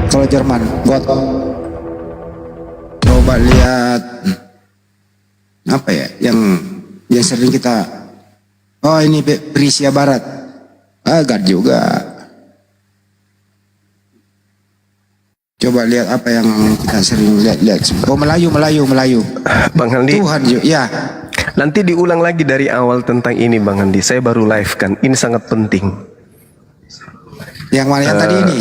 Kalau Jerman, bot. Coba lihat apa ya yang sering kita. Oh ini Prisia Barat. Agak juga. Coba lihat apa yang kita sering lihat. Oh Melayu. Bang Handi. Tuhan ya. Nanti diulang lagi dari awal tentang ini Bang Handi. Saya baru live kan. Ini sangat penting. Yang mana yang tadi ini?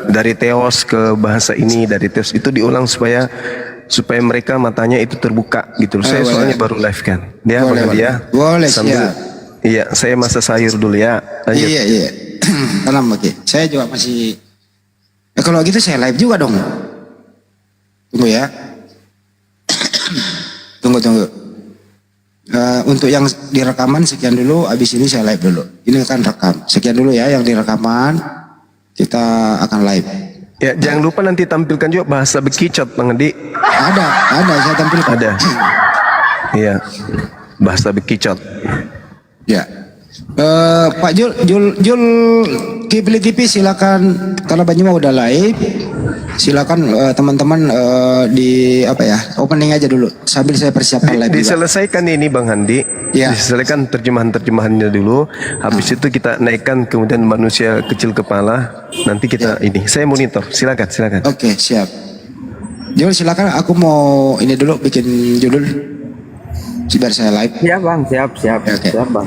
Dari teos ke bahasa ini, dari teos itu diulang supaya mereka matanya itu terbuka gitu. Saya soalnya baru live kan. Dia Bang Handi ya. Boleh sambil, iya, saya masak sayur dulu ya. Lanjut. Iya. Tenang oke. Saya juga masih. Kalau gitu saya live juga dong. Tunggu ya. Tunggu. Untuk yang direkaman sekian dulu. Abis ini saya live dulu. Ini akan rekam. Sekian dulu ya yang direkaman. Kita akan live. Ya, jangan lupa nanti tampilkan juga bahasa bekicot Bang Handi. Ada saya tampilkan. Ada. Iya. Bahasa bekicot. Ya. Pak Jul Kipli TV silakan, karena Banyuma udah live. Silakan teman-teman di apa ya, opening aja dulu sambil saya persiapkan live. Diselesaikan ini Bang Handi. Ya. Diselesaikan terjemahannya dulu. Habis itu kita naikkan kemudian manusia kecil kepala. Nanti kita ini. Saya monitor. Silakan. Oke, siap. Jul silakan, aku mau ini dulu bikin judul biar saya live. Siap Bang, siap. Okay. Siap Bang.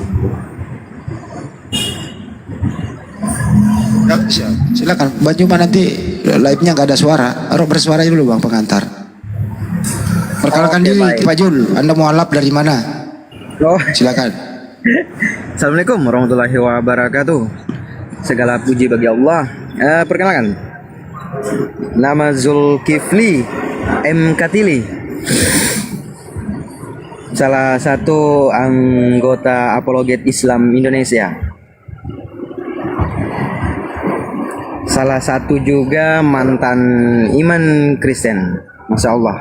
Silakan. Banyuma nanti live-nya nggak ada suara. Harus bersuara dulu Bang pengantar. Perkenalkan diri Pak Jul. Anda mualaf dari mana? Oh, silakan. Assalamualaikum warahmatullahi wabarakatuh. Segala puji bagi Allah. Perkenalkan, nama Zulkifli M. Katili, salah satu anggota Apologet Islam Indonesia. Salah satu juga mantan iman Kristen, Masya Allah.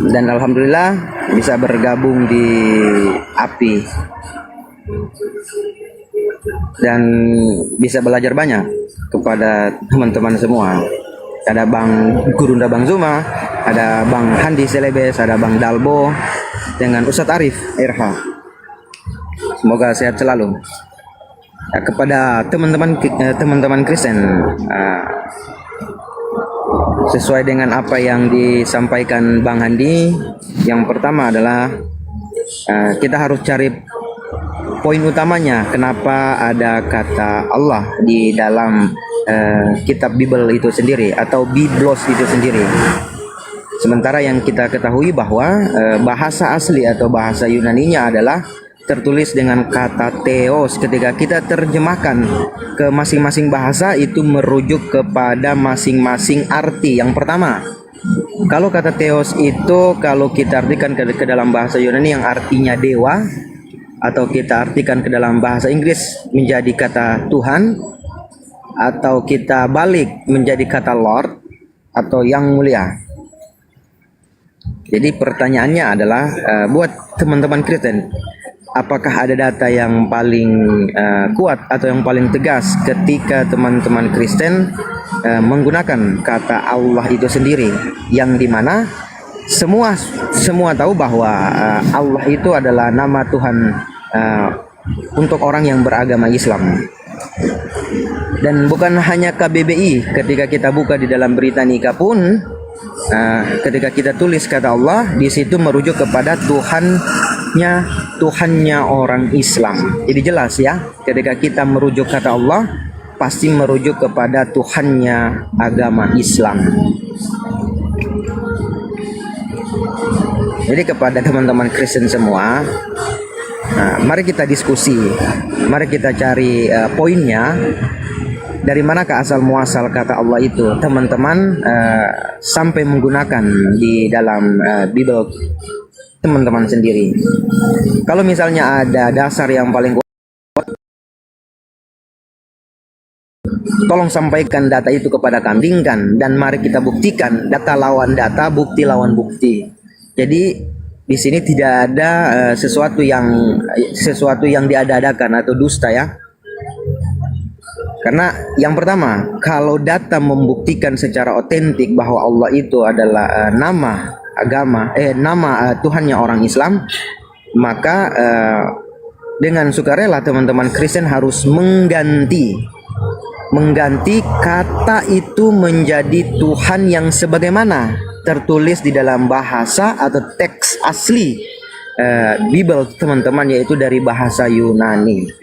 Dan Alhamdulillah bisa bergabung di API dan bisa belajar banyak kepada teman-teman semua. Ada Bang Gurunda Bang Zuma, ada Bang Handi Selebes, ada Bang Dalbo dengan Ustadz Arif Irha. Semoga sehat selalu. Kepada teman-teman Kristen, sesuai dengan apa yang disampaikan Bang Handi, yang pertama adalah kita harus cari poin utamanya kenapa ada kata Allah di dalam kitab Bible itu sendiri atau Biblos itu sendiri. Sementara yang kita ketahui bahwa bahasa asli atau bahasa Yunaninya adalah tertulis dengan kata theos. Ketika kita terjemahkan ke masing-masing bahasa, itu merujuk kepada masing-masing arti. Yang pertama, kalau kata theos itu kalau kita artikan ke dalam bahasa Yunani yang artinya dewa, atau kita artikan ke dalam bahasa Inggris menjadi kata Tuhan, atau kita balik menjadi kata Lord atau yang mulia. Jadi pertanyaannya adalah buat teman-teman Kristen, apakah ada data yang paling kuat atau yang paling tegas ketika teman-teman Kristen menggunakan kata Allah itu sendiri, yang dimana semua tahu bahwa Allah itu adalah nama Tuhan untuk orang yang beragama Islam. Dan bukan hanya KBBI, ketika kita buka di dalam berita nikah pun, ketika kita tulis kata Allah, di situ merujuk kepada Tuhannya orang Islam. Jadi jelas ya, ketika kita merujuk kata Allah, pasti merujuk kepada Tuhannya agama Islam. Jadi kepada teman-teman Kristen semua, mari kita diskusi, mari kita cari poinnya. Dari manakah asal muasal kata Allah itu, teman-teman, sampai menggunakan di dalam Bible teman-teman sendiri. Kalau misalnya ada dasar yang paling kuat, tolong sampaikan data itu kepada kami, dan mari kita buktikan data lawan data, bukti lawan bukti. Jadi di sini tidak ada sesuatu yang diada-adakan atau dusta ya. Karena yang pertama, kalau data membuktikan secara otentik bahwa Allah itu adalah nama Tuhannya orang Islam, maka dengan sukarela teman-teman Kristen harus mengganti kata itu menjadi Tuhan yang sebagaimana tertulis di dalam bahasa atau teks asli Bible teman-teman, yaitu dari bahasa Yunani.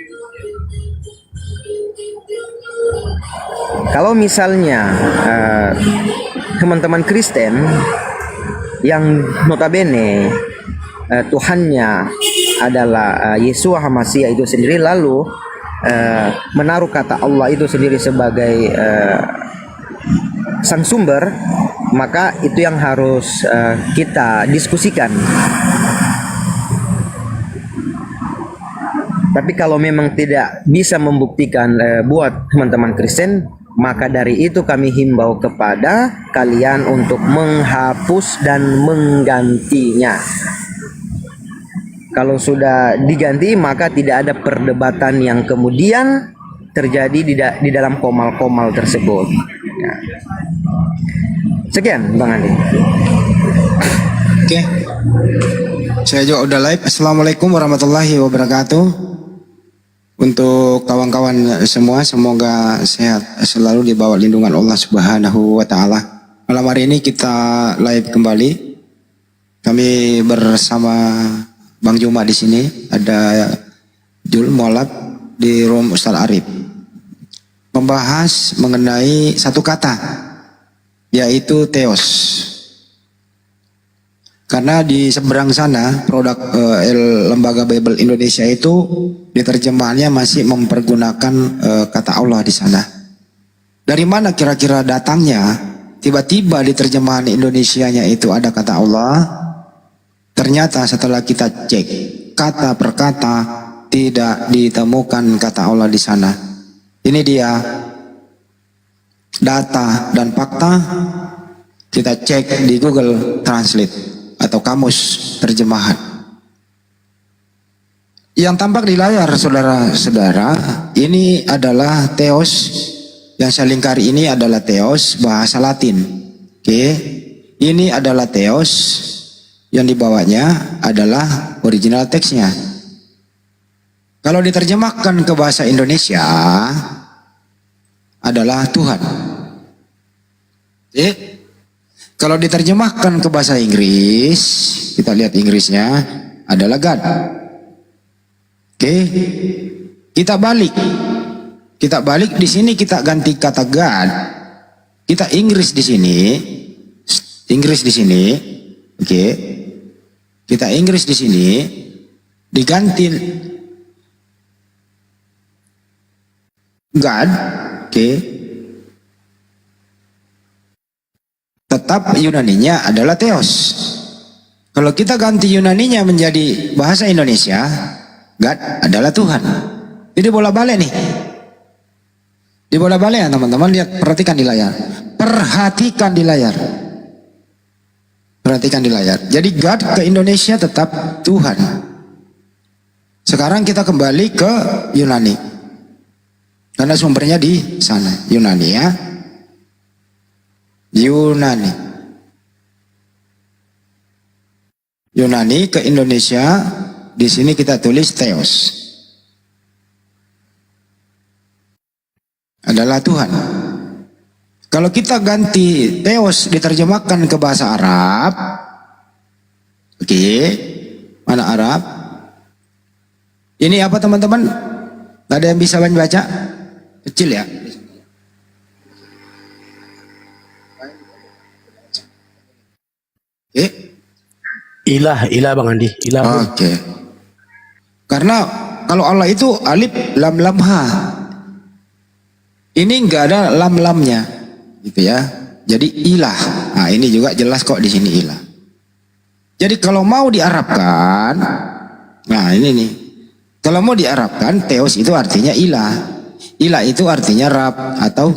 Kalau misalnya teman-teman Kristen yang notabene Tuhannya adalah Yesua HaMashiach itu sendiri, lalu menaruh kata Allah itu sendiri sebagai sang sumber, maka itu yang harus kita diskusikan. Tapi kalau memang tidak bisa membuktikan buat teman-teman Kristen, maka dari itu kami himbau kepada kalian untuk menghapus dan menggantinya. Kalau sudah diganti, maka tidak ada perdebatan yang kemudian terjadi di dalam komal-komal tersebut. Ya. Sekian Bang Andi. Oke. Saya juga udah live. Assalamualaikum warahmatullahi wabarakatuh. Untuk kawan-kawan semua, semoga sehat selalu di bawah lindungan Allah Subhanahu wa taala. Malam hari ini kita live kembali. Kami bersama Bang Juma di sini, ada Jul Mualaf di room Ustaz Arif. Membahas mengenai satu kata, yaitu teos. Karena di seberang sana produk Lembaga Bible Indonesia itu diterjemahannya masih mempergunakan kata Allah di sana. Dari mana kira-kira datangnya? Tiba-tiba di terjemahan Indonesianya itu ada kata Allah. Ternyata setelah kita cek kata per kata, tidak ditemukan kata Allah di sana. Ini dia data dan fakta. Kita cek di Google Translate atau kamus terjemahan. Yang tampak di layar saudara-saudara, ini adalah teos. Yang saya lingkari ini adalah teos bahasa Latin. Oke. Ini adalah teos, yang dibawanya adalah original teksnya. Kalau diterjemahkan ke bahasa Indonesia adalah Tuhan. Oke. Kalau diterjemahkan ke bahasa Inggris, kita lihat Inggrisnya adalah God. Oke, kita balik di sini, kita ganti kata God, kita Inggris di sini, oke, kita Inggris di sini, diganti God, oke. Tetap Yunaninya adalah Theos. Kalau kita ganti Yunaninya menjadi bahasa Indonesia, God adalah Tuhan. Jadi bola-balik nih. Di bola-balik ya teman-teman, lihat, perhatikan di layar. Perhatikan di layar. Perhatikan di layar. Jadi God ke Indonesia tetap Tuhan. Sekarang kita kembali ke Yunani. Karena sumbernya di sana, Yunani ya. Yunani ke Indonesia, di sini kita tulis Theos. Adalah Tuhan. Kalau kita ganti Theos diterjemahkan ke bahasa Arab, oke, mana Arab? Ini apa teman-teman? Ada yang bisa baca? Kecil ya? Ilah Bang Andi, ilah. Oke. Karena kalau Allah itu alif lam lam ha. Ini enggak ada lam lamnya, gitu ya. Jadi ilah. Nah, ini juga jelas kok di sini ilah. Jadi kalau mau diarabkan, nah ini nih. Kalau mau diarabkan, Theos itu artinya ilah. Ilah itu artinya Rab atau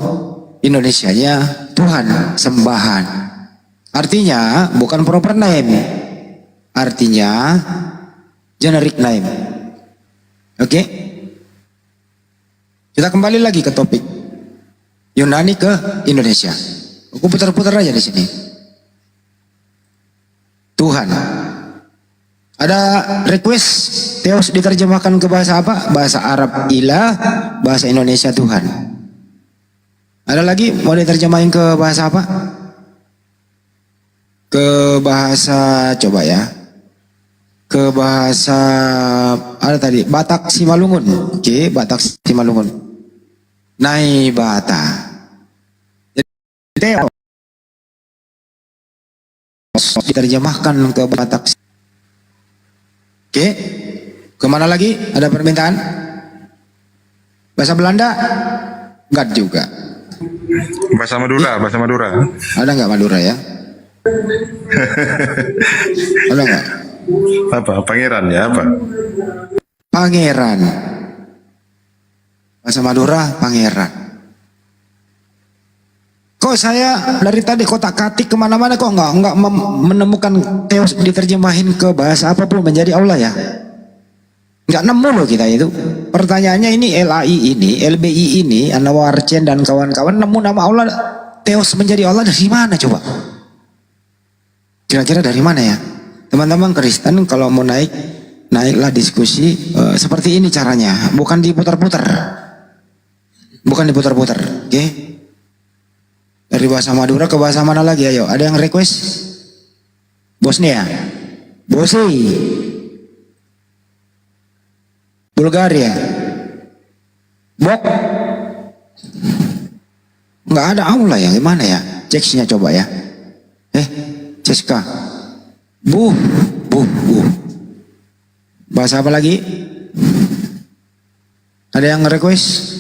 Indonesianya Tuhan, sembahan. Artinya bukan proper name. Artinya generic name. Oke? Kita kembali lagi ke topik. Yunani ke Indonesia. Aku putar-putar aja di sini. Tuhan. Ada request Theos diterjemahkan ke bahasa apa? Bahasa Arab ilah, bahasa Indonesia Tuhan. Ada lagi mau diterjemahin ke bahasa apa? Ke bahasa coba ya. Ke bahasa ada tadi Batak Simalungun. Oke, Batak Simalungun. Nai Bata. Jadi diterjemahkan ke Batak. Oke. Kemana lagi? Ada permintaan? Bahasa Belanda? Enggak juga. Bahasa Madura, bahasa Madura. Ada nggak Madura ya? Ada nggak? Apa? Pangeran ya apa? Pangeran. Bahasa Madura, pangeran. Kok saya dari tadi kotak-katik kemana-mana kok nggak menemukan Theos diterjemahin ke bahasa apapun menjadi Allah ya? Nggak nemu loh kita itu. Pertanyaannya ini LAI ini, LBI ini, Anwar Chen dan kawan-kawan nemu nama Allah Theos menjadi Allah dari mana coba? Kira-kira dari mana ya? Teman-teman Kristen kalau mau naiklah diskusi seperti ini caranya, bukan diputar-putar. Bukan diputar-putar, oke? Dari bahasa Madura ke bahasa mana lagi ayo? Ada yang request? Bosnia, Bosnia, Bulgaria, Bok, nggak ada Allah ya? Gimana ya? Ceksnya coba ya. Ceska, buh. Bahasa apa lagi? Ada yang request?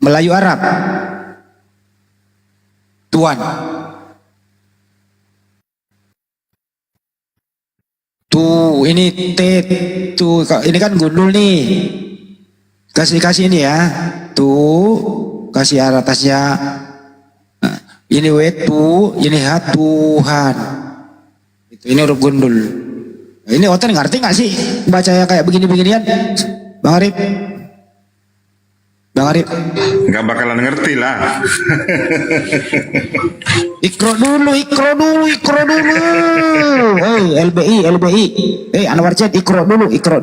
Melayu Arab. Tuan. Tuh, ini T, tuh, ini kan gundul nih. Kasih ini ya. Tuh, kasih arah atasnya. Nah, ini tuh, ini Tuhan. Ini huruf gundul. Nah, ini Oten ngerti nggak sih bacanya kayak begini-beginian, Bang Arif? Bang Arif? Nggak bakalan ngerti lah. Ikro dulu. Hei, LBI. Hei, Anwar Chat, ikro dulu. Ikro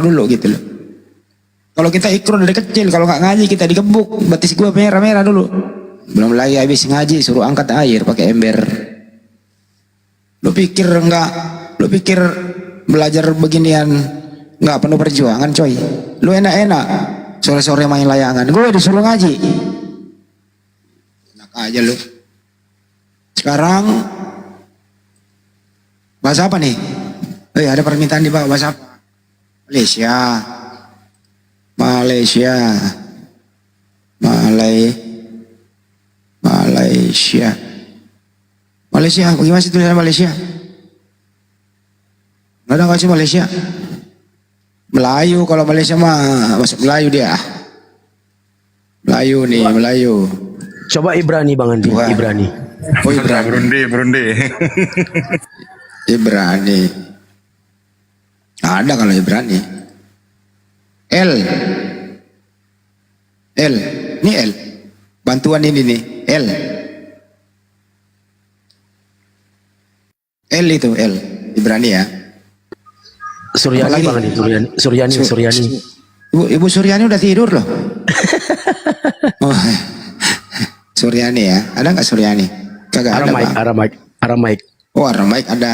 dulu gitu loh. Kalau kita ikro dari kecil, kalau nggak ngaji kita digebuk, batis gua merah-merah dulu. Belum lagi habis ngaji suruh angkat air pakai ember. Lu pikir belajar beginian nggak penuh perjuangan coy? Lu enak-enak sore-sore main layangan, gue disuruh ngaji. Enak aja lu. Sekarang bahasa apa nih? Ada permintaan di bawah, bahasa apa? Malaysia, bagaimana sih tulisan Malaysia? Nggak ada nggak sih Malaysia? Melayu, kalau Malaysia mah masuk Melayu dia. Melayu. Coba Ibrani Bang Andi, Wah. Ibrani. Oh Ibrani. Burundi. Ibrani. Ada kalau Ibrani. L. Ini L. Bantuan ini nih, L. Itu L. Ibrani ya. Suryani Apalagi? Bang Andi, Suryani. Ibu Suryani udah tidur loh. Oh, Suryani ya. Ada nggak Suryani? Kagak ada, Bang. Aramaik. Oh, Aramaik ada.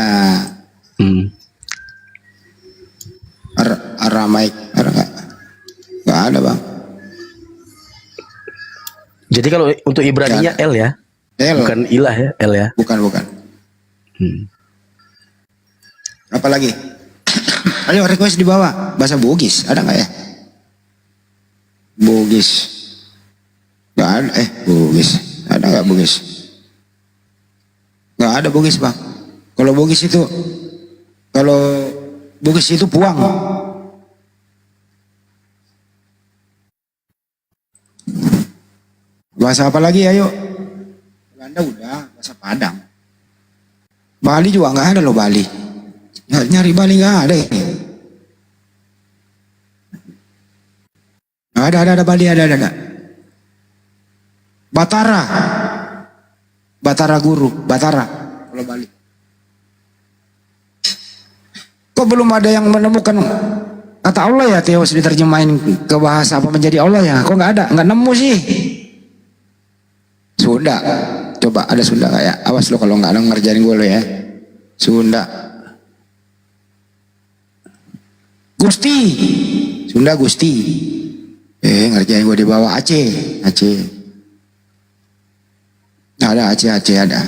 Aramaik ada nggak? Nggak ada, Bang. Jadi kalau untuk Ibraninya L ya? L. Bukan ilah ya, L ya? Bukan. Apa lagi? Ayo request di bawah. Bahasa Bugis ada nggak ya? Bugis. Nggak ada. Bugis. Ada nggak Bugis? Nggak ada Bugis, Bang. Kalau Bugis itu puang. Bahasa apa lagi ayo? Belanda udah, bahasa Padang. Bali juga nggak ada loh Bali. Nyari Bali nggak ada ini. Ada Bali ada. Batara. Batara guru, Batara kalau Bali. Kok belum ada yang menemukan kata Allah ya Teos diterjemahin ke bahasa apa menjadi Allah ya? Kok nggak ada? Nggak nemu sih. Sunda. Coba ada Sunda nggak ya? Awas lo kalau nggak ngerjain gue lo ya. Sunda. Gusti. Sunda Gusti. Ngerjain gue di bawah Aceh. Ada Aceh ada.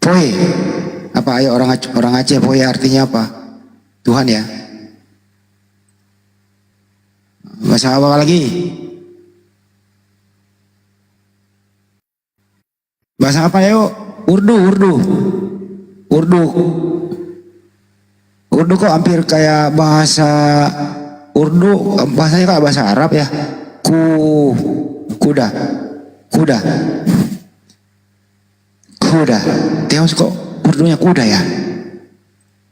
Poe. Apa ayo orang Aceh Poe artinya apa? Tuhan ya. Bahasa apa lagi? Bahasa apa yuk? Urdu kok hampir kayak bahasa Urdu, bahasanya kayak bahasa Arab ya. Kuda. Teos kok Urdunya kuda ya?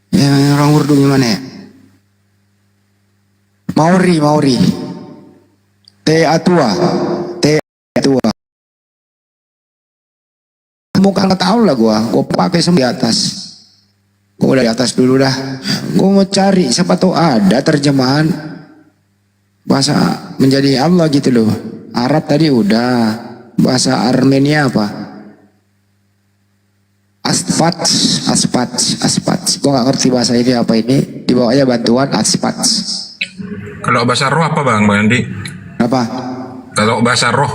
Yang orang Urdu gimana ya? Maori. Te atua. Muka nggak tahu lah gue pakai di atas. Gue udah di atas dulu dah. Gue mau cari siapa tahu ada terjemahan bahasa menjadi Allah gitu loh. Arab tadi udah. Bahasa Armenia apa? Aspat. Gue nggak ngerti bahasa ini apa ini. Di bawahnya bantuan aspat. Kalau bahasa roh apa Bang Andi? Apa? Kalau bahasa roh.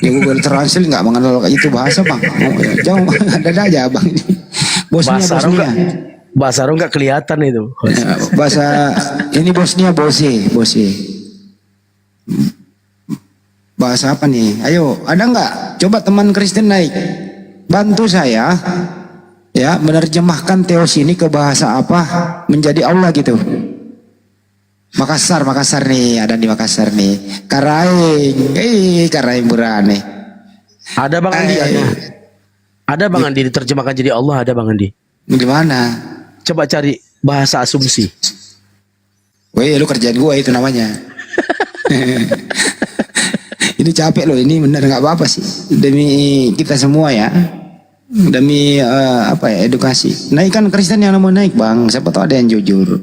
Ya Google Translate nggak mengenal itu bahasa bang. Jangan ada aja bang ini. Bosnia. Bahasa Arab nggak kelihatan itu. Ya, bahasa ini Bosnia Bose. Bahasa apa nih? Ayo, ada nggak? Coba teman Kristen naik, bantu saya ya menerjemahkan Teos ini ke bahasa apa menjadi Allah gitu. Makassar nih, ada di Makassar nih. Karaing Burane. Ada Bang Andi, ada Bang Andi diterjemahkan jadi Allah, ada Bang Andi. Gimana? Coba cari bahasa asumsi. Weh, lu kerjaan gua itu namanya. Ini capek loh, ini bener nggak apa-apa sih. Demi kita semua ya. Demi edukasi. Naikkan Kristen yang mau naik bang. Siapa tahu ada yang jujur.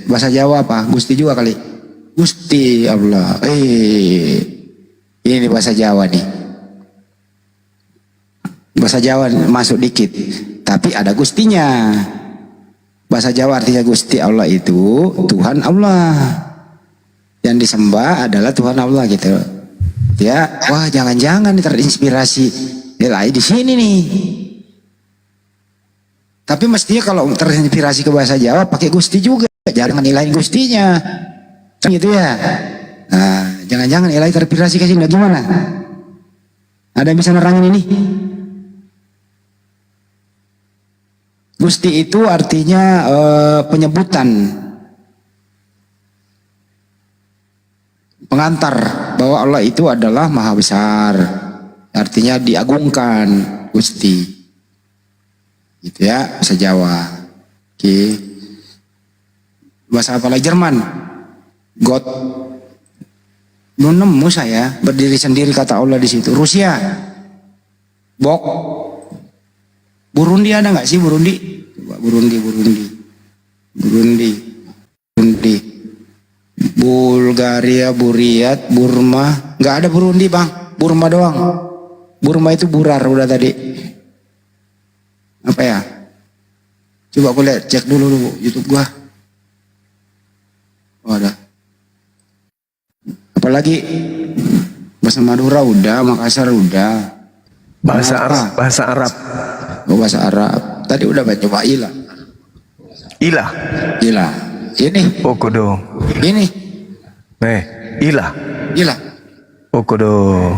Bahasa Jawa apa? Gusti juga kali. Gusti Allah. Ini bahasa Jawa nih. Bahasa Jawa masuk dikit. Tapi ada Gustinya. Bahasa Jawa artinya Gusti Allah itu Tuhan Allah. Yang disembah adalah Tuhan Allah gitu. Ya, wah jangan-jangan terinspirasi. Ya di sini nih. Tapi mestinya kalau terinspirasi ke bahasa Jawa pakai Gusti juga. Jangan nilai Gustinya. Kan gitu ya. Nah, jangan-jangan nilai terinspirasi ke sini gimana? Ada yang bisa nerangin ini? Gusti itu artinya penyebutan. Pengantar bahwa Allah itu adalah maha besar. Artinya diagungkan Gusti. Gitu ya, bahasa Jawa. Oke. Bahasa apa lagi? Jerman. God. Belum nemu saya berdiri sendiri kata Allah di situ. Rusia. Bok. Burundi ada nggak sih Burundi? Coba Burundi. Bulgaria, Buriat, Burma. Nggak ada Burundi bang. Burma doang. Burma itu burar udah tadi. Apa ya? Coba aku lihat, cek dulu YouTube gua. Oh ada. Apalagi bahasa Madura udah, Makassar udah. Bahasa Arab. Oh bahasa Arab. Tadi udah coba ilah. Ilah. Ini. Okodo. Ini. Ilah. Okodo.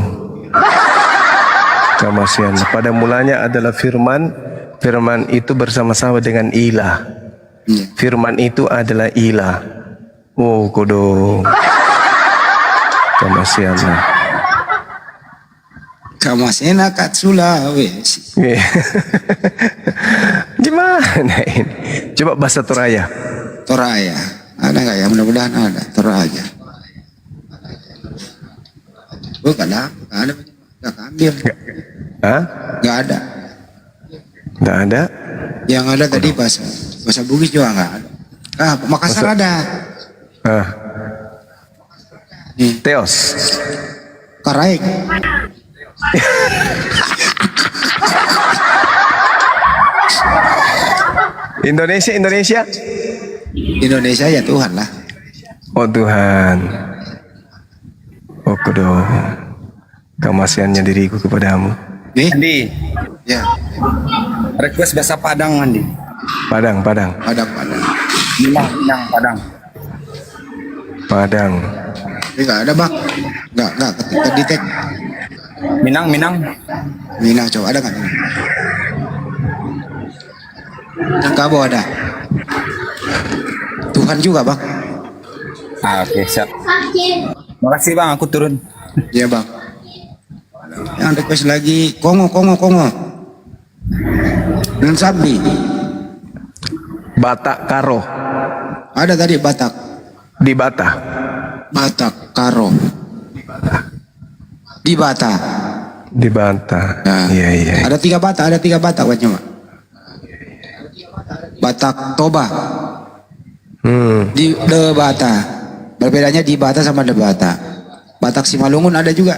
Kamasian. Pada mulanya adalah firman. Firman itu bersama-sama dengan ilah. Firman itu adalah ilah. Okodo. Kamasian. Kamasena katsula wes. Gimana ini? Coba bahasa Toraya. Ada nggak ya? Mudah-mudahan ada. Terus aja. Oh, nggak ada. Nggak ambil. Hah? Nggak ada. Nggak ada. Yang ada tadi bahasa Bugis juga nggak ada. Makassar ada. Ah, Nih, Teos. Karaik. Indonesia. Indonesia ya Tuhan lah. Oh Tuhan. Oh kudo. Kemasiannya diriku kepadamu. Nih, Andi, ya. request bahasa Padang Andi. Padang. Padang. Minang Padang. Ini nggak ada bang. Nggak kedetek. Minang. Minang coba ada nggak? Dan Kabo ada. Tuhan juga bang. Oke, siap. Makasih bang, aku turun. Iya bang. Yang request lagi Kongo. Dan Sabdi. Batak Karo. Ada tadi Batak. Di Batak. Batak Karo. Di Batak. Di Batak. Nah, Iya. Ada tiga Batak Pak Cuma. Batak Toba. Di De Bata. Berbedanya di Bata sama De Bata. Batak Simalungun ada juga.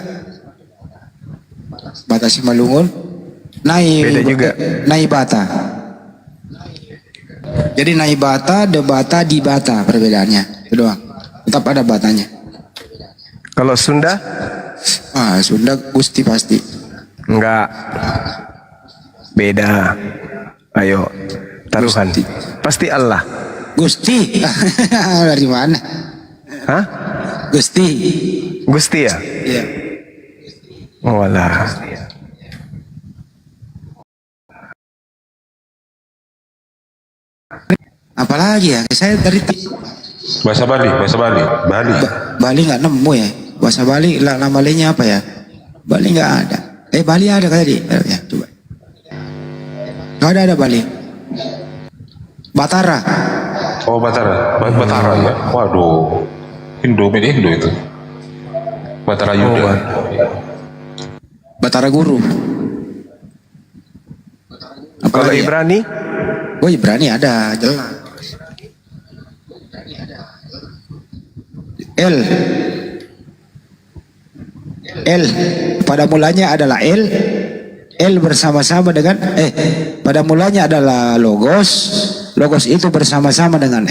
Batak Simalungun. Beda juga. Nai Bata. Jadi Nai Bata, De Bata, Di Bata perbedaannya. Itu doang. Tetap ada batanya. Kalau Sunda? Sunda Gusti pasti. Enggak. Beda. Ayo. Taruhan. Gusti. Pasti Allah. Gusti. Dari mana? Hah? Gusti. Gusti ya? Iya. Oh alah. Apalagi ya? Saya dari Bahasa Bali. Bali nggak nemu ya. Bahasa Bali nama Balinya apa ya? Bali nggak ada. Bali ada tadi. Ya, coba. Nggak ada Bali. Batara. Oh, Batara ya. Waduh. Indo itu. Batara Yuda. Batara Guru. Kalau Apalagi ya? Ibrani? Oh Ibrani ada jelas. L pada mulanya adalah L bersama-sama dengan pada mulanya adalah logos itu bersama-sama dengan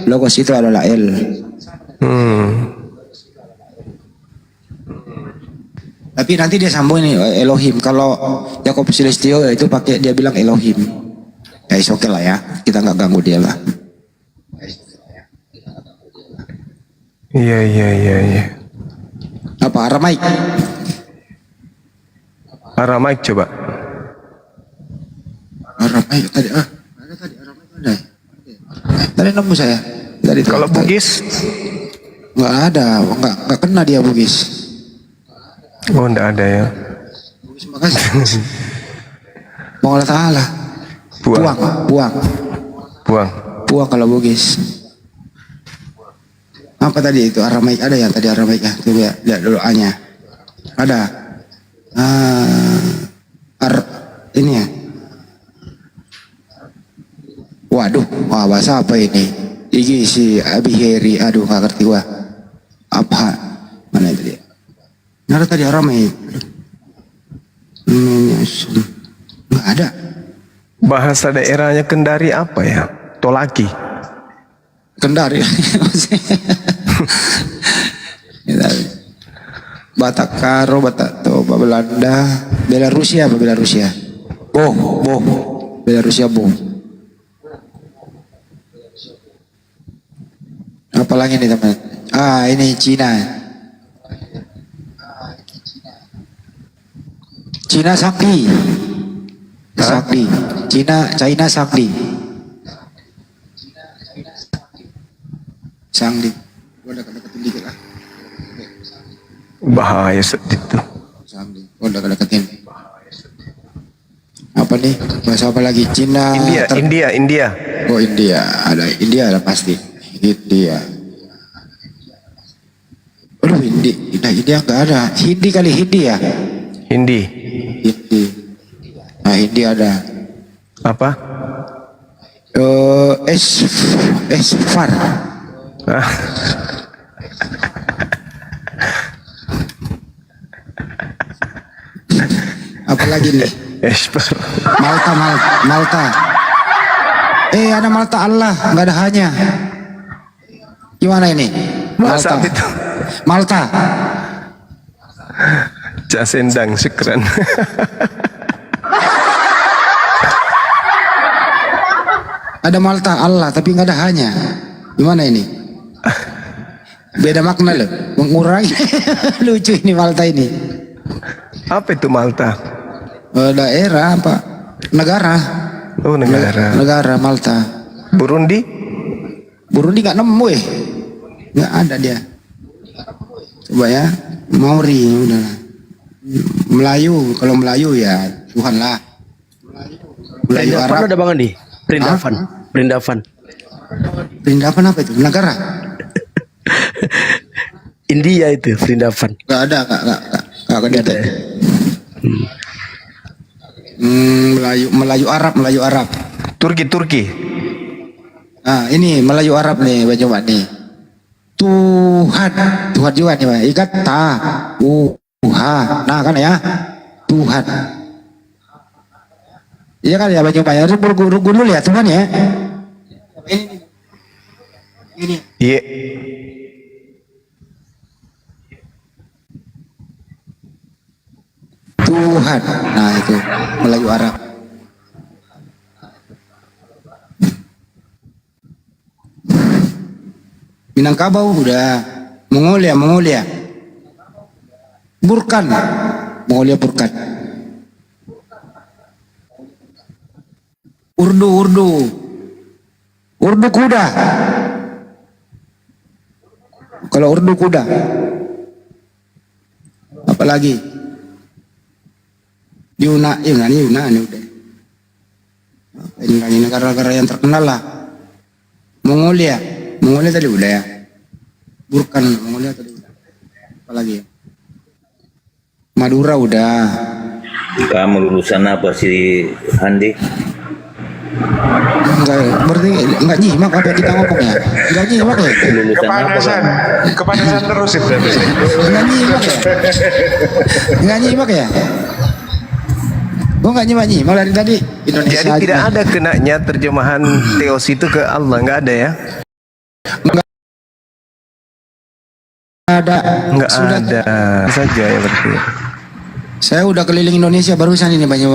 logos itu adalah L. Tapi nanti dia sambung ini Elohim. Kalau Yakob Sulistyo itu pakai dia bilang Elohim. Ya oke lah ya, kita nggak ganggu dia lah. Iya. Apa Aramaik? Aramaik coba. Aramaik tadi ada tadi Aramaik ada. Tadi nemu saya. Kalau Bugis? Nggak ada, nggak kena dia Bugis. Oh enggak ada ya. Bugis makasih. Mau Allah Ta'ala. Buang kalau Bugis. Apa tadi itu Aramaik ada ya tadi Aramaik ya. Coba lihat doanya. Ada. Ini ya. Waduh, bahasa apa ini? Iki si Abiheri, aduh nggak ngerti gua. Apa? Mana itu dia? Nggak tadi Aramaik. Nggak ada. Bahasa daerahnya Kendari apa ya? Tolaki. Kendari. Batak Karo, Batak Toba, Belanda, Belarusia apa Belarusia? Belarusia. Apalagi nih teman? Ini Cina. Cina Sakti. China Sakti. Sangdi. Gua udah deketin dikit lah. Bahaya itu. Sangdi. Gua udah deketin. Apa nih? Bahasa apa lagi? Cina. India. Oh India. Ada pasti. Hindi ya. Aduh, Hindi. Nah, Hindi nggak ada. Hindi kali, Hindi ya. Hindi. Hindi. Nah, Hindi ada. Apa? Esfar. Ah, Apalagi nih? Esper. Malta. Ada Malta Allah, nggak ada hanya. Gimana ini? Bahasa apa itu? Malta. Cak Sendang, syukran. Ada Malta Allah, tapi nggak ada hanya. Gimana ini? Beda makna loh, mengurangi. Lucu ini Malta ini. Apa itu Malta? Daerah apa? Negara. Oh, negara. Negara Malta. Burundi? Burundi nggak nemu nggak ada dia. Coba ya, Maori udah. Melayu, kalau Melayu ya Tuhan lah. Melayu Perindavan Arab. ada Bang Andi? Perindavan. Perindavan. Perindavan apa itu? Negara? India itu Perindavan. Nggak ada, nggak ada. Melayu Arab. Turki. Nah, ini Melayu Arab nih, coba nih. Tuhan juga nih, Pak. Ikat Tuhan. Nah, kan ya. Tuhan. Iya kan ya, coba ya. Guru dulu ya, Tuhan ya. Ini. Iya. Tuhan. Nah, itu Melayu Arab. Minangkabau udah. Mongolia. Burkan. Mongolia Burkan. Urdu kuda. Kalau Urdu kuda. Apalagi? Yunani udah. Ini negara-negara yang terkenal lah. Mongolia tadi udah ya. Burkan Mongolia tadi udah. Apalagi? Madura udah. Kamu lulusan apa sih Andi? Enggak, berarti enggak nyimak apa yang kita ngomong ya? Enggak nyimak ya? Lulusan apa? Bang? Kepanasan terus itu. Enggak nyimak ya? Enggak nyimak ya? Gua enggak nyimak dari tadi Indonesia. Jadi tidak ada kenanya terjemahan Theos itu ke Allah, nggak ada ya? Nggak Sudah. ada. Saja ya berarti. Saya udah keliling Indonesia barusan ini banyak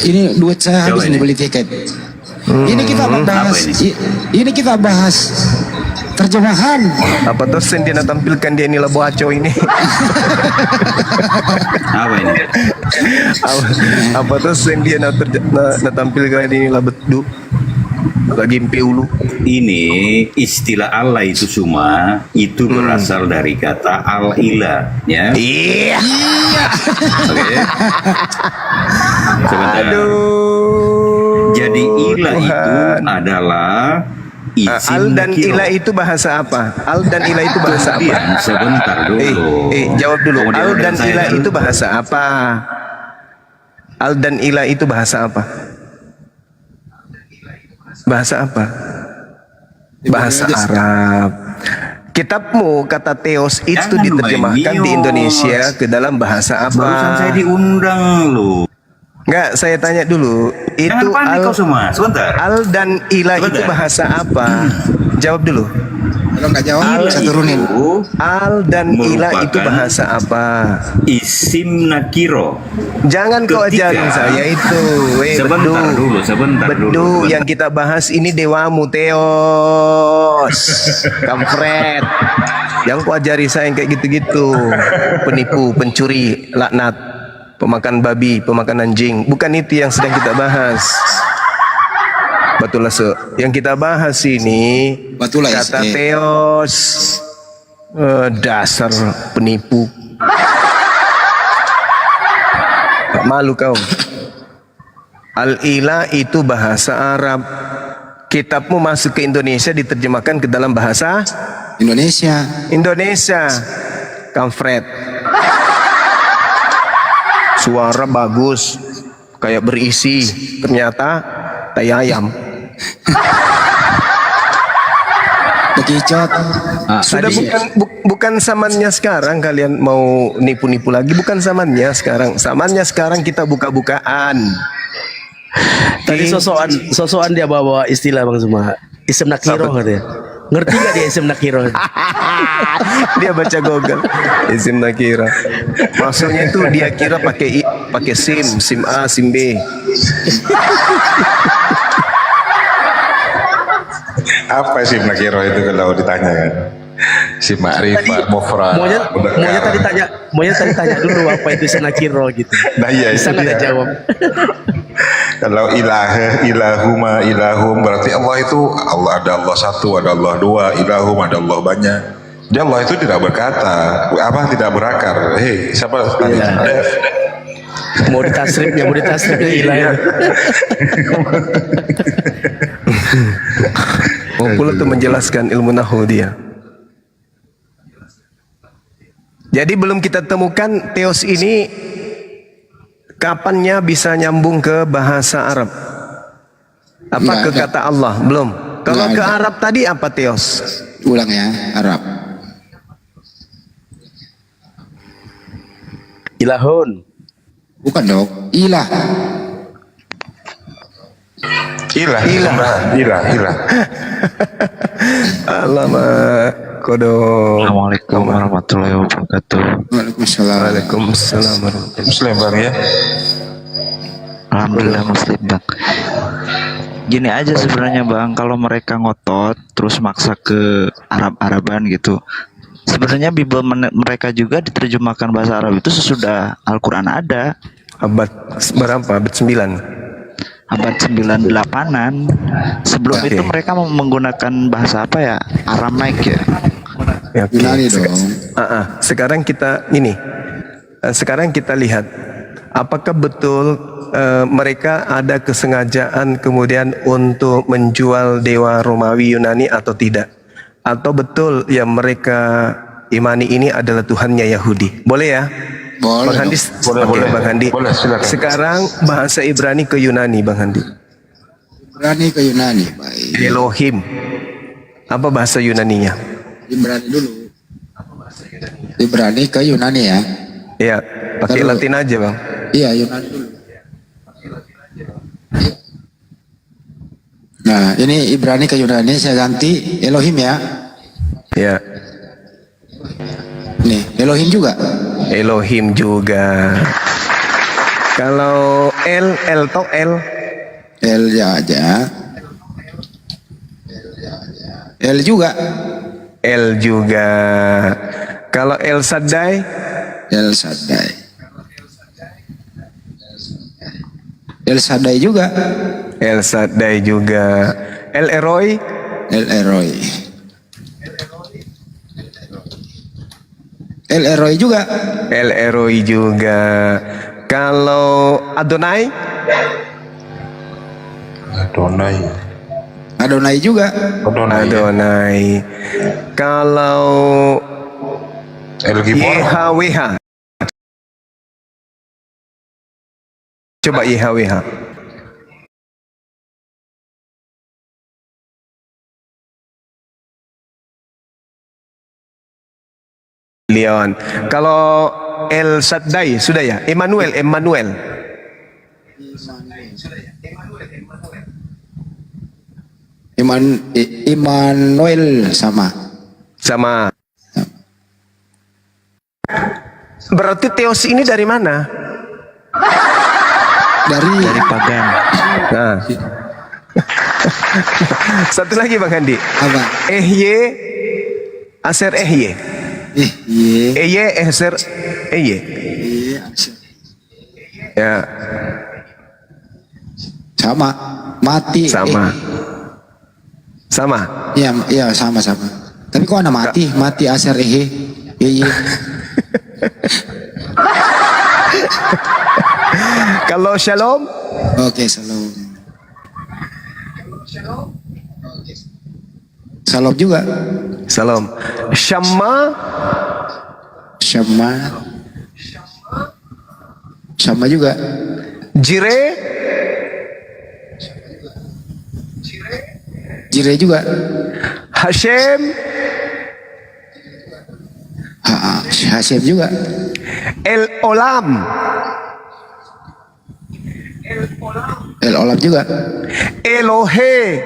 ini duit saya habis nih beli tiket. Ini kita bahas ini kita bahas terjemahan. Apa terus yang dia nak tampilkan dia ini Labu Aco ini? Apa ini? apa terus yang dia nak tampilkan dia ini Labedu? Lagi ulu. Ini istilah Allah itu semua itu berasal dari kata al-ilah, ya. Iya. Oke. Sebentar. Aduh. Jadi ilah itu Tuhan. adalah isim Al dan nakiro. ilah itu bahasa apa? Al dan ilah itu bahasa apa? Kemudian, sebentar dulu. Jawab dulu. Kemudian Al dan saya ilah dulu. itu bahasa apa? Al dan ilah itu bahasa apa? Bahasa apa? Bahasa Arab. Kitabmu kata Theos itu Jangan diterjemahkan main di Indonesia ke dalam bahasa apa? Barusan saya diundang loh. Enggak, saya tanya dulu. Jangan Itu panik kau semua. Sebentar. al dan ilah itu Sebentar. bahasa apa? Jawab dulu. Kalau nggak jawab saya turunin. Al dan ilah itu Merupakan bahasa apa? isim nakiro. Jangan kau Ketika- ajarin saya itu. Sebentar Bedu dulu. yang kita bahas ini dewamu Theos. Kampret. Yang kau ajari saya yang kayak gitu-gitu. Penipu, pencuri, laknat, pemakan babi, pemakan anjing. Bukan itu yang sedang kita bahas. Betul lah, yang kita bahas ini Betul lah, kata Is. Theos. Dasar penipu. Tak malu kau. Al-ilah itu bahasa Arab. kitabmu masuk ke Indonesia diterjemahkan ke dalam bahasa Indonesia. Indonesia. Kampret. Suara bagus, kayak berisi, ternyata tai ayam. Bekicot. Sudah Tadi- bukan zamannya sekarang kalian mau nipu-nipu lagi, bukan zamannya sekarang. Zamannya sekarang kita buka-bukaan. Tadi sosokan dia bawa istilah Bang Zuma. Isem nakiro katanya. Ngerti gak dia isem nakiro? Dia baca Google isim nakira. Maksudnya itu dia kira pakai SIM A, SIM B. Apa sih nakiro itu kalau ditanya kan? Si Ma'rifah, Mufrad. Maunya tadi tanya dulu apa itu isem nakiro gitu. Nah iya itu Bisa nggak dia. jawab? Kalau ilahuma, ilahum berarti Allah itu Allah, ada Allah satu, ada Allah dua, ilahum ada Allah banyak. Dia Allah itu tidak berkata, apa tidak berakar. Hei, siapa tadi? Dev. Mau ditasrifnya ilah. Mau pula tuh menjelaskan ilmu nahu dia. Jadi belum kita temukan teos ini kapannya bisa nyambung ke bahasa Arab. Apa Nggak ke ada. kata Allah? Belum. Kalau Nggak ke ada. Arab tadi apa teos? Ulang ya, Arab. Ilahun. Bukan dong, ilah. Ilah. Alamak kodok. Assalamualaikum warahmatullahi wabarakatuh. Waalaikumsalam. Waalaikumsalam warahmatullahi Muslim bang ya. Alhamdulillah muslim bang. Gini aja sebenarnya bang, kalau mereka ngotot terus maksa ke Arab-Araban gitu. Sebenarnya Bible mereka juga diterjemahkan bahasa Arab itu sesudah Al-Quran ada. Abad berapa? Abad 9. Abad 98-an. Sebelum Oke. itu mereka menggunakan bahasa apa ya? Aramaik ya. Ya, oke. Yunani dong. Sekarang kita sekarang kita lihat apakah betul mereka ada kesengajaan kemudian untuk menjual dewa Romawi Yunani atau tidak, atau betul yang mereka imani ini adalah Tuhannya Yahudi. Boleh ya? Boleh Bang Handi, Boleh, oke, boleh. Bang Handi. Boleh, silakan. Sekarang bahasa Ibrani ke Yunani, Bang Handi. Ibrani ke Yunani, baik. Elohim. Apa bahasa Yunaninya? Ibrani dulu. Ibrani ke Yunani ya. Ya, pakai Taruh. Latin aja, Bang. Iya, Yunani dulu. Nah, ini Ibrani ke Yunani, saya ganti Elohim ya. Ya, Nih, Elohim juga. Elohim juga. Kalau L toh L. El ya aja. El juga. L juga. Kalau El Shaddai, El Shaddai. El Shaddai juga. El Shaddai juga. El Eroi, El Eroi. El Eroi juga. El Eroi juga. Kalau Adonai, Adonai. Adonai juga. Adonai. Adonai. Kalau El Gibor. YHWH, coba YHWH. Leon. Kalau El Shaddai sudah ya? Emmanuel. Immanuel sama. Sama. Berarti teos ini dari mana? Dari Pagan. Nah. Satu lagi Bang Handi. apa? Ehye Aser Ehye. Ye. Ehye Aser Ehye. Ya, Sama. Mati. sama. Sama. Iya, iya sama-sama. Tapi kok ada mati? Mati Aser Ehe. Iya. Kalau Shalom, Oke, salam. Salam juga. Salam. Syamma, Sama. Sama juga. jire, Jire juga. Hashem, Hasim juga. El Olam, El Olam juga. Elohe,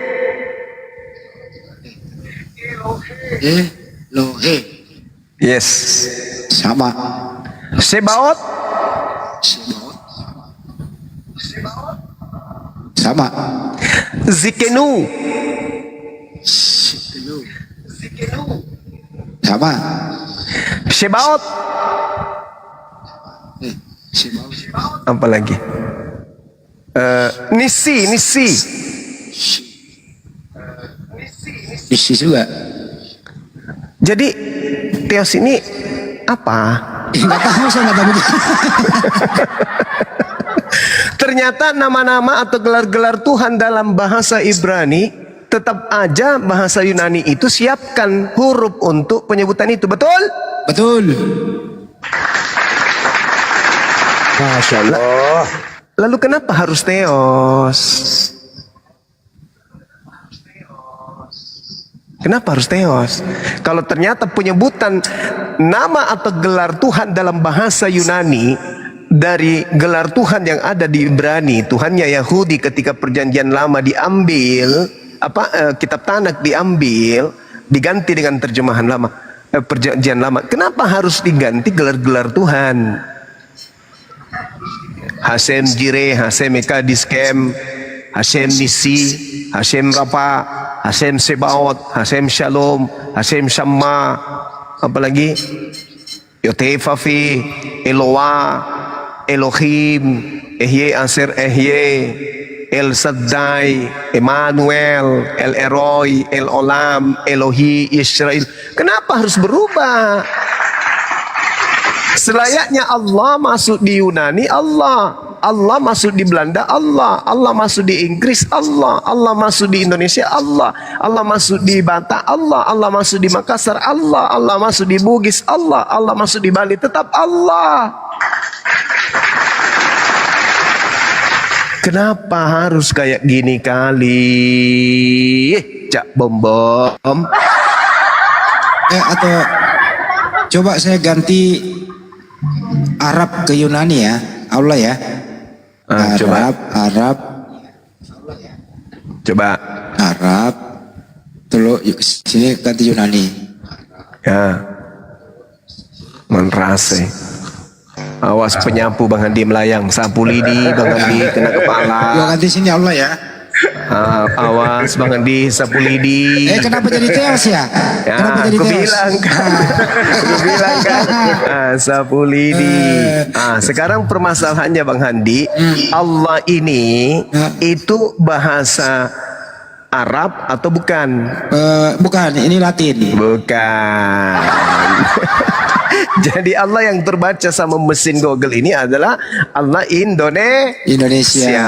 Lohe. yes, Sama. Sebaot, Sama. Zikenu, Sama. Shebaot, apa lagi? Nisi, Isi juga. Jadi Theos ini apa? Enggak tahu, saya enggak tahu. Ternyata nama-nama atau gelar-gelar Tuhan dalam bahasa Ibrani tetap aja bahasa Yunani itu siapkan huruf untuk penyebutan itu, betul? Betul. Masya Allah. Lalu kenapa harus Theos? Kenapa harus Theos? Kalau ternyata penyebutan nama atau gelar Tuhan dalam bahasa Yunani dari gelar Tuhan yang ada di Ibrani, Tuhannya Yahudi ketika perjanjian lama diambil, kitab Tanak diambil, diganti dengan terjemahan lama, perjanjian lama. Kenapa harus diganti gelar-gelar Tuhan? Hashem Jireh, Hashem Ekadiskem, Hashem Nisi, Hashem Rapa, Hashem Sebaot, Hashem Shalom, Hashem Shamma, apalagi Yotefafi, Eloah, Elohim, Ehye Aser Ehye, El Saddai, Emmanuel, El Eroi, El Olam, Elohi, Israel. Kenapa harus berubah? Selayaknya Allah masuk di Yunani, Allah masuk di Belanda, Allah masuk di Inggris, Allah masuk di Indonesia, Allah masuk di Batak, Allah masuk di Makassar, Allah masuk di Bugis, Allah masuk di Bali, tetap Allah. Kenapa harus kayak gini kali? Cak bom. Atau coba saya ganti Arab ke Yunani ya, Allah ya. Arab. Coba. Arab. Tolong sini ganti Yunani. Ya. Menrase. Awas penyapu Bang Handi melayang, sapu lidi Bang Handi kena kepala. Gua ganti sini Allah ya. Awas Bang Handi sapu lidi. Kenapa jadi Theos ya? Kenapa jadi aku Theos? bilang kan. Aku bilang kan. Sapu lidi. Sekarang permasalahannya Bang Handi, Allah ini itu bahasa Arab atau bukan? Bukan, ini Latin. Bukan. Jadi Allah yang terbaca sama mesin Google ini adalah Allah Indonesia.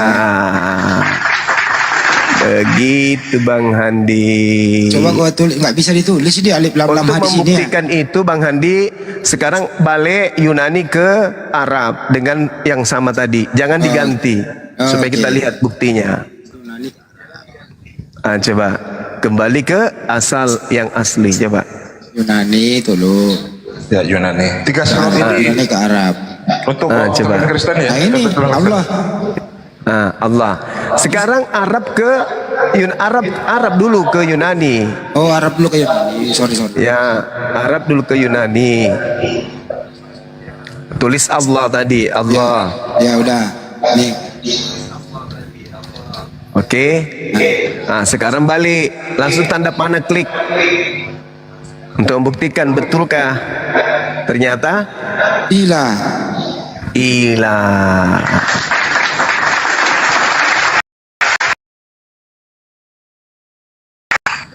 Begitu Bang Handi. Coba gua tulis, nggak bisa ditulis di alif lam lam Untuk hadis ini. membuktikan itu Bang Handi, sekarang balik Yunani ke Arab dengan yang sama tadi. Jangan diganti supaya kita lihat buktinya. Coba kembali ke asal yang asli, coba. Yunani dulu. Ya Yunani. 3 surat ini Yunani ke Arab. untuk coba. orang Kristen ya. Nah ini Allah. Allah. Sekarang Arab ke Arab dulu ke Yunani. Oh, Arab dulu ke Yunani. Sorry. Ya, Arab dulu ke Yunani. Tulis Allah tadi, Allah. Ya udah. Nih. Oke. Sekarang balik, langsung tanda panah klik. Untuk membuktikan betulkah ternyata Ilah.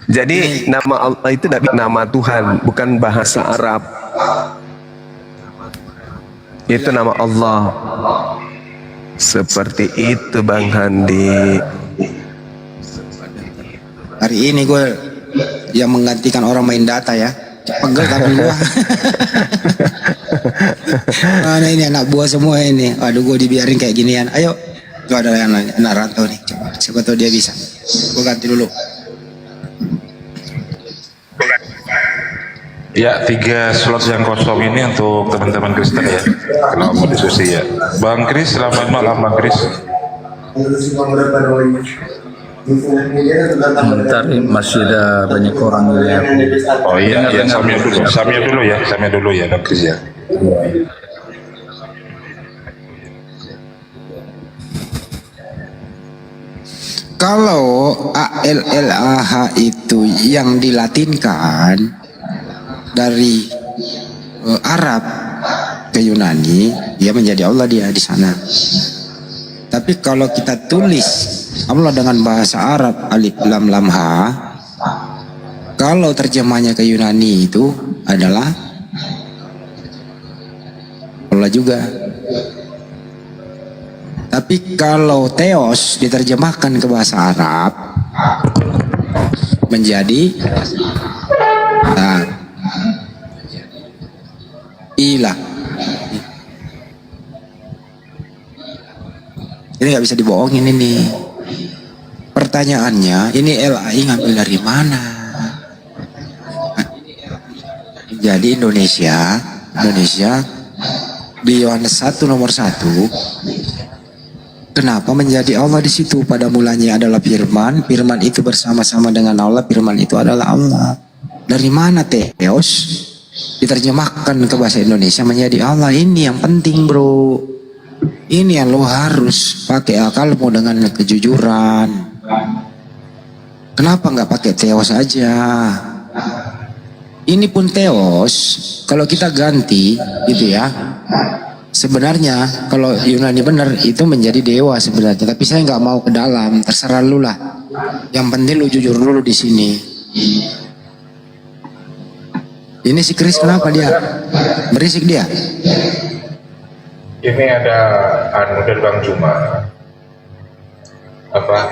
Jadi nama Allah itu nama Tuhan, bukan bahasa Arab. Itu nama Allah. Seperti itu Bang Handi. Hari ini gue yang menggantikan orang main data ya. Pegel kan gua. Mana ini anak buah semua ini. Aduh, gua dibiarin kayak ginian. Ayo, gua ada anak rantau nih. Coba, siapa tahu dia bisa. Gua ganti dulu. Ya, 3 slot yang kosong ini untuk teman-teman Kristen ya. Kalau mau diskusi ya. Bang Kris, selamat malam Bang Kris. Bentar, masih ada banyak orang ya. Oh iya, ya sambil dulu ya Bang Kris ya. Kalau ALLAH itu yang dilatinkan dari Arab ke Yunani, dia menjadi Allah dia di sana. Tapi kalau kita tulis Allah dengan bahasa Arab alif lam lam ha, kalau terjemahnya ke Yunani itu adalah Allah juga. Tapi kalau Theos diterjemahkan ke bahasa Arab menjadi ilah. Ini nggak bisa dibohongin ini. Pertanyaannya, ini LAI ngambil dari mana? Jadi Indonesia di Yohanes 1 nomor 1, kenapa menjadi Allah di situ? Pada mulanya adalah Firman, Firman itu bersama-sama dengan Allah, Firman itu adalah Allah. Dari mana Theos diterjemahkan ke bahasa Indonesia menjadi Allah? Ini yang penting bro. Ini yang lo harus pakai akalmu dengan kejujuran. Kenapa nggak pakai Theos aja? Ini pun Theos, kalau kita ganti gitu ya. Sebenarnya kalau Yunani benar itu menjadi dewa sebenarnya. Tapi saya nggak mau ke dalam, terserah lu lah. Yang penting lu jujur dulu di sini. Ini si Chris kenapa dia? Berisik dia. Ini ada dari Bang Juma,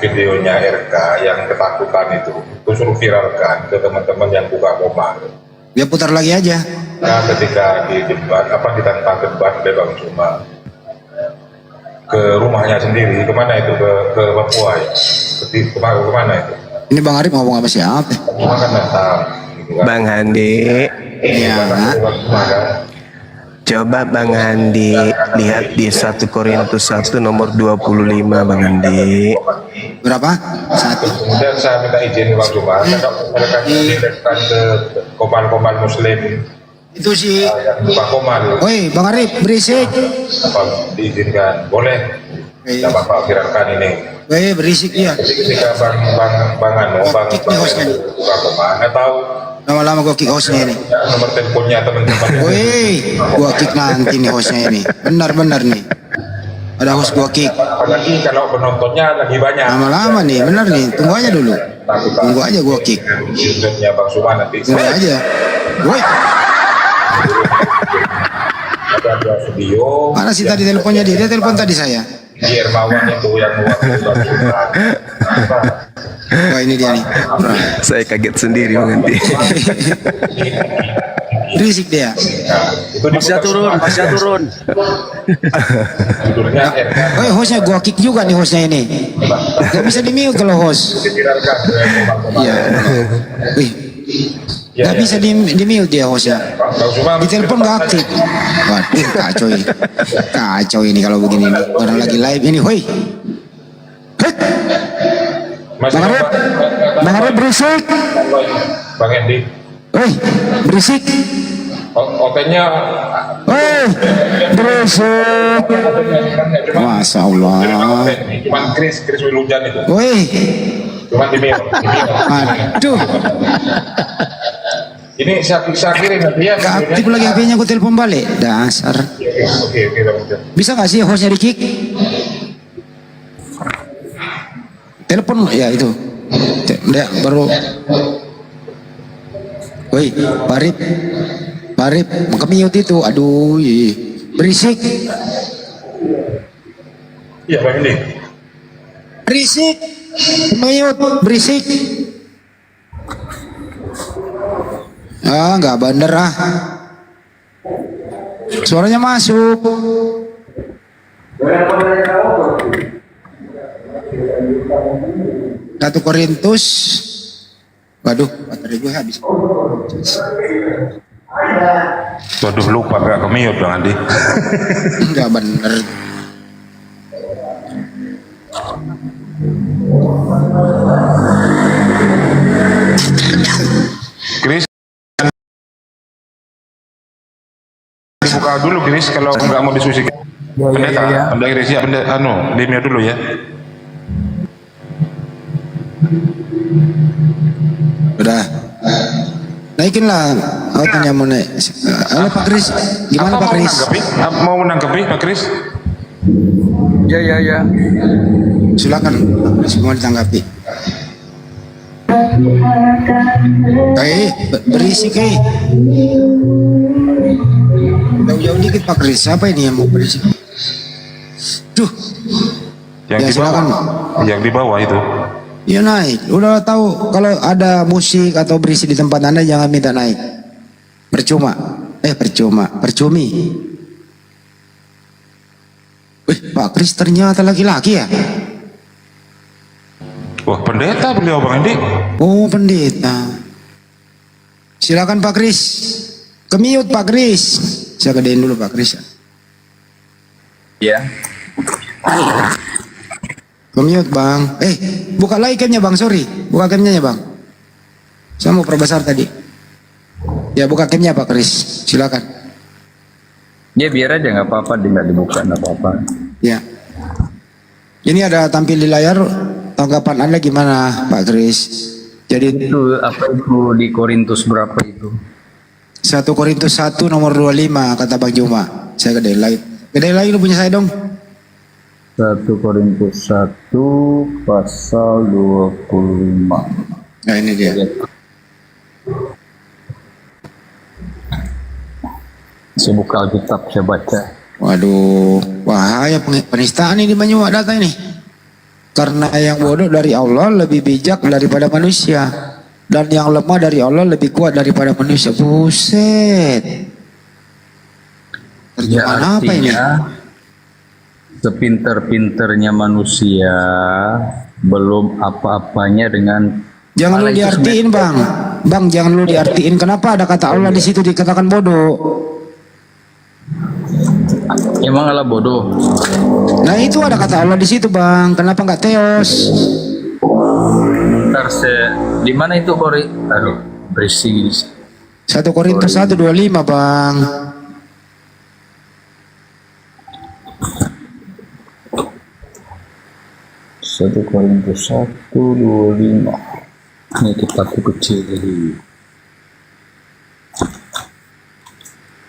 videonya RK yang ketakutan itu suruh viralkan ke teman-teman yang buka koma. Dia putar lagi aja. Nah, ketika di debat ditantang debat oleh Bang Juma ke rumahnya sendiri, kemana itu, ke Papua ya? Kemana itu? Ini Bang Arif ngomong apa siapa? Cuma kan datang gitu kan. Bang Handi, Iya. coba Bang Handi lihat di 1 Korintus 1 nomor 25 Bang Handi. Berapa? 1. Kemudian saya minta izin Bang Juma, mereka dikirimkan ke koman-koman Muslim Itu sih. yang buka koman. Woi, Bang Arif berisik. Apa diizinkan? Boleh. Tidak apa-apa viralkan ini. Woi, berisik dia. Jadi ketika Bang Kick nih hostnya. buka koman, nggak tahu Lama-lama gua kick hostnya ini. nomor teleponnya teman-teman. Woi, gua kick nanti nih hostnya ini. Benar-benar nih. Ada host gua kick. Apalagi kalau penontonnya lagi banyak. Lama-lama nih, benar nih. Tunggu aja dulu. Tunggu aja gua kick. Usernya Bang Suma nanti. Tunggu aja. Woi, Ada video. mana sih tadi teleponnya dia? Dia telepon tadi saya. Di Hermawan itu yang mewakili Bang Suma. Wah, ini dia nih. Saya kaget sendiri Bang Handi. Berisik dia. Itu Bisa turun. judulnya RK. Woi, hostnya gua kick juga nih hostnya ini. Gak bisa di-mute kalau host. Diviralkan ke koman-koman. Iya. Wih, gak bisa di-mute dia hostnya. Bang Suma Di telepon gak aktif. Waduh, kacau ini. Kacau ini kalau begini nih. Orang lagi live ini, hoi. Hei, masih Bang Arif berisik. Bang Endi. Hoi, berisik. OT-nya Hoi, berisik. Masya Allah. cuman Chris Wilujan itu. Woi, Cuman di mail. aduh, Ini saya kirim nanti ya. gak aktif lagi HP-nya, gue telepon balik. Dasar. Oke, Bang Ujan. Bisa gak sih hostnya di kick? Telepon ya itu. Dia baru. Woi, Parip, mau mute itu. Aduh, berisik. Iya, Bang Endi. Berisik. Mute, berisik. Ah, nggak bener ah. Suaranya masuk. Satu Korintus. Waduh, baterai gue habis. Waduh, lupa gak kemiut Bang Andi. Nggak bener. Chris, buka dulu Chris kalau nggak mau diskusi. Pendeta, pendeta Chris ya, pendeta Demio dulu ya. Udah. Naikin lah. Autonya mau naik. Halo Pak Kris. Gimana Pak Kris? Mau menanggapi Pak Kris? Ya. Silakan Pak Kris, mau ditanggapi. Berisik jauh-jauh dikit Pak Kris. Siapa ini yang mau berisik? Duh. Yang Ya, di bawah. silakan. Yang di bawah itu. Ya naik. Udah tahu kalau ada musik atau berisi di tempat Anda jangan minta naik. Percumi. Wih, Pak Kris ternyata laki-laki ya? Wah, pendeta beliau Bang Andi. Oh, pendeta. Silakan Pak Kris. Kemiut Pak Kris. Saya gedein dulu Pak Kris. Ya. Kemiut Bang. Buka lagi camnya Bang, sorry. Buka camnya ya Bang. Saya mau perbesar tadi. Ya buka camnya Pak Kris. Silakan. Ya biar aja nggak apa-apa, nggak dibuka nggak apa-apa. Ya. Ini ada tampil di layar. Tanggapan Anda gimana Pak Kris? Jadi Itu apa itu di Korintus berapa itu? 1 Korintus 1 nomor 25 kata Bang Juma. Saya gedein lagi. Gedein lagi lu punya saya dong. 1 Korintus 1 pasal 25. Nah ini dia. Saya buka Alkitab, saya baca. Waduh, bahaya penistaan ini banyak data ini. Karena yang bodoh dari Allah lebih bijak daripada manusia, dan yang lemah dari Allah lebih kuat daripada manusia. Buset. Terjemahan apa ini? Sepinter-pinternya manusia belum apa-apanya dengan Jangan lu diartiin bang, jangan lu diartiin. Kenapa ada kata Allah di situ dikatakan bodoh? Emang Allah bodoh? Nah itu ada kata Allah di situ bang. Kenapa nggak teos? Ntar di mana itu berisi 1 Korintus 1:25 bang. Satu Korintus 1:25. Ini kitabku kecil jadi.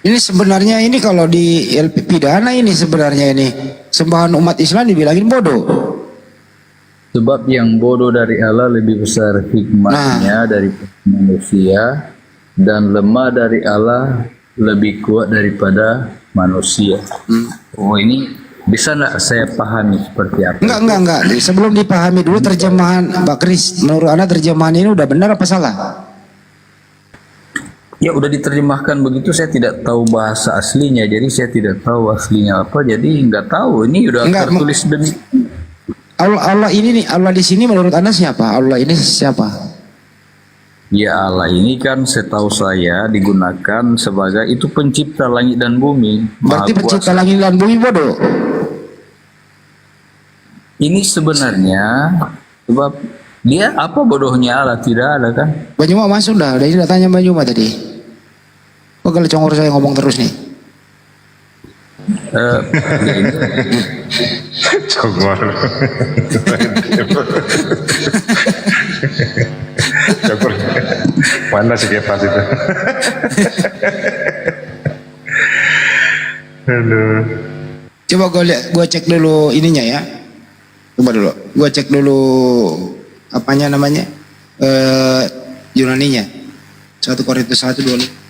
Ini sebenarnya ini kalau di LP pidana ini sebenarnya ini sembahan umat Islam dibilangin bodoh. Sebab yang bodoh dari Allah lebih besar hikmatnya dari manusia, dan lemah dari Allah lebih kuat daripada manusia. Oh ini bisa nggak saya pahami seperti apa? Enggak. Sebelum dipahami dulu terjemahan Pak Kris. Menurut Anda terjemahan ini udah benar apa salah? Ya udah diterjemahkan begitu, saya tidak tahu bahasa aslinya, jadi saya tidak tahu aslinya apa, jadi nggak tahu. Ini udah tertulis demi Allah ini nih, Allah di sini menurut Anda siapa? Allah ini siapa? Ya Allah ini kan setahu saya digunakan sebagai itu pencipta langit dan bumi. Berarti Maha pencipta kuasa. langit dan bumi bodoh. Ini sebenarnya sebab dia apa bodohnya Allah, tidak ada kan? Banyuma masuk dah, udah tanya Banyuma tadi. Pegel congor saya ngomong terus nih. Congor. Congor. Mana si Kepas itu? Aduh. Coba gue cek dulu ininya ya. Coba dulu, gue cek dulu apanya namanya Yunaninya. 1 Korintus 1:25.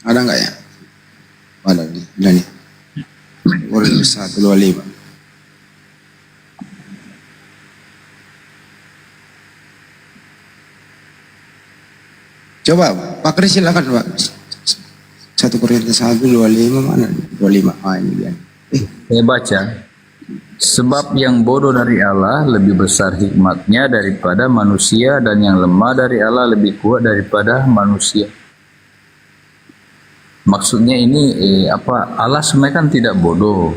Ada nggak ya? Ada nih. 2025. Coba Pak Kris silakan Pak. 1 Korintus 1:25 mana? 25. Ah ini dia. Saya baca, sebab yang bodoh dari Allah lebih besar hikmatnya daripada manusia, dan yang lemah dari Allah lebih kuat daripada manusia. Maksudnya ini Allah sebenarnya kan tidak bodoh.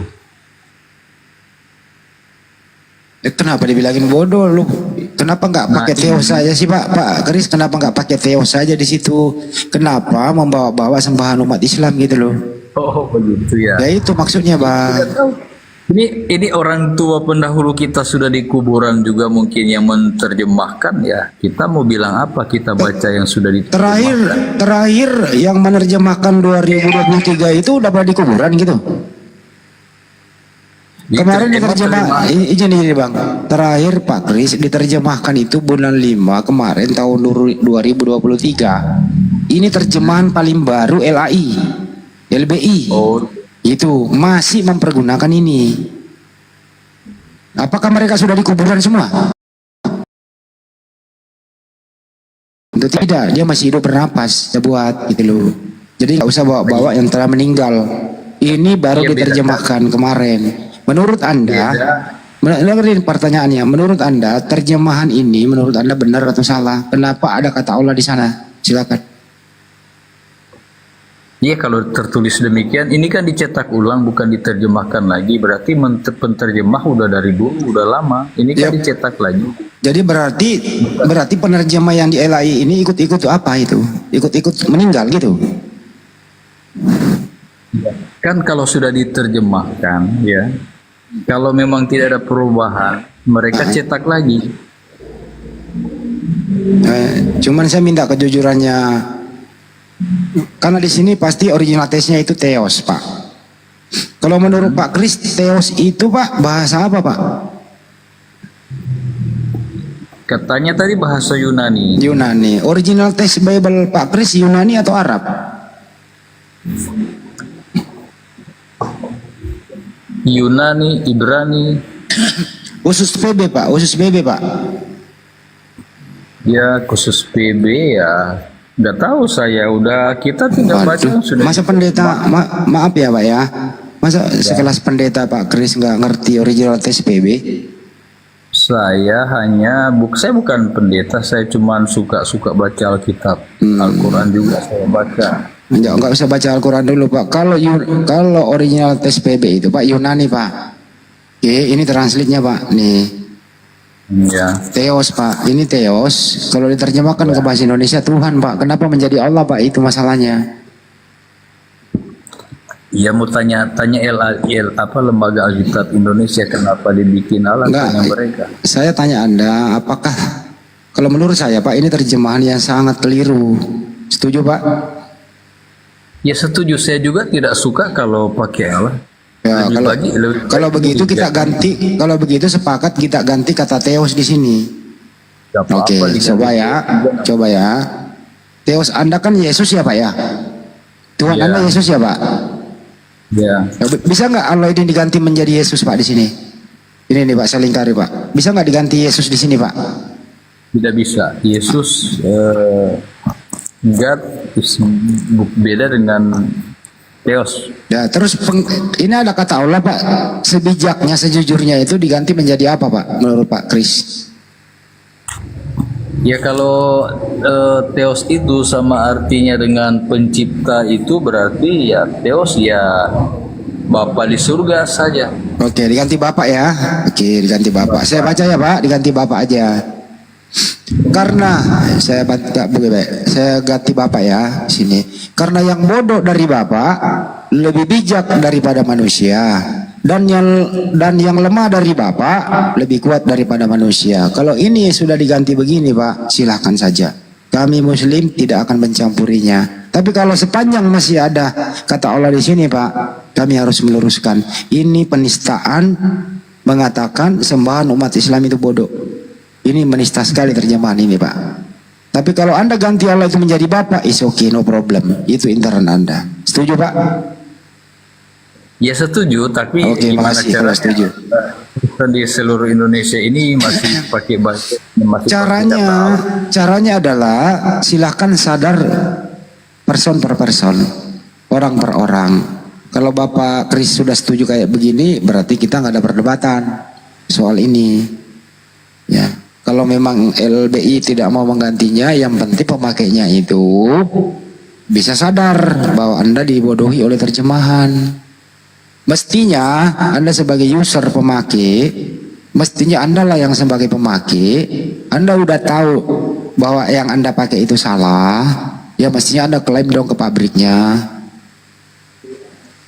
Kenapa dibilangin bodoh lu? Kenapa nggak pakai teos saja sih Pak Kris? Kenapa nggak pakai teos saja di situ? Kenapa membawa-bawa sembahan umat Islam gitu loh? Oh begitu ya. Ya itu maksudnya Bang. Ini orang tua pendahulu kita sudah di kuburan juga mungkin yang menerjemahkan ya. Kita mau bilang apa? Kita baca yang sudah diterjemahkan. Terakhir yang menerjemahkan 2023 itu udah pada di kuburan gitu. Kemarin diterjemah, ini Bang. Terakhir Pak Kris diterjemahkan itu bulan 5 kemarin tahun 2023. Ini terjemahan paling baru LBI. Oh. Itu masih mempergunakan ini. Apakah mereka sudah di kuburan semua? Tentu tidak, dia masih hidup bernapas, ya buat gitu loh. Jadi nggak usah bawa-bawa yang telah meninggal. Ini baru diterjemahkan kemarin. Menurut Anda, dengerin pertanyaannya. Menurut Anda, terjemahan ini menurut Anda benar atau salah? Kenapa ada kata Allah di sana? Silakan. Iya, kalau tertulis demikian, ini kan dicetak ulang bukan diterjemahkan lagi. Berarti penterjemah udah dari dulu, udah lama. Ini kan dicetak lagi. Jadi berarti penerjemah yang di LAI ini ikut-ikut apa itu? Ikut-ikut meninggal gitu? Kan kalau sudah diterjemahkan, ya, kalau memang tidak ada perubahan, mereka cetak lagi. Cuman saya minta kejujurannya. Karena di sini pasti original tesnya itu Theos, Pak. Kalau menurut Pak Kris, Theos itu Pak bahasa apa, Pak? Katanya tadi bahasa Yunani. Yunani. Original teks Bible Pak Kris Yunani atau Arab? Yunani, Ibrani. Khusus PB, Pak. Khusus PB, Pak. Ya, khusus PB ya. Nggak tahu saya, udah kita tinggal baca sudah. Masa pendeta, maaf ya Pak ya, masa sekelas pendeta Pak Kris nggak ngerti original teks PB? Saya saya bukan pendeta, saya cuma suka baca Alkitab, Al-Quran juga saya baca. Nggak usah baca Al-Quran dulu Pak. Kalau original teks PB itu Pak Yunani Pak. Oke, ini translate-nya Pak, nih. Ya. Theos Pak, ini Theos. Kalau diterjemahkan ke bahasa Indonesia Tuhan Pak. Kenapa menjadi Allah Pak? Itu masalahnya. Ya mau tanya Lembaga Alkitab Indonesia kenapa dibikin Allah tanya mereka. Saya tanya Anda, apakah kalau menurut saya Pak ini terjemahan yang sangat keliru. Setuju Pak? Ya setuju, saya juga tidak suka kalau pakai Allah. Ya, kalau begitu kita ganti, kalau begitu sepakat kita ganti kata Theos di sini. Oke, coba ya. Theos Anda kan Yesus ya Pak ya? Tuhan Anda Yesus ya Pak? Ya. Bisa nggak Allah ini diganti menjadi Yesus Pak di sini? Ini nih Pak Salingkari Pak. Bisa nggak diganti Yesus di sini Pak? Tidak bisa. Yesus God beda dengan Theos. Ya, terus ini ada kata Allah Pak, sebijaknya sejujurnya itu diganti menjadi apa Pak menurut Pak Kris? Ya kalau Theos itu sama artinya dengan pencipta itu berarti ya Theos ya Bapa di surga saja. Oke, diganti Bapak ya. Oke, diganti Bapak. Saya baca ya Pak, diganti Bapak aja. Karena saya ganti Bapak ya sini. Karena yang bodoh dari Bapak lebih bijak daripada manusia, dan yang lemah dari Bapak lebih kuat daripada manusia. Kalau ini sudah diganti begini Pak, silahkan saja. Kami Muslim tidak akan mencampurinya. Tapi kalau sepanjang masih ada kata Allah di sini Pak, kami harus meluruskan. Ini penistaan mengatakan sembahan umat Islam itu bodoh. Ini menista sekali terjemahan ini Pak. Tapi kalau Anda ganti Allah itu menjadi Bapak, is okay, no problem. Itu intern Anda. Setuju Pak? Ya setuju, tapi Oke, gimana makasih kalau caranya? setuju. Kita di seluruh Indonesia ini masih pakai bahasa masih pakai Caranya, kata caranya adalah silakan sadar person per person, orang per orang. Kalau Bapak Kris sudah setuju kayak begini, berarti kita nggak ada perdebatan soal ini. Ya, kalau memang LBI tidak mau menggantinya, yang penting pemakainya itu bisa sadar bahwa Anda dibodohi oleh terjemahan. Mestinya Anda sebagai user pemakai, mestinya Anda lah yang sebagai pemakai, Anda udah tahu bahwa yang Anda pakai itu salah, ya mestinya Anda klaim dong ke pabriknya.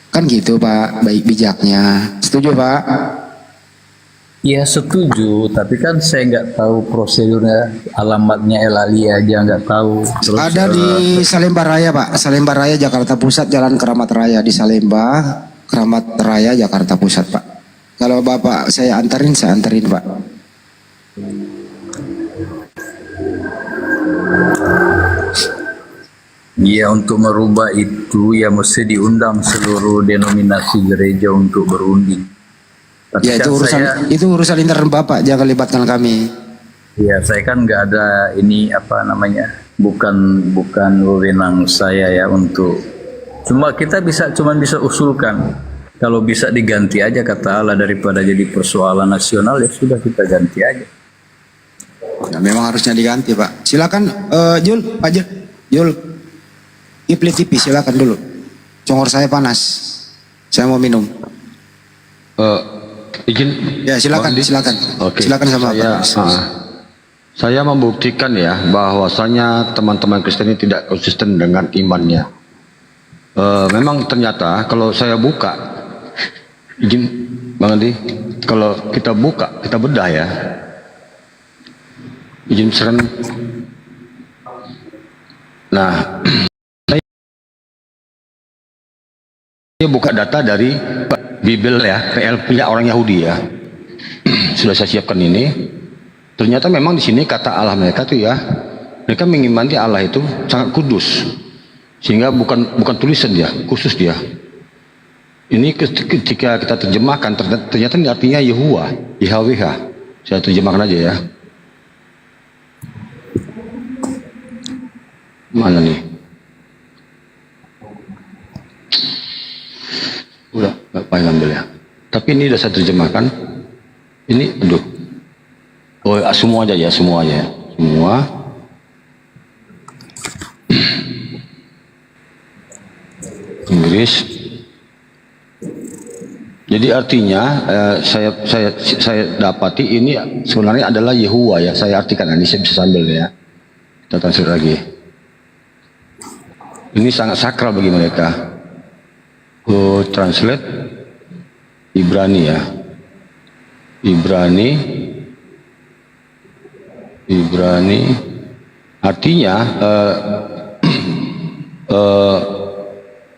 Kan gitu Pak, baik bijaknya. Setuju Pak? Ya setuju, tapi kan saya nggak tahu prosedurnya, alamatnya LAI aja nggak tahu. Terus, Ada di Salemba Raya Pak, Salemba Raya Jakarta Pusat, Jalan Keramat Raya di Salemba, Keramat Raya Jakarta Pusat Pak. Kalau Bapak saya anterin Pak. ya untuk merubah itu ya mesti diundang seluruh denominasi gereja untuk berunding. Tapi Ya itu kan urusan urusan intern Bapak, jangan libatkan kami. saya kan nggak ada ini apa namanya, bukan wewenang saya ya untuk. Kita cuman bisa usulkan. Kalau bisa diganti aja kata Allah daripada jadi persoalan nasional, ya sudah kita ganti aja. Nah, memang harusnya diganti Pak. Silakan Jul, Pak Jul. Kipli TV silakan dulu. Congor saya panas. Saya mau minum. Izin. Ya silakan, silakan. Oke. Silakan sama Pak. Saya membuktikan ya bahwasanya teman-teman Kristen ini tidak konsisten dengan imannya. Memang ternyata kalau saya buka, izin Bang Andi, kalau kita buka, kita bedah ya. Izin misalkan. Nah, saya buka data dari Bible ya, PL punya orang Yahudi ya. Sudah saya siapkan ini. Ternyata memang di sini kata Allah mereka tuh ya, mereka mengimani Allah itu sangat kudus, sehingga bukan tulisan dia, khusus dia. Ini ketika kita terjemahkan, ternyata ini artinya Yehuwa, YHWH. Saya terjemahkan aja ya. Mana nih? Udah, nggak payah ambil ya. Tapi ini udah saya terjemahkan. Ini, aduh. Oh, semua aja ya, semua aja ya. Semua. Inggris. Jadi artinya saya dapati ini sebenarnya adalah Yehuwa ya. Saya artikan, ini saya bisa sambil ya. Kita translate lagi. Ini sangat sakral bagi mereka. Translate Ibrani ya. Ibrani artinya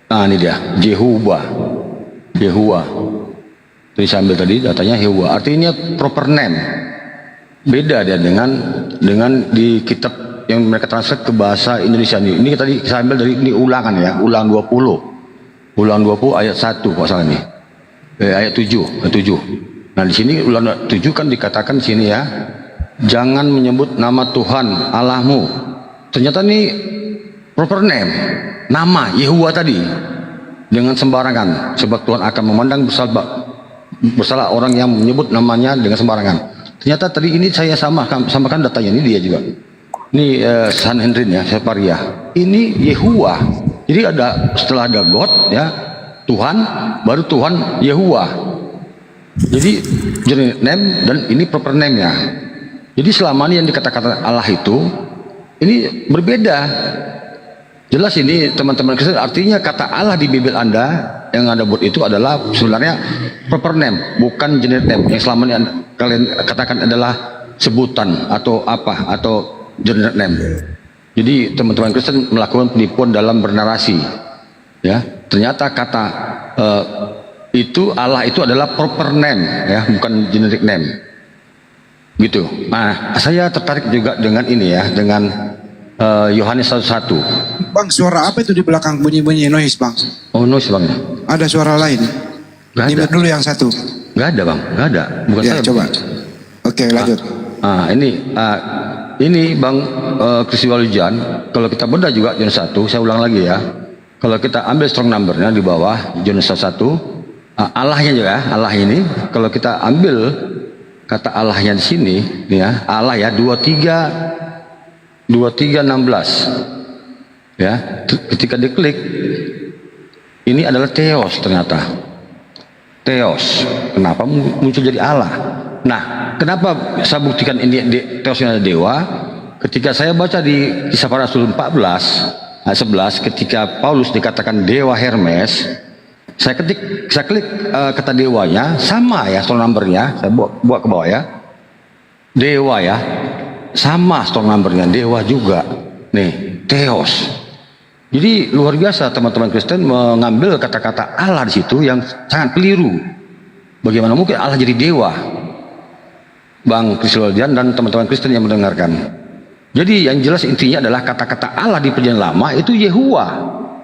nah ini dia Yehuwa. Jadi saya ambil tadi datanya Yehuwa. Artinya proper name. Beda dia dengan di kitab yang mereka translate ke bahasa Indonesia ini. Ini tadi saya ambil dari ini ulangan ya, ulang 20. Ulang 20 ayat 1 kok salah nih. Ayat 7. Nah, di sini ulang 7 kan dikatakan di sini ya, jangan menyebut nama Tuhan Allahmu. Ternyata ini proper name, nama Yehuwa tadi. Dengan sembarangan, sebab Tuhan akan memandang bersalah orang yang menyebut namanya dengan sembarangan. Ternyata tadi ini saya samakan datanya, ini dia juga. Ini Sanhedrin ya, Separia. Ini Yehuwa. Jadi setelah ada God ya, Tuhan, baru Tuhan Yehuwa. Jadi general name dan ini proper name ya. Jadi selama ini yang dikatakan Allah itu ini berbeda. Jelas ini teman-teman Kristen, artinya kata Allah di Bible Anda yang Anda buat itu adalah sebenarnya proper name, bukan generic name yang selama ini kalian katakan adalah sebutan atau apa atau generic name. Jadi teman-teman Kristen melakukan penipuan dalam bernarasi. Ya, ternyata kata itu Allah itu adalah proper name ya, bukan generic name. Gitu. Nah, saya tertarik juga dengan ini ya, dengan Yohanes 1:1. Bang, suara apa itu di belakang bunyi-bunyi noise Bang? Oh, noise Bang. Ada suara lain. Nggak ada. Dimut dulu yang satu. Nggak ada bang, nggak ada. Bukan Ya, saya. coba. Oke, lanjut. Ini bang Kristi Walujan. Kalau kita bedah juga Yohanes 1, saya ulang lagi ya. Kalau kita ambil strong numbernya di bawah Yohanes 1, Allahnya juga, Allah ini. Kalau kita ambil kata Allahnya di sini, nih ya, Allah ya 23:16. Ya, ketika diklik, ini adalah Theos ternyata. Theos. Kenapa muncul jadi Allah? Nah, kenapa saya buktikan ini Theos ini adalah dewa? Ketika saya baca di Kisah Para Rasul 14 ayat 11, ketika Paulus dikatakan dewa Hermes, saya klik kata dewanya, sama ya strong numbernya, saya buat ke bawah ya. Dewa ya, sama strong numbernya, dewa juga. Nih, Theos. Jadi luar biasa teman-teman Kristen mengambil kata-kata Allah di situ yang sangat keliru. Bagaimana mungkin Allah jadi dewa? Bang Kriswaldian dan teman-teman Kristen yang mendengarkan. Jadi yang jelas intinya adalah kata-kata Allah di Perjanjian Lama itu Yehuwa.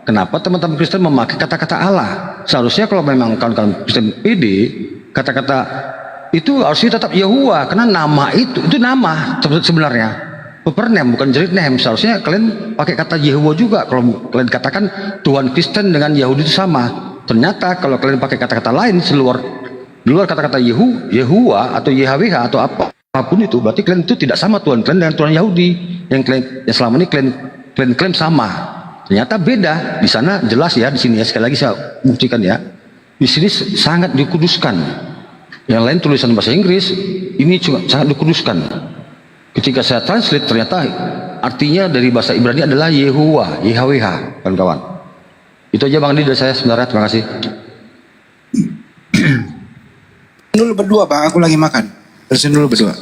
Kenapa teman-teman Kristen memakai kata-kata Allah? Seharusnya kalau memang kawan-kawan Kristen pede, kata-kata itu harusnya tetap Yehuwa, karena nama itu nama sebenarnya. Proper name, bukan jerit name. Seharusnya kalian pakai kata Yehuwa juga. Kalau kalian katakan Tuhan Kristen dengan Yahudi itu sama. Ternyata kalau kalian pakai kata-kata lain di luar kata-kata Yehuwa atau YHWH atau apapun itu, berarti kalian itu tidak sama Tuhan kalian dengan Tuhan Yahudi yang selama ini kalian klaim sama. Ternyata beda. Di sana jelas ya, di sini ya, sekali lagi saya buktikan ya. Di sini sangat dikuduskan. Yang lain tulisan bahasa Inggris, ini juga sangat dikuduskan. Ketika saya translate ternyata artinya dari bahasa Ibrani adalah Yehuwa, YHWH, kawan-kawan. Itu aja Bang Andi dari saya sebenarnya, terima kasih. Dulu berdua Bang, aku lagi makan. Terusin dulu berdua.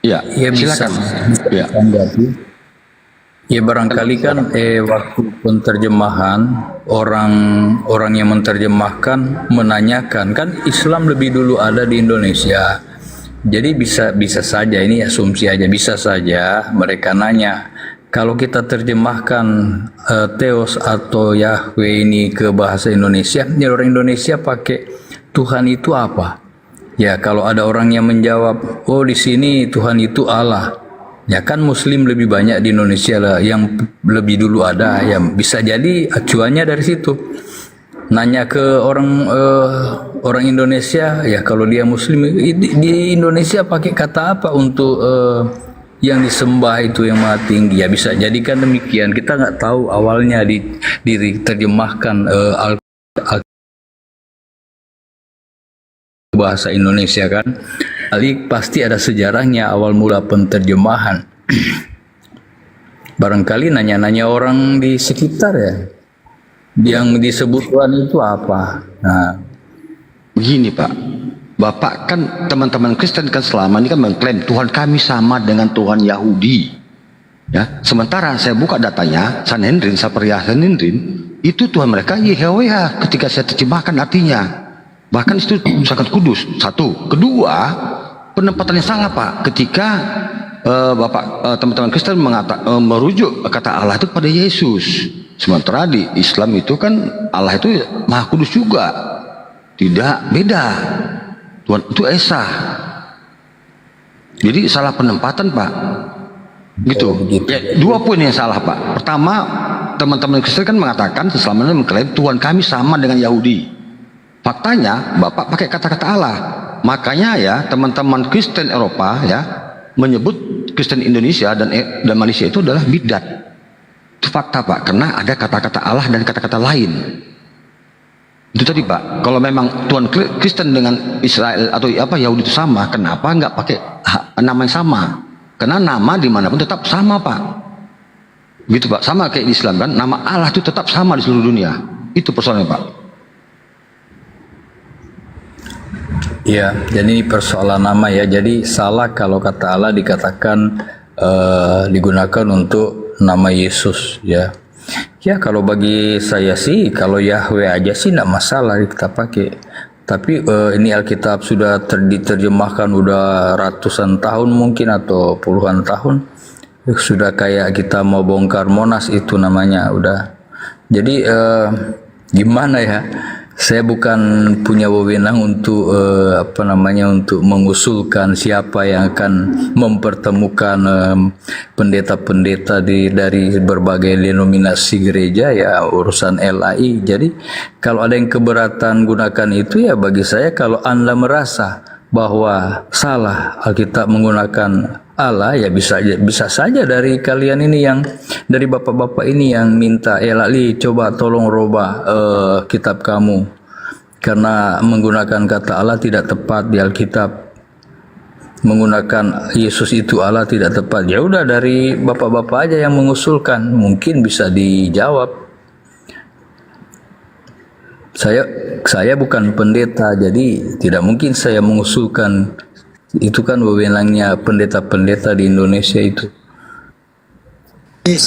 Iya, Ya silakan. bisa tanggapi. Ya barangkali kan waktu penterjemahan orang yang menerjemahkan menanyakan, kan Islam lebih dulu ada di Indonesia. Jadi bisa saja, ini asumsi aja, bisa saja mereka nanya, kalau kita terjemahkan Theos atau Yahweh ini ke bahasa Indonesia, ya orang Indonesia pakai Tuhan itu apa? Ya kalau ada orang yang menjawab, oh di sini Tuhan itu Allah. Ya kan Muslim lebih banyak di Indonesia lah, yang lebih dulu ada, ya bisa jadi acuannya dari situ. Nanya ke orang Indonesia, ya kalau dia Muslim di Indonesia pakai kata apa untuk yang disembah itu yang maha tinggi? Ya bisa jadikan demikian. Kita nggak tahu awalnya diterjemahkan bahasa Indonesia kan. Kali pasti ada sejarahnya awal mula penterjemahan. Barangkali nanya-nanya orang di sekitar ya. Yang disebut Tuhan itu apa? Nah, begini Pak, Bapak kan teman-teman Kristen kan selama ini kan mengklaim Tuhan kami sama dengan Tuhan Yahudi. Ya, sementara saya buka datanya Sanhedrin, Saperia Sanhedrin, itu Tuhan mereka YHWH ketika saya terjemahkan artinya. Bahkan itu sangat kudus. Satu, kedua, penempatannya salah Pak. Ketika teman-teman Kristen merujuk kata Allah itu pada Yesus. Sementara di Islam itu kan Allah itu Maha Kudus juga. Tidak, beda. Tuhan itu Esa. Jadi salah penempatan Pak. Gitu. Ya, dua poin yang salah Pak. Pertama, teman-teman Kristen kan mengatakan selama ini mengklaim Tuhan kami sama dengan Yahudi. Faktanya Bapak pakai kata-kata Allah. Makanya ya teman-teman Kristen Eropa ya menyebut Kristen Indonesia dan Malaysia itu adalah bidat. Itu fakta Pak, karena ada kata-kata Allah dan kata-kata lain. Itu tadi Pak, kalau memang Tuhan Kristen dengan Israel atau apa Yahudi itu sama, kenapa nggak pakai nama yang sama? Karena nama dimanapun tetap sama Pak. Gitu Pak, sama kayak di Islam kan, nama Allah itu tetap sama di seluruh dunia. Itu persoalannya Pak. ya, jadi ini persoalan nama ya. Jadi salah kalau kata Allah dikatakan digunakan untuk nama Yesus ya. Ya kalau bagi saya sih kalau Yahweh aja sih tidak masalah kita pakai. Tapi ini Alkitab sudah diterjemahkan udah ratusan tahun mungkin atau puluhan tahun. Sudah kayak kita mau bongkar Monas itu namanya udah. Jadi gimana ya? Saya bukan punya wewenang untuk untuk mengusulkan siapa yang akan mempertemukan pendeta-pendeta dari berbagai denominasi gereja, ya urusan LAI. Jadi kalau ada yang keberatan gunakan itu, ya bagi saya kalau Anda merasa bahwa salah Alkitab menggunakan Allah, ya bisa saja dari kalian ini yang dari bapak-bapak ini yang minta LAI coba tolong robah kitab kamu karena menggunakan kata Allah tidak tepat di Alkitab, menggunakan Yesus itu Allah tidak tepat. Ya udah, dari bapak-bapak aja yang mengusulkan, mungkin bisa dijawab. Saya bukan pendeta, jadi tidak mungkin saya mengusulkan. Itu kan wewenangnya pendeta-pendeta di Indonesia itu.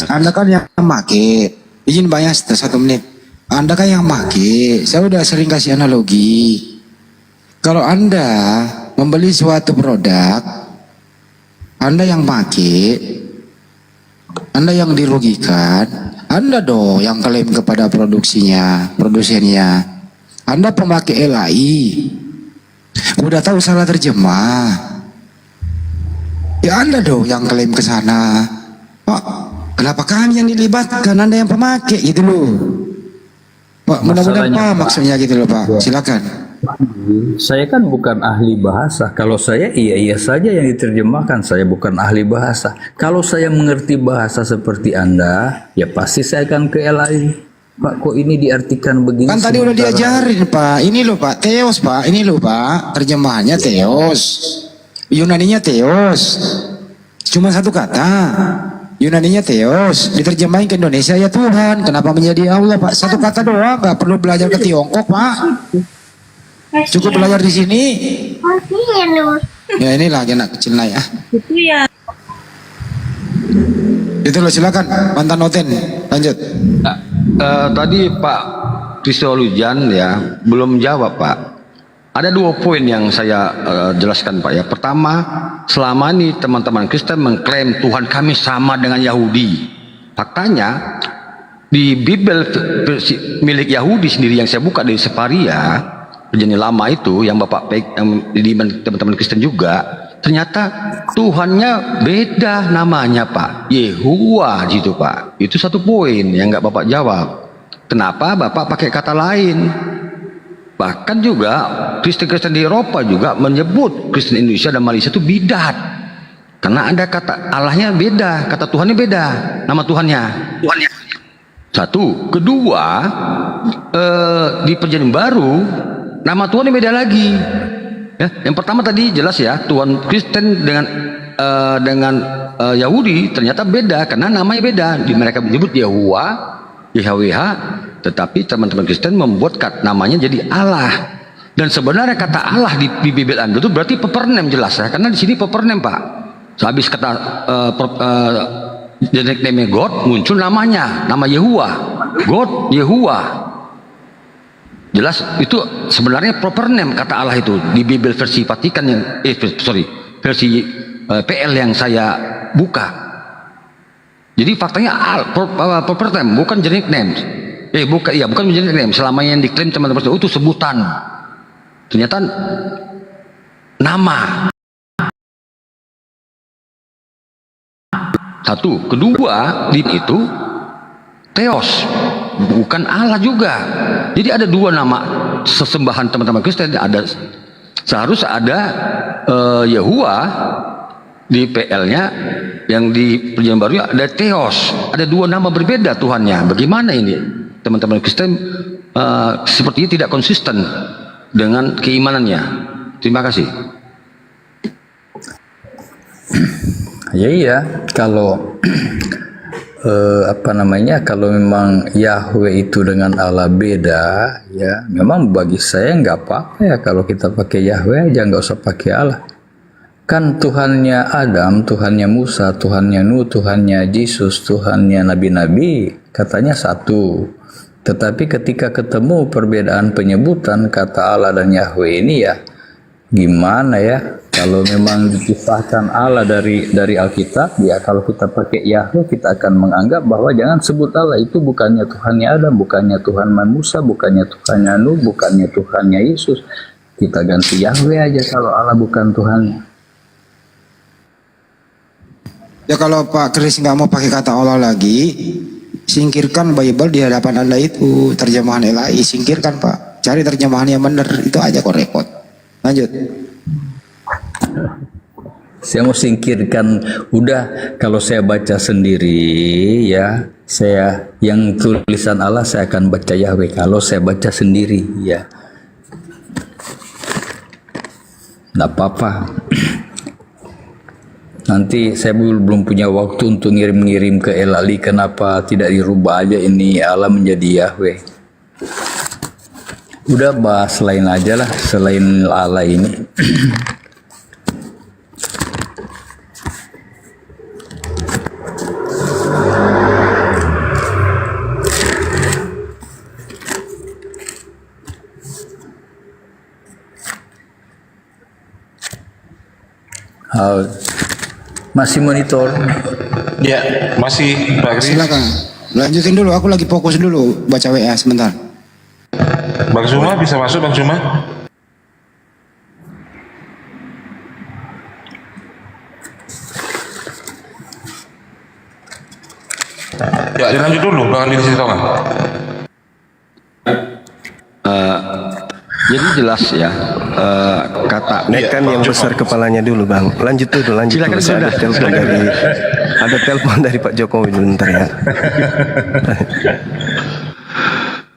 Anda kan yang make, izin bayar 1 menit. Anda kan yang make, saya udah sering kasih analogi. Kalau Anda membeli suatu produk, Anda yang make, Anda yang dirugikan, Anda dong yang klaim kepada produsennya. Anda pemakai LAI. Udah tahu salah terjemah, ya Anda dong yang klaim ke sana. Pak, kenapa kami yang dilibatkan? Anda yang pemakai gitu loh, Pak. Mudah-mudahan Pak maksudnya gitu loh, Pak. Silakan. Saya kan bukan ahli bahasa. Kalau saya iya saja yang diterjemahkan. Saya bukan ahli bahasa. Kalau saya mengerti bahasa seperti Anda, ya pasti saya akan ke LAI. Pak, kok ini diartikan begini? Kan tadi udah diajarin, Pak. Ini loh, Pak. Theos, Pak. Ini loh, Pak. Terjemahannya Theos. Yunaninya Theos. Cuma satu kata. Yunaninya Theos. Diterjemahin ke Indonesia ya Tuhan. Kenapa menjadi Allah, Pak? Satu kata doang. Gak perlu belajar ke Tiongkok, Pak. Cukup belajar di sini. Ya inilah anak kecil lah ya. Itu ya. Itu loh, silakan mantan Noten. Lanjut. Tadi Pak Kristolujan ya belum jawab, Pak. Ada 2 poin yang saya jelaskan, Pak ya. Pertama, selama ini teman-teman Kristen mengklaim Tuhan kami sama dengan Yahudi. Faktanya di Bible milik Yahudi sendiri yang saya buka dari Separia, perjanjian lama itu yang Bapak yang di teman-teman Kristen juga, ternyata Tuhannya beda namanya, Pak. Yehuwa gitu, Pak. Itu 1 poin yang nggak Bapak jawab. Kenapa Bapak pakai kata lain? Bahkan juga Kristen-Kristen di Eropa juga menyebut Kristen Indonesia dan Malaysia itu bidat. Karena ada kata Allahnya beda, kata Tuhannya beda, nama Tuhannya. Satu. Kedua, di perjanjian baru nama Tuhannya beda lagi. Ya, yang pertama tadi jelas ya, Tuhan Kristen dengan Yahudi ternyata beda karena namanya beda. Di mereka menyebut Yahuwa, YHWH, tetapi teman-teman Kristen membuat namanya jadi Allah. Dan sebenarnya kata Allah di Bible Anda itu berarti proper name jelas ya, karena di sini proper name, Pak. Sehabis kata generic name God muncul namanya, nama Yehuwa, God Yehuwa. Jelas itu sebenarnya proper name kata Allah itu di Bible versi Vatikan yang versi PL yang saya buka. Jadi faktanya proper name bukan generic name. Bukan generic name. Selama yang diklaim teman-teman itu sebutan. Ternyata nama. Satu, kedua di itu Theos, bukan Allah juga. Jadi ada 2 nama sesembahan teman-teman Kristen. Seharusnya ada Yehuwa di PL-nya, yang di perjanjian baru ada Theos. Ada 2 nama berbeda Tuhannya. Bagaimana ini teman-teman Kristen sepertinya tidak konsisten dengan keimanannya. Terima kasih. Iya, kalau kalau memang Yahweh itu dengan Allah beda, ya memang bagi saya nggak apa-apa ya kalau kita pakai Yahweh aja, nggak usah pakai Allah. Kan Tuhannya Adam, Tuhannya Musa, Tuhannya Nuh, Tuhannya Yesus, Tuhannya nabi-nabi katanya satu. Tetapi ketika ketemu perbedaan penyebutan kata Allah dan Yahweh ini, ya gimana ya? Kalau memang dikisahkan Allah dari Alkitab, ya kalau kita pakai Yahweh, kita akan menganggap bahwa jangan sebut Allah itu bukannya Tuhannya Adam, bukannya Tuhan Musa, bukannya Tuhannya Nuh, bukannya Tuhannya Yesus. Kita ganti Yahweh aja kalau Allah bukan Tuhannya. Ya kalau Pak Kris nggak mau pakai kata Allah lagi, singkirkan Bible di hadapan Anda itu, terjemahan LAI, singkirkan Pak. Cari terjemahan yang benar, itu aja kok repot. Lanjut. Saya mau singkirkan, udah kalau saya baca sendiri ya, saya yang tulisan Allah saya akan baca Yahweh kalau saya baca sendiri ya. Nggak apa-apa. Nanti saya belum punya waktu untuk ngirim-ngirim ke Elali, kenapa tidak dirubah aja ini Allah menjadi Yahweh. Udah bahas lain aja lah selain Allah ini. Masih monitor? Ya, masih Pak Kris. Silakan. Lanjutin dulu, aku lagi fokus dulu baca WA sebentar. Bang Zuma bisa masuk, Bang Zuma? Ya, dilanjut dulu, Bang Andi Sitonga. Jadi jelas ya, kata Naikkan yang besar kepalanya dulu bang. Lanjut dulu, lanjut Silakan, dulu. Saya sudah. ada telepon dari Pak Jokowi dulu ntar ya.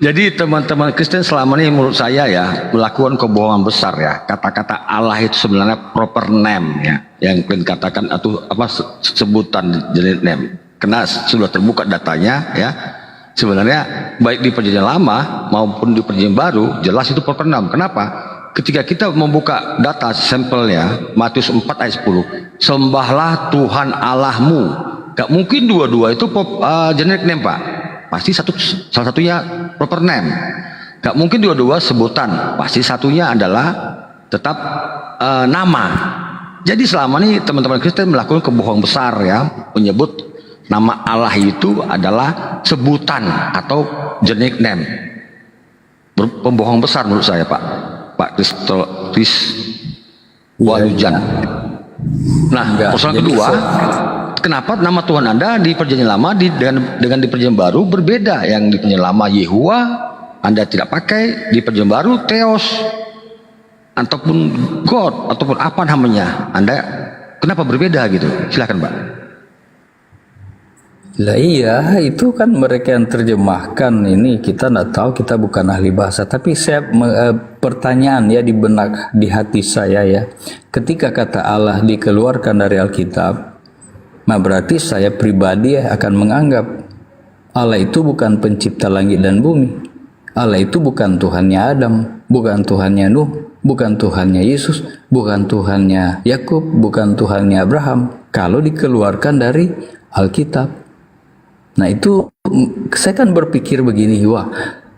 Jadi teman-teman Kristen selama ini menurut saya ya melakukan kebohongan besar ya. Kata-kata Allah itu sebenarnya proper name ya, yang kalian katakan atau apa sebutan jenis name. Karena sudah terbuka datanya ya. Sebenarnya baik di perjanjian lama maupun di perjanjian baru jelas itu proper name. Kenapa? Ketika kita membuka data sampelnya Matius 4 ayat 10, sembahlah Tuhan Allahmu. Gak mungkin dua-dua itu generic name Pak. Pasti salah satunya proper name. Gak mungkin dua-dua sebutan. Pasti satunya adalah tetap nama. Jadi selama ini teman-teman Kristen melakukan kebohongan besar ya, menyebut nama Allah itu adalah sebutan atau generic name. Pembohong besar menurut saya Pak Kris Walujan. Nah, persoalan kedua, kenapa nama Tuhan Anda di perjanjian lama dengan di perjanjian baru berbeda? Yang di perjanjian lama Yehuwa, Anda tidak pakai, di perjanjian baru Theos ataupun God ataupun apa namanya. Anda kenapa berbeda gitu? Silakan Pak. Lah iya, itu kan mereka yang terjemahkan ini, kita nggak tahu, kita bukan ahli bahasa. Tapi saya pertanyaan ya di benak, di hati saya ya, ketika kata Allah dikeluarkan dari Alkitab, nah berarti saya pribadi akan menganggap Allah itu bukan pencipta langit dan bumi. Allah itu bukan Tuhannya Adam, bukan Tuhannya Nuh, bukan Tuhannya Yesus, bukan Tuhannya Yakub, bukan Tuhannya Abraham. Kalau dikeluarkan dari Alkitab. Nah itu saya kan berpikir begini, wah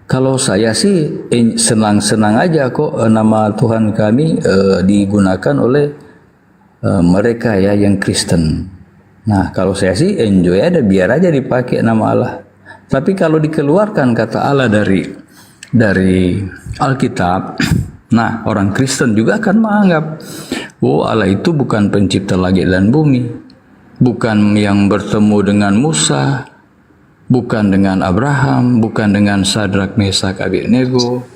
kalau saya sih senang-senang aja kok nama Tuhan kami digunakan oleh mereka ya yang Kristen. Nah kalau saya sih enjoy ada, biar aja dipakai nama Allah. Tapi kalau dikeluarkan kata Allah dari Alkitab, nah orang Kristen juga akan menganggap, oh Allah itu bukan pencipta langit dan bumi, bukan yang bertemu dengan Musa, bukan dengan Abraham, bukan dengan Sadrak, Mesak, Abednego,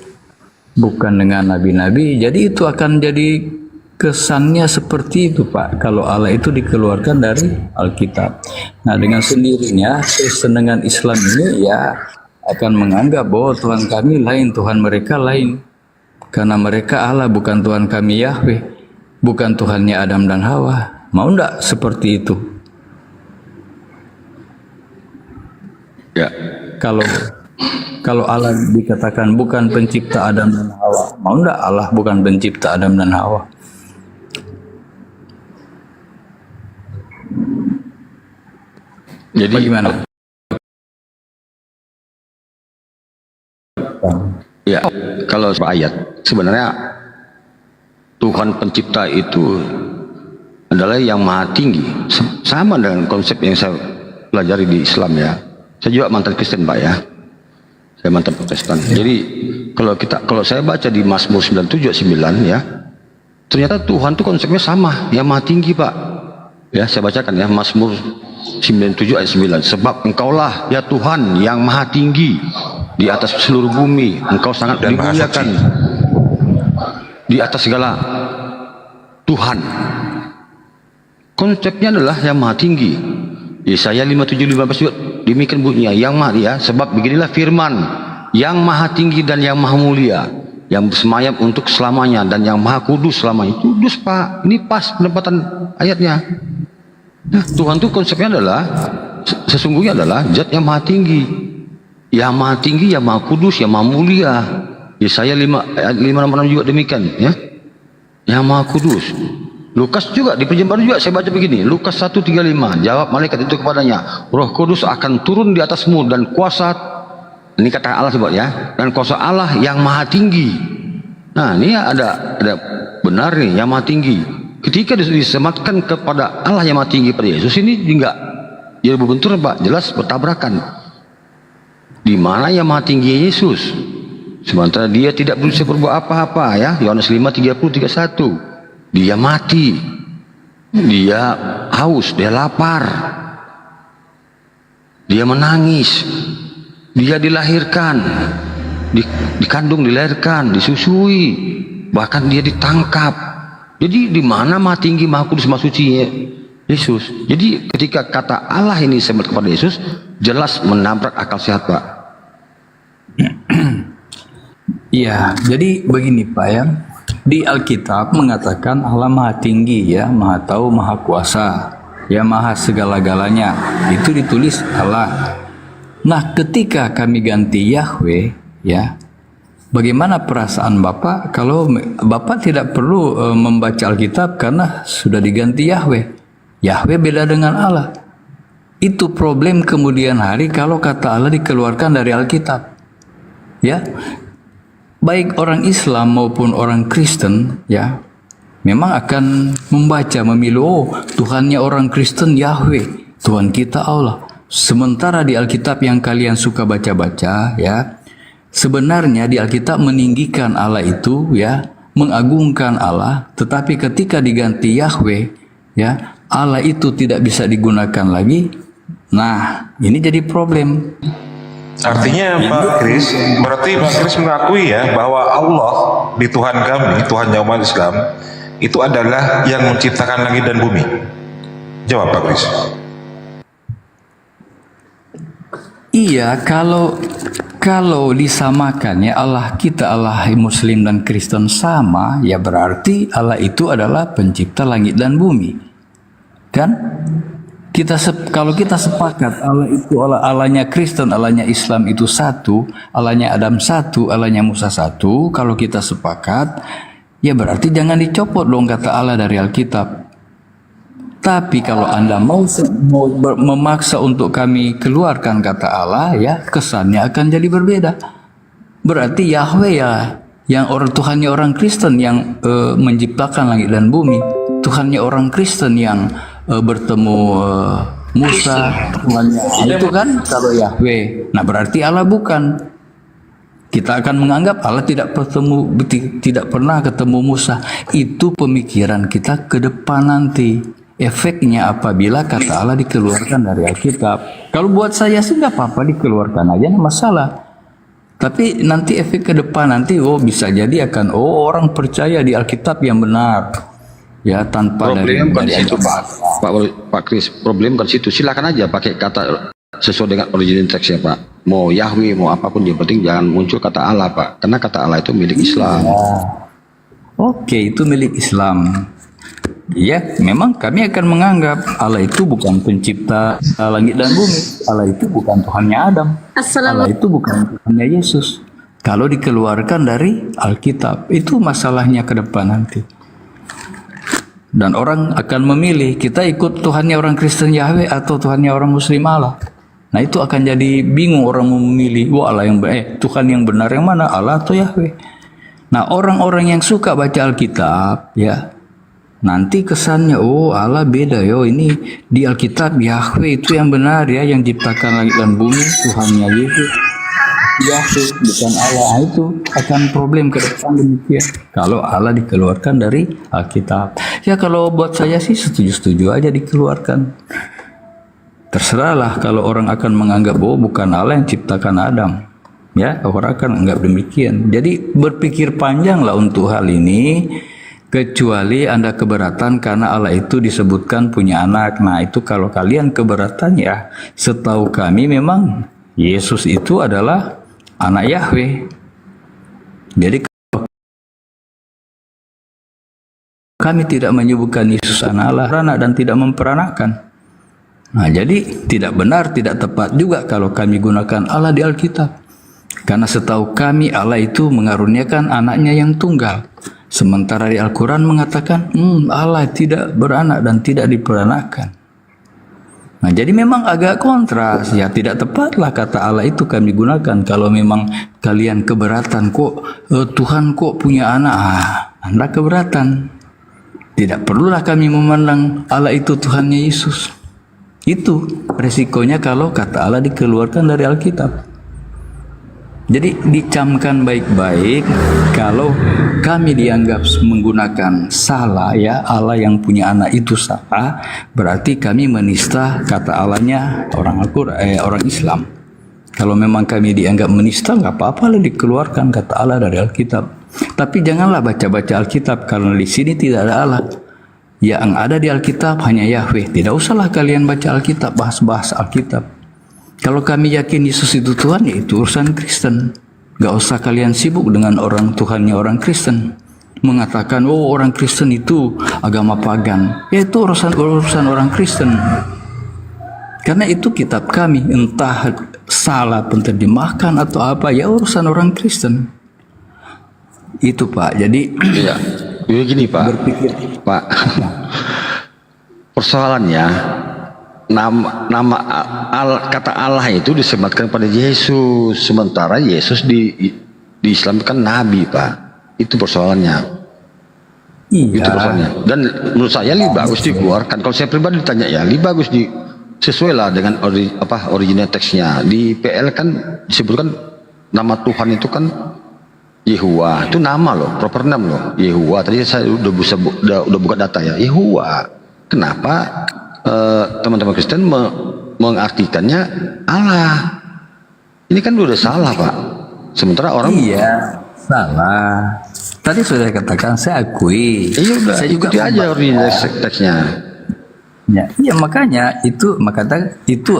bukan dengan nabi-nabi. Jadi itu akan jadi kesannya seperti itu Pak, kalau Allah itu dikeluarkan dari Alkitab. Nah dengan sendirinya Kristen dengan Islam ini ya akan menganggap bahwa Tuhan kami lain, Tuhan mereka lain. Karena mereka Allah, bukan Tuhan kami Yahweh, bukan Tuhannya Adam dan Hawa. Mau enggak seperti itu? Ya. Kalau Allah dikatakan bukan pencipta Adam dan Hawa, mau enggak Allah bukan pencipta Adam dan Hawa? Jadi bagaimana? Ya, kalau ayat sebenarnya Tuhan pencipta itu adalah yang maha tinggi, sama dengan konsep yang saya pelajari di Islam ya. Saya juga mantan Kristen Pak ya, saya mantan Protestan. Jadi kalau saya baca di Mazmur 97:9 ya, ternyata Tuhan itu konsepnya sama, yang maha tinggi Pak. Ya, saya bacakan ya, Mazmur 97:9. Sebab engkaulah ya Tuhan yang maha tinggi di atas seluruh bumi, engkau sangat dimuliakan di atas segala Tuhan. Konsepnya adalah yang maha tinggi. Yesaya 57:15 juga demikian bunyinya, yang maha ya, sebab beginilah firman yang maha tinggi dan yang maha mulia, yang bersemayam untuk selamanya dan yang maha kudus selamanya. Kudus Pak, ini pas penempatan ayatnya. Nah, Tuhan itu konsepnya adalah sesungguhnya adalah zat yang maha tinggi, yang maha tinggi, yang maha kudus, yang maha mulia. Yesaya 5:6 juga demikian ya, yang maha kudus. Lukas juga di Perjanjian Baru juga saya baca begini, Lukas 1:35, jawab malaikat itu kepadanya, Roh Kudus akan turun di atasmu dan kuasa, ini kata Allah sebut ya, dan kuasa Allah yang maha tinggi. Nah ini ada benar nih yang maha tinggi. Ketika disematkan kepada Allah yang maha tinggi pada Yesus, ini enggak jadi berbenturan Pak, jelas bertabrakan. Di mana yang maha tinggi Yesus, sementara dia tidak berusaha berbuat apa-apa ya, Yohanes 5:30-31. Dia mati, dia haus, dia lapar, dia menangis, dia dilahirkan, dikandung, dilahirkan, disusui, bahkan dia ditangkap. Jadi di mana maha tinggi, maha kudus, maha suci Yesus. Jadi ketika kata Allah ini disebut kepada Yesus, jelas menabrak akal sehat Pak. Iya, jadi begini Pak ya. Di Alkitab mengatakan Allah maha tinggi ya, maha tahu, maha kuasa, ya maha segala-galanya. Itu ditulis Allah. Nah, ketika kami ganti Yahweh ya, bagaimana perasaan Bapak kalau Bapak tidak perlu membaca Alkitab karena sudah diganti Yahweh. Yahweh beda dengan Allah. Itu problem kemudian hari kalau kata Allah dikeluarkan dari Alkitab. Ya. Baik orang Islam maupun orang Kristen ya memang akan membaca memilih, oh Tuhannya orang Kristen Yahweh, Tuhan kita Allah. Sementara di Alkitab yang kalian suka baca-baca ya, sebenarnya di Alkitab meninggikan Allah itu ya, mengagungkan Allah, tetapi ketika diganti Yahweh ya, Allah itu tidak bisa digunakan lagi. Nah, ini jadi problem. Artinya Pak Kris, berarti Pak Kris mengakui ya bahwa Allah di Tuhan kami, Tuhan umat Islam, itu adalah yang menciptakan langit dan bumi. Jawab Pak Kris. Iya, kalau disamakan ya Allah kita, Allah Muslim dan Kristen sama, ya berarti Allah itu adalah pencipta langit dan bumi. Kan? Kalau kita sepakat Allah itu Allahnya Kristen, Allahnya Islam itu satu, Allahnya Adam satu, Allahnya Musa satu. Kalau kita sepakat, ya berarti jangan dicopot dong kata Allah dari Alkitab. Tapi kalau Anda mau memaksa untuk kami keluarkan kata Allah, ya kesannya akan jadi berbeda. Berarti Yahweh ya, yang Tuhannya orang Kristen yang menciptakan langit dan bumi, Tuhannya orang Kristen yang bertemu Musa, Tuhannya itu kan kalau Yahweh. Nah berarti Allah bukan. Kita akan menganggap Allah tidak pernah ketemu Musa. Itu pemikiran kita ke depan nanti. Efeknya apabila kata Allah dikeluarkan dari Alkitab. Kalau buat saya sih nggak apa-apa dikeluarkan aja, nggak masalah. Tapi nanti efek ke depan nanti, bisa jadi akan orang percaya di Alkitab yang benar. Ya tanpa problem dari situ Pak Kris, problem kan situ. Silakan aja pakai kata sesuai dengan original teksnya Pak. Mau Yahweh mau apapun yang penting jangan muncul kata Allah Pak. Karena kata Allah itu milik Islam. Oke, itu milik Islam. Ya, memang kami akan menganggap Allah itu bukan pencipta langit dan bumi. Allah itu bukan Tuhannya Adam. Allah itu bukan Tuhannya Yesus. Kalau dikeluarkan dari Alkitab, itu masalahnya ke depan nanti. Dan orang akan memilih, kita ikut Tuhannya orang Kristen Yahweh atau Tuhannya orang Muslim Allah. Nah itu akan jadi bingung orang memilih, Allah yang Tuhan yang benar yang mana, Allah atau Yahweh. Nah, orang-orang yang suka baca Alkitab, ya, nanti kesannya, oh Allah beda yo, ini di Alkitab Yahweh itu yang benar ya, yang ciptakan langit dan bumi, Tuhannya Yesus. Yahweh bukan Allah. Nah, itu akan problem ke depan demikian. Kalau Allah dikeluarkan dari Alkitab. Ya kalau buat saya sih setuju-setuju aja dikeluarkan. Terserahlah kalau orang akan menganggap oh bukan Allah yang ciptakan Adam. Ya, orang akan anggap demikian. Jadi berpikir panjanglah untuk hal ini, kecuali Anda keberatan karena Allah itu disebutkan punya anak. Nah, itu kalau kalian keberatan ya, setahu kami memang Yesus itu adalah anak Yahweh. Jadi kalau kami tidak menyebutkan Yesus anak Allah, anak dan tidak memperanakkan. Nah, jadi tidak benar, tidak tepat juga kalau kami gunakan Allah di Alkitab. Karena setahu kami Allah itu mengaruniakan anaknya yang tunggal. Sementara di Al-Quran mengatakan Allah tidak beranak dan tidak diperanakkan. Nah, jadi memang agak kontras. Ya tidak tepatlah kata Allah itu kami gunakan. Kalau memang kalian keberatan kok Tuhan kok punya anak, Anda keberatan. Tidak perlulah kami memandang Allah itu Tuhannya Yesus. Itu resikonya kalau kata Allah dikeluarkan dari Alkitab. Jadi dicamkan baik-baik kalau kami dianggap menggunakan salah ya, Allah yang punya anak itu salah, berarti kami menista kata Allahnya orang orang Islam. Kalau memang kami dianggap menista, nggak apa-apa lah dikeluarkan kata Allah dari Alkitab. Tapi janganlah baca-baca Alkitab karena di sini tidak ada Allah. Yang ada di Alkitab hanya Yahweh. Tidak usahlah kalian baca Alkitab, bahas-bahas Alkitab. Kalau kami yakin Yesus itu Tuhan, ya itu urusan Kristen. Gak usah kalian sibuk dengan orang Tuhannya orang Kristen. Mengatakan, oh orang Kristen itu agama pagan. Ya itu urusan orang Kristen. Karena itu kitab kami, entah salah penterjemahkan atau apa, ya urusan orang Kristen. Itu Pak, jadi... Ya, begini Pak. Pak, persoalannya, nama kata Allah itu disematkan pada Yesus, sementara Yesus di Islam kan nabi Pak. Itu persoalannya. Iya. Itu persoalannya. Dan menurut saya lebih bagus dikeluarkan. Kalau saya pribadi ditanya ya lebih bagus sesuai lah dengan original teksnya. Di PL kan disebutkan nama Tuhan itu kan Yehuwa. Itu nama loh, proper name loh. Yehuwa. Tadi saya udah buka data ya. Yehuwa. Kenapa teman-teman Kristen mengartikannya Allah? Ini kan udah salah Pak. Sementara orang salah. Tadi sudah katakan saya akui. Udah, saya juga aja original teksnya. Ya, iya makanya itu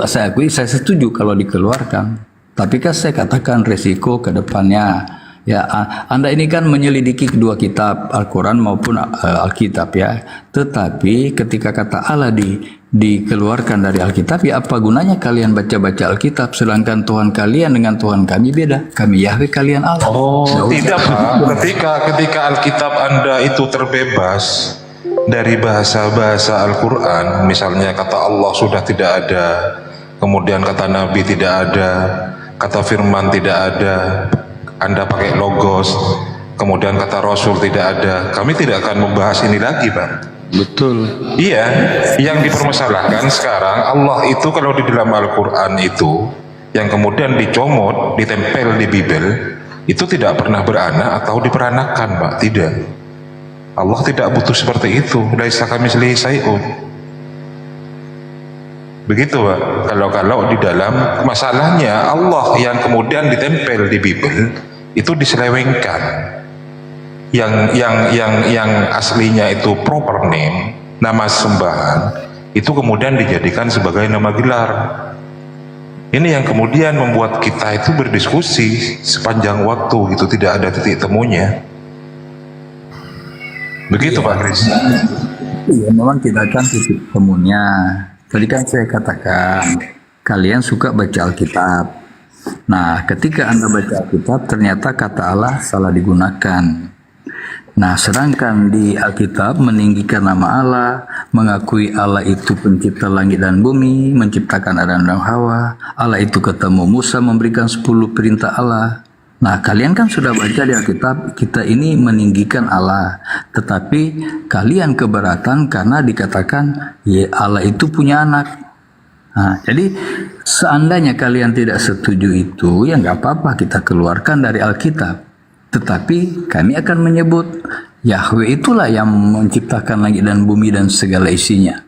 saya akui, saya setuju kalau dikeluarkan. Tapi kan saya katakan resiko ke depannya. Ya, Anda ini kan menyelidiki kedua kitab, Al-Quran maupun Alkitab ya. Tetapi ketika kata Allah dikeluarkan dari Alkitab, ya apa gunanya kalian baca-baca Alkitab sedangkan Tuhan kalian dengan Tuhan kami beda. Kami Yahweh, kalian Allah. Oh, tidak Pak. Ketika Alkitab Anda itu terbebas dari bahasa-bahasa Al-Quran, misalnya kata Allah sudah tidak ada, kemudian kata Nabi tidak ada, kata firman tidak ada, Anda pakai logos, kemudian kata Rasul tidak ada, kami tidak akan membahas ini lagi Pak. Betul. Iya, yang dipermasalahkan sekarang Allah itu kalau di dalam Al-Quran itu yang kemudian dicomot, ditempel di Bible, itu tidak pernah beranak atau diperanakan Pak, tidak. Allah tidak butuh seperti itu. Laisa kamitslihi syai'un. Begitu Pak. Kalau di dalam masalahnya Allah yang kemudian ditempel di Bible itu diselewengkan. Yang aslinya itu proper name, nama sembahan, itu kemudian dijadikan sebagai nama gelar. Ini yang kemudian membuat kita itu berdiskusi sepanjang waktu, itu tidak ada titik temunya. Begitu Pak Kris. Iya, memang tidak akan titik temunya. Tadi kan saya katakan kalian suka baca Alkitab. Nah, ketika Anda baca Alkitab ternyata kata Allah salah digunakan. Nah, sedangkan di Alkitab meninggikan nama Allah, mengakui Allah itu pencipta langit dan bumi, menciptakan Adam dan Hawa. Allah itu ketemu Musa memberikan 10 perintah Allah. Nah, kalian kan sudah baca di Alkitab, kita ini meninggikan Allah. Tetapi kalian keberatan karena dikatakan, ya Allah itu punya anak. Nah, jadi seandainya kalian tidak setuju itu, ya nggak apa-apa kita keluarkan dari Alkitab. Tetapi kami akan menyebut, Yahweh itulah yang menciptakan langit dan bumi dan segala isinya.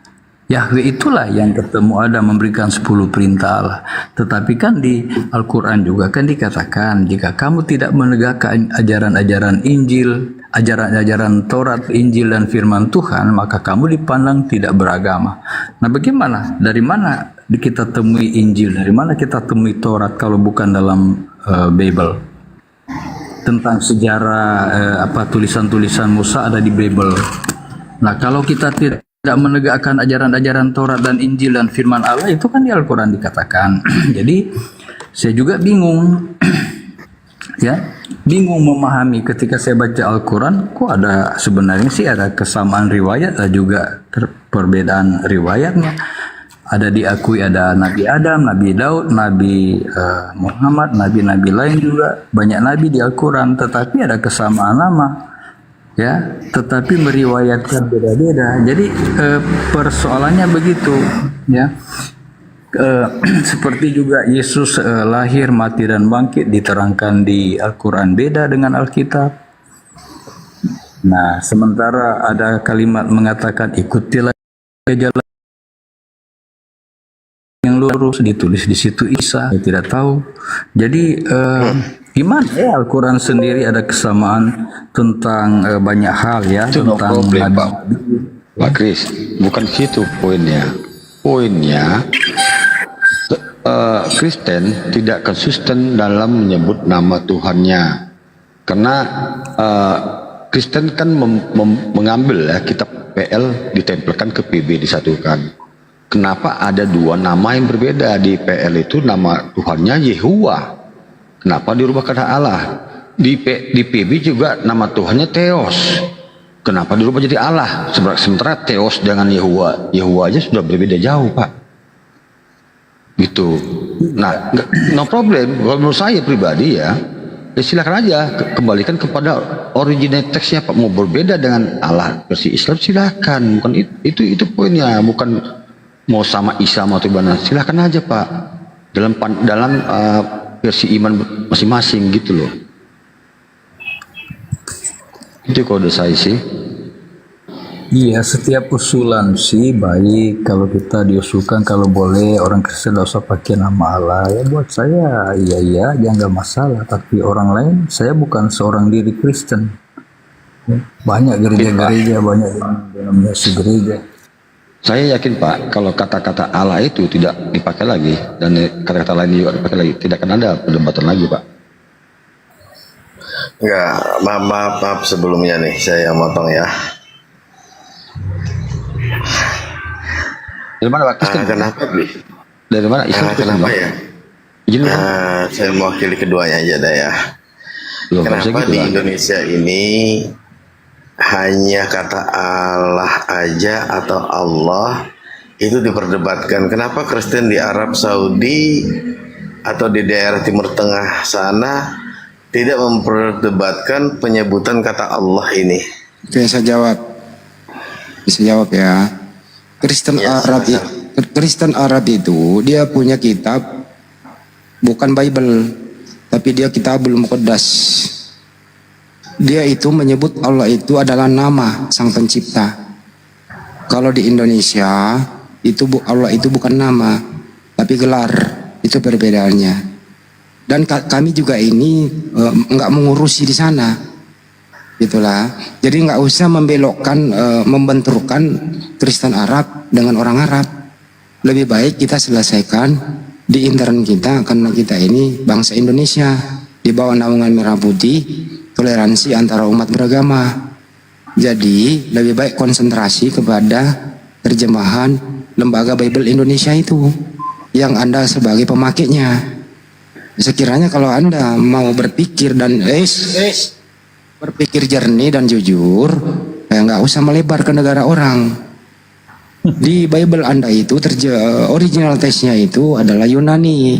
Yahweh itulah yang ketemu Adam memberikan 10 perintah Allah. Tetapi kan di Al-Quran juga kan dikatakan, jika kamu tidak menegakkan ajaran-ajaran Injil, ajaran-ajaran Taurat, Injil dan firman Tuhan, maka kamu dipandang tidak beragama. Nah, bagaimana? Dari mana kita temui Injil? Dari mana kita temui Taurat kalau bukan dalam Bible? Tentang sejarah tulisan-tulisan Musa ada di Bible. Nah, kalau kita tidak menegakkan ajaran-ajaran Taurat dan Injil dan firman Allah, itu kan di Al-Quran dikatakan. Jadi saya juga bingung ya, bingung memahami ketika saya baca Al-Quran, kok ada sebenarnya sih ada kesamaan riwayat, ada juga perbedaan riwayatnya. Ada diakui ada Nabi Adam, Nabi Daud, Nabi Muhammad, nabi-nabi lain juga, banyak nabi di Al-Quran, tetapi ada kesamaan nama. Ya, tetapi meriwayatkan beda-beda. Jadi persoalannya begitu, ya. Seperti juga Yesus lahir, mati dan bangkit diterangkan di Al-Quran beda dengan Alkitab. Nah, sementara ada kalimat mengatakan ikutilah jalan yang lurus, ditulis di situ Isa, saya tidak tahu. Jadi gimana ya Al-Quran sendiri ada kesamaan tentang banyak hal ya, Itu no tentang problem, Pak Kris, bukan situ poinnya. Poinnya Kristen tidak konsisten dalam menyebut nama Tuhannya, karena Kristen kan mengambil ya kitab PL ditempelkan ke PB disatukan. Kenapa ada dua nama yang berbeda? Di PL itu nama Tuhannya Yehuwa. Kenapa dirubah kata Allah? Di PB juga nama Tuhannya Theos. Kenapa dirubah jadi Allah? Sementara Theos dengan Yehuwa, Yehuwa aja sudah berbeda jauh, Pak. Gitu. Nah, no problem. Kalau menurut saya pribadi ya silakan aja kembalikan kepada original teksnya, Pak. Mau berbeda dengan Allah versi Islam silakan. Bukan itu poinnya. Bukan mau sama Isa mau gimana. Silakan aja, Pak. Dalam versi iman masing-masing gitu loh. Itu kode saya sih. Iya, setiap usulan sih baik kalau kita diusulkan, kalau boleh orang Kristen tidak usah pakai nama Allah. Ya buat saya iya aja nggak masalah. Tapi orang lain, saya bukan seorang diri Kristen. Banyak gereja-gereja, banyak denominasi gereja. Saya yakin, Pak, kalau kata-kata Allah itu tidak dipakai lagi dan kata-kata lain juga dipakai lagi, tidak akan ada perdebatan lagi, Pak. Enggak, maaf sebelumnya nih, saya yang motong ya. Dari mana, Pak? Kenapa, Bi? Dari mana? Kenapa ya? Izin, saya mewakili keduanya aja dah ya. Loh, Kenapa gitu, di Pak? Indonesia ini hanya kata Allah aja atau Allah itu diperdebatkan? Kenapa Kristen di Arab Saudi atau di daerah Timur Tengah sana tidak memperdebatkan penyebutan kata Allah ini? Oke, saya jawab. Bisa jawab ya. Kristen Arab itu dia punya kitab bukan Bible, tapi dia Kitabul Muqaddas. Dia itu menyebut Allah itu adalah nama Sang Pencipta. Kalau di Indonesia itu Allah itu bukan nama, tapi gelar. Itu perbedaannya. Dan kami juga ini nggak mengurusi di sana, gitulah. Jadi nggak usah membelokkan, membenturkan Kristen Arab dengan orang Arab. Lebih baik kita selesaikan di intern kita, karena kita ini bangsa Indonesia di bawah naungan Merah Putih, toleransi antara umat beragama. Jadi lebih baik konsentrasi kepada terjemahan lembaga Bible Indonesia itu yang Anda sebagai pemakainya. Sekiranya kalau Anda mau berpikir dan berpikir jernih dan jujur, ya nggak usah melebar ke negara orang. Di Bible Anda itu original teksnya itu adalah Yunani.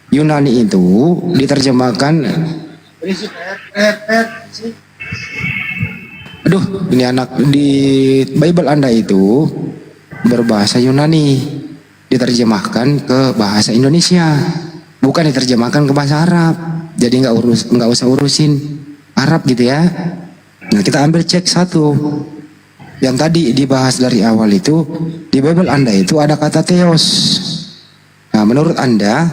Yunani itu diterjemahkan Aduh, ini anak di Bible Anda itu berbahasa Yunani, diterjemahkan ke bahasa Indonesia, bukan diterjemahkan ke bahasa Arab. Jadi nggak usah urusin Arab gitu ya. Nah, kita ambil cek satu. Yang tadi dibahas dari awal itu, di Bible Anda itu ada kata theos. Nah, menurut Anda,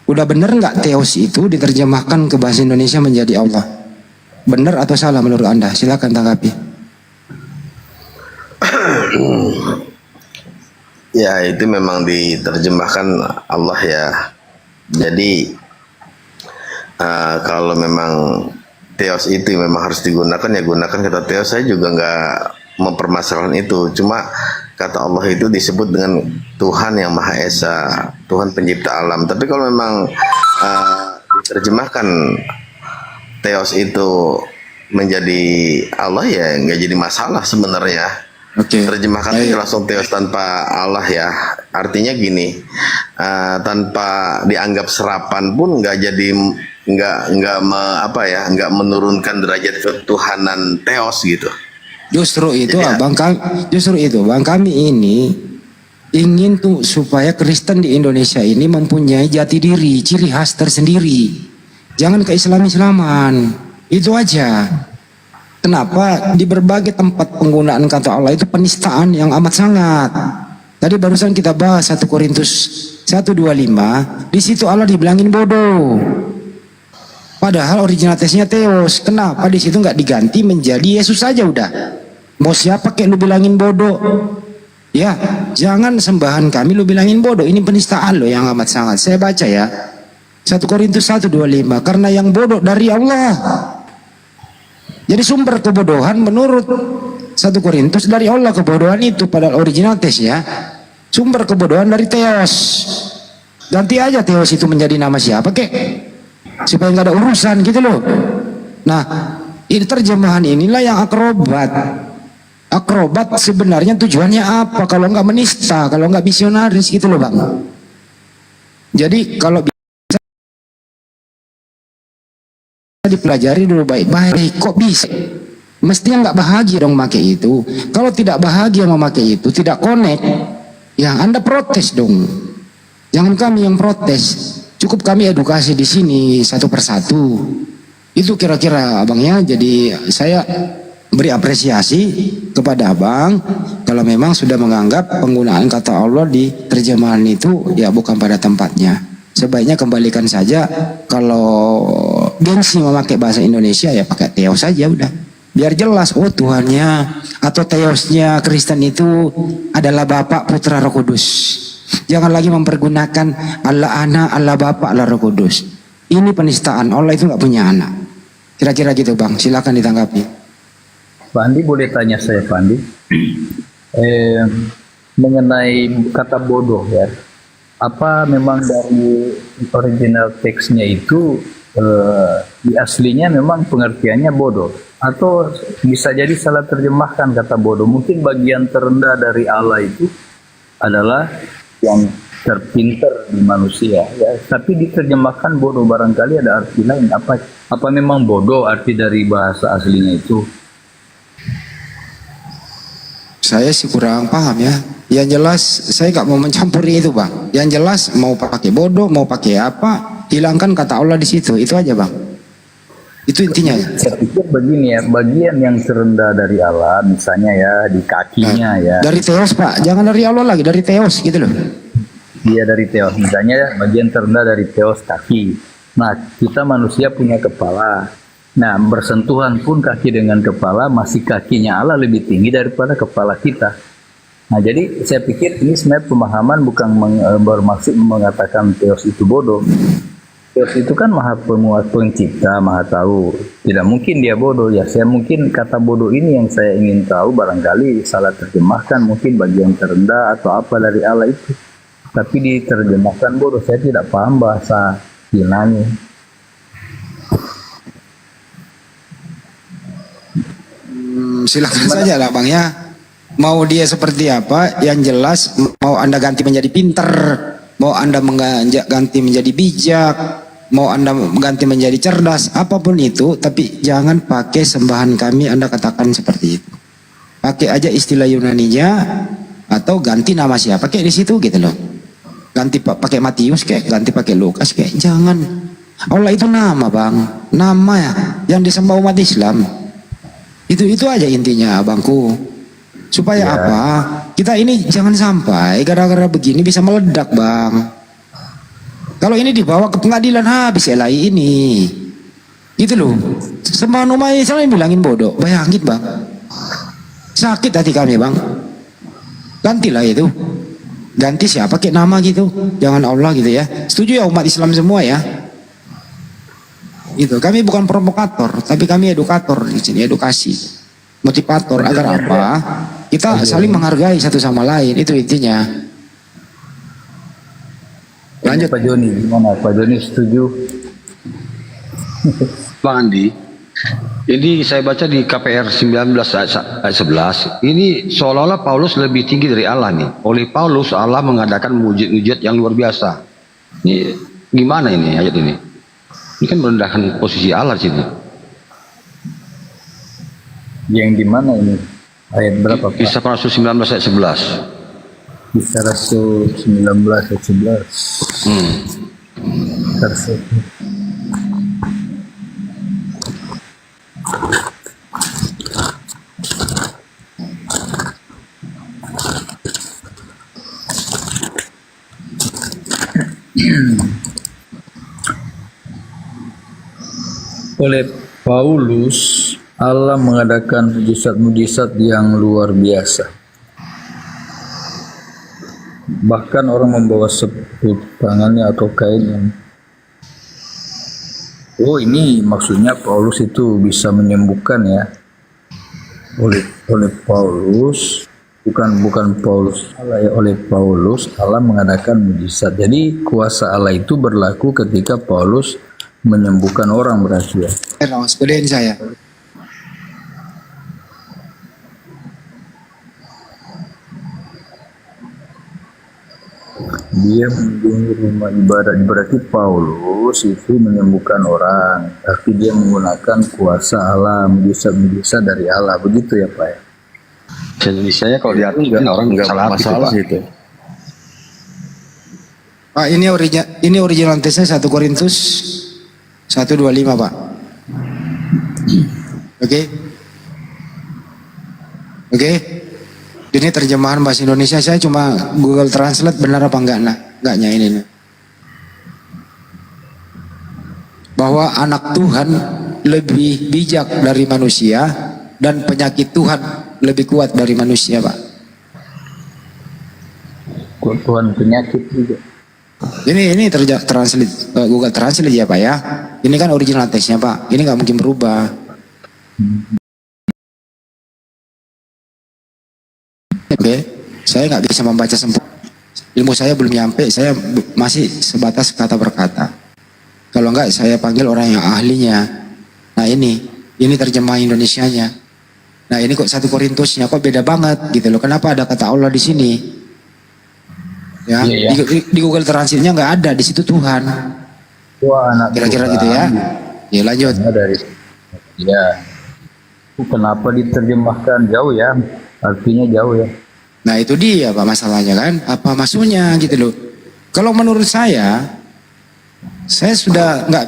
udah bener nggak theos itu diterjemahkan ke bahasa Indonesia menjadi Allah? Bener atau salah menurut Anda? Silakan tanggapi. Ya, itu memang diterjemahkan Allah ya. Jadi kalau memang theos itu memang harus digunakan, ya gunakan kata theos. Saya juga nggak mempermasalahkan itu. Cuma kata Allah itu disebut dengan Tuhan yang Maha Esa, Tuhan pencipta alam. Tapi kalau memang diterjemahkan theos itu menjadi Allah, ya nggak jadi masalah sebenarnya. Oke. Terjemahkan aja langsung theos tanpa Allah ya. Artinya gini, tanpa dianggap serapan pun nggak jadi nggak menurunkan derajat ketuhanan theos gitu. Justru itu Ya. bang kami ini ingin tuh supaya Kristen di Indonesia ini mempunyai jati diri, ciri khas tersendiri. Jangan ke-Islam-Islaman. Itu aja. Kenapa di berbagai tempat penggunaan kata Allah itu penistaan yang amat sangat. Tadi barusan kita bahas 1 Korintus 1:25, di situ Allah dibilangin bodoh. Padahal original tesnya theos. Kenapa di situ nggak diganti menjadi Yesus saja udah? Mau siapa kayak lu bilangin bodoh? Ya, jangan sembahan kami lu bilangin bodoh. Ini penistaan lo yang amat sangat. Saya baca ya. 1 Korintus 1:25, karena yang bodoh dari Allah. Jadi sumber kebodohan menurut 1 Korintus dari Allah, kebodohan itu padahal original tesnya sumber kebodohan dari theos. Ganti aja theos itu menjadi nama siapa kek, supaya nggak ada urusan gitu loh. Nah, ini terjemahan inilah yang akrobat sebenarnya tujuannya apa kalau nggak menista, kalau nggak misionaris gitu loh bang. Jadi kalau bisa dipelajari dulu baik-baik, kok bisa? Mestinya nggak bahagia dong memakai itu. Kalau tidak bahagia memakai itu, tidak connect, ya Anda protes dong. Jangan kami yang protes. Cukup kami edukasi di sini satu persatu. Itu kira-kira abang ya. Jadi saya beri apresiasi kepada abang kalau memang sudah menganggap penggunaan kata Allah di terjemahan itu ya bukan pada tempatnya. Sebaiknya kembalikan saja, kalau gengsi memakai bahasa Indonesia ya pakai theos saja udah. Biar jelas, oh Tuhannya atau theosnya Kristen itu adalah Bapa, Putra, Roh Kudus. Jangan lagi mempergunakan Allah Anak, Allah Bapa, Allah Roh Kudus. Ini penistaan. Allah itu nggak punya anak. Kira-kira gitu bang. Silakan ditanggapi. Pak Andi, boleh tanya saya Pak Andi mengenai kata bodoh ya. Apa memang dari original teksnya itu di aslinya memang pengertiannya bodoh, atau bisa jadi salah terjemahkan kata bodoh? Mungkin bagian terendah dari Allah itu adalah yang terpinter di manusia ya, tapi diterjemahkan bodoh, barangkali ada arti lain. Apa memang bodoh arti dari bahasa aslinya itu? Saya sih kurang paham ya. Yang jelas saya nggak mau mencampuri itu bang. Yang jelas mau pakai bodoh, mau pakai apa, hilangkan kata Allah di situ. Itu aja bang. Itu intinya. Saya pikir begini ya, bagian yang terendah dari Allah, misalnya ya di kakinya ya. Dari theos pak, jangan dari Allah lagi, dari theos gitu loh. Dia dari theos, misalnya ya, bagian terendah dari theos kaki. Nah, kita manusia punya kepala. Nah, bersentuhan pun kaki dengan kepala, masih kakinya Allah lebih tinggi daripada kepala kita. Nah, jadi saya pikir ini sebenarnya pemahaman bukan bermaksud mengatakan theos itu bodoh. Theos itu kan Maha Pemuat, Pencipta, Maha Tahu. Tidak mungkin dia bodoh. Ya, saya mungkin kata bodoh ini yang saya ingin tahu, barangkali salah terjemahkan, mungkin bagian terendah atau apa dari Allah itu. Tapi diterjemahkan bodoh. Saya tidak paham bahasa Yunani. Silakan saja lah bang ya. Mau dia seperti apa, yang jelas mau Anda ganti menjadi pinter, mau Anda ganti menjadi bijak, mau Anda ganti menjadi cerdas, apapun itu, tapi jangan pakai sembahan kami Anda katakan seperti itu. Pakai aja istilah Yunaninya atau ganti nama siapa kayak di situ gitu loh. Ganti pakai Matius kayak, ganti pakai Lukas kayak, jangan. Allah itu nama, Bang. Nama ya yang disembah umat Islam. Itu aja intinya, Abangku. Supaya apa? Kita ini jangan sampai gara-gara begini bisa meledak, Bang. Kalau ini dibawa ke pengadilan habis LAI ini. Gitu loh. Sembahan umat Islam bilangin bodoh. Bayangin, Bang. Sakit hati kami, Bang. Gantilah itu. Ganti siapa kayak nama gitu. Jangan Allah gitu ya. Setuju ya umat Islam semua ya. Gitu. Kami bukan provokator, tapi kami edukator di sini, edukasi, motivator agar apa? Kita saling menghargai satu sama lain, itu intinya. Lanjut Pak Joni, gimana? Pak Joni setuju? Bang Andi, ini saya baca di KPR 19 ayat 11, ini seolah-olah Paulus lebih tinggi dari Allah nih. Oleh Paulus Allah mengadakan mujizat yang luar biasa. Ini gimana ini ayat ini? Ini kan merendahkan posisi Allah di sini. Yang di mana ini? Ayat berapa, Pak? Kisah para Rasul 19 ayat 11. Kisah Rasul 19 ayat 11. Rasul. Oleh Paulus, Allah mengadakan mujizat-mujizat yang luar biasa. Bahkan orang membawa seput tangannya atau kain yang... Oh, ini maksudnya Paulus itu bisa menyembuhkan ya. Oleh Paulus, bukan Paulus Allah ya, oleh Paulus Allah mengadakan mujizat. Jadi kuasa Allah itu berlaku ketika Paulus menyembuhkan orang berarti ya. Sepedain saya. Dia mengunjungi rumah ibadat, berarti Paulus itu menyembuhkan orang, tapi dia menggunakan kuasa Allah, mujizat dari Allah, begitu ya Pak ya? Indonesia ya kalau diatur juga orang nggak masalah sih itu. Pak, ini original tesnya 1 Korintus 1:25, Pak. Oke. Oke. Ini terjemahan bahasa Indonesia, saya cuma Google Translate benar apa enggaknya ini. Bahwa anak Tuhan lebih bijak dari manusia dan penyakit Tuhan lebih kuat dari manusia, Pak. Tuhan penyakit juga. Ini translate Google Translate ya, Pak ya. Ini kan original teksnya, Pak. Ini nggak mungkin berubah. Oke, saya nggak bisa membaca sempurna. Ilmu saya belum nyampe, saya masih sebatas kata per kata. Kalau enggak, saya panggil orang yang ahlinya. Nah ini terjemah Indonesianya. Nah ini kok 1 Korintusnya kok beda banget gitu loh. Kenapa ada kata Allah di sini? Ya, iya. Di Google Translate-nya nggak ada, di situ Tuhan. Wah, anak Kira-kira Tuhan. gitu ya. Ya lanjut. Ya. Kenapa diterjemahkan jauh ya? Artinya jauh ya. Nah itu dia Pak masalahnya kan. Apa maksudnya gitu loh. Kalau menurut saya sudah nggak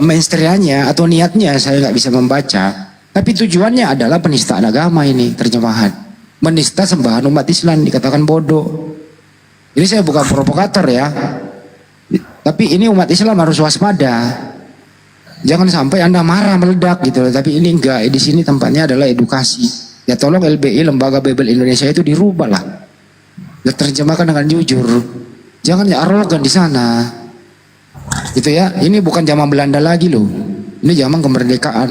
mensterianya atau niatnya saya nggak bisa membaca. Tapi tujuannya adalah penistaan agama ini terjemahan. Menista sembahan umat Islam dikatakan bodoh. Ini saya bukan provokator ya. Tapi ini umat Islam harus waspada. Jangan sampai Anda marah meledak gitu loh. Tapi ini enggak, di sini tempatnya adalah edukasi. Ya tolong LBI, Lembaga Bible Indonesia itu dirubah lah. Ya terjemahkan dengan jujur. Jangan ya arogan di sana. Gitu ya. Ini bukan zaman Belanda lagi loh. Ini zaman kemerdekaan.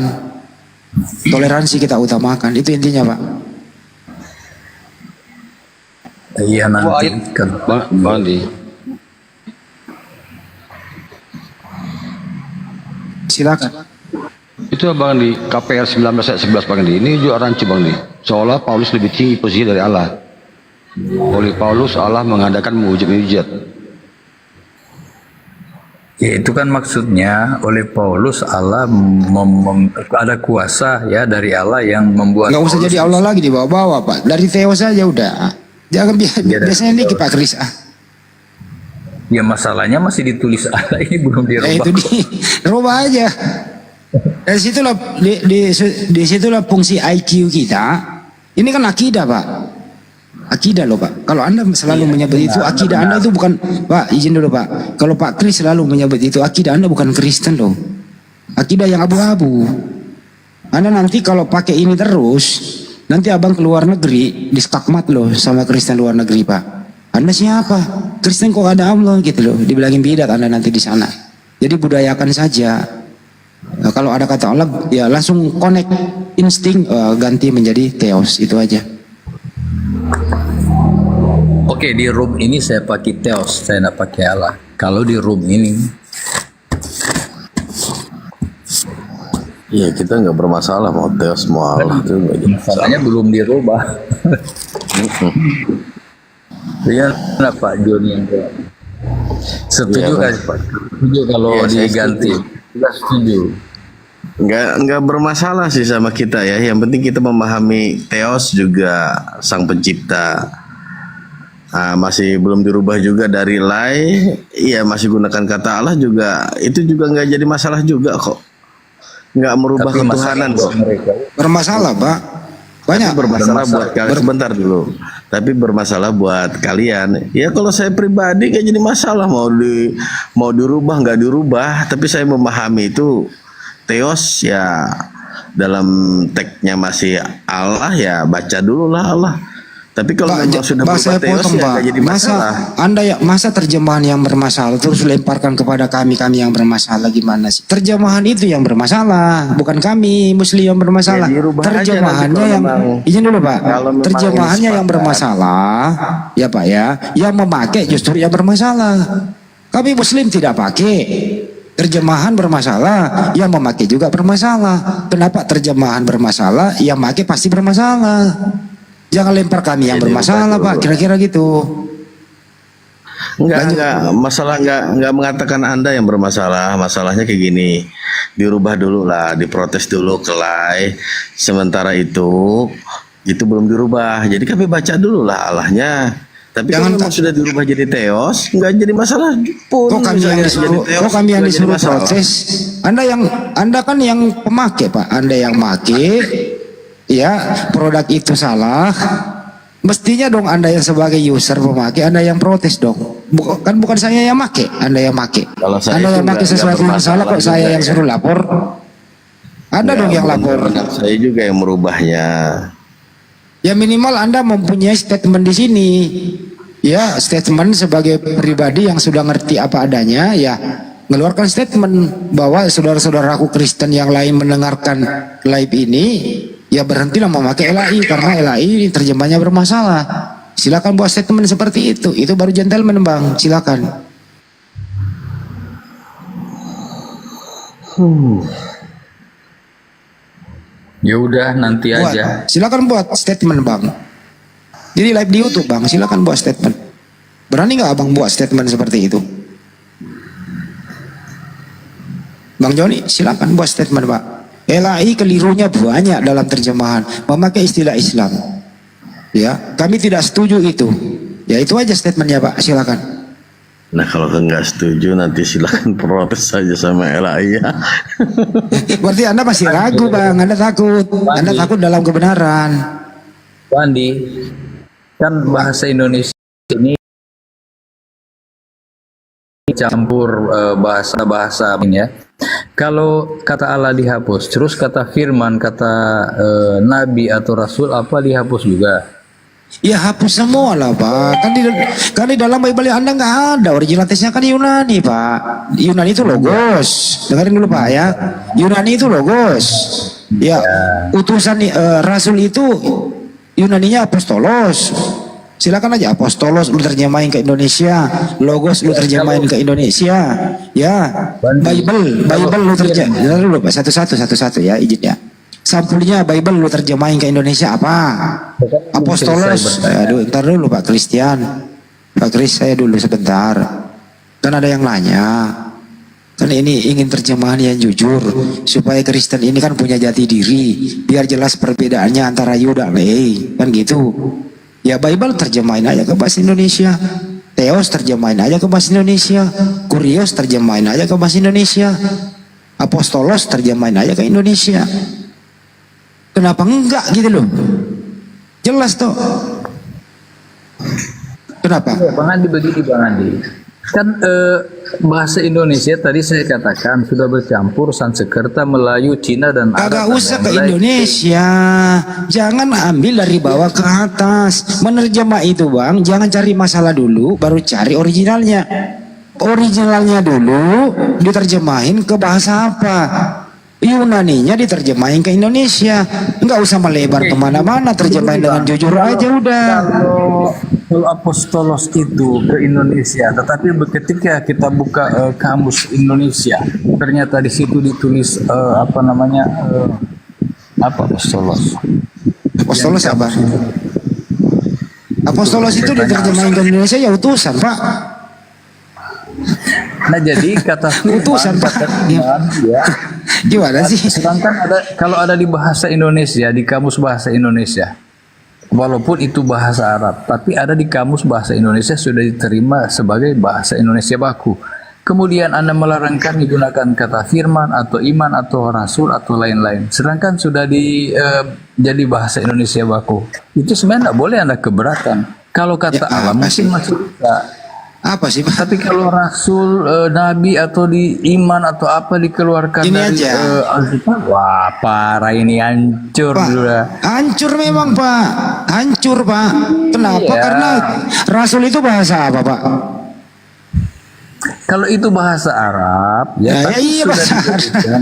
Toleransi kita utamakan. Itu intinya, Pak. Iya nanti kan. Bang Andi. Silakan. Itu Bang Andi, KPR 19 ayat 11 Bang Andi. Ini juga rancu Bang Andi. Seolah Paulus lebih tinggi posisi dari Allah. Oleh Paulus Allah mengadakan mujizat. Ya itu kan maksudnya oleh Paulus Allah ada kuasa ya dari Allah yang membuat. Nggak usah Paulus jadi Allah lagi dibawa-bawa Pak. Dari Theos saja udah. Jangan biasanya dikit Pak Kris. Ya masalahnya masih ditulis Allah ini belum dirubah. Itu dirubah aja. Dari situlah di situlah fungsi IQ kita. Ini kan akidah Pak. Akidah loh Pak. Kalau Anda selalu menyebut itu akidah Anda itu bukan, Pak izin dulu Pak. Kalau Pak Kris selalu menyebut itu akidah Anda bukan Kristen loh. Akidah yang abu-abu. Anda nanti kalau pakai ini terus, nanti abang keluar negeri diskakmat loh sama Kristen luar negeri Pak. Anda siapa? Kristen kok ada Allah gitu loh. Dibilangin bidat Anda nanti di sana. Jadi budayakan saja. Nah, kalau ada kata Allah ya langsung connect insting ganti menjadi Theos itu aja. Oke, di room ini saya pakai Theos, saya tidak pakai Allah. Kalau di room ini, Iya, kita nggak bermasalah mau Theos mau Allah itu nggak jadi masalahnya belum dirubah. Dengan Pak Joni yang setuju kan Pak? Setuju kalau Iya, saya diganti? Kita setuju. nggak bermasalah sih sama kita ya. Yang penting kita memahami Theos juga sang pencipta. Masih belum dirubah juga dari lai, ya masih gunakan kata Allah juga, itu juga nggak jadi masalah juga kok, nggak merubah Tapi ketuhanan kok. Bermasalah Pak. Banyak. Tapi bermasalah buat kalian sebentar dulu. Tapi bermasalah buat kalian. Ya kalau saya pribadi nggak jadi masalah mau dirubah nggak dirubah. Tapi saya memahami itu Theos ya dalam teksnya masih Allah ya baca dulu lah Allah. Tapi kalau memang sudah berubah Theos ya nggak jadi masalah. Masa terjemahan yang bermasalah terus lemparkan kepada kami yang bermasalah gimana sih? Terjemahan itu yang bermasalah, bukan kami Muslim yang bermasalah. Ya, dirubah aja terjemahannya nanti yang kalau izin dulu Pak. kalau memang Terjemahannya ini yang sepakat. bermasalah, ya Pak ya. Yang memakai justru yang bermasalah. Kami Muslim tidak pakai. Terjemahan bermasalah, yang memakai juga bermasalah. Kenapa terjemahan bermasalah? Yang memakai pasti bermasalah. Jangan lempar kami yang Jadi bermasalah rubah Pak, dulu. kira-kira gitu. Enggak masalah nggak mengatakan Anda yang bermasalah. Masalahnya kayak gini. Dirubah dulu lah, diprotes dulu ke lai. Sementara itu belum dirubah. Jadi kami baca dulu lah Allahnya. Tapi Jangan kalau memang sudah dirubah jadi Theos, nggak jadi masalah pun. Kok kami yang misalnya disuruh, jadi Theos, kok kami yang nggak jadi disuruh masalah. protes? Anda kan yang pemakai Pak, Anda yang pakai, ya produk itu salah. Mestinya dong Anda yang sebagai user pemakai, Anda yang protes dong. Bukan saya yang pakai, Anda yang pakai. Kalau saya Anda itu yang pakai nggak sesuatu yang salah kok bermasalah saya juga yang ya. suruh lapor. Anda dong yang lapor. Saya juga yang merubahnya. Ya minimal Anda mempunyai statement di sini. Ya, statement sebagai pribadi yang sudah ngerti apa adanya, ya mengeluarkan statement bahwa saudara-saudaraku Kristen yang lain mendengarkan live ini, ya berhentilah memakai LAI karena LAI terjemahnya bermasalah. Silakan buat statement seperti itu. Itu baru gentleman Bang, silakan. Ya udah nanti Buat. aja. Silakan buat statement Bang. Jadi live di YouTube Bang, silakan buat statement. Berani nggak Abang buat statement seperti itu? Bang Joni, silakan buat statement Pak. LAI kelirunya banyak dalam terjemahan, memakai istilah Islam. Ya, kami tidak setuju itu. Ya itu aja statementnya Pak, silakan. Nah kalau nggak setuju nanti silakan protes saja sama LAI ya. Berarti Anda masih ragu Bang, Anda takut. Anda takut dalam kebenaran. Wandi, kan bahasa Indonesia ini campur bahasa-bahasa ya. Kalau kata Allah dihapus, terus kata firman, kata nabi atau rasul apa dihapus juga? Ya hapus semua lah Pak. Kan di dalam Bible Anda nggak ada. Original teksnya kan Yunani Pak. Yunani itu logos. Dengarin dulu Pak ya. Yunani itu logos. Ya utusan rasul itu Yunaninya apostolos. Silakan aja apostolos lu terjemahin ke Indonesia. Logos lu terjemahin ke Indonesia. Ya. Bible lu terjemahin dulu Pak. Satu-satu ya izin ya. Sampulnya Bible lu terjemahin ke Indonesia apa? Apostolos. Aduh, ntar dulu Pak Christian. Pak Kris saya dulu sebentar. Kan ada yang nanya. Kan ini ingin terjemahan yang jujur supaya Kristen ini kan punya jati diri, biar jelas perbedaannya antara you dan lei, kan gitu. Ya Bible terjemahin aja ke bahasa Indonesia, Theos terjemahin aja ke bahasa Indonesia, Kurios terjemahin aja ke bahasa Indonesia, Apostolos terjemahin aja ke Indonesia. Kenapa enggak gitu loh? Jelas toh. Kenapa? Ya, Bang Andi, begini Bang Andi. Kan bahasa Indonesia tadi saya katakan sudah bercampur Sanskerta, Melayu, Cina dan Arab. Kagak usah dan ke lain. Indonesia. Jangan ambil dari bawah ke atas. Menerjemah itu Bang, jangan cari masalah dulu baru cari originalnya. Originalnya dulu diterjemahin ke bahasa apa? Yunaninya diterjemahin ke Indonesia. Enggak usah melebar kemana-mana, terjemahin dengan jujur aja udah. Kalau apostolos itu ke Indonesia, tetapi ketika kita buka kamus Indonesia, ternyata di situ ditulis apa namanya apa apostolos? Apostolos apa? Apostolos itu diterjemahin ke Indonesia ya utusan Pak. Nah jadi kata firman, Utusan, Pak. kata firman, ya. Gimana sih? Sedangkan kalau ada di bahasa Indonesia, di kamus bahasa Indonesia, walaupun itu bahasa Arab, tapi ada di kamus bahasa Indonesia sudah diterima sebagai bahasa Indonesia baku. Kemudian Anda melarangkan menggunakan kata firman atau iman atau rasul atau lain-lain. Sedangkan sudah jadi bahasa Indonesia baku. Itu sebenarnya tidak boleh Anda keberatan. Kalau kata Ya, Allah apa mungkin sih? masih bisa. Apa sih Pak? Tapi kalau rasul, nabi atau di iman atau apa dikeluarkan Ini dari aja. Alkitab, wah parah ini hancur Pak, sudah. hancur memang Pak, hancur Pak. Kenapa? Iya. Karena rasul itu bahasa apa Pak? Kalau itu bahasa Arab, Ya, tapi iya, sudah bahasa dijadikan.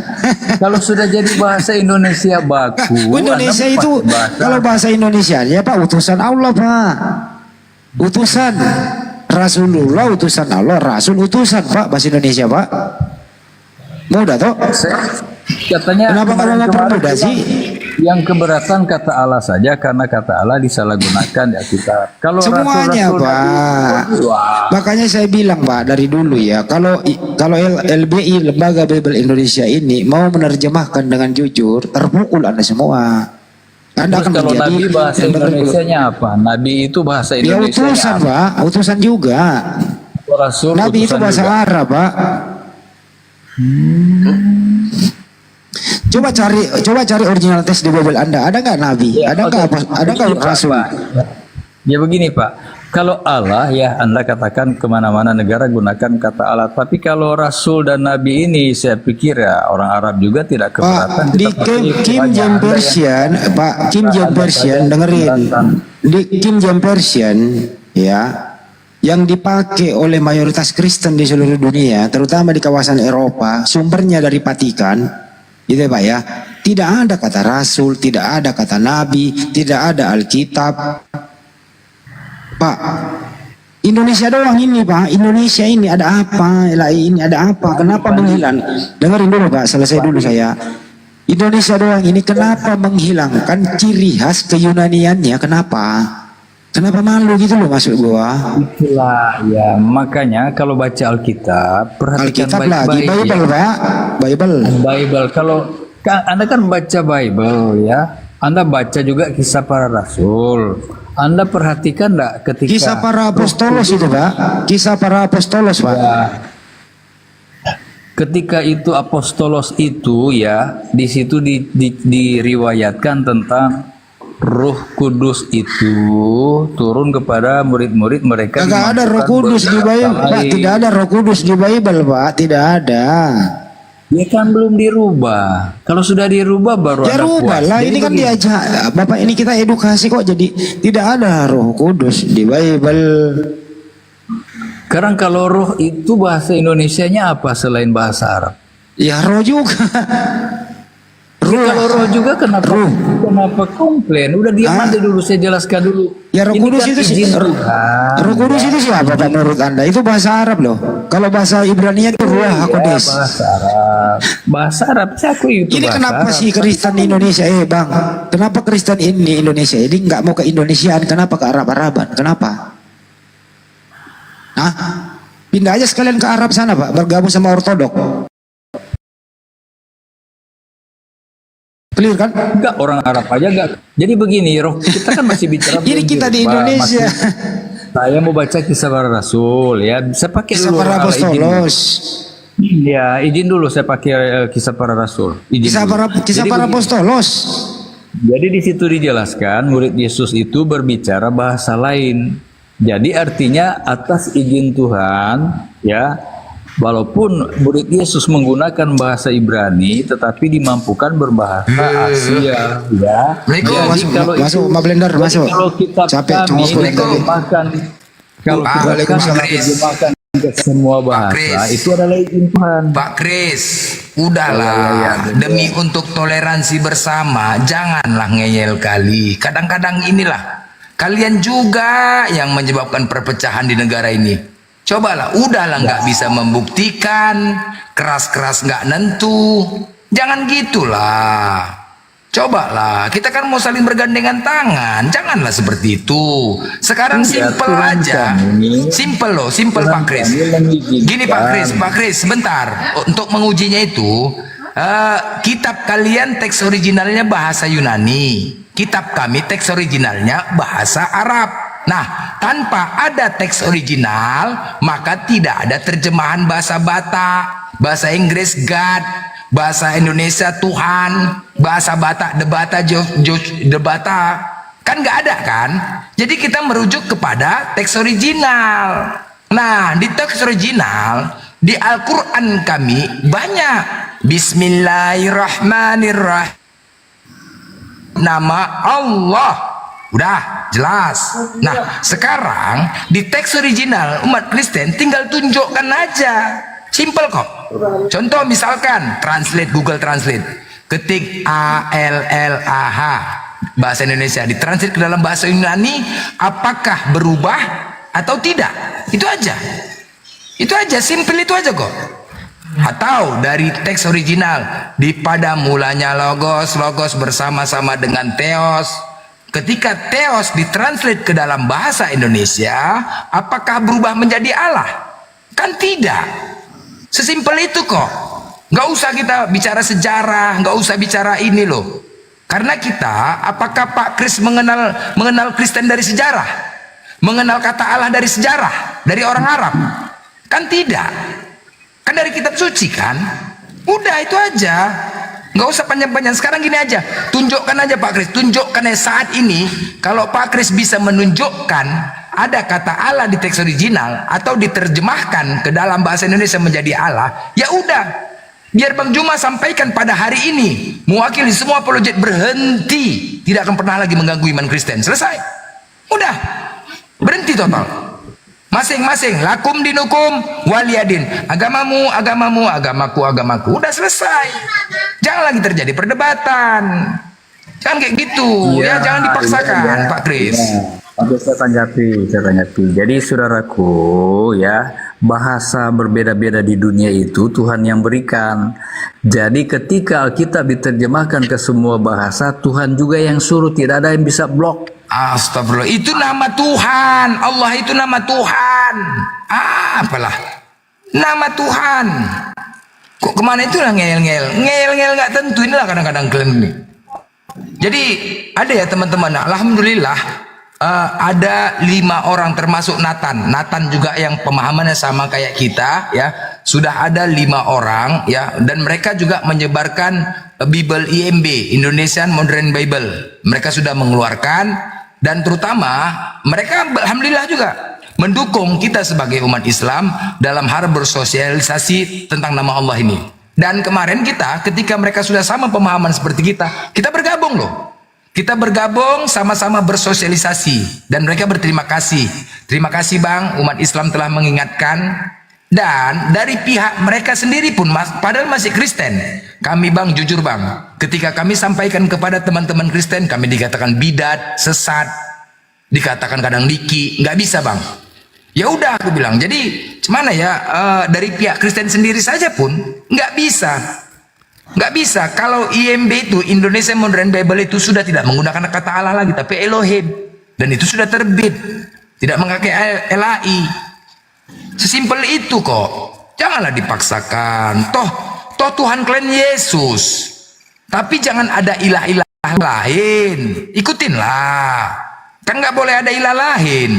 Kalau sudah jadi bahasa Indonesia baku, Indonesia Anda itu pakai kalau bahasa Indonesia ya Pak utusan Allah Pak, utusan Rasulullah utusan Allah, Rasul utusan Pak bahasa Indonesia Pak. Mudah toh? katanya Kenapa kalau nggak kemarin-kemarin permudah sih? yang keberatan kata Allah saja karena kata Allah disalahgunakan ya kita. Kalau Semuanya rasul-rasul Pak. wah, Makanya saya bilang Pak dari dulu ya, kalau LBI Lembaga Bible Indonesia ini mau menerjemahkan dengan jujur, terpukul Anda semua. Anda terus akan kalau menjadi Nabi bahasa Indonesianya apa? Nabi itu bahasa ya Indonesia. utusan Pak, utusan juga. Rasul Nabi itu utusan bahasa juga. Arab Pak. Coba cari original teks di Bible Anda. Ada nggak Nabi? Ya, Ada nggak oke. ada nggak Begini, Pak, Rasul? Pak. Ya begini Pak, kalau Allah ya Anda katakan kemana-mana negara gunakan kata Allah. Tapi kalau Rasul dan Nabi ini saya pikir ya orang Arab juga tidak keberatan. Pak, di Kita pakai Kim hanya James Anda Version, Pak, Kim Anda James saja Version yang dengerin. keberatan. Di Kim James Version ya, yang dipakai oleh mayoritas Kristen di seluruh dunia, terutama di kawasan Eropa, sumbernya dari Vatikan, gitu ya Pak ya. Tidak ada kata Rasul, tidak ada kata Nabi, tidak ada Alkitab. Pak, Indonesia doang ini Pak, Indonesia ini ada apa? Ini ada apa? Kenapa menghilang? Dengerin dulu Pak, selesai dulu saya. Indonesia doang ini kenapa menghilangkan ciri khas keyunaniannya? Kenapa? Kenapa malu gitu loh maksud gua? Itulah ya makanya kalau baca Alkitab perhatikan Alkitab lagi, baik-baik Bible ya. Pak, Bible. Bible kalau Anda kan baca Bible ya, Anda baca juga kisah para rasul. Anda perhatikan enggak ketika Kisah para apostolos itu Pak, kisah para apostolos Pak. ya, ketika itu apostolos itu ya di situ diriwayatkan tentang Roh Kudus itu turun kepada murid-murid mereka. Kagak ada Roh Kudus di Bible, Pak. Tidak ada Roh Kudus di Bible, Pak. Tidak ada. Ya kan belum dirubah. Kalau sudah dirubah baru Ya Anda rubah puas. lah. Jadi Ini kan begini. diajak, Bapak ini kita edukasi kok. Jadi tidak ada Roh Kudus di Bible. Sekarang kalau roh itu bahasa Indonesianya apa selain bahasa Arab? Ya roh juga. Ya, kalau roh juga kenapa komplain? Udah diam aja dulu, saya jelaskan dulu. Ya Roh Ini Kudus kan itu sih. izin Roh Tuhan. Kudus itu siapa Pak menurut Anda? Itu bahasa Arab loh. Kalau bahasa Ibrani itu Ruah Ya, Hakodes. bahasa Arab. Bahasa Arab saya akui itu Ini bahasa kenapa Arab. sih Kristen di Indonesia? Bang, kenapa Kristen ini Indonesia ini nggak mau ke Indonesiaan? Kenapa ke Arab-Araban? Kenapa? Hah? Pindah aja sekalian ke Arab sana Pak, bergabung sama Ortodok. Clear kan? Enggak, orang Arab aja enggak. Jadi begini, roh kita kan masih bicara Jadi kita di Pak. Indonesia. Saya mau baca kisah para rasul ya. Saya pakai Kisah dulu para izin. apostolos. Ya, izin dulu saya pakai kisah para rasul. Izin Kisah dulu. kisah Jadi para begini. apostolos. Jadi di situ dijelaskan murid Yesus itu berbicara bahasa lain. Jadi artinya atas izin Tuhan, ya, walaupun murid Yesus menggunakan bahasa Ibrani, tetapi dimampukan berbahasa Asia, ya. Jadi Masuk Pak Blender, masuk. Kalau kitab Capek, kami cuma kulit tadi. diterjemahkan, kalau kitab kami diterjemahkan ke semua bahasa, Kris. itu adalah izin Tuhan. Pak Kris, udahlah, demi untuk toleransi bersama, janganlah ngeyel kali. Kadang-kadang inilah, kalian juga yang menyebabkan perpecahan di negara ini. Cobalah, udahlah nggak bisa membuktikan, keras-keras nggak nentu. Jangan gitulah. Cobalah, kita kan mau saling bergandengan tangan. Janganlah seperti itu. Sekarang simple aja. Simple loh, simple Pak Kris. Gini Pak Kris, sebentar. Untuk mengujinya itu, kitab kalian teks originalnya bahasa Yunani. Kitab kami teks originalnya bahasa Arab. Nah, tanpa ada teks original, maka tidak ada terjemahan bahasa Batak, bahasa Inggris God, bahasa Indonesia Tuhan, bahasa Batak Debata Debata. Kan nggak ada kan? Jadi kita merujuk kepada teks original. Nah, di teks original di Al-Qur'an kami banyak Bismillahirrahmanirrahim. Nama Allah. Udah jelas. Nah, sekarang di teks original umat Kristen tinggal tunjukkan aja. Simple kok. Contoh misalkan translate Google Translate. Ketik ALLAH bahasa Indonesia ditranslate ke dalam bahasa Yunani, apakah berubah atau tidak? Itu aja. Itu aja, simple itu aja kok. Atau dari teks original, di pada mulanya logos bersama-sama dengan theos. Ketika theos ditranslate ke dalam bahasa Indonesia, apakah berubah menjadi Allah? Kan tidak. Sesimpel itu kok. Nggak usah kita bicara sejarah, nggak usah bicara ini loh. Karena kita, apakah Pak Kris mengenal Kristen dari sejarah? Mengenal kata Allah dari sejarah? Dari orang Arab? Kan tidak. Kan dari kitab suci kan? Udah itu aja. Nggak usah panjang-panjang. Sekarang gini aja, tunjukkan aja Pak Kris, tunjukkan ya saat ini. Kalau Pak Kris bisa menunjukkan ada kata Allah di teks original atau diterjemahkan ke dalam bahasa Indonesia menjadi Allah, ya udah, biar Bang Juma sampaikan pada hari ini, mewakili semua apologet berhenti, tidak akan pernah lagi mengganggu iman Kristen. Selesai, udah, berhenti total. Masing-masing lakum dinukum waliyadin, agamamu agamamu, agamaku, udah selesai. Jangan lagi terjadi perdebatan, jangan kayak gitu ya, jangan dipaksakan Pak Kris. Saya tanggapi. Jadi saudaraku ya, bahasa berbeda-beda di dunia itu Tuhan yang berikan. Jadi ketika Alkitab diterjemahkan ke semua bahasa, Tuhan juga yang suruh, tidak ada yang bisa blok. Astagfirullah, itu nama Tuhan. Allah itu nama Tuhan. Apalah nama Tuhan. Kok kemana itulah ngeyel nggak tentu. Inilah kadang-kadang kalian ini. Jadi ada ya teman-teman, alhamdulillah ada 5 orang termasuk Nathan juga yang pemahamannya sama kayak kita ya. Sudah ada 5 orang ya, dan mereka juga menyebarkan Bible IMB, Indonesian Modern Bible. Mereka sudah mengeluarkan, dan terutama mereka alhamdulillah juga mendukung kita sebagai umat Islam dalam hal bersosialisasi tentang nama Allah ini. Dan kemarin kita, ketika mereka sudah sama pemahaman seperti kita bergabung loh. Kita bergabung sama-sama bersosialisasi, dan mereka berterima kasih. Terima kasih Bang, umat Islam telah mengingatkan. Dan dari pihak mereka sendiri pun, padahal masih Kristen, kami Bang, jujur Bang, ketika kami sampaikan kepada teman-teman Kristen, kami dikatakan bidat, sesat, dikatakan kadang liki, nggak bisa Bang. Ya udah aku bilang, jadi mana ya, dari pihak Kristen sendiri saja pun nggak bisa. Nggak bisa. Kalau IMB itu, Indonesia Modern Bible itu sudah tidak menggunakan kata Allah lagi, tapi Elohim, dan itu sudah terbit, tidak memakai LAI. Sesimpel itu kok. Janganlah dipaksakan. Toh Tuhan kalian Yesus. Tapi jangan ada ilah-ilah lain. Ikutinlah. Kan nggak boleh ada ilah lain.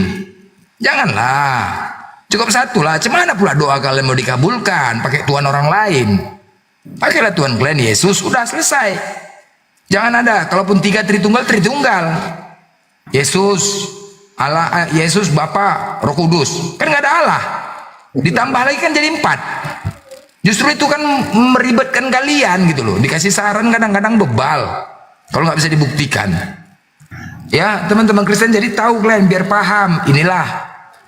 Janganlah. Cukup satu lah. Cemana pula doa kalian mau dikabulkan pakai Tuhan orang lain? Pakailah Tuhan kalian Yesus. Udah selesai. Jangan ada. Kalaupun 3 Tritunggal, Tritunggal. Yesus Allah, Yesus Bapa, Roh Kudus. Kan nggak ada Allah. Ditambah lagi kan jadi 4. Justru itu kan meribetkan kalian gitu loh. Dikasih saran kadang-kadang bebal kalau nggak bisa dibuktikan. Ya teman-teman Kristen, jadi tahu kalian biar paham. Inilah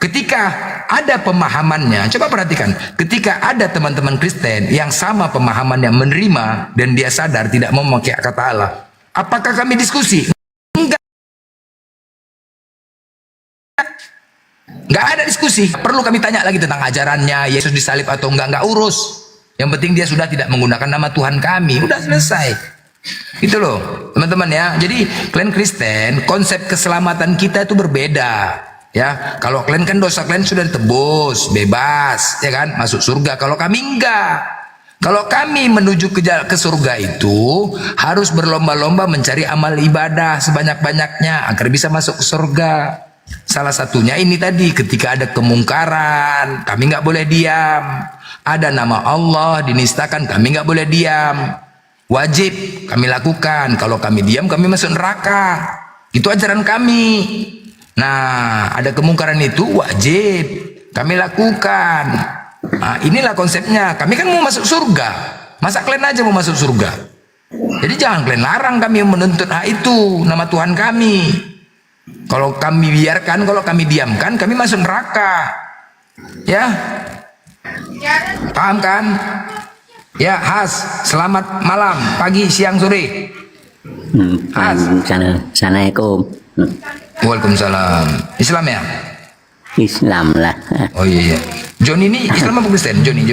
ketika ada pemahamannya. Coba perhatikan, ketika ada teman-teman Kristen yang sama pemahamannya menerima dan dia sadar tidak mau memakai kata Allah, apakah kami diskusi? Nggak ada diskusi. Perlu kami tanya lagi tentang ajarannya, Yesus disalib atau enggak urus. Yang penting dia sudah tidak menggunakan nama Tuhan kami. Udah selesai. Itu loh teman-teman ya. Jadi kalian Kristen, konsep keselamatan kita itu berbeda. Ya, kalau kalian kan dosa kalian sudah ditebus, bebas, ya kan, masuk surga. Kalau kami enggak. Kalau kami menuju ke surga itu harus berlomba-lomba mencari amal ibadah sebanyak-banyaknya agar bisa masuk ke surga. Salah satunya ini tadi, ketika ada kemungkaran kami nggak boleh diam, ada nama Allah dinistakan kami nggak boleh diam, wajib kami lakukan. Kalau kami diam kami masuk neraka, itu ajaran kami. Nah ada kemungkaran itu wajib kami lakukan. Nah, inilah konsepnya. Kami kan mau masuk surga, masa kalian aja mau masuk surga? Jadi jangan kalian larang kami menuntut hak itu, nama Tuhan kami. Kalau kami biarkan, kalau kami diamkan, kami masuk neraka. Ya, paham kan? Ya, Has, selamat malam, pagi, siang, sore. Has. Assalamualaikum. Waalaikumsalam. Islam ya? Islam lah. Oh iya. John ini Islam apa Kristen? Johnny.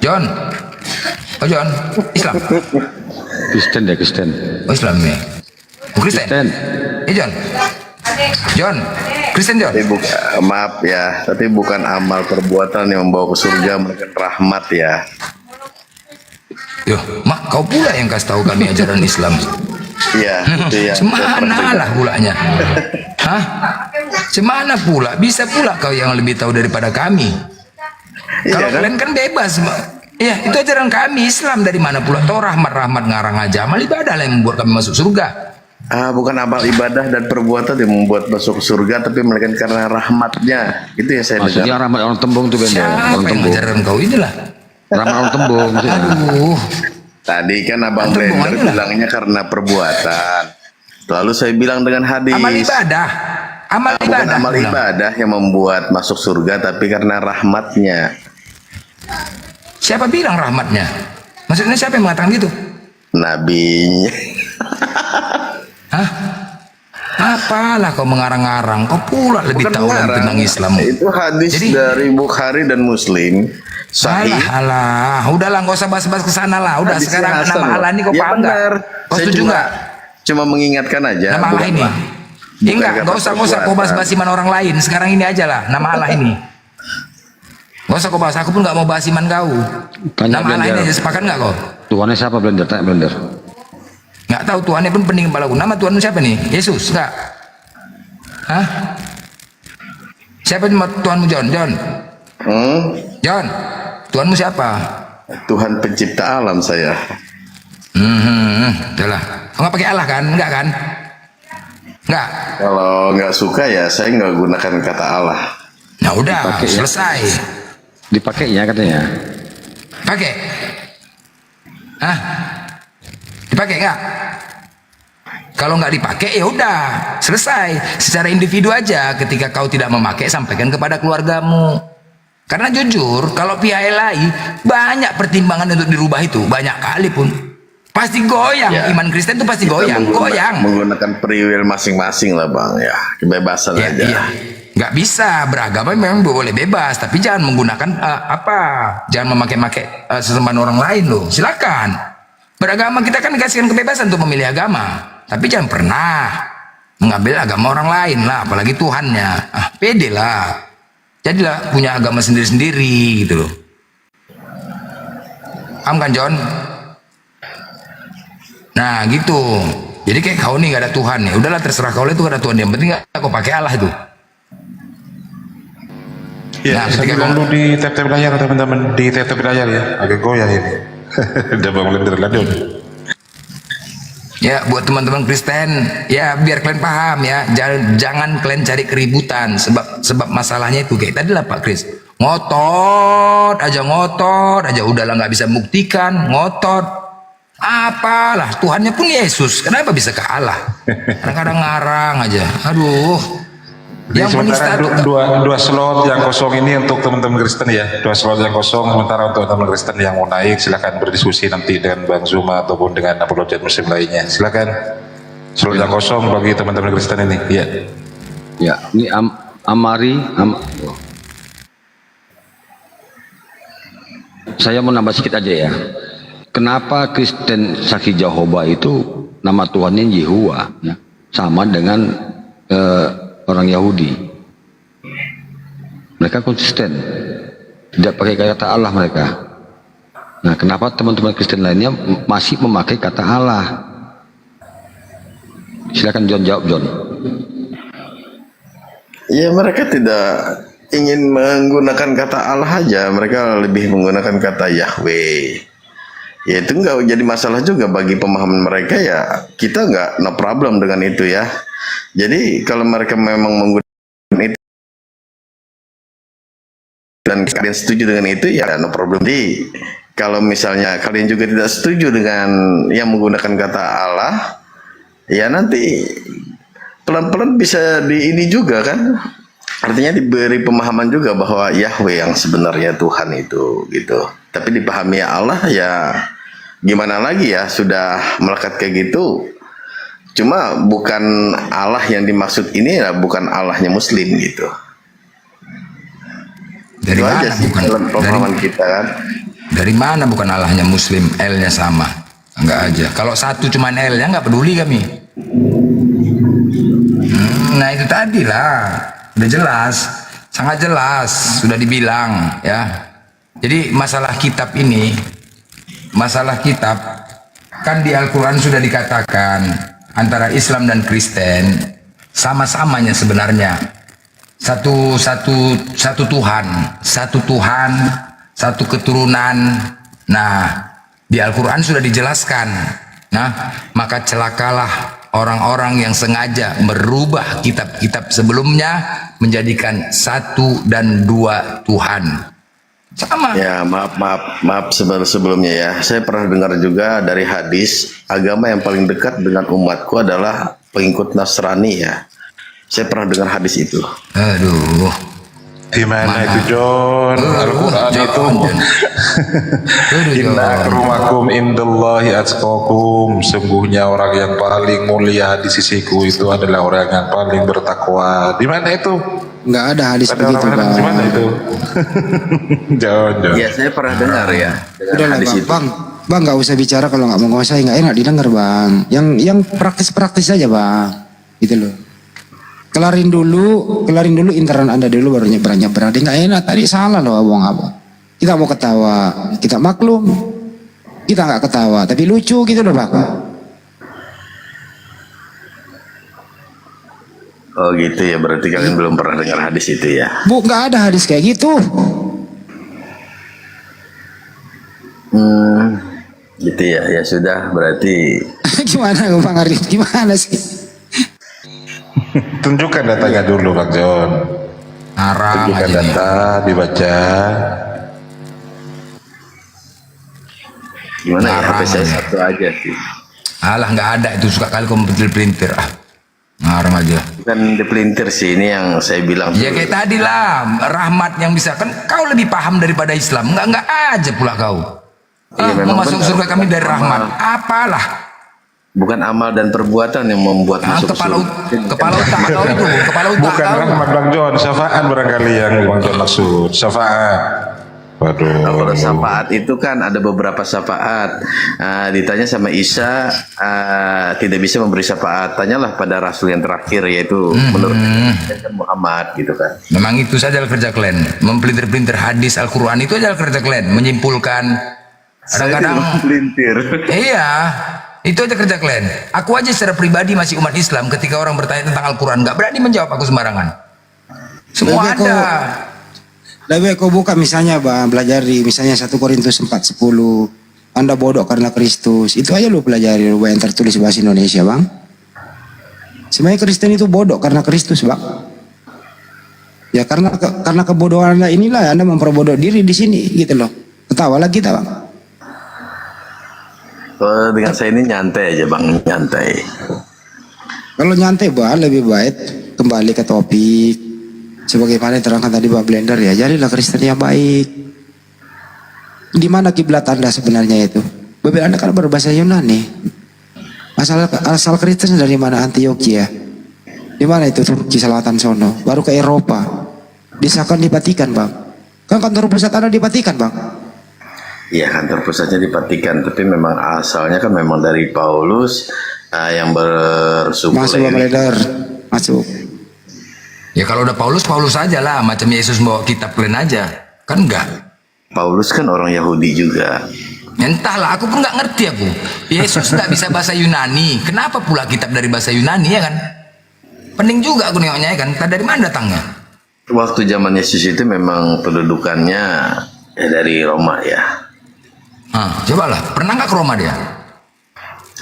John. Oh John, Islam. Kristen deh, Kristen. Oh Islam ya. Oh, Kristen. John. Kristen John. Maaf ya, tapi bukan amal perbuatan yang membawa ke surga, melainkan rahmat ya. Yo, mak kau pula yang kasih tahu kami ajaran Islam. Iya, itu ya. Semana lah pulanya. Hah? Semana pula? Bisa pula kau yang lebih tahu daripada kami. Kalau kalian kan bebas. Ya, itu ajaran kami Islam. Dari mana pula tahu rahmat-rahmat ngarang aja. Amal ibadah lah yang membuat kami masuk surga. Bukan amal ibadah dan perbuatan yang membuat masuk surga, tapi melainkan karena rahmatnya. Itu yang saya maksudnya dengar. rahmat orang tembung tuh benda. Siapa yang ngajarin kau inilah? Rahmat orang tembung. Aduh. Tadi kan Abang Blender bilangnya karena perbuatan. Lalu saya bilang dengan hadis. Amal ibadah. Bukan amal ibadah yang membuat masuk surga, tapi karena rahmatnya. Siapa bilang rahmatnya? Maksudnya siapa yang mengatakan gitu? Nabinya. Hah? Apalah kau mengarang-arang? Kau pula lebih tahu tentang Islam. Itu hadis dari Bukhari dan Muslim. Sahih. Alah, udahlah, nggak usah bahas-bahas ke sana lah. Udah Hadisnya sekarang Hasan, nama loh. Allah ini kau Ya paham benar. nggak? Kau Saya setuju nggak? Cuma mengingatkan aja. Nama Allah ini. Enggak, nggak usah kau bahas-bahas iman orang lain. Sekarang ini aja lah, nama Allah ini. Nggak usah kau bahas. Aku pun nggak mau bahas iman kau. Nama Allah ini aja, sepakat nggak kau? Tuhannya siapa Blender? Tanya Blender. Nggak tahu, Tuhannya pun pening kepalaku. Nama Tuhan siapa nih? Yesus? Nggak? Hah? Siapa Tuhanmu John? John, Tuhanmu siapa? Tuhan pencipta alam saya. Udahlah. Kau nggak pakai Allah kan? Enggak kan? Enggak. Kalau nggak suka ya saya nggak gunakan kata Allah. Nah udah, Dipakai, selesai. Dipakainya katanya. Pakai? Hah? Dipakai nggak? Kalau nggak dipakai ya udah, selesai. Secara individu aja. Ketika kau tidak memakai, sampaikan kepada keluargamu. Karena jujur, kalau pihak LAI banyak pertimbangan untuk dirubah itu, banyak kali pun. Pasti goyang, iman Kristen itu pasti goyang, Menggunakan free will masing-masing lah bang, ya kebebasan aja. Iya. Nggak bisa, beragama memang boleh bebas, tapi jangan menggunakan jangan memakai-makai sesembahan orang lain loh. Silakan. Beragama kita kan dikasihkan kebebasan untuk memilih agama, tapi jangan pernah mengambil agama orang lain lah, apalagi Tuhannya. Pede lah. Jadilah punya agama sendiri-sendiri gitu loh. Paham kan John? Nah gitu. Jadi kayak kau nih gak ada Tuhan nih. Udahlah terserah kau itu gak ada Tuhan. Yang penting gak kau pakai Allah itu. Ya, Nah, sambil ketika dulu di tap-tap layar teman-teman, di tap-tap layar ya, agak goyah ini. Udah bangun dari ladon. Ya buat teman-teman Kristen, ya biar kalian paham ya, jangan kalian cari keributan, sebab masalahnya itu kayak tadi lah Pak Kris, ngotot aja, udahlah nggak bisa buktikan, ngotot, apalah Tuhannya pun Yesus, kenapa bisa ke Allah? Kadang-kadang ngarang aja, aduh. Jadi Yang menista sementara itu dua slot yang kosong ini untuk teman-teman Kristen ya, 2 slot yang kosong sementara untuk teman Kristen yang mau naik silakan berdiskusi nanti dengan Bang Zuma ataupun dengan apologet muslim lainnya, silakan. Slot yang kosong bagi teman-teman Kristen ini, ya. Ya, ini saya mau nambah sedikit aja ya. Kenapa Kristen Saksi Jehovah itu nama Tuhannya Yehuwa, ya? Sama dengan orang Yahudi. Mereka konsisten, tidak pakai kata Allah mereka. Nah, kenapa teman-teman Kristen lainnya masih memakai kata Allah? Silakan John jawab, John. Ya mereka tidak ingin menggunakan kata Allah aja, mereka lebih menggunakan kata Yahweh. Ya itu nggak jadi masalah juga bagi pemahaman mereka, ya kita nggak no problem dengan itu ya. Jadi kalau mereka memang menggunakan itu dan kalian setuju dengan itu, ya no problem. Jadi kalau misalnya kalian juga tidak setuju dengan yang menggunakan kata Allah, ya nanti pelan-pelan bisa di ini juga kan, artinya diberi pemahaman juga bahwa Yahweh yang sebenarnya Tuhan itu gitu. Tapi dipahami Allah ya gimana lagi ya, sudah melekat kayak gitu. Cuma bukan Allah yang dimaksud ini ya, bukan Allahnya Muslim gitu. dari Itu mana aja sih bukan dalam pemahaman kita kan. dari mana bukan Allahnya Muslim, L-nya sama, enggak aja. Kalau satu cuman L-nya nggak peduli kami. Nah itu tadi lah, udah jelas, sangat jelas, sudah dibilang ya. Jadi masalah kitab ini, masalah kitab kan di Al-Quran sudah dikatakan antara Islam dan Kristen sama-samanya sebenarnya satu Tuhan, satu keturunan. Nah di Al-Quran sudah dijelaskan. Nah maka celakalah orang-orang yang sengaja merubah kitab-kitab sebelumnya menjadikan 1 dan 2 Tuhan. Sama. Ya maaf sebelumnya ya. Saya pernah dengar juga dari hadis, agama yang paling dekat dengan umatku adalah pengikut Nasrani ya. Saya pernah dengar hadis itu. Aduh. Di mana itu John? Al-Quran itu. Inna akrumakum indallahi atqakum. Sungguhnya orang yang paling mulia di sisiku itu adalah orang yang paling bertakwa. Di mana itu? Nggak ada hadis Ada begitu, orang-orang Bang. di mana itu? John. Ya saya pernah dengar ya dengan Udah lah, hadis Bang. itu. Bang nggak usah bicara kalau nggak mau nguasai, nggak enak didengar, Bang. Yang praktis-praktis aja, Bang. Gitu loh. Kelarin dulu internal Anda dulu baru nyebrang-nyebrang. Nggak enak, tadi salah loh abang apa. Kita mau ketawa, kita maklum. Kita nggak ketawa, tapi lucu gitu loh, Bang. Oh gitu ya, berarti kalian belum pernah dengar hadis itu ya. Bu, nggak ada hadis kayak gitu. Gitu ya, ya sudah berarti. Gimana Bang Arif? Gimana sih? Tunjukkan datanya dulu Bang John. Haram Tunjukkan aja nih. data, dibaca. Gimana ya, Ngarang HP saya aja. satu aja sih. Alah nggak ada itu, suka kali komputer printer. Ngarang aja. Bukan di pelintir sih, ini yang saya bilang. Ya kayak tadi lah, rahmat yang bisa kan kau lebih paham daripada Islam. Enggak aja pula kau. Iya, memang mau masuk benar. surga kami dari rahmat. Amal. Apalah. Bukan amal dan perbuatan yang membuat masuk Kepala surga. otak kau itu, kepala otak Bukan kau. rahmat Bang John, syafa'at barangkali yang Bang John maksud. Syafa'at. Waduh. Nah, kalau syafaat itu kan ada beberapa syafaat. Ditanya sama Isa, tidak bisa memberi syafaat. Tanyalah pada Rasul yang terakhir, yaitu menurut Muhammad gitu kan. Memang itu saja kerja kalian. Mempelintir-pelintir hadis Al-Quran itu aja kerja kalian. Menyimpulkan. Kadang-kadang. Melintir. Iya. Itu aja kerja kalian. Aku aja secara pribadi masih umat Islam. Ketika orang bertanya tentang Al-Quran, nggak berani menjawab aku sembarangan. Semua Lebih ada. Lebih kau buka misalnya bang, pelajari misalnya 1 Korintus 4:10. Anda bodoh karena Kristus. Itu aja lu pelajari lu yang tertulis bahasa Indonesia bang. Sebenarnya Kristen itu bodoh karena Kristus bang. Ya karena kebodohan Anda inilah Anda memperbodoh diri di sini gitu loh. Ketawalah kita bang. Kalau dengan saya ini nyantai aja bang, nyantai. Kalau nyantai bang lebih baik kembali ke topik. Sebagaimana yang terangkan tadi Pak Blender ya, jadilah Kristen yang baik. Di mana kiblat Anda sebenarnya itu? Bebel Anda kan berbahasa Yunani. Asal Kristen dari mana? Antioquia. Di mana itu Turki Selatan sono? Baru ke Eropa. Disahkan di Vatikan bang. Kan kantor pusat Anda di Vatikan bang. Iya, kantor pusatnya di Vatikan, tapi memang asalnya kan memang dari Paulus yang bersuku Masuk Pak Blender, masuk. Ya kalau udah Paulus aja lah. Macam Yesus bawa kitab kalian aja. Kan enggak. Paulus kan orang Yahudi juga. Entahlah, aku pun nggak ngerti aku. Yesus nggak bisa bahasa Yunani. Kenapa pula kitab dari bahasa Yunani ya kan? Pening juga aku nengoknya ya kan. Dari mana datangnya? Waktu zaman Yesus itu memang pendudukannya dari Roma ya. Cobalah, pernah nggak ke Roma dia?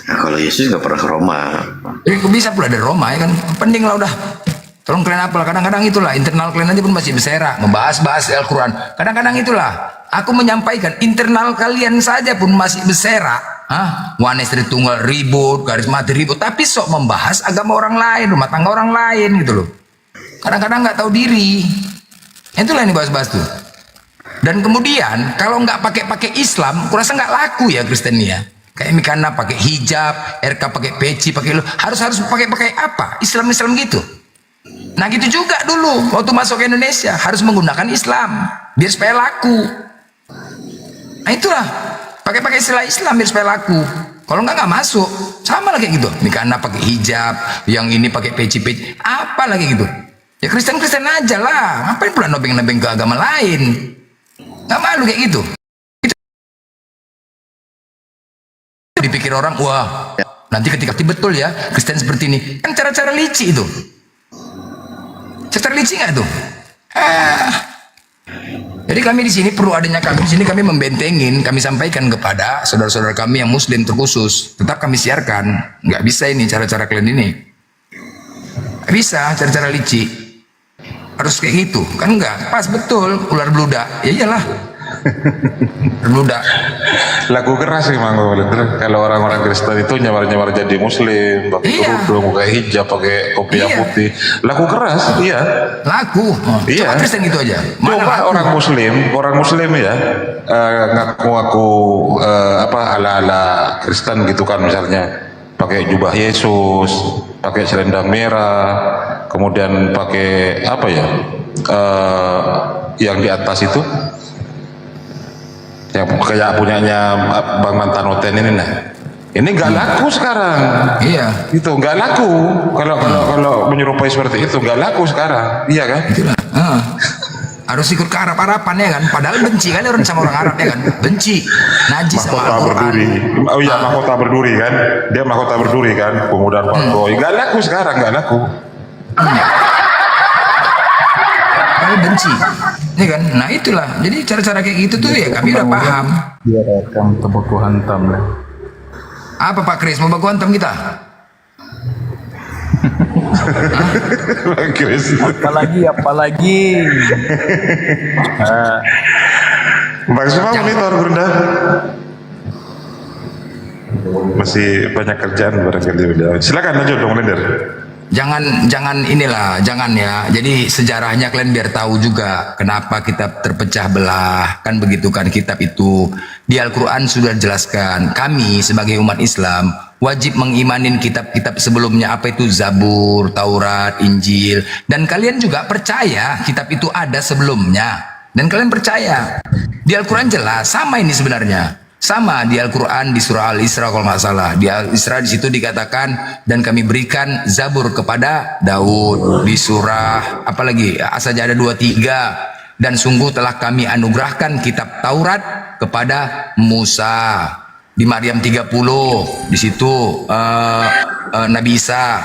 Nah, kalau Yesus nggak pernah ke Roma. Kok bisa pula dari Roma ya kan? Pening lah udah. Tolong kalian apalah, kadang-kadang itulah internal kalian aja pun masih berserak membahas Al-Quran. Kadang-kadang itulah aku menyampaikan internal kalian saja pun masih berserak. Oneness Tritunggal ribut, karismatik ribut, tapi sok membahas agama orang lain, rumah tangga orang lain gitu loh. Kadang-kadang nggak tahu diri. Itulah yang dibahas-bahas tuh. Dan kemudian kalau nggak pakai Islam, kurasa nggak laku ya Kristen ya. Kayak Mikana pakai hijab, RK pakai peci, pakai harus pakai apa? Islam gitu. Nah gitu juga dulu waktu masuk ke Indonesia harus menggunakan Islam biar supaya laku. Nah itulah pakai istilah Islam biar supaya laku. Kalau nggak masuk, sama lah kayak gitu. Mikana pakai hijab, yang ini pakai peci, apa lagi gitu. Ya Kristen aja lah. Ngapain pula nebeng ke agama lain? Nggak malu kayak gitu. Itu dipikir orang, wah nanti ketika betul ya Kristen seperti ini. Kan cara-cara licik itu. Cara licik nggak tuh? Jadi kami di sini perlu adanya kami di sini kami membentengin, kami sampaikan kepada saudara-saudara kami yang Muslim terkhusus, tetap kami siarkan. Nggak bisa ini cara-cara kalian ini. Nggak bisa cara-cara licik. Harus kayak gitu, kan enggak? Pas betul, ular beludak. Ya iyalah. Beludak. Lagu keras sih Mang Blender. Kalau orang-orang Kristen itu nyamar-nyamar jadi Muslim, pakai kerudung, pakai hijab, pakai kopiah putih. Lagu keras, iya. Lagu. Iya. Coba Kristen gitu aja. Coba orang Muslim ya ngaku-ngaku ala-ala Kristen gitu kan misalnya pakai jubah Yesus, pakai selendang merah, kemudian pakai apa ya yang di atas itu yang kayak punyanya Bang Mantanoten ini nah. Ini nggak laku sekarang. Iya. Itu nggak laku. Kalau menyerupai seperti itu nggak laku sekarang. Iya kan? Itulah. Harus ikut ke Arab-Araban ya kan. Padahal benci kan orang sama orang Arab ya kan. Benci. Najis sama Mahkota berduri. Oh iya mahkota berduri kan. Dia mahkota berduri kan. Pemuda Parboy. Nggak laku sekarang, nggak laku. Kami benci. Ya kan? Nah itulah. Jadi cara-cara kayak gitu tuh ya kami udah paham. Biar akan baku hantam lah. Apa Pak Kris? Mau baku hantam kita? apalagi Bang Suma monitor Bunda. Masih banyak kerjaan barangkali udah. Silakan lanjut dong Lender. Jangan inilah, jangan ya. Jadi sejarahnya kalian biar tahu juga kenapa kitab terpecah belah. Kan begitu kan kitab itu. Di Al-Quran sudah dijelaskan. Kami sebagai umat Islam wajib mengimanin kitab-kitab sebelumnya. Apa itu Zabur, Taurat, Injil. Dan kalian juga percaya kitab itu ada sebelumnya. Dan kalian percaya. Di Al-Quran jelas, sama ini sebenarnya. Sama di Al-Quran di surah Al-Isra kalau nggak salah. Di Al-Isra di situ dikatakan dan kami berikan Zabur kepada Daud. Di surah apalagi saja ada 2-3. Dan sungguh telah kami anugerahkan kitab Taurat kepada Musa. Di Maryam 30 di situ Nabi Isa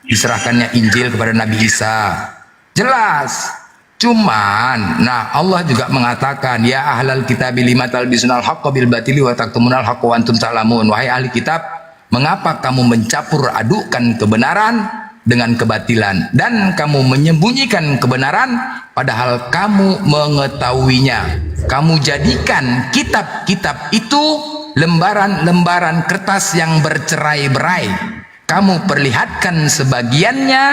diserahkannya Injil kepada Nabi Isa. Jelas. Cuman, nah Allah juga mengatakan, ya ahlal kitab lima talbisunal haqqa bil batili wa taktumunal haqqa wa antum ta'lamun. Wahai ahli kitab, mengapa kamu mencampur adukan kebenaran dengan kebatilan dan kamu menyembunyikan kebenaran padahal kamu mengetahuinya. Kamu jadikan kitab-kitab itu lembaran-lembaran kertas yang bercerai-berai. Kamu perlihatkan sebagiannya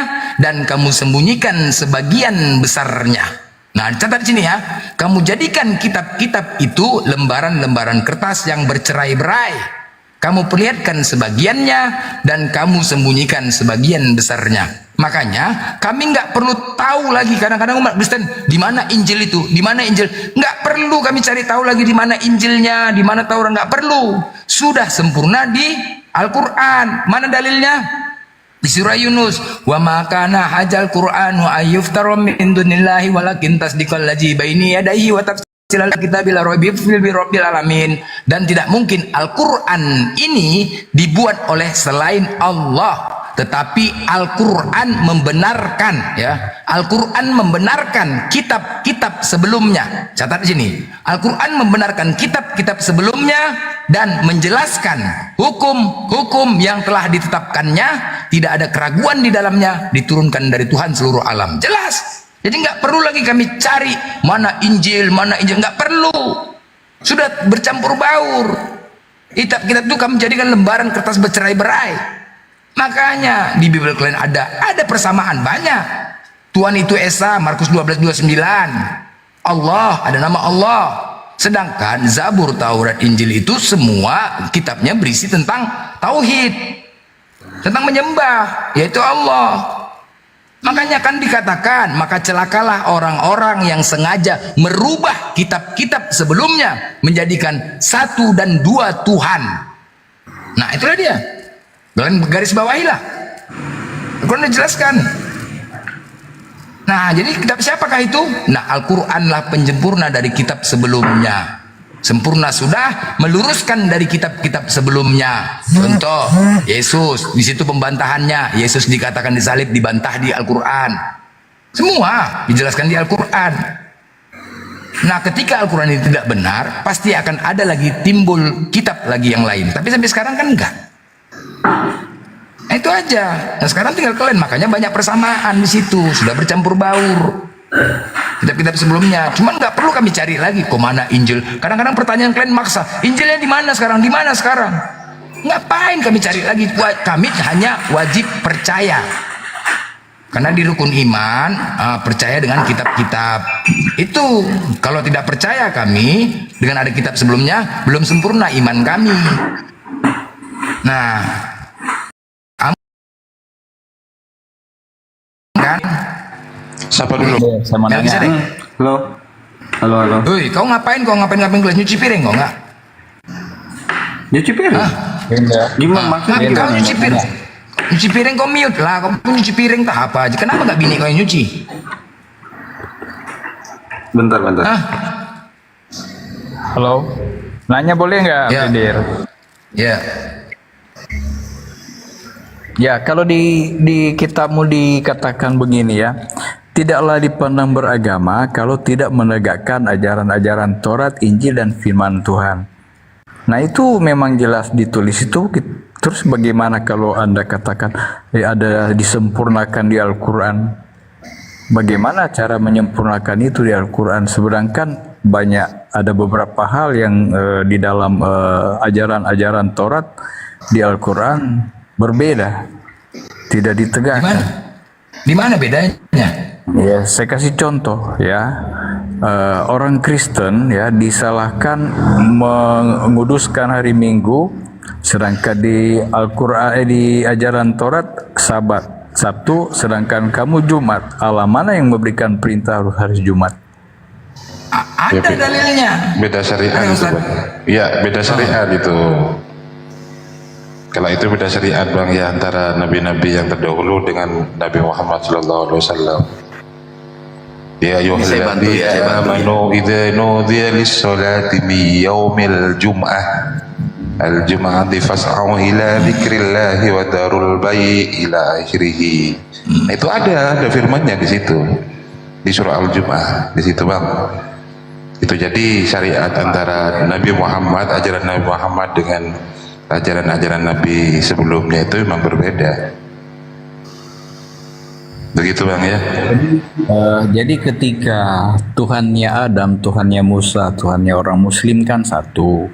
dan kamu sembunyikan sebagian besarnya. Nah, catat sini ya. Kamu jadikan kitab-kitab itu lembaran-lembaran kertas yang bercerai-berai. Kamu perlihatkan sebagiannya dan kamu sembunyikan sebagian besarnya. Makanya kami nggak perlu tahu lagi, kadang-kadang umat Kristen di mana Injil itu, di mana Injil. Nggak perlu kami cari tahu lagi di mana Injilnya, di mana Taurat, nggak perlu. Sudah sempurna di Al-Quran. Mana dalilnya? Di surah Yunus, wa ma kana hajal Qur'an wa ayyuftaru min dunillahi walakin tasdiqal ladzi baini yadayhi wa tafsilal kitabil la raiba fihi rabbil alamin. Dan tidak mungkin Al-Quran ini dibuat oleh selain Allah, tetapi Al-Quran membenarkan, ya, Al-Quran membenarkan kitab-kitab sebelumnya. Catat di sini, Al-Quran membenarkan kitab-kitab sebelumnya dan menjelaskan hukum-hukum yang telah ditetapkannya, tidak ada keraguan di dalamnya, diturunkan dari Tuhan seluruh alam. Jelas. Jadi nggak perlu lagi kami cari mana Injil, nggak perlu. Sudah bercampur baur. Kitab-kitab itu kami jadikan lembaran kertas bercerai-berai. Makanya di Bible kalian ada persamaan banyak. Tuhan itu Esa, Markus 12:29. Allah, ada nama Allah. Sedangkan Zabur, Taurat, Injil itu semua kitabnya berisi tentang tauhid, tentang menyembah, yaitu Allah. Makanya kan dikatakan, maka celakalah orang-orang yang sengaja merubah kitab-kitab sebelumnya menjadikan satu dan dua Tuhan. Nah, itulah dia. Kalian garis bawahilah. Al-Quran dijelaskan. Nah, jadi kitab siapakah itu? Nah, Al-Quranlah penyempurna dari kitab sebelumnya. Sempurna sudah, meluruskan dari kitab-kitab sebelumnya. Contoh, Yesus, di situ pembantahannya. Yesus dikatakan disalib, dibantah di Al-Quran. Semua dijelaskan di Al-Quran. Nah, ketika Al-Quran ini tidak benar, pasti akan ada lagi timbul kitab lagi yang lain. Tapi sampai sekarang kan enggak. Nah, itu aja. Nah, sekarang tinggal kalian, makanya banyak persamaan di situ, sudah bercampur baur. Kitab-kitab sebelumnya, cuman nggak perlu kami cari lagi kok mana Injil. Kadang-kadang pertanyaan kalian maksa, Injilnya di mana sekarang? Di mana sekarang? Ngapain kami cari lagi? Kami hanya wajib percaya. Karena di rukun iman percaya dengan kitab-kitab itu. Kalau tidak percaya kami dengan ada kitab sebelumnya, belum sempurna iman kami. Nah, kan? Siapa dulu? Saya mau Nggak bisa nanya. deh. Halo. Woi, kau ngapain gelas nyuci piring kau nggak? Nyuci piring? Gimana maksudnya? Kau nyuci piring? Nyuci piring kau mute lah, kau nyuci piring tak apa aja. Kenapa nggak bini kau yang nyuci? Bentar. Halo, nanya boleh nggak, Ya. Pedir? Ya, Ya, kalau di kitabmu dikatakan begini ya, tidaklah dipandang beragama kalau tidak menegakkan ajaran-ajaran Taurat, Injil, dan firman Tuhan. Nah, itu memang jelas ditulis itu. Terus bagaimana kalau Anda katakan ada disempurnakan di Al-Quran? Bagaimana cara menyempurnakan itu di Al-Quran? Sedangkan ada beberapa hal yang di dalam ajaran-ajaran Taurat di Al-Quran berbeda, tidak ditegakkan. di mana bedanya? Ya, saya kasih contoh ya. Orang Kristen ya disalahkan menguduskan hari Minggu, sedangkan di Al-Quran di ajaran Taurat Sabtu, sedangkan kamu Jumat. Allah mana yang memberikan perintah harus hari Jumat? Ada dalilnya. Beda syariat Ayo, itu, Ustaz. Bang. Iya, beda syariat itu. Kalau itu beda syariat, Bang, ya, antara nabi-nabi yang terdahulu dengan Nabi Muhammad sallallahu alaihi wasallam. Ya ayyuhalladzina amanu idza nudiya lis-salati min yaumil jum'ah al-jum'ati fas'au ila dzikrillahi wa darul bai' ila akhirih. Nah, itu ada firmannya di situ. Di surah Al-Jum'ah di situ, Bang. Itu jadi syariat antara Nabi Muhammad, ajaran Nabi Muhammad dengan ajaran-ajaran Nabi sebelumnya itu memang berbeda. Begitu, Bang, ya. Jadi ketika Tuhannya Adam, Tuhannya Musa, Tuhannya orang Muslim kan satu.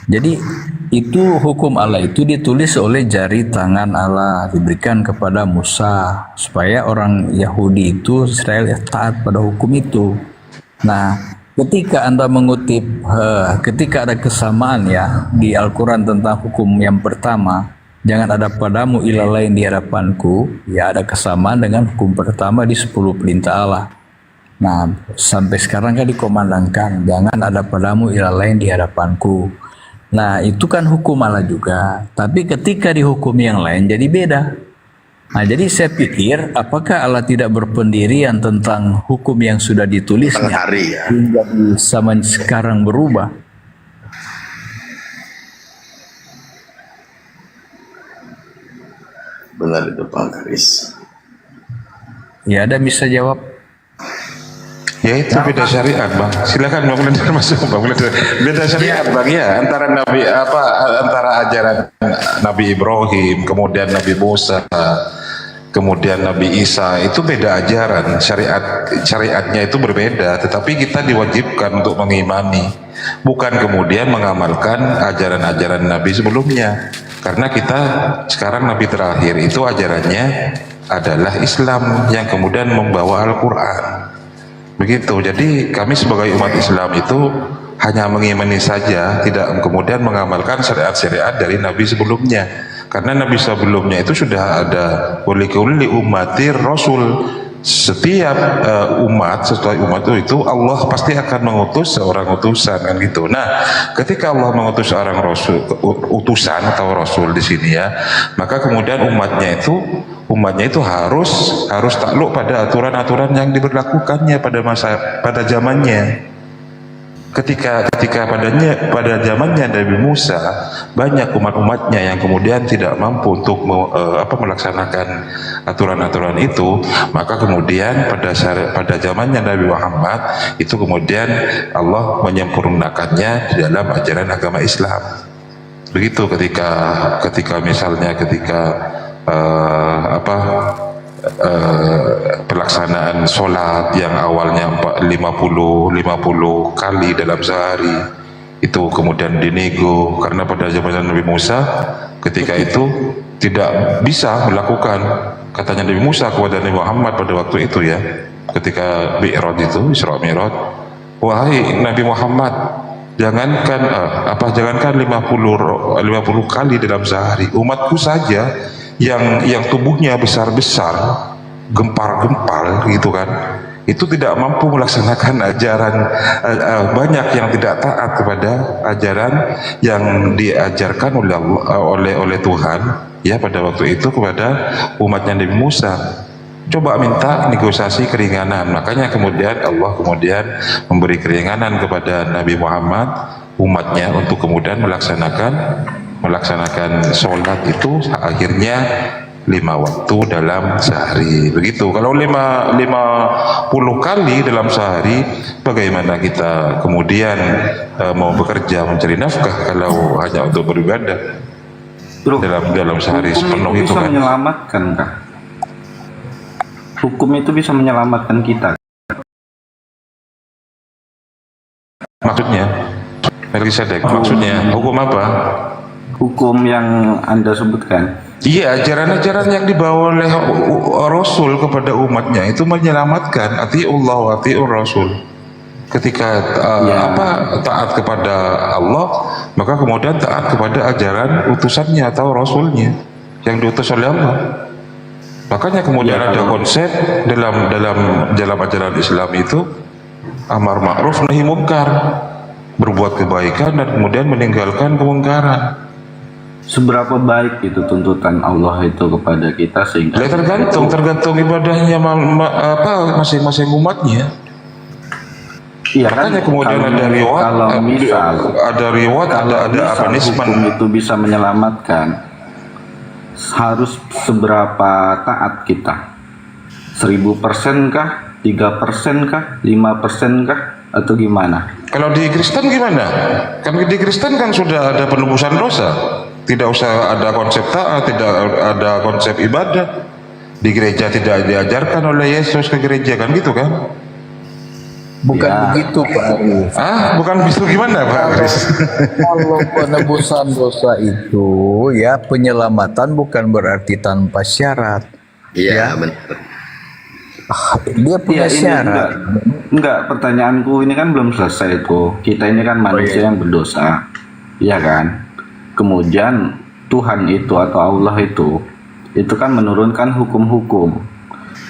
Jadi itu hukum Allah itu ditulis oleh jari tangan Allah, diberikan kepada Musa supaya orang Yahudi itu Israel taat pada hukum itu. Nah, ketika Anda mengutip ketika ada kesamaan ya di Al-Quran tentang hukum yang pertama, jangan ada padamu ilah lain di hadapanku, ya ada kesamaan dengan hukum pertama di 10 perintah Allah. Nah, sampai sekarang kan dikomandangkan jangan ada padamu ilah lain di hadapanku. Nah, itu kan hukum Allah juga, tapi ketika dihukum yang lain jadi beda. Nah, jadi saya pikir apakah Allah tidak berpendirian tentang hukum yang sudah ditulisnya hingga di zaman sekarang berubah? Benar itu, Pak Garis. Ya, ada bisa jawab. Ya, itu beda syariat, Bang. Silakan Bang Blender masuk, Bang Blender. Beda syariat, Bang, ya, antara antara ajaran Nabi Ibrahim, kemudian Nabi Musa, kemudian Nabi Isa, itu beda ajaran. Syariatnya itu berbeda, tetapi kita diwajibkan untuk mengimani, bukan kemudian mengamalkan ajaran-ajaran Nabi sebelumnya. Karena kita sekarang Nabi terakhir itu ajarannya adalah Islam yang kemudian membawa Al-Quran. Begitu. Jadi kami sebagai umat Islam itu hanya mengimani saja, tidak kemudian mengamalkan syariat-syariat dari Nabi sebelumnya. Karena Nabi sebelumnya itu sudah ada walikulli ummatir rasul. Setiap setiap umat itu Allah pasti akan mengutus seorang utusan, kan gitu. Nah, ketika Allah mengutus seorang utusan atau rasul di sini ya, maka kemudian umatnya itu harus takluk pada aturan-aturan yang diberlakukannya pada zamannya. Ketika pada zamannya Nabi Musa, banyak umat-umatnya yang kemudian tidak mampu untuk melaksanakan aturan-aturan itu, maka kemudian pada zamannya Nabi Muhammad itu kemudian Allah menyempurnakannya di dalam ajaran agama Islam. Begitu ketika misalnya pelaksanaan sholat yang awalnya 50 kali dalam sehari itu kemudian dinego karena pada zaman Nabi Musa ketika itu tidak bisa melakukan, katanya Nabi Musa kepada Nabi Muhammad pada waktu itu ya, ketika Mi'raj itu, Isra Mi'raj, wahai Nabi Muhammad, jangankan 50 kali dalam sehari, umatku saja yang tubuhnya besar-besar, gempar-gempal gitu kan, itu tidak mampu melaksanakan ajaran, banyak yang tidak taat kepada ajaran yang diajarkan oleh Tuhan ya pada waktu itu kepada umatnya Nabi Musa. Coba minta negosiasi keringanan, makanya kemudian Allah memberi keringanan kepada Nabi Muhammad, umatnya, untuk kemudian melaksanakan sholat itu akhirnya 5 waktu dalam sehari. Begitu. Kalau 50 kali dalam sehari, bagaimana kita kemudian mau bekerja mencari nafkah kalau hanya untuk beribadah dalam sehari sepenuh itu kan? Menyelamatkan, Kak. Hukum itu bisa menyelamatkan kita. Maksudnya, Melkisedek, maksudnya hukum apa? Hukum yang Anda sebutkan. Iya, ajaran-ajaran yang dibawa oleh Rasul kepada umatnya itu menyelamatkan. Atiullah wa atiur Rasul. Ketika taat kepada Allah, maka kemudian taat kepada ajaran utusannya atau Rasulnya yang diutus oleh Allah. Makanya kemudian ada konsep dalam ajaran Islam itu amar ma'ruf nahi mungkar, berbuat kebaikan dan kemudian meninggalkan kemungkaran. Seberapa baik itu tuntutan Allah itu kepada kita sehingga Ya, tergantung ibadahnya masing-masing umatnya. Iya kan, Makanya kemudian kalau- ada riwayat, kalau misal ada punishment. hukum itu bisa menyelamatkan, harus seberapa taat kita? 1000% kah? 3% kah? 5% kah? Atau gimana? Kalau di Kristen gimana? Kan di Kristen kan sudah ada penebusan dosa. Tidak usah ada konsep taat, tidak ada konsep ibadah. Di gereja tidak diajarkan oleh Yesus ke gereja, kan gitu kan? Bukan Ya. begitu Pak Arif. Bukan begitu gimana Pak Kris? Kalau penebusan dosa itu ya penyelamatan bukan berarti tanpa syarat. Iya, benar. Dia punya Iya, ini syarat. enggak, pertanyaanku ini kan belum selesai tuh. Kita ini kan manusia yang berdosa. Iya kan? Kemudian Tuhan itu atau Allah itu kan menurunkan hukum-hukum.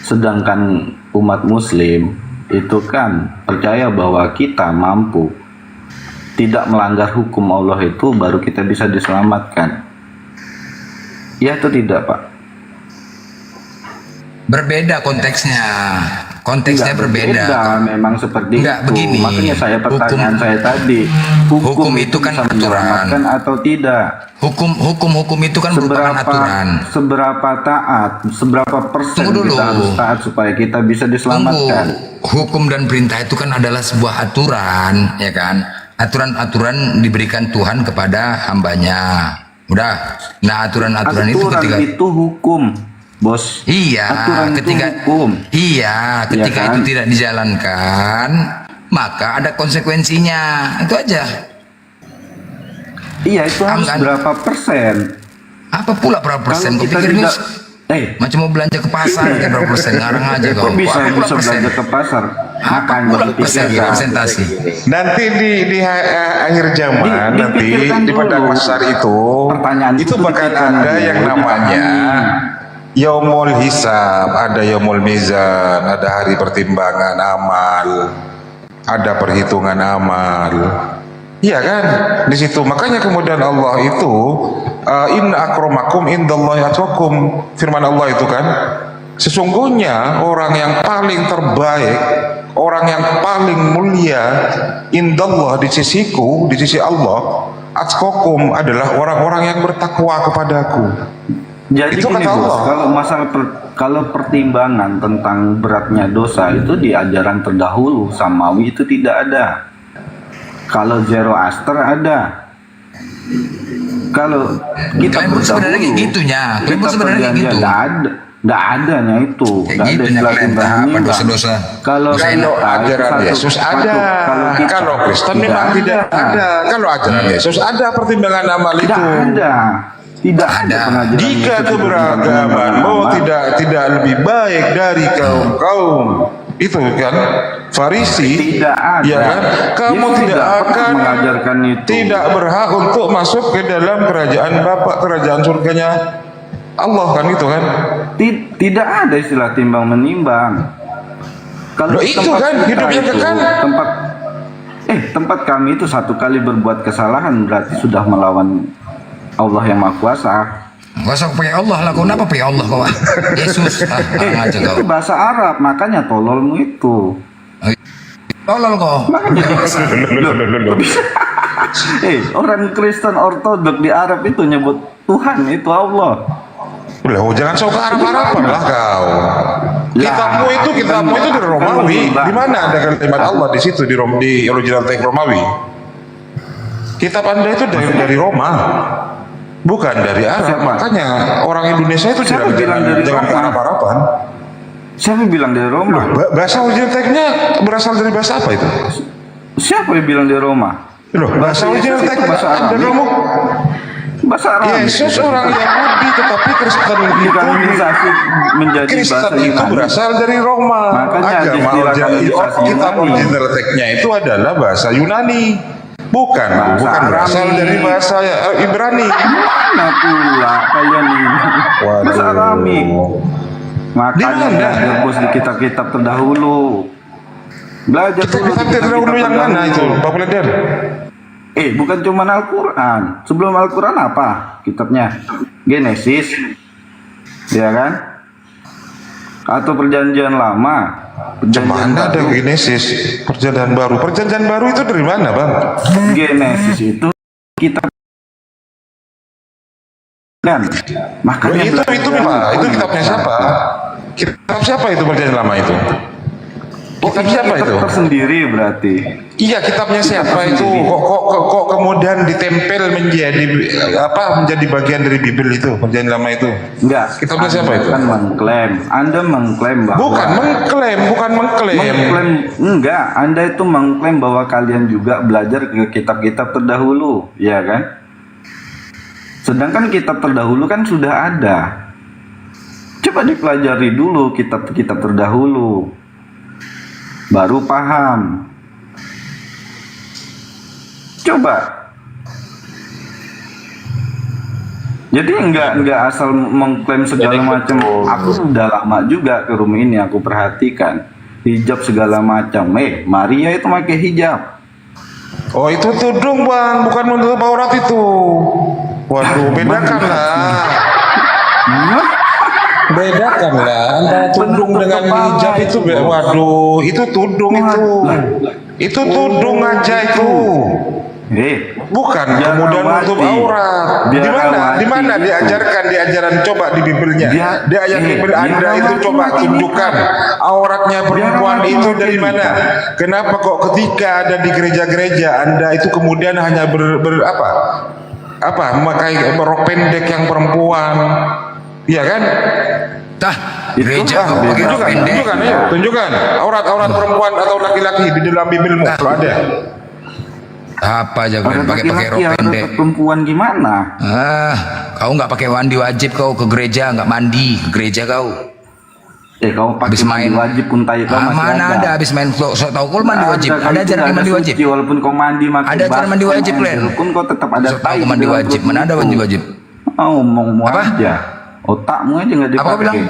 Sedangkan umat muslim itu kan percaya bahwa kita mampu tidak melanggar hukum Allah itu baru kita bisa diselamatkan. Ya atau tidak, Pak? Berbeda konteksnya. Konteksnya Enggak berbeda. memang seperti Enggak, itu. begini. Makanya pertanyaan saya tadi, Hukum itu kan bisa aturan. menyelamatkan atau tidak? Hukum itu kan merupakan aturan. Seberapa taat, seberapa persen Tunggu dulu. kita harus taat supaya kita bisa diselamatkan? Hukum dan perintah itu kan adalah sebuah aturan, ya kan? Aturan-aturan diberikan Tuhan kepada hambanya. Udah. Nah, aturan-aturan itu ketika itu hukum, bos. Iya, Aturan itu ketika hukum. Iya, ketika kan? itu tidak dijalankan, maka ada konsekuensinya. Itu aja. Iya, itu harus berapa persen? Apa pula berapa persen? Kalau Kau kita pikir ini tidak- macam mau belanja ke pasar kayak berapa persen? Ngarang aja kau. Kok bisa Apa pula persen? belanja ke pasar? Makanya Pula persen, dipikirkan. presentasi. Nanti di akhir zaman nanti dipikirkan di padang dulu. mahsyar itu bakal dipikirkan ada dulu, yang namanya Yaumul Hisab, ada Yaumul Mizan, ada hari pertimbangan amal, ada perhitungan amal. Iya kan? Di situ makanya kemudian Allah itu inna akramakum indallahi atqakum. Firman Allah itu kan, sesungguhnya orang yang paling terbaik, orang yang paling mulia indallah di sisiku, di sisi Allah, atqakum adalah orang-orang yang bertakwa kepadaku. Jadi Itu gini kata bos, Allah. kalau masalah kalau pertimbangan tentang beratnya dosa itu di ajaran terdahulu Samawi itu tidak ada. Kalau Zoroaster ada. Kalau kita Kalian pun sebenarnya kayak gitunya. Kalian pun sebenarnya kayak gitu. Nggak adanya itu. Kayak Nggak ada gitunya istilah kalian, timbangan apa nimbang. dosa-dosa. Kalau Ajaran Yesus ada. Kalau Kristen memang tidak ada. Kalau ajaran Yesus ada pertimbangan amal itu. Tidak ada pengajaran Jika Yesus keberagamanmu tidak lebih baik dari kaum-kaum itu kan Farisi, Tidak ada. ya kan? Kamu Yesus tidak tidak pernah akan mengajarkan itu. tidak berhak untuk masuk ke dalam kerajaan Bapa, kerajaan surganya Allah kan itu kan? Tidak ada istilah timbang menimbang. Loh, itu tempat kan, kita hidupnya itu, kekal. tempat kami itu satu kali berbuat kesalahan berarti sudah melawan Allah yang Maha Kuasa. Gak usah pakai Allah lah, kau kenapa pakai Allah kau? Yesus, ngarang aja kau. Itu bahasa Arab, makanya tololmu itu. Tolol kau. Orang Kristen Ortodok di Arab itu nyebut Tuhan itu Allah. Loh, jangan sok ke Arab-Araban lah kau. Kitabmu itu dari Romawi. Di mana ada kalimat Allah di situ di original teks Romawi? Kitab Anda itu dari Roma. Bukan dari Arab. Makanya orang Indonesia itu Siapa bilang dari jangan ke Roma? Arab-Araban. Siapa bilang dari Roma? Bahasa original teksnya berasal dari bahasa apa itu? Siapa yang bilang dari Roma? Loh, bahasa original Yesus itu teks bahasa Anda Arab. kamu. Bahasa Arab. Yesus orang Yahudi, tetapi Kristen itu Dikanonisasi menjadi Kristen bahasa itu Yunani. berasal dari Roma. Makanya Agama istilah kanonisasi kitab Yunani. original teksnya itu adalah bahasa Yunani. Bukan berasal Arami. dari bahasa Ibrani. Mana pula kalian ini? Bahasa Arami. Makanya Di mana? bos di kitab-kitab terdahulu. Belajar Kitab terdahulu yang mana itu, Pak Peladan? Bukan cuma Al-Quran. Sebelum Al-Quran apa kitabnya? Genesis, ya kan? Atau Perjanjian Lama? Mana ada Genesis, Perjanjian Baru? Perjanjian Baru itu dari mana, Bang? Genesis itu kitab kan? Makanya itu Pak, itu kitabnya siapa? Kitab siapa itu Perjanjian Lama itu? Kitab siapa itu? Tersendiri berarti. Iya, kitabnya siapa itu? Kok kemudian ditempel menjadi menjadi bagian dari Bible itu, Perjanjian Lama itu? Enggak. Kitabnya siapa itu? Kan mengklaim. Anda mengklaim bahwa bukan mengklaim. Mengklaim enggak. Anda itu mengklaim bahwa kalian juga belajar ke kitab-kitab terdahulu, ya kan? Sedangkan kitab terdahulu kan sudah ada. Coba dipelajari dulu kitab-kitab terdahulu. Baru paham. Coba. Jadi enggak asal mengklaim segala macam. Aku sudah lama juga ke rumah ini, aku perhatikan hijab segala macam. Maria itu pakai hijab. Oh, itu tudung, Bang, bukan menutup aurat itu. Waduh, bedakanlah. Bedakanlah antara tudung dengan hijab itu. Waduh, itu tudung itu. Itu tudung aja itu. Bukan kemudian menutup aurat. Di mana diajarkan di ajaran, coba di Bibelnya. Di ayat Bibel Anda itu coba tunjukkan auratnya perempuan itu dari mana? Kenapa kok ketika ada di gereja-gereja Anda itu kemudian hanya memakai rok pendek yang perempuan? Iya kan? Gereja tunjukkan aurat pendek atau laki-laki di dalam Bibelmu kalau ada. Apa aja kalian pakai rok pendek? Perempuan gimana? Kau nggak pakai mandi wajib, kau ke gereja nggak mandi ke gereja kau. Kau pakai mandi wajib pun tahu kau masih mana ada habis main sok tahu kau mandi wajib. Ada ajaran mandi wajib. Walaupun kau mandi ada ajaran mandi wajib kalian. Pun kau tetap ada tahu mandi wajib. Mana ada mandi wajib? Ngomong aja. Otakmu aja nggak dipakai.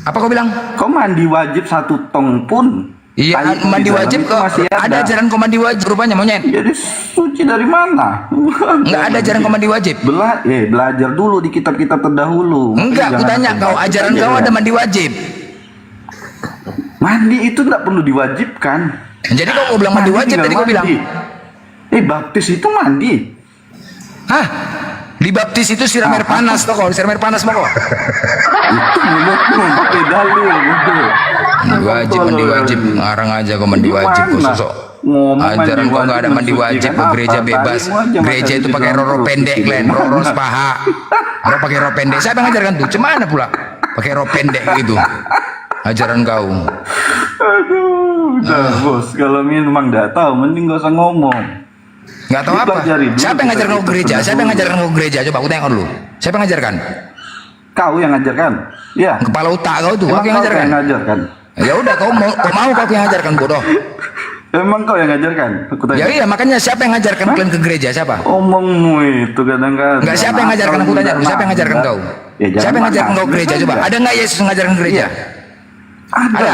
Apa kau bilang? Kau mandi wajib 1 tong pun. Iya, mandi wajib kok. Ada ajaran kau mandi wajib rupanya, monyet. Jadi suci dari mana? Enggak ada ajaran kau mandi wajib. Belajar dulu di kitab-kitab terdahulu. Enggak, aku tanya kau, ajaran kau ada mandi wajib. Mandi itu enggak perlu diwajibkan. Jadi kau bilang mandi wajib, tadi kau bilang. Baptis itu mandi. Hah? Di baptis itu siram air panas toh, kau siram air panas mau kok. Itu mulutmu pakai dalil gitu. Mandi wajib, ngarang aja kau mandi wajib kau sosok. Ajaran kau nggak ada mandi wajib, ke gereja bebas. Gereja itu pakai roro pendek, kalian roro sepaha. Kau pakai roro pendek, siapa yang ngajarkan tuh? Cemana pula? Pakai roro pendek gitu. Ajaran kau. Aduh, udah bos. Kalau memang nggak tahu, mending gak usah ngomong. Nggak tahu apa? Siapa yang ngajarkan kau ke gereja? Siapa yang ngajarkan kau ke gereja? Coba aku tengok dulu. Siapa yang ngajarkan? Kau yang ngajarkan. Ya. Kepala otak kau tuh. Aku yang ngajarkan. Ya udah, kau mau kau yang ngajarkan, bodoh. Emang kau yang ngajarkan? Ya iya, makanya siapa yang ngajarkan kalian ke gereja? Siapa? Omongmu itu kadang-kadang. Enggak, siapa yang ngajarkan aku tanya? Siapa yang ngajarkan kau? Siapa yang ngajarkan kau ke gereja? Coba. Ada nggak Yesus ngajarkan ke gereja? Ada.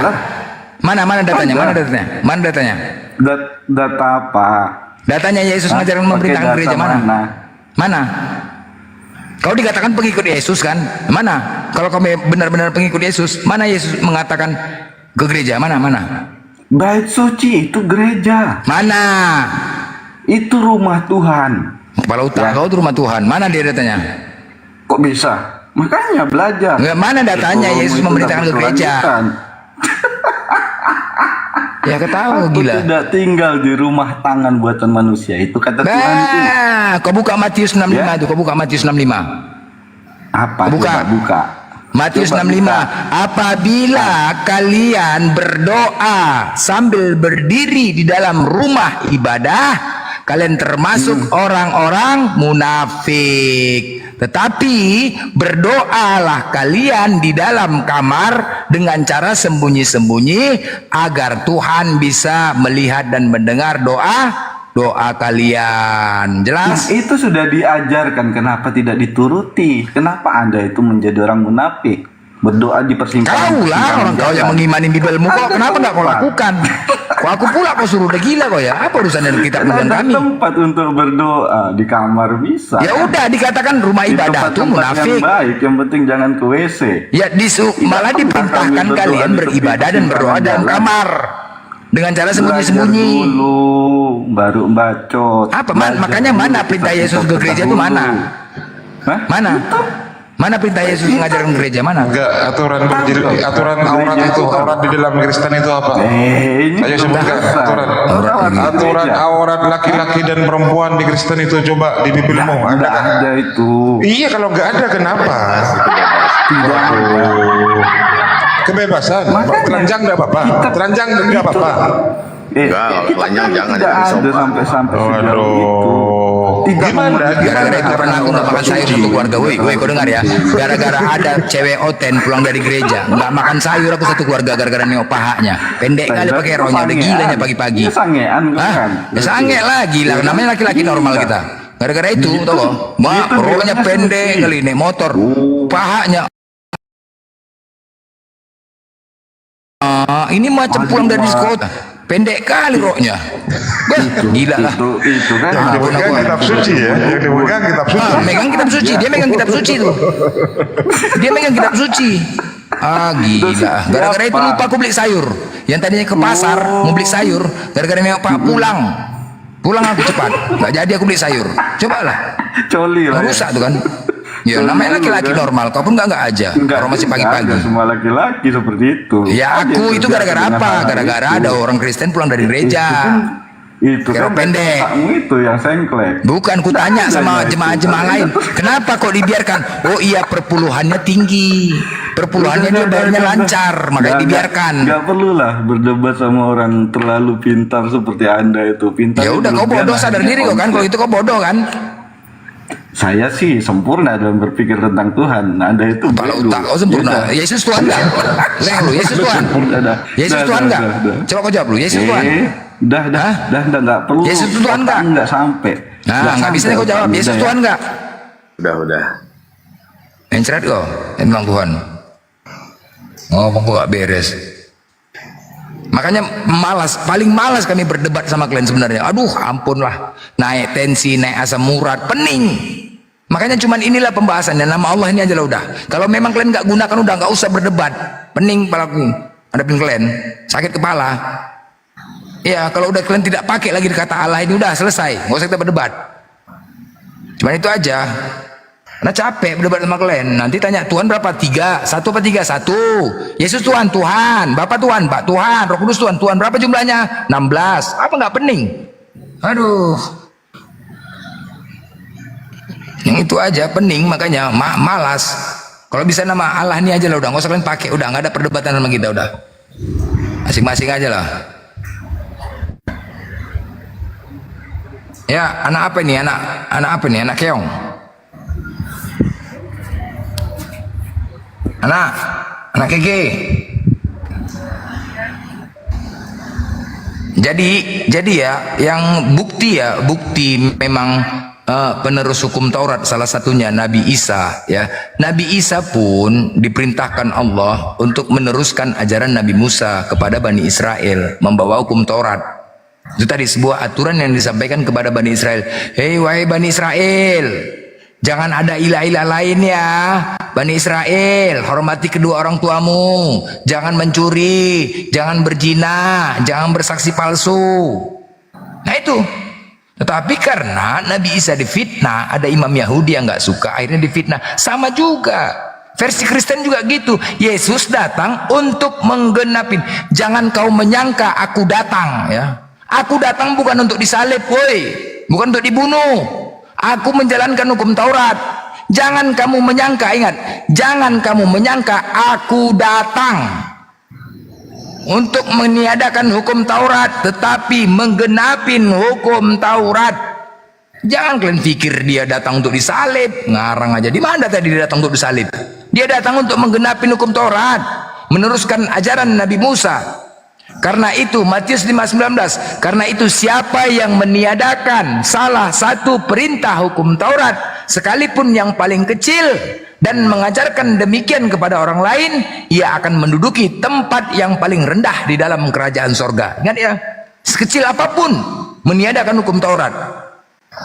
Mana datanya? Mana datanya? Data apa? Datanya Yesus ngajarkan memerintahkan gereja mana? Mana? Kau dikatakan pengikut Yesus kan? Mana? Kalau kau benar-benar pengikut Yesus, mana Yesus mengatakan ke gereja? Mana? Bait suci itu gereja. Mana? Itu rumah Tuhan. Kepala otak kau itu rumah Tuhan. Mana dia datanya? Kok bisa? Makanya belajar. Mana datanya Yesus memerintahkan ke gereja? Ya ketawa gila. Tidak tinggal di rumah tangan buatan manusia, itu kata Tuhan. Kau buka Matius 65 tuh, kau buka Matius 65. Apa? Buka. Matius 65. Apabila kalian berdoa sambil berdiri di dalam rumah ibadah, kalian termasuk orang-orang munafik. Tetapi berdoalah kalian di dalam kamar dengan cara sembunyi-sembunyi agar Tuhan bisa melihat dan mendengar doa kalian. Jelas? Nah, itu sudah diajarkan, kenapa tidak dituruti? Kenapa Anda itu menjadi orang munafik? berdoa di persimpangan. Kau lah orang kau yang mengimani Bibelmu kok, kenapa nggak kau lakukan? Kok aku pula kau suruh, udah gila kau ya? Apa urusan dengan kitab dengan Ada kami? tempat untuk berdoa di kamar bisa. Ya udah dikatakan rumah Di ibadah itu tempat-tempat munafik. yang baik, yang penting jangan ke WC. Ya malah Tidak diperintahkan kami berdoa kalian di beribadah dan berdoa dalam jalan. kamar dengan cara Belajar sembunyi-sembunyi. dulu, baru bacot. Apa? Belajar Makanya dulu, mana perintah kita Yesus ke gereja itu dahulu. mana? Hah? Mana? Mana perintah Yesus mengajarkan gereja mana? Enggak, aturan aurat itu, aurat di dalam Kristen itu apa? Ini Ayo sebutkan aturan aurat laki-laki dan perempuan di Kristen itu, coba di Bibelmu ada kan? ada itu. Iya, kalau nggak ada kenapa? Tidak ada. Kebebasan, telanjang nggak apa-apa, telanjang nggak apa-apa. Enggak, telanjang jangan Tidak jangan ada disopan. sampai sejauh itu. Waduh, gimana? Gara-gara itu pernah aku nggak makan sayur untuk keluarga. Woi, kau dengar ya? Gara-gara ada cewek oten pulang dari gereja, nggak makan sayur aku satu keluarga gara-gara nengok pahanya. Pendek kali pakai rohnya, udah gilanya pagi-pagi. Ini sangean Hah? kan? Ya sange lah, gila. Namanya laki-laki normal kita. Gara-gara itu, tau gak? Rohnya pendek kali, naik motor. Pahanya. Ini macam pulang dari sekolah. Pendek kali rohnya. Gila lah. Itu kan. Yang dipegang kitab suci ya, yang dipegang kitab suci. Megang kitab suci, dia megang kitab suci tuh. Dia megang kitab suci. Gila. Gara-gara itu lupa aku beli sayur. Yang tadinya ke pasar mau beli sayur, gara-gara nengok Pak pulang. Pulang aku cepat. Gak jadi aku beli sayur. Cobalah. Coli lah. Rusak tuh kan. Ya namanya laki-laki normal, kau pun enggak aja. Orang masih pagi-pagi. Ada semua laki-laki seperti itu. Ya aku itu gara-gara apa? Gara-gara ada orang Kristen pulang dari gereja. Itu Kira kan pendek. kamu itu yang sengklek. Bukan, ku tanya sama jemaah-jemaah lain, kenapa kok dibiarkan? Oh iya, perpuluhannya tinggi, perpuluhannya dia bayarnya lancar, makanya dibiarkan. Gak perlu lah berdebat sama orang terlalu pintar seperti Anda itu. Pintar. Ya udah, kau bodoh, sadar diri kau kan? Kalau itu kau bodoh kan? Saya sih sempurna dalam berpikir tentang Tuhan. Nah, Anda itu Kalau tak kau sempurna, Yesus Tuhan enggak? Yesus Tuhan. Yesus Tuhan enggak? Coba kau jawab lu, Yesus Tuhan. Dah, nggak perlu. Yesus itu Tuhan enggak? Nggak sampai. Nah, nggak bisa kau jawab. Yesus Tuhan enggak? Udah. Encret kau, tentang Tuhan. Ngomong kok gak beres. Makanya paling malas kami berdebat sama kalian sebenarnya. Aduh, ampun lah. Naik tensi, naik asam urat, pening. Makanya cuman inilah pembahasannya. Nama Allah ini aja lah udah. Kalau memang kalian nggak gunakan udah nggak usah berdebat. Pening kepalaku. Hadapin kalian, sakit kepala. Ya, kalau udah kalian tidak pakai lagi kata Allah ini udah selesai. Nggak usah kita berdebat. Cuman itu aja. Karena capek berdebat sama kalian. Nanti tanya Tuhan berapa? 3, 1 apa 3? 1. Yesus Tuhan, Tuhan. Bapak Tuhan, Pak Tuhan. Roh Kudus Tuhan, Tuhan. Berapa jumlahnya? 16. Apa nggak pening? Aduh. Yang itu aja pening, makanya malas. Kalau bisa nama Allah ini aja lah udah. Nggak usah kalian pakai. Udah nggak ada perdebatan sama kita udah. Masing-masing aja lah. Ya, anak apa ini? Anak apa nih? Anak keong. Anak keke. Jadi ya, yang bukti memang penerus hukum Taurat salah satunya Nabi Isa ya. Nabi Isa pun diperintahkan Allah untuk meneruskan ajaran Nabi Musa kepada Bani Israel, membawa hukum Taurat. Itu tadi sebuah aturan yang disampaikan kepada Bani Israel. Hei wahai Bani Israel, jangan ada ilah-ilah lain ya. Bani Israel, hormati kedua orang tuamu. Jangan mencuri, jangan berzina, jangan bersaksi palsu. Nah itu. Tetapi karena Nabi Isa difitnah, ada imam Yahudi yang nggak suka, akhirnya difitnah. Sama juga. Versi Kristen juga gitu. Yesus datang untuk menggenapin. Jangan kau menyangka aku datang ya. Aku datang bukan untuk disalib, woi. Bukan untuk dibunuh. Aku menjalankan hukum Taurat. Jangan kamu menyangka, ingat, jangan kamu menyangka aku datang untuk meniadakan hukum Taurat, tetapi menggenapin hukum Taurat. Jangan kalian pikir dia datang untuk disalib, ngarang aja. Di mana tadi dia datang untuk disalib? Dia datang untuk menggenapin hukum Taurat, meneruskan ajaran Nabi Musa. Karena itu Matius 5:19, karena itu siapa yang meniadakan salah satu perintah hukum Taurat, sekalipun yang paling kecil, dan mengajarkan demikian kepada orang lain, ia akan menduduki tempat yang paling rendah di dalam kerajaan sorga. Ingat ya, sekecil apapun meniadakan hukum Taurat.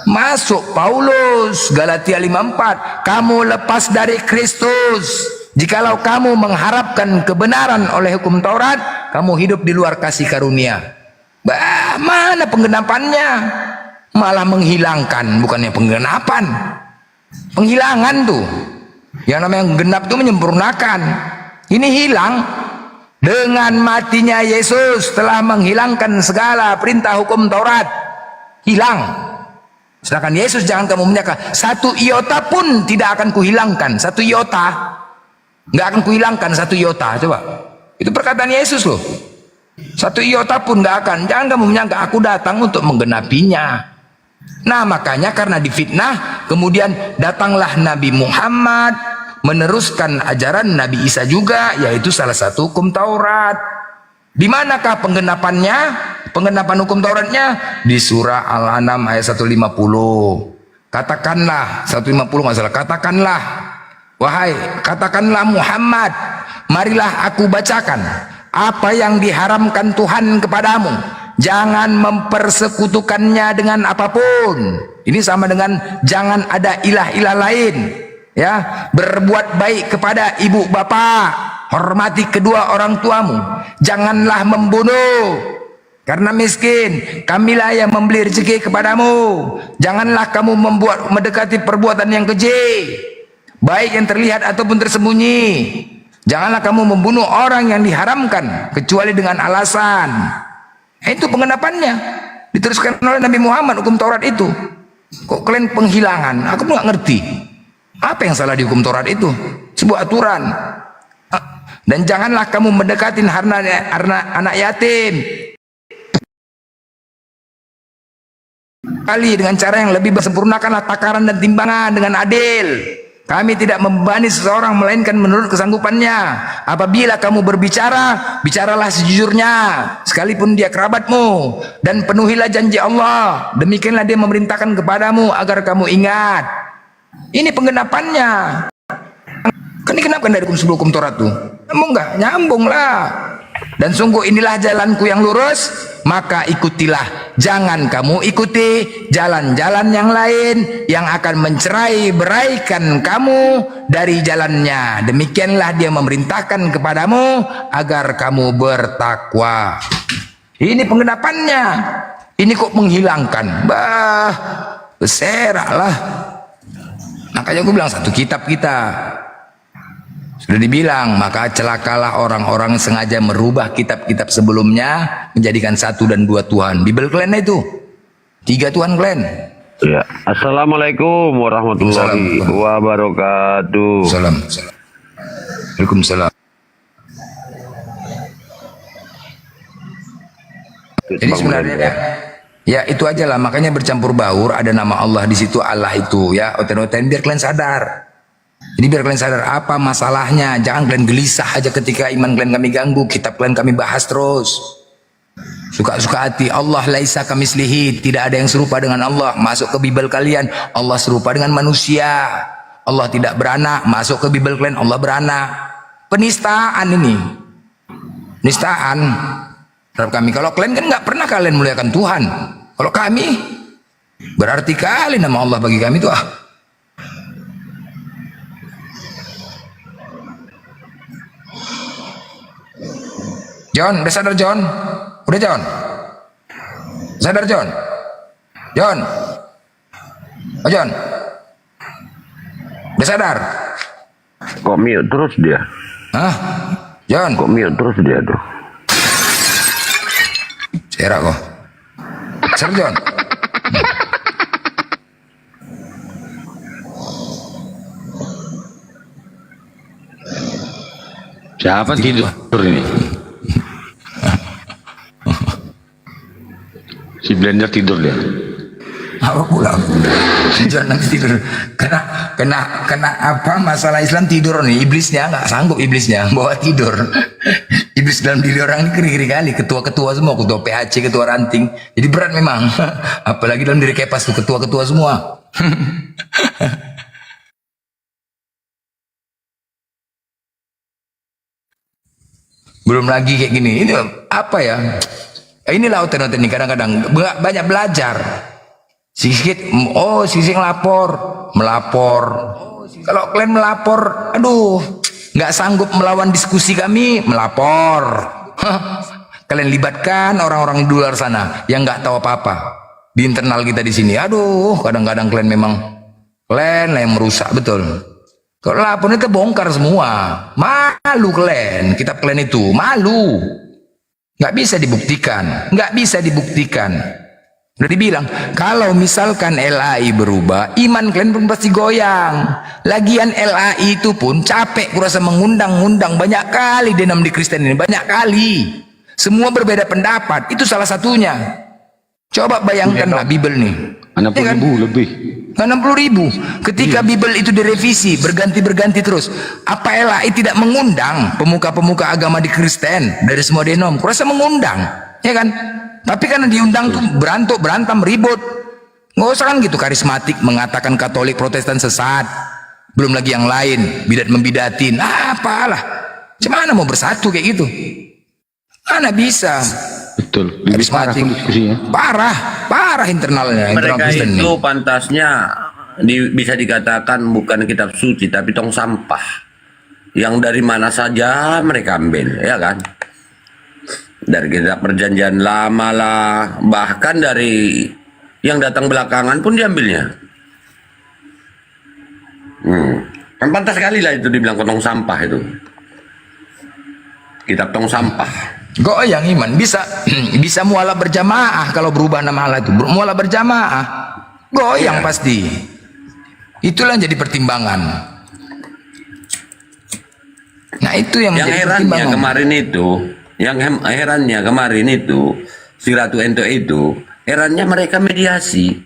Masuk Paulus, Galatia 5:4, kamu lepas dari Kristus. Jikalau kamu mengharapkan kebenaran oleh hukum Taurat, kamu hidup di luar kasih karunia. Mana penggenapannya? Malah menghilangkan, bukannya penggenapan. Penghilangan tuh. Yang namanya genap itu menyempurnakan. Ini hilang. Dengan matinya Yesus telah menghilangkan segala perintah hukum Taurat. Hilang. Sedangkan Yesus, jangan kamu menyangka, satu iota pun tidak akan kuhilangkan. Satu iota. Nggak akan kuhilangkan satu iota. Coba. Itu perkataan Yesus loh. Satu iota pun nggak akan. Jangan kamu menyangka aku datang untuk menggenapinya. Nah makanya karena difitnah, kemudian datanglah Nabi Muhammad meneruskan ajaran Nabi Isa juga, yaitu salah satu hukum Taurat. Di manakah penggenapannya? Penggenapan hukum Tauratnya di surah Al-An'am ayat 150. Katakanlah 150 masalah. Katakanlah, wahai, katakanlah Muhammad, marilah aku bacakan apa yang diharamkan Tuhan kepadamu. Jangan mempersekutukannya dengan apapun. Ini sama dengan jangan ada ilah-ilah lain. Ya, berbuat baik kepada ibu bapa, hormati kedua orang tuamu. Janganlah membunuh karena miskin, kamilah yang memberi rezeki kepadamu. Janganlah kamu mendekati perbuatan yang keji, baik yang terlihat ataupun tersembunyi. Janganlah kamu membunuh orang yang diharamkan kecuali dengan alasan. Itu pengenapannya diteruskan oleh Nabi Muhammad, hukum Taurat itu. Kok kalian penghilangan? Aku nggak ngerti apa yang salah di hukum Taurat itu. Sebuah aturan. Dan janganlah kamu mendekati anak yatim kali dengan cara yang lebih sempurnakanlah takaran dan timbangan dengan adil. Kami tidak membebani seseorang melainkan menurut kesanggupannya. Apabila kamu berbicara, bicaralah sejujurnya, sekalipun dia kerabatmu, dan penuhilah janji Allah. Demikianlah dia memerintahkan kepadamu agar kamu ingat. Ini penggenapannya. Kan dikenapkan dari hukum Taurat tuh? Nyambung nggak? Nyambung lah. Dan sungguh inilah jalanku yang lurus, maka ikutilah. Jangan kamu ikuti jalan-jalan yang lain yang akan mencerai-beraikan kamu dari jalannya. Demikianlah dia memerintahkan kepadamu agar kamu bertakwa. Ini penggenapannya. Ini kok menghilangkan? Bah, beseraklah. Makanya aku bilang satu kitab kita. Sudah dibilang, maka celakalah orang-orang sengaja merubah kitab-kitab sebelumnya menjadikan satu dan dua Tuhan. Bible kalian itu 3 Tuhan kalian. Ya. Assalamualaikum warahmatullahi wabarakatuh. Salam. Waalaikumsalam. Jadi sebenarnya ya itu aja lah, makanya bercampur baur, ada nama Allah di situ, Allah itu ya, oten-oten biar kalian sadar. Jadi biar kalian sadar apa masalahnya. Jangan kalian gelisah aja ketika iman kalian kami ganggu, kitab kalian kami bahas terus. Suka-suka hati. Allah laisa kamislihi, tidak ada yang serupa dengan Allah. Masuk ke Bible kalian, Allah serupa dengan manusia. Allah tidak beranak. Masuk ke Bible kalian, Allah beranak. Penistaan ini. Penistaan terhadap kami. Kalau kalian kan nggak pernah kalian muliakan Tuhan. Kalau kami, berarti kali nama Allah bagi kami itu John, udah sadar John? Udah John? Sadar John? John? Oh John? Udah sadar? Kok mute terus dia? Hah? John? Kok mute terus dia tuh? Serak kok. Sadar John? Siapa tidur ini? Si Blender tidur dia. Apa pula? Jangan nanti tidur. Kena apa masalah Islam tidur nih. Iblisnya nggak sanggup, iblisnya bawa tidur. Iblis dalam diri orang ini kiri-kiri kali. Ketua-ketua semua, ketua PHC, ketua ranting. Jadi berat memang. Apalagi dalam diri Kepas tuh ketua-ketua semua. Belum lagi kayak gini. Ini apa ya? Inilah oten-oten ini kadang-kadang banyak belajar. Sikit, sisi melapor. Kalau kalian melapor, aduh, nggak sanggup melawan diskusi kami, melapor. Kalian libatkan orang-orang di luar sana yang nggak tahu apa-apa di internal kita di sini. Aduh, kadang-kadang kalian memang kalian yang merusak betul. Kalau lapornya kebongkar semua, malu kalian, kitab kalian itu malu, nggak bisa dibuktikan. Udah dibilang, kalau misalkan LAI berubah, iman kalian pun pasti goyang. Lagian LAI itu pun capek kurasa mengundang-undang banyak kali denam di Kristen ini, banyak kali. Semua berbeda pendapat, itu salah satunya. Coba bayangkan lah Bible nih. 60.000 lebih. 60.000. Ketika Bible itu direvisi, berganti-berganti terus. Apa LAI tidak mengundang pemuka-pemuka agama di Kristen dari semua denom? Kurasa mengundang, ya kan? Tapi karena diundang tuh berantem, ribut. Nggak usah kan gitu karismatik mengatakan Katolik Protestan sesat. Belum lagi yang lain, bidat-membidatin. Apalah. Gimana mau bersatu kayak gitu? Mana bisa? Betul. Lebih parah pun diskusinya. Parah internalnya. Mereka Kristen itu pantasnya bisa dikatakan bukan kitab suci tapi tong sampah. Yang dari mana saja mereka ambil, ya kan? Dari kitab perjanjian lama lah, bahkan dari yang datang belakangan pun diambilnya. Kan pantas sekali lah itu dibilang tong sampah itu. Kitab tong sampah. Goyang iman, bisa mualah berjamaah kalau berubah nama Allah itu. Mualah berjamaah, goyang pasti. Itulah yang jadi pertimbangan. Nah itu yang menjadi herannya kemarin itu, si Ratu Ento itu, herannya mereka mediasi.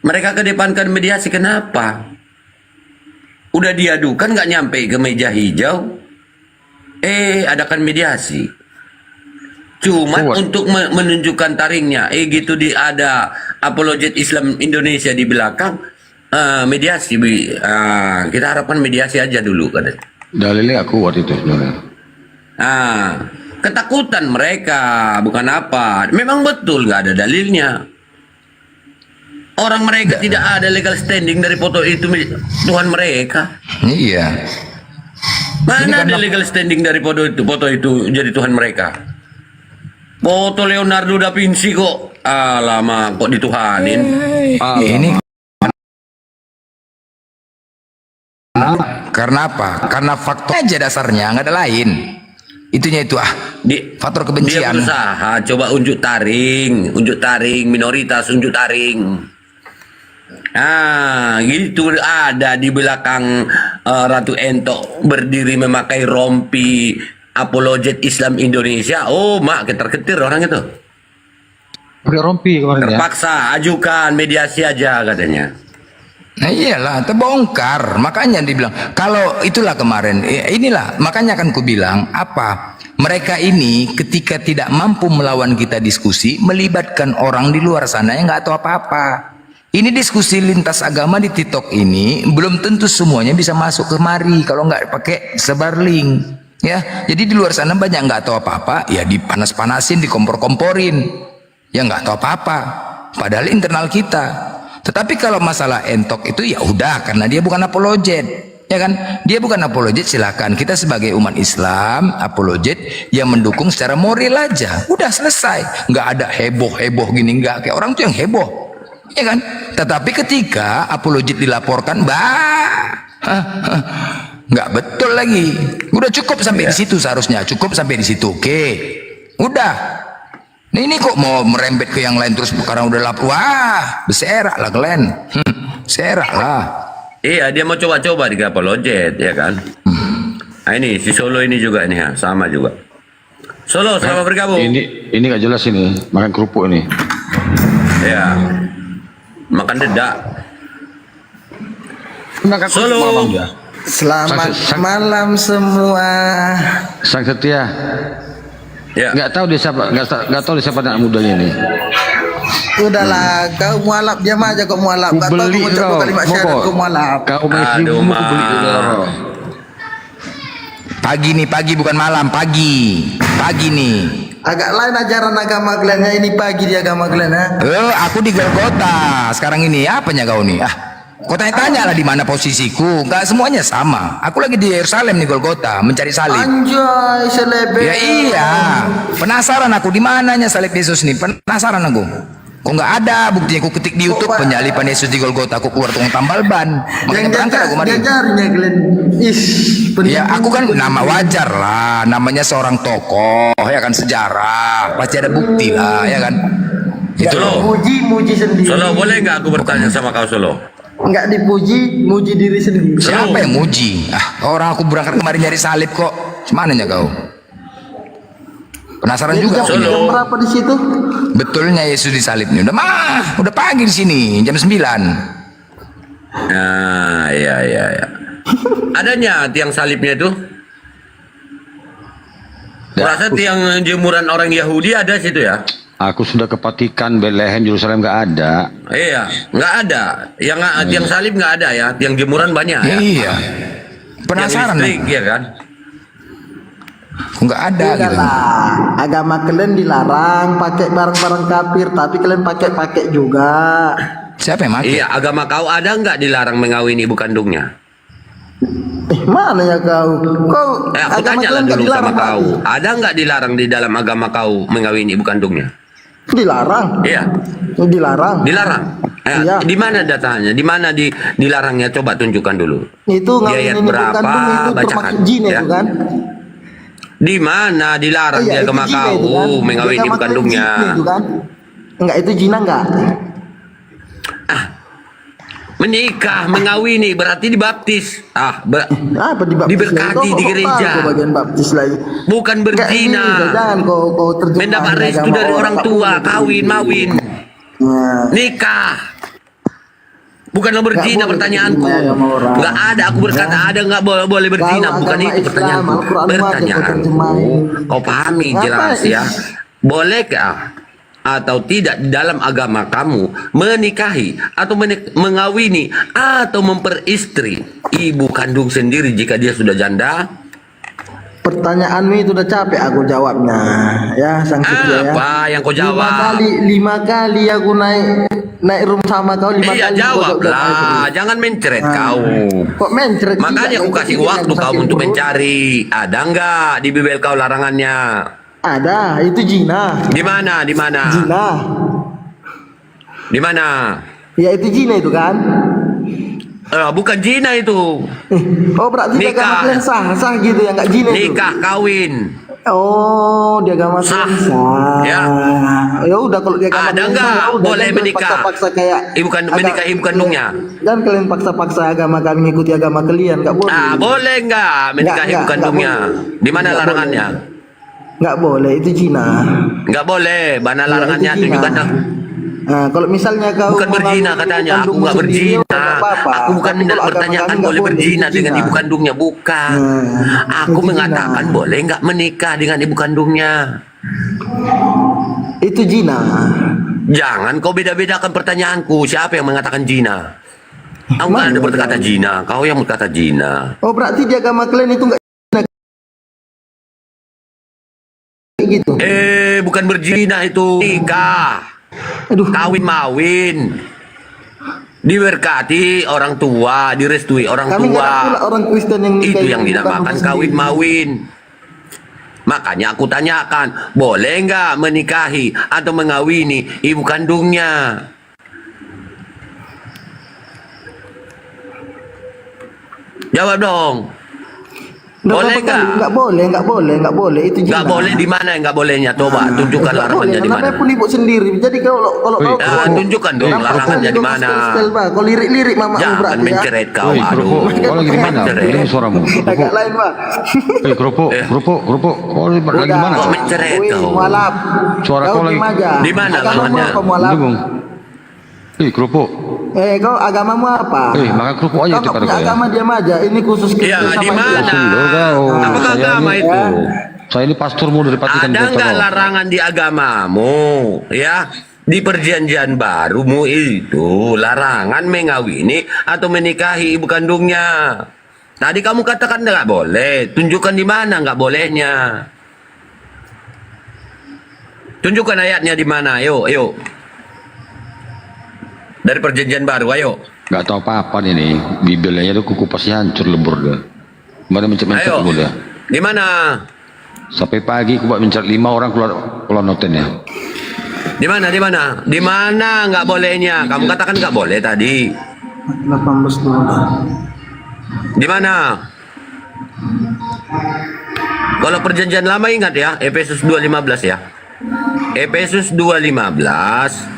Mereka kedepankan mediasi, kenapa? Udah diadukan nggak nyampe ke meja hijau, adakan mediasi. Cuma untuk menunjukkan taringnya, gitu ada apologet Islam Indonesia di belakang, mediasi. Kita harapkan mediasi aja dulu katanya. Dalilnya nggak kuat itu sebenarnya. Ketakutan mereka, bukan apa. Memang betul nggak ada dalilnya. Orang mereka tidak ada legal standing dari foto itu Tuhan mereka. Iya. Mana ada legal standing dari foto itu jadi Tuhan mereka? Foto Leonardo da Vinci kok, lama kok dituhanin. Ini karena apa? Karena faktor aja dasarnya, nggak ada lain. Itunya itu faktor kebencian. Dia berusaha coba unjuk taring, minoritas unjuk taring. Gitu ada di belakang Ratu Ento berdiri memakai rompi apologet Islam Indonesia. Mak ketir-ketir orang itu. Pakai rompi kemarin. Terpaksa ajukan mediasi aja katanya. Nah iyalah, terbongkar. Makanya dibilang kalau itulah kemarin. Inilah makanya kan ku bilang apa? Mereka ini ketika tidak mampu melawan kita diskusi, melibatkan orang di luar sana yang nggak tahu apa-apa. Ini diskusi lintas agama di TikTok ini belum tentu semuanya bisa masuk kemari kalau nggak pakai sebar link. Ya, jadi di luar sana banyak nggak tahu apa-apa, ya dipanas-panasin, dikompor-komporin, ya nggak tahu apa-apa. Padahal internal kita. Tetapi kalau masalah entok itu ya udah, karena dia bukan apologet, ya kan? Dia bukan apologet, silakan kita sebagai umat Islam apologet yang mendukung secara moral aja, udah selesai. Nggak ada heboh-heboh gini, nggak kayak orang tuh yang heboh, ya kan? Tetapi ketika apologet dilaporkan, nggak betul lagi. Udah cukup sampai di situ seharusnya. Cukup sampai di situ. Oke. Udah. Nah, ini kok mau merembet ke yang lain terus sekarang udah lapor. Wah, berserak lah kalian. Serak lah. Iya, dia mau coba-coba di apologet, ya kan? Nah, ini si Solo ini juga nih, sama juga. Solo, selamat bergabung. Ini nggak jelas ini, makan kerupuk ini. Ya. Makan dedak. Solo. Selamat malam semua. Sang Setia. Ya. Nggak tahu dia siapa anak mudanya ini. Udahlah, kau mualaf diam aja kau mualaf. Kau tahu kau mengucapkan kalimat syahadat kau mualaf. Kau main istrimu, kau beli. Pagi nih, pagi bukan malam, pagi. Pagi nih. Agak lain ajaran agama kalian ya, ini pagi di agama kalian ya. Aku di Golgota. Sekarang ini apanya kau nih? Kau tanya lah di mana posisiku. Enggak semuanya sama. Aku lagi di Yerusalem nih, Golgota, mencari salib. Anjay, selebe. Ya iya. Penasaran aku di mananya salib Yesus nih. Penasaran aku. Kok nggak ada buktinya? Aku ketik di YouTube penyaliban Yesus di Golgota. Aku keluar tukang tambal ban. Makanya berangkat aku mari. Jajarnya kalian. Ya aku kan nama wajar lah. Namanya seorang tokoh ya kan, sejarah. Pasti ada bukti lah ya kan. Itu loh. Muji sendiri. Solo, boleh nggak aku bertanya sama kau, Solo? Enggak dipuji, muji diri sendiri. Siapa yang muji? Orang aku berangkat kemarin nyari salib kok. Semananya kau? Penasaran juga. Jam berapa di situ? Betulnya Yesus disalib nih. Udah pagi di sini, jam 9. Nah, ya. Adanya tiang salibnya itu? Rasa tiang jemuran orang Yahudi ada situ ya? Aku sudah ke Vatikan, Bethlehem, Yerusalem nggak ada. Iya, nggak ada. Yang tiang salib nggak ada ya. Tiang jemuran banyak ya. Iya. Penasaran listrik, ya kan? Nggak ada gitu. Agama kalian dilarang pakai barang-barang kafir, tapi kalian pakai juga. Siapa yang pakai? Iya, agama kau ada nggak dilarang mengawini ibu kandungnya? Mana ya kau? Aku tanya lah dulu sama kau. Ada nggak dilarang di dalam agama kau mengawini ibu kandungnya? Dilarang. Iya. Dilarang. Dilarang. Iya. Di mana datanya? Di mana dilarangnya? Coba tunjukkan dulu. Itu Di ayat ngawinin ibu berapa? kandung itu Bacakan. termasuk jin Ya. itu kan? Di mana dilarang di Iya, itu agama jina kau itu kan? mengawini Di ibu agama kandungnya? kalian jin itu kan? Enggak, itu jina enggak? Menikah, mengawini berarti dibaptis. Apa dibaptis? Diberkati di gereja. Bagian baptis lagi. Bukan berzina. Jangan kau terjemah. Mendapat restu dari orang tua, kawin, mawin. Nikah. Bukanlah berzina pertanyaanku. Enggak ada, aku berkata ada enggak boleh berzina, bukan itu pertanyaanku. Pertanyaanku, kau pahami jelas ya. Bolehkah atau tidak di dalam agama kamu menikahi atau mengawini atau memperistri ibu kandung sendiri jika dia sudah janda? Pertanyaanmu itu udah capek aku jawabnya, ya sang setia ya. Apa yang kau jawab? 5 kali aku naik room sama kau 5 kali. Iya jawablah, jangan mencret kau. Kok mencret? Makanya aku kasih waktu kau untuk mencari. Ada enggak di Bibel kau larangannya? Ada, itu zina. Di mana? Di mana? Zina. Di mana? Ya itu zina itu kan? Bukan zina itu. Oh berarti dia agama kalian sah gitu ya, nggak zina itu? Nikah, kawin. Oh, di agama sah. Ya. Ya udah kalau di agama ada enggak boleh menikah? Paksa kayak menikah ibu kandungnya. Dan kalian paksa-paksa agama kami mengikuti agama kalian, nggak boleh. Boleh enggak menikah ibu kandungnya? Di mana larangannya? Nggak boleh, itu zina. Nggak boleh, mana larangannya? Tunjukkan dong. Nah, kalau misalnya kau bukan berzina katanya, aku nggak berzina. Aku bukan bertanyakan boleh berzina dengan ibu kandungnya, bukan. Aku mengatakan boleh nggak menikah dengan ibu kandungnya. Itu zina. Jangan kau beda-bedakan pertanyaanku. Siapa yang mengatakan zina? Aku nggak ada berkata zina. Kau yang berkata zina. Oh berarti di agama kalian itu nggak gitu. Bukan berzina itu, nikah. Kawin mawin. Diberkati orang tua, direstui orang Kami tua. Orang Kristen yang itu yang dinamakan kawin mawin. Makanya aku tanyakan, boleh nggak menikahi atau mengawini ibu kandungnya? Jawab dong. Boleh nggak? Nggak boleh. Itu nggak boleh. Di mana nggak bolehnya? Coba tunjukkan larangannya di mana. Pun ibu sendiri. Jadi kalau tunjukkan dong larangannya di mana. Kalau lirik mama jangan menceret kau. Aduh. Kau lagi di mana? Ini suaramu. Agak lain pak. Kerupuk. Kau lagi di mana? Kau menceret kau. Suara kau lagi. Di mana larangannya? Kerupuk. Kau agamamu apa? Makan kerupuk aja itu pada kau. Agama diam aja. Ini khusus Kristen. Ya, di mana? Apa agama itu? Saya ini pastormu dari Vatikan. Ada nggak larangan di agamamu? Ya, di perjanjian barumu itu larangan mengawini atau menikahi ibu kandungnya. Tadi kamu katakan nggak boleh. Tunjukkan di mana nggak bolehnya. Tunjukkan ayatnya di mana. Ayo, ayo. Dari perjanjian baru, ayo. Gak tahu apa-apa ini. Bibelnya itu kuku pasti hancur lebur dah. Mana mencet-mencet Ayo. lebur dah. Di mana? Sampai pagi aku buat mencet 5 orang keluar notennya. Di mana? Di mana? Di mana nggak bolehnya? Kamu katakan nggak boleh tadi. 18 dulu. Di mana? Kalau perjanjian lama ingat ya, Efesus 2:15 ya. Efesus 2:15.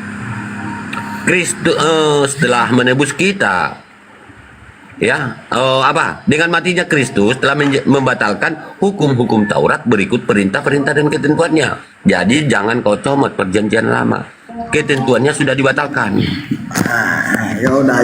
Kristus telah menebus kita. Ya, apa? Dengan matinya Kristus telah membatalkan hukum-hukum Taurat berikut perintah-perintah dan ketentuannya. Jadi jangan kau comot perjanjian lama. Ketentuannya sudah dibatalkan. Ya udah.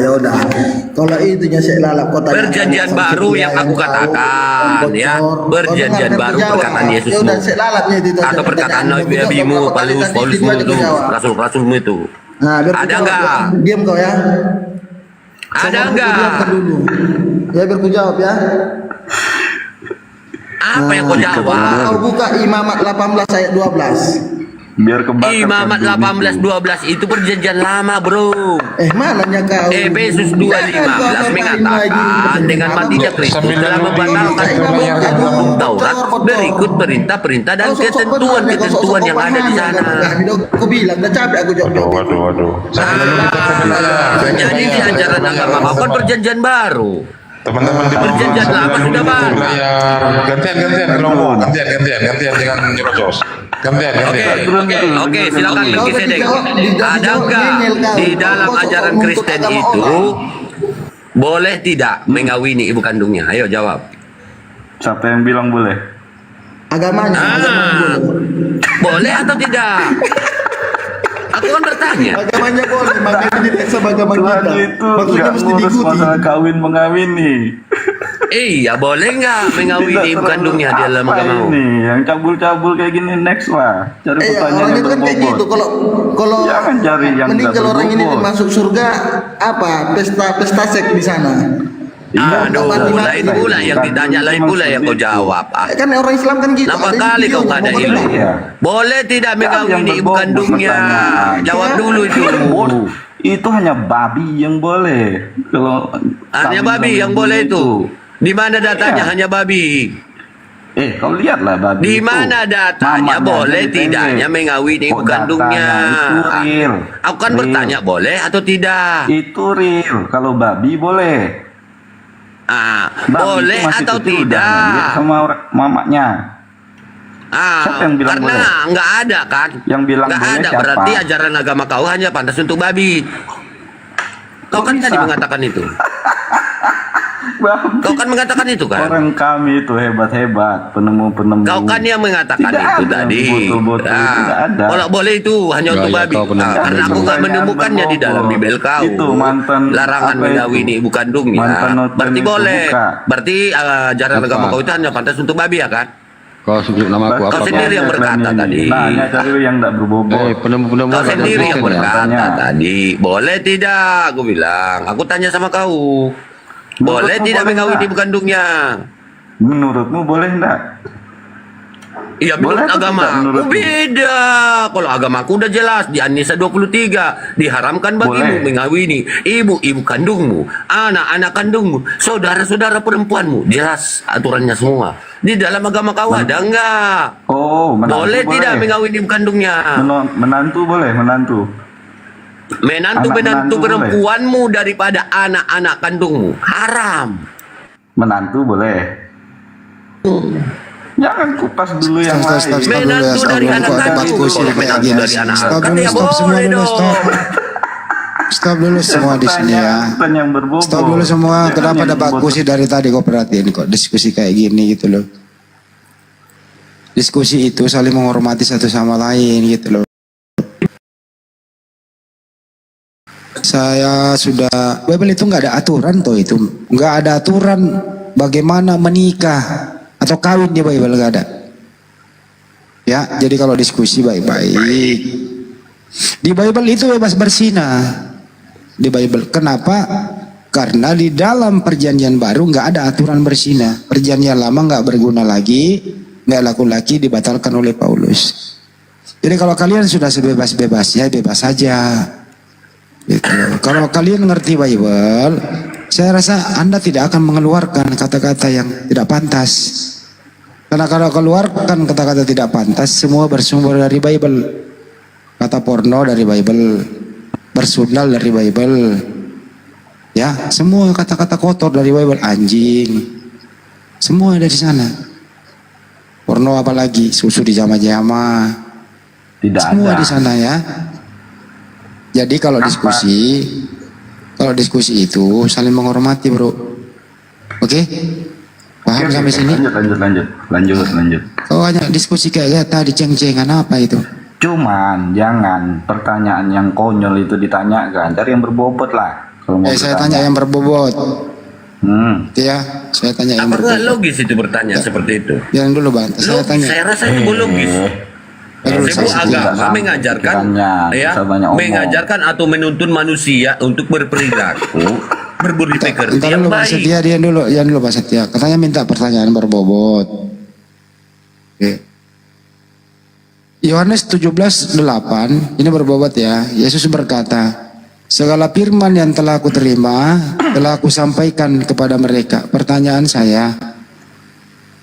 Kalau itunya saya lalap kota. Perjanjian baru yang aku katakan ya, perjanjian baru perkataan Ya Yesusmu udah saya lalapnya itu. atau perkataan nabi-nabimu, Paulusmu itu, rasul-rasulmu itu. Nah, biar Ada ku jawab. enggak? Diam kau ya. Ada Sabar, enggak? ku diamkan dulu. Ya biar ku jawab ya. Apa yang kau jawab? Kau buka Imamat 18 ayat 12. Biar kebakar. Imamat 18:12 itu perjanjian lama, bro. Mananya kau? Efesus 2:15 mengatakan dengan matinya Kristus telah membatalkan hukum Taurat berikut perintah-perintah dan ketentuan-ketentuan yang ada di sana. Aku bilang dah capek aku jawab. Waduh. Jadi di ajaran agama kau kan perjanjian baru. Teman-teman di Perjanjian lama sudah baru. gantian ngomong, gantian jangan nyerocos. Gantian. Oke, silakan Melkisedek. Ada enggak di dalam ajaran Kristen itu boleh tidak mengawini ibu kandungnya? Ayo jawab. Siapa yang bilang boleh? Agamanya. Boleh atau tidak? Aku kan bertanya. Agamanya boleh, makanya diperiksa agama kita. Itu Maksudnya nggak mesti ngurus diikuti. masalah kawin mengawini. Iya, boleh nggak mengawini ibu kandungnya di dalam Apa agama? ini yang cabul-cabul kayak gini next lah. Cari pertanyaan orang yang itu kan kayak berbobot. gitu. Kalau Jangan cari yang mending nggak kalau orang ini berbobot. masuk surga apa pesta seks di sana. Aduh, lain pula yang ditanya, lain pula yang kau jawab. Kan orang Islam kan gitu. Nampak ada kali kau videonya, nggak ada pokoknya. ilmu. Boleh tidak mengawini ibu kandungnya? Jawab dulu itu. Itu hanya babi yang boleh. Kalau Hanya kawin babi sama yang ibu boleh itu. Di mana datanya Iya. hanya babi? Kau lihatlah babi. Di itu. mana datanya Mamanya boleh aja dipendek. tidaknya mengawini ibu Kok kandungnya? datanya? Itu real. Aku kan Real. bertanya boleh atau tidak? Itu real. Kalau babi boleh. Babi Boleh itu masih atau kecil udah tidak? ngeliat sama mamanya. Siapa yang bilang Karena boleh? nggak ada kan? Yang bilang nggak boleh ada, siapa? berarti ajaran agama kau hanya pantas untuk babi. Kau kan tadi mengatakan itu. Kau kan mengatakan itu kan? Orang kami itu hebat-hebat, penemu-penemu. Kau kan yang mengatakan Tidak itu ada tadi. botol-botol, tidak ada. Kalau boleh itu hanya untuk Ya, babi. kau penemu- Karena aku nggak Pertanyaan menemukannya di dalam berbobot. Bibel kau. Itu mantan Larangan apa mengawini itu? ibu kandungnya. Mantan noten Berarti itu boleh. buka. Berarti ajaran Apa? agama kau itu hanya pantas untuk babi ya kan? Kau sebut nama aku apa? Kau sendiri yang berkata tadi. Nah, hanya cari yang tidak berbobot. Penemu-penemu Kau agama sendiri yang Kristen ya? berkata tadi. Boleh tidak? Aku bilang. Aku tanya sama kau. Boleh Menurutmu tidak boleh mengawini enggak? ibu kandungnya? Menurutmu boleh enggak? Iya, menurut Boleh atau agama. tidak menurutmu? Beda. Kalau agamaku udah jelas di An-Nisa 23 diharamkan bagimu Boleh. mengawini ibu kandungmu, anak-anak kandungmu, saudara-saudara perempuanmu. Jelas aturannya semua. Di dalam agama kau ada enggak? Oh, menantu Boleh tidak boleh. mengawini ibu kandungnya? Menantu boleh, menantu. Menantu Anak-menantu perempuanmu daripada anak-anak kandungmu. Haram. Menantu boleh. Jangan kupas dulu yang lain. Menantu dari anak kandung. Kalau menantu dari anak kan ya boleh dong. Stop dulu semua di sini ya. Bukan yang berbobot. Stop dulu semua. Jangan Kenapa yang ada baku berbobot. sih dari tadi kok perhatiin kok diskusi kayak gini gitu loh. Diskusi itu saling menghormati satu sama lain gitu loh. Saya sudah, Bible itu nggak ada aturan toh itu, nggak ada aturan bagaimana menikah atau kawin di Bible nggak ada. Ya, jadi kalau diskusi baik-baik. Di Bible itu bebas bersinah. Di Bible, kenapa Karena di dalam perjanjian baru nggak ada aturan berzina. Perjanjian lama nggak berguna lagi, nggak laku lagi, dibatalkan oleh Paulus. Jadi kalau kalian sudah sebebas-bebasnya, bebas saja. Gitu. Kalau kalian ngerti Bible, saya rasa Anda tidak akan mengeluarkan kata-kata yang tidak pantas. Karena kalau keluarkan kata-kata tidak pantas, semua bersumber dari Bible. Kata porno dari Bible, bersundal dari Bible. Ya, semua kata-kata kotor dari Bible, anjing, semua dari sana. Porno apalagi, susu di jama-jama, semua di sana ya. Jadi kalau diskusi itu saling menghormati, bro. Oke? Paham sampai sini? Lanjut. Kau hanya diskusi kayak tadi ceng-cengan apa itu? Cuman jangan pertanyaan yang konyol itu ditanyakan, cari yang berbobot lah. Saya tanya yang berbobot. Ya, saya tanya yang Apakah berbobot. logis itu bertanya seperti itu? Yang dulu Bang, saya tanya. Saya rasa itu logis. Sebuah agama mengajarkan, mengajarkan atau menuntun manusia untuk berperilaku, berbudi pekerti yang Pak baik. Setia, dia dulu Pak Setia. Katanya minta pertanyaan berbobot. Oke. Yohanes 17:8 ini berbobot ya. Yesus berkata, segala firman yang telah aku terima, telah aku sampaikan kepada mereka. Pertanyaan saya,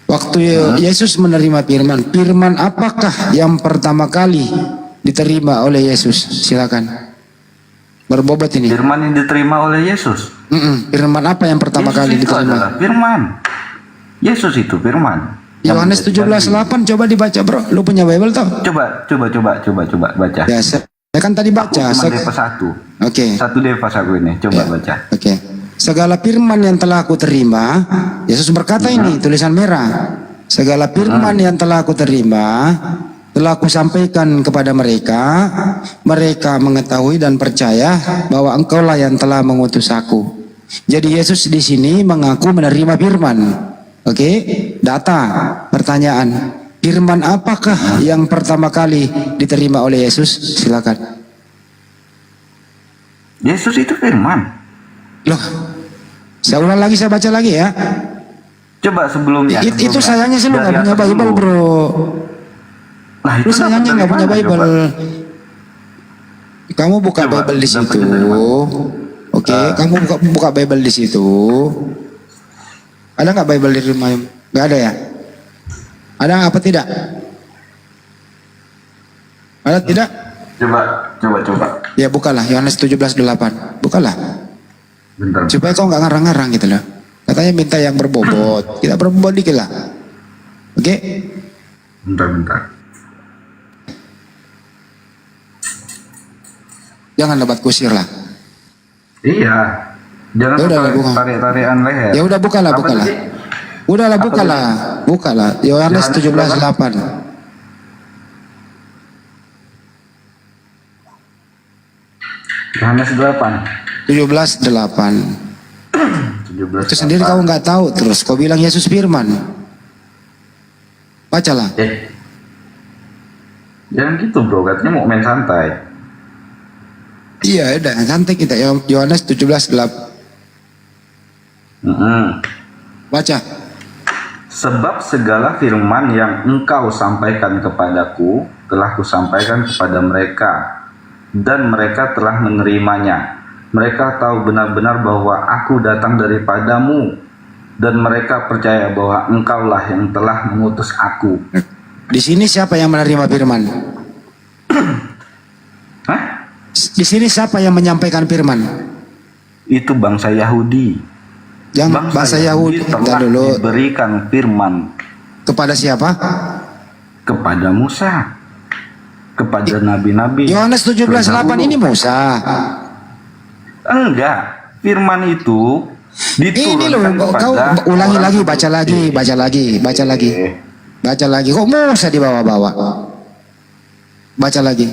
waktu Yesus menerima firman, firman apakah yang pertama kali diterima oleh Yesus? Silakan. Berbobot ini. Firman yang diterima oleh Yesus. Firman apa yang pertama kali diterima? Firman. Yesus itu firman. Yohanes 17:8 coba dibaca, bro. Lu punya Bible toh? Coba baca. Ya, saya kan tadi baca. Cuma Deva 1. Oke. Satu Deva aku ini. Coba baca. Oke. Segala firman yang telah aku terima, Yesus berkata ini tulisan merah. Segala firman yang telah aku terima, telah aku sampaikan kepada mereka. Mereka mengetahui dan percaya bahwa Engkaulah yang telah mengutus aku. Jadi Yesus di sini mengaku menerima firman. Oke, data, pertanyaan. Firman apakah yang pertama kali diterima oleh Yesus? Silakan. Yesus itu firman. Loh, saya ulang lagi, saya baca lagi ya. Coba sebelumnya. Itu sayangnya sih lu nggak punya Bible, bro. Nah, lu sayangnya nggak punya Bible. Kamu buka Bible di situ. Oke, kamu buka Bible di situ. Ada nggak Bible di rumah? Nggak ada ya? Ada apa tidak? Ada tidak? Coba. Ya bukalah Yohanes 17:8. Bukalah. Bentar. Supaya kau nggak ngarang-ngarang gitu loh. Katanya minta yang berbobot. Kita berbobot dikit lah. Oke? Bentar. Jangan lebat kusir lah. Iya. Jangan tarik-tarikan leher. Ya udah bukalah. Bukalah. Yohanes 17:8. Yohanes 17:8. Itu sendiri kau nggak tahu, terus kau bilang Yesus firman. Bacalah. Jangan gitu bro, katanya mau main santai. Iya, udah santai kita. Yohanes 17:8. Baca. Sebab segala firman yang engkau sampaikan kepadaku telah kusampaikan kepada mereka, dan mereka telah menerimanya. Mereka tahu benar-benar bahwa aku datang daripadamu, dan mereka percaya bahwa engkaulah yang telah mengutus aku. Di sini siapa yang menerima firman? Di sini siapa yang menyampaikan firman? Itu bangsa Yahudi. Yang bangsa Yahudi telah diberikan firman kepada siapa? Kepada Musa, kepada nabi-nabi. Yohanes 17:8 ini Musa. Enggak, firman itu ini loh, kau ulangi lagi, baca lagi. Kok Musa dibawa-bawa? Baca lagi.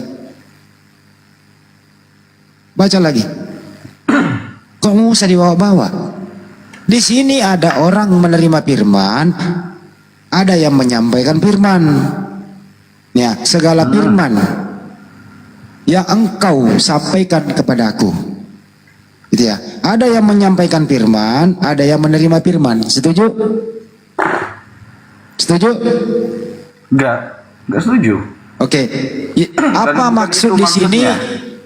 Kok Musa dibawa-bawa? Di sini ada orang menerima firman, ada yang menyampaikan firman. Ya, segala firman yang engkau sampaikan kepadaku. Gitu ya. Ada yang menyampaikan firman, ada yang menerima firman. Setuju? Setuju? Enggak setuju. Oke. Apa maksud di sini?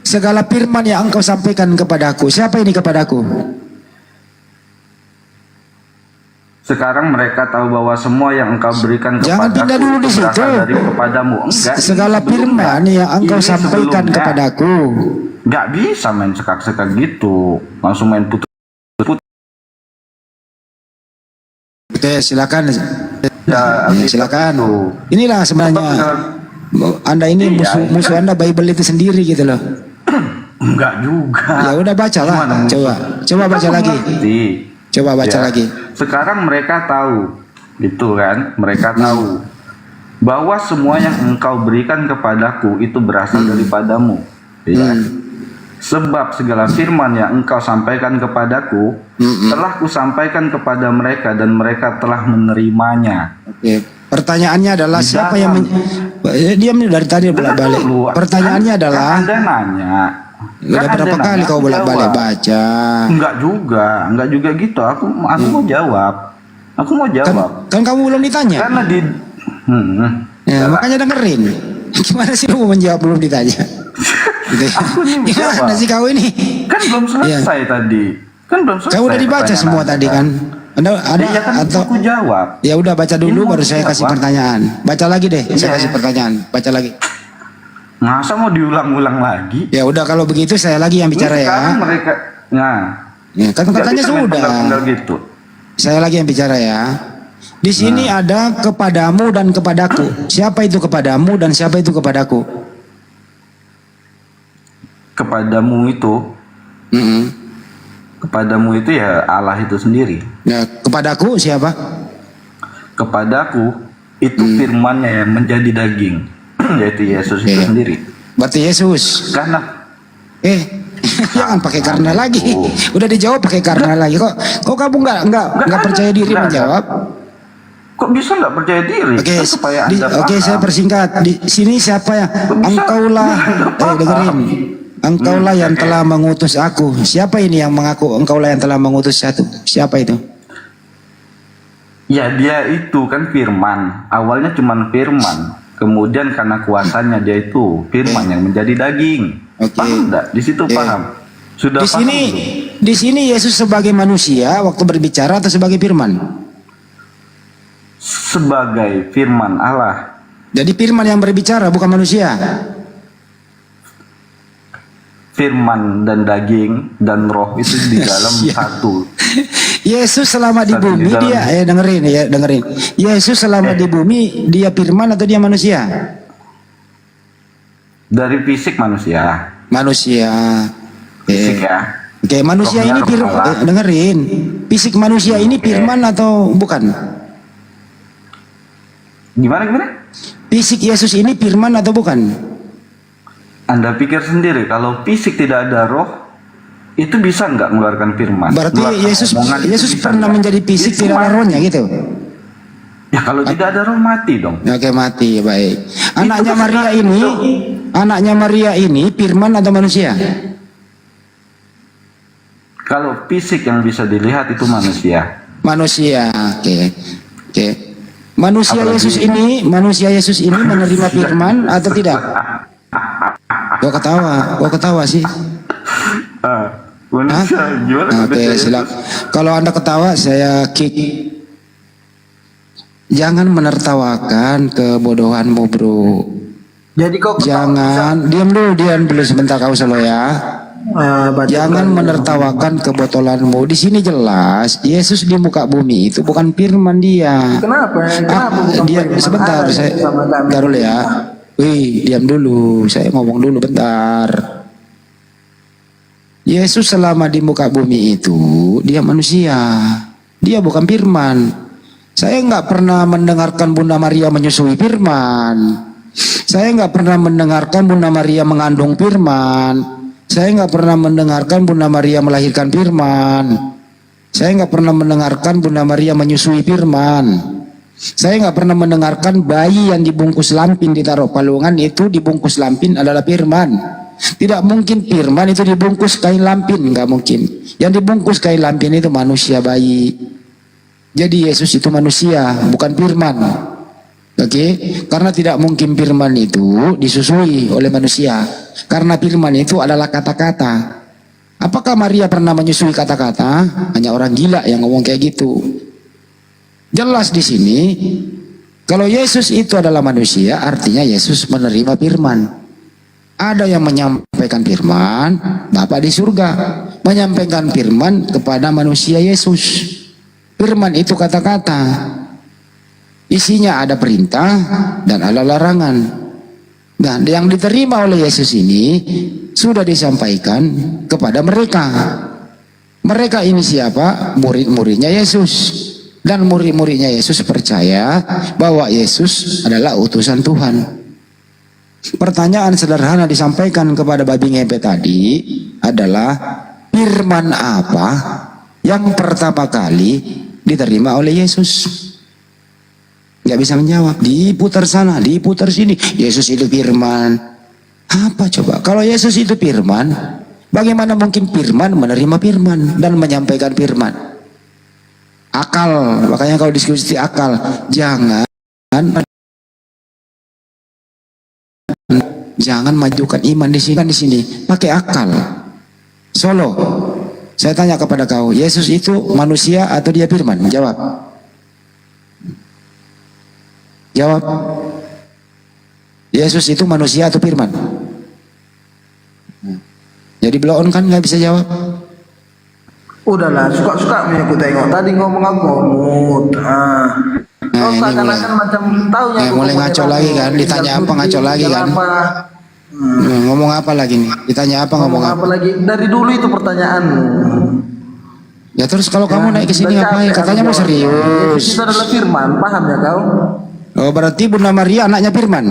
Segala firman yang engkau sampaikan kepadaku. Siapa ini kepadaku? Sekarang mereka tahu bahwa semua yang engkau berikan kepadaku Jangan pindah dulu di situ. berasal dari kepadamu. Enggak. Segala firman yang engkau Ini sampaikan sebelumnya. kepadaku. Enggak bisa main sekak-sekak gitu. Langsung main putus. Oke, silakan. Ya, silakan. Inilah sebenarnya Anda ini musuh Anda Bible itu sendiri gitu loh. Enggak juga. Ya udah bacalah. Coba baca lagi. Coba baca lagi. Sekarang mereka tahu, gitu kan? Mereka tahu bahwa semua yang engkau berikan kepadaku itu berasal daripadamu. Ya. Sebab segala firman yang engkau sampaikan kepadaku telah kusampaikan kepada mereka dan mereka telah menerimanya. Oke. Pertanyaannya adalah siapa yang diam dari tadi bolak-balik. Pertanyaannya adalah Anda nanya. udah berapa kali kau bolak-balik baca? Enggak juga gitu. Aku mau jawab. Aku mau jawab. Kan kamu belum ditanya. Karena di ya, makanya dengerin. Gimana sih lu menjawab belum ditanya? Gitu. Aku nih Gimana sih kau ini? Kan belum selesai tadi. Kan belum selesai. Kau udah dibaca semua tadi kan? Anda ada ya kan atau aku jawab. Ya udah baca dulu baru saya kasih jawab. pertanyaan. Baca lagi deh, saya kasih pertanyaan. Baca lagi. Masa mau diulang-ulang lagi? Ya udah kalau begitu saya lagi yang bicara ya. Sekarang mereka Ya, kan katanya sudah. Gitu. Saya lagi yang bicara ya. Di sini ada kepadamu dan kepadaku. Siapa itu kepadamu dan siapa itu kepadaku? Kepadamu itu, kepadamu itu ya Allah itu sendiri. Ya, kepadaku siapa? Kepadaku itu firman-Nya yang menjadi daging, yaitu Yesus itu sendiri. Berarti Yesus. Karena jangan pakai karena lagi. Udah dijawab pakai karena lagi. Kok kamu nggak percaya diri menjawab? Kok bisa nggak percaya diri? Oke, Kan supaya Anda saya paham. persingkat. Di sini siapa yang engkaulah dengerin. Engkaulah yang telah mengutus aku. Siapa ini yang mengaku engkaulah yang telah mengutus satu? Siapa itu? Ya dia itu kan firman. Awalnya cuman firman. Kemudian karena kuasanya dia itu firman yang menjadi daging. Paham enggak? Di situ paham. Sudah paham belum? Di sini Yesus sebagai manusia waktu berbicara atau sebagai firman? Sebagai firman Allah. Jadi firman yang berbicara bukan manusia. Firman dan daging dan roh itu di dalam satu. Yesus selama di bumi dia dengerin. Yesus selama di bumi dia firman atau dia manusia? Dari fisik manusia. Manusia. Fisik ya. Oke, manusia ini dengerin. Fisik manusia ini firman atau bukan? Gimana? Fisik Yesus ini firman atau bukan? Anda pikir sendiri kalau fisik tidak ada roh itu bisa nggak mengeluarkan firman? Berarti Yesus pernah menjadi fisik tidak ada rohnya gitu? Ya kalau tidak ada roh mati dong. Oke, mati, baik. Anaknya Maria ini firman atau manusia? Kalau fisik yang bisa dilihat itu manusia. Manusia, oke. Manusia Yesus ini menerima firman atau tidak? Kok ketawa sih? Oke, silakan. Kalau Anda ketawa, saya kick. Jangan menertawakan kebodohanmu, bro. Jadi kok jangan diam dulu sebentar kau selo ya. Jangan menertawakan kebotolanmu. Di sini jelas Yesus di muka bumi itu bukan firman dia. Kenapa? Dia sebentar saya dulu ya. Wih, diam dulu. Saya ngomong dulu bentar. Yesus selama di muka bumi itu dia manusia. Dia bukan firman. Saya nggak pernah mendengarkan Bunda Maria menyusui firman. Saya nggak pernah mendengarkan Bunda Maria mengandung firman. Saya nggak pernah mendengarkan Bunda Maria melahirkan firman. Saya nggak pernah mendengarkan Bunda Maria menyusui firman. Saya nggak pernah mendengarkan bayi yang dibungkus lampin ditaruh palungan itu dibungkus lampin adalah firman. Tidak mungkin firman itu dibungkus kain lampin, nggak mungkin. Yang dibungkus kain lampin itu manusia bayi. Jadi Yesus itu manusia, bukan firman. Oke, karena tidak mungkin firman itu disusui oleh manusia. Karena firman itu adalah kata-kata. Apakah Maria pernah menyusui kata-kata? Hanya orang gila yang ngomong kayak gitu. Jelas di sini, kalau Yesus itu adalah manusia, artinya Yesus menerima firman. Ada yang menyampaikan firman, Bapa di surga menyampaikan firman kepada manusia Yesus. Firman itu kata-kata. Isinya ada perintah dan ada larangan. Nah, yang diterima oleh Yesus ini sudah disampaikan kepada mereka. Mereka ini siapa? Murid-muridnya Yesus. Dan murid-muridnya Yesus percaya bahwa Yesus adalah utusan Tuhan. Pertanyaan sederhana disampaikan kepada babi ngepet tadi adalah, firman apa yang pertama kali diterima oleh Yesus? Nggak bisa menjawab. Diputar sana, diputar sini. Yesus itu firman. Apa coba? Kalau Yesus itu firman, bagaimana mungkin firman menerima firman dan menyampaikan firman? Akal, makanya kalau diskusi akal, jangan majukan iman di sini, pakai akal. Solo, saya tanya kepada kau, Yesus itu manusia atau dia firman? Jawab. Jawab. Yesus itu manusia atau firman? Jadi belon kan nggak bisa jawab. Udahlah, suka-suka punya aku tengok. Tadi ngomong aku ngomong. Kau seakan-akan macam tahunya. Mulai ngaco lagi kan? Ditanya apa ngaco lagi kan? Ngomong apa lagi nih? Ditanya apa ngomong apa lagi? Dari dulu itu pertanyaanmu. Ya terus kalau kamu naik ke sini ngapain? Katanya mau serius. Itu adalah firman, paham ya kau? Oh berarti Bunda Maria anaknya firman.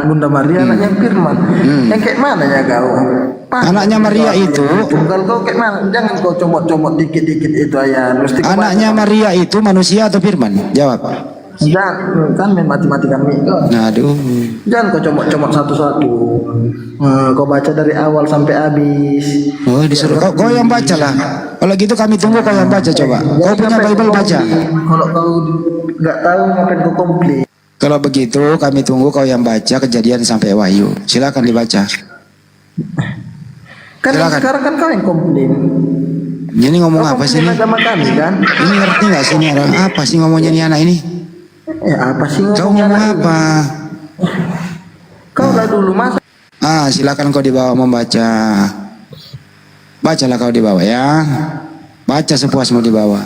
Bunda Maria anaknya firman. Yang kayak mana ya kau? Anaknya Maria itu. Kalau kau kayak mana? Jangan kau comot-comot dikit-dikit itu ayah. Anaknya Maria itu manusia atau firman? Jawab. Jangan, kan main matematika mikro. Aduh. Jangan kau comot-comot satu-satu. Kau baca dari awal sampai habis. Oh disuruh kau yang baca lah. Kalau gitu kami tunggu kau yang baca coba. Kau punya Bible baca. Kalau kau nggak tahu ngapain kau komplit. Kalau begitu kami tunggu kau yang baca Kejadian sampai Wahyu. Silakan dibaca. Kan sekarang kan kau yang komplain. Ini ngomong apa sih ini? Agama kami kan. Ini ngerti nggak sih ini orang apa sih ngomongnya nih anak ini? Apa sih kau ngomong apa? Kau lah dulu mas. Silakan kau dibawa membaca. Bacalah kau dibawa ya. Baca sepuasmu dibawa.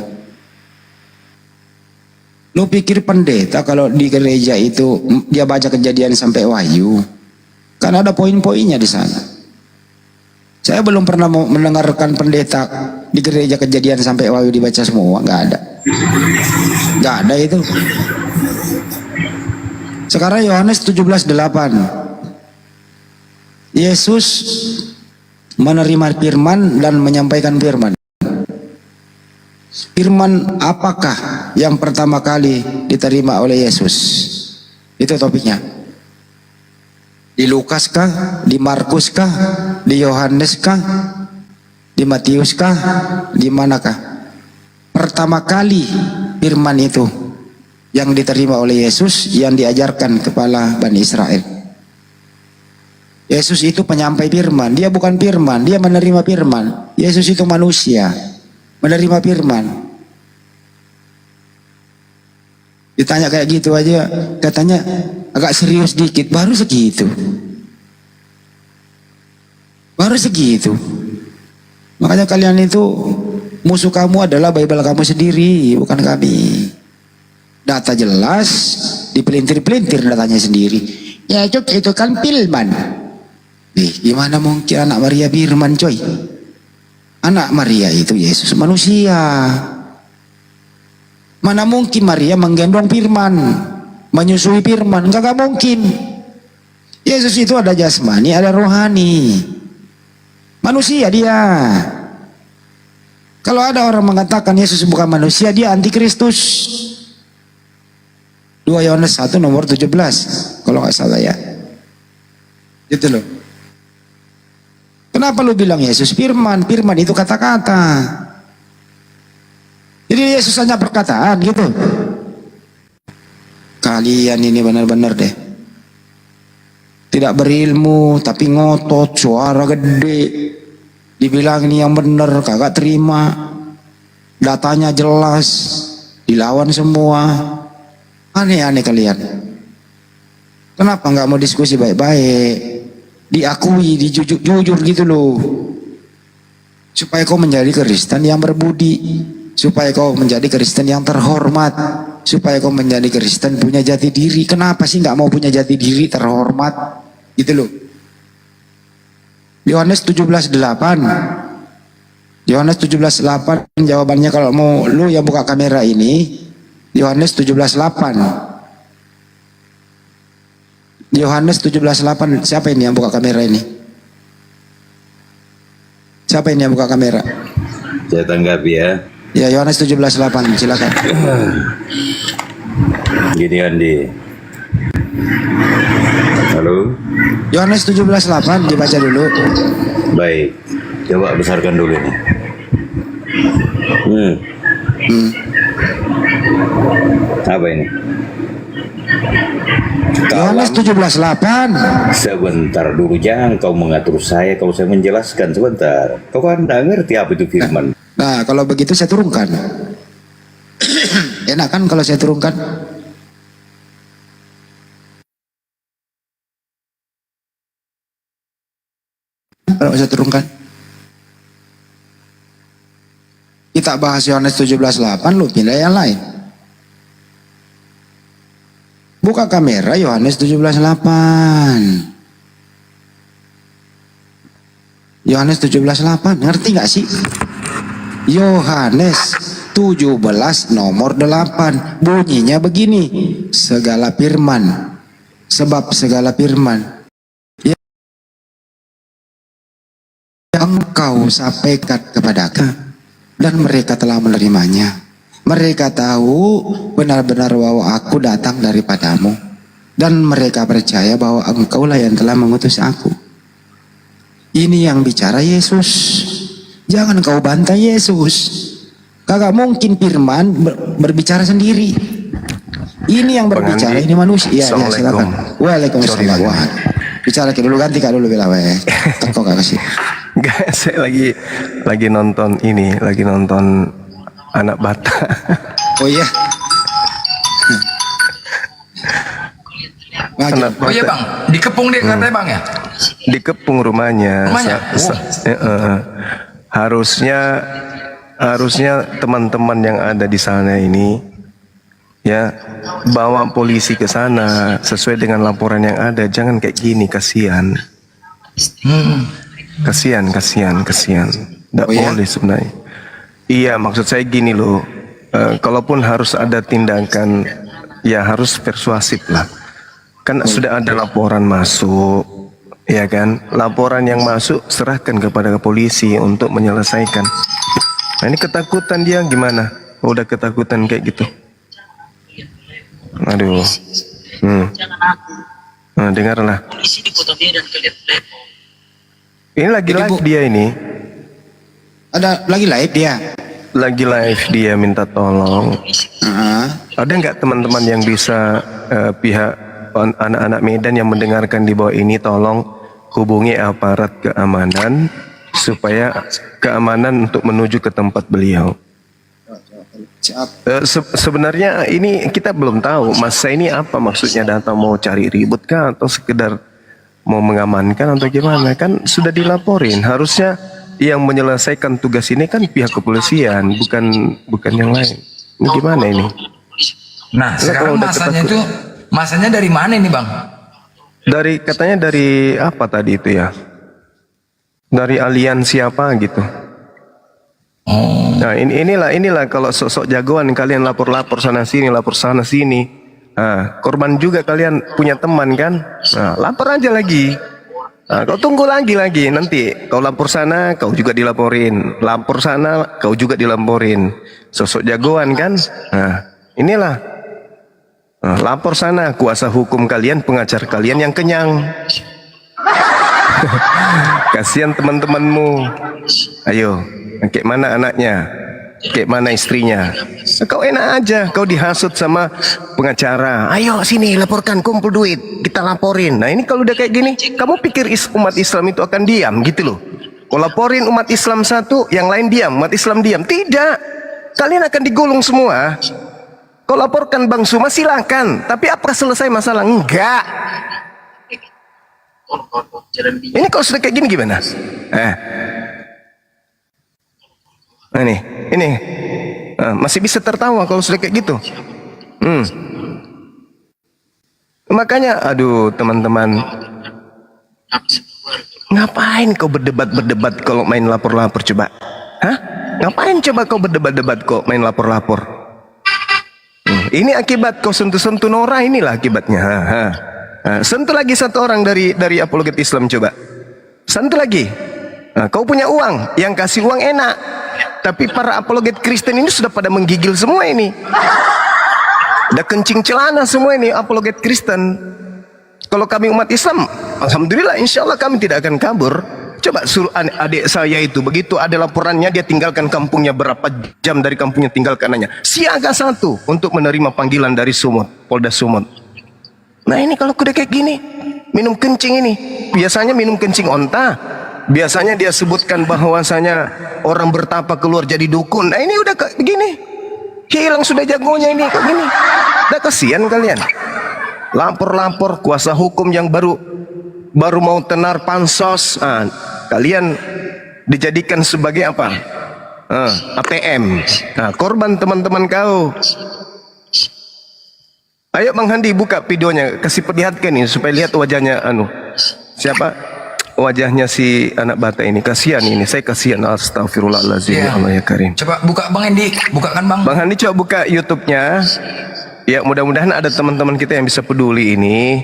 Lu pikir pendeta kalau di gereja itu dia baca Kejadian sampai Wahyu? Kan ada poin-poinnya di sana. Saya belum pernah mendengarkan pendeta di gereja Kejadian sampai Wahyu dibaca semua, nggak ada. Nggak ada itu. Sekarang Yohanes 17:8. Yesus menerima firman dan menyampaikan firman. Firman apakah yang pertama kali diterima oleh Yesus? Itu topiknya. Di Lukas kah? Di Markus kah? Di Yohanes kah? Di Matius kah? Di manakah? Pertama kali firman itu yang diterima oleh Yesus yang diajarkan kepala Bani Israel. Yesus itu penyampai firman, dia bukan firman, dia menerima firman. Yesus itu manusia, menerima firman. Ditanya kayak gitu aja, katanya agak serius dikit, baru segitu. Baru segitu. Makanya kalian itu musuh kamu adalah Bible kamu sendiri, bukan kami. Data jelas, dipelintir-pelintir datanya sendiri. Ya itu kan firman. Gimana mungkin anak Maria firman coy? Anak Maria itu Yesus manusia. Mana mungkin Maria menggendong firman, menyusui firman? Enggak mungkin. Yesus itu ada jasmani, ada rohani. Manusia dia. Kalau ada orang mengatakan Yesus bukan manusia, dia antikristus. 2 Yohanes 1 nomor 17 kalau nggak salah ya. Gitu loh. Kenapa lu bilang Yesus firman? Firman itu kata-kata. Jadi Yesus hanya perkataan gitu. Kalian ini benar-benar deh. Tidak berilmu tapi ngotot, suara gede. Dibilang ini yang benar, kagak terima. Datanya jelas, dilawan semua. Aneh-aneh kalian. Kenapa nggak mau diskusi baik-baik? Diakui, jujur gitu loh. Supaya kau menjadi Kristen yang berbudi. Supaya kau menjadi Kristen yang terhormat. Supaya kau menjadi Kristen punya jati diri. Kenapa sih nggak mau punya jati diri terhormat? Gitu loh. Yohanes 17:8. Yohanes 17:8 jawabannya kalau mau lu yang buka kamera ini. Yohanes 17:8. Yohanes 17:8. Siapa ini yang buka kamera ini? Siapa ini yang buka kamera? Saya tanggapi ya. Ya, Yohanes 17:8, silakan. Gini Andi. Halo. Yohanes 17:8 dibaca dulu. Baik. Coba besarkan dulu nih. Apa ini? Yohanes 17:8. Sebentar dulu, jangan kau mengatur saya, kalau saya menjelaskan sebentar. Kau kan tidak ngerti apa itu firman. Nah, kalau begitu saya turunkan. Enak kan kalau saya turunkan? Kalau saya turunkan. Kita bahas Yohanes 17:8, lu pindah yang lain. Buka kamera Yohanes 17:8. Yohanes 17:8, ngerti gak sih? Yohanes 17 nomor 8 bunyinya begini, segala firman, sebab segala firman yang kau sampaikan kepadaku dan mereka telah menerimanya. Mereka tahu benar-benar bahwa aku datang daripadamu dan mereka percaya bahwa engkaulah yang telah mengutus aku. Ini yang bicara Yesus. Jangan kau bantah Yesus. Kagak mungkin firman berbicara sendiri. Ini yang berbicara, ini manusia. Iya, ya, silakan. Waalaikumsalam. Wah. Bicara ke dulu, ganti kak dulu bila weh. Kok gak kasih. Enggak, saya lagi nonton ini, lagi nonton Anak Bata. Oh iya. Oh iya bang, dikepung dia katanya bang ya? Dikepung rumahnya. Rumahnya? Harusnya teman-teman yang ada di sana ini ya bawa polisi ke sana sesuai dengan laporan yang ada. Jangan kayak gini, kasihan. Kasihan. Nggak boleh sebenarnya. Iya, maksud saya gini loh. Kalaupun harus ada tindakan, ya harus persuasif lah. Kan sudah ada laporan masuk, ya kan? Laporan yang masuk serahkan kepada polisi untuk menyelesaikan. Nah, ini ketakutan dia gimana? Udah ketakutan kayak gitu. Aduh. Nah, dengarlah. Ini lagi live dia ini. Ada lagi live dia. Lagi live dia minta tolong. Ada nggak teman-teman yang bisa pihak anak-anak Medan yang mendengarkan di bawah ini tolong hubungi aparat keamanan supaya keamanan untuk menuju ke tempat beliau. Sebenarnya ini kita belum tahu masa ini apa maksudnya, datang mau cari ribut kah atau sekedar mau mengamankan atau gimana? Kan sudah dilaporin, harusnya yang menyelesaikan tugas ini kan pihak kepolisian, bukan yang lain. Ini gimana ini? Nah, sekarang masanya dari mana ini bang? Katanya dari apa tadi itu ya? Dari aliansi apa gitu. Nah, inilah kalau sosok jagoan kalian lapor sana sini, lapor sana sini. Nah, korban juga kalian punya teman kan? Nah, lapor aja lagi. Nah, kau tunggu lagi nanti kau lapor sana, kau juga dilaporin. Lapor sana, kau juga dilaporin. Sosok jagoan kan? Nah, inilah. Nah, lapor sana, kuasa hukum kalian, pengacara kalian yang kenyang. Kasihan teman-temanmu. Ayo, kayak mana anaknya? Kayak mana istrinya? Kau enak aja, kau dihasut sama pengacara. Ayo sini laporkan, kumpul duit, kita laporin. Nah ini kalau udah kayak gini, kamu pikir umat Islam itu akan diam gitu loh? Kau laporin umat Islam satu, yang lain diam, umat Islam diam. Tidak, kalian akan digulung semua. Kau laporkan Bang Suma silakan, tapi apakah selesai masalah? Enggak. Ini kalau sudah kayak gini gimana? Ini masih bisa tertawa kalau sudah kayak gitu. Makanya, aduh teman-teman, ngapain kau berdebat kalau main lapor-lapor coba? Hah? Ngapain coba kau berdebat-debat kok main lapor-lapor? Ini akibat kau sentuh-sentuh Nora, inilah akibatnya. Sentuh lagi satu orang dari apologet Islam coba. Sentuh lagi. Kau punya uang, yang kasih uang enak. Tapi para apologet Kristen ini sudah pada menggigil semua ini. Udah kencing celana semua ini apologet Kristen. Kalau kami umat Islam, alhamdulillah insya Allah kami tidak akan kabur. Coba suruh adik saya itu, begitu ada laporannya dia tinggalkan kampungnya, berapa jam dari kampungnya tinggalkan aja. Siaga satu untuk menerima panggilan dari Sumut, Polda Sumut. Nah ini kalau udah kayak gini, minum kencing ini, biasanya minum kencing onta. Biasanya dia sebutkan bahwasanya orang bertapa keluar jadi dukun. Nah ini udah kayak begini, hilang sudah jagonya ini kayak gini. Udah kasihan kalian. Lapor-lapor kuasa hukum yang baru mau tenar pansos. Kalian dijadikan sebagai apa? ATM. Korban teman-teman kau. Ayo Bang Handi buka videonya, kasih perlihatkan ini supaya lihat wajahnya siapa? Wajahnya si anak bata ini, kasihan ini, saya kasihan. Astagfirullahaladzim, ya Allah ya Karim. Coba buka Bang Handi, bukakan Bang. Bang Handi coba buka YouTube-nya. Ya mudah-mudahan ada teman-teman kita yang bisa peduli ini.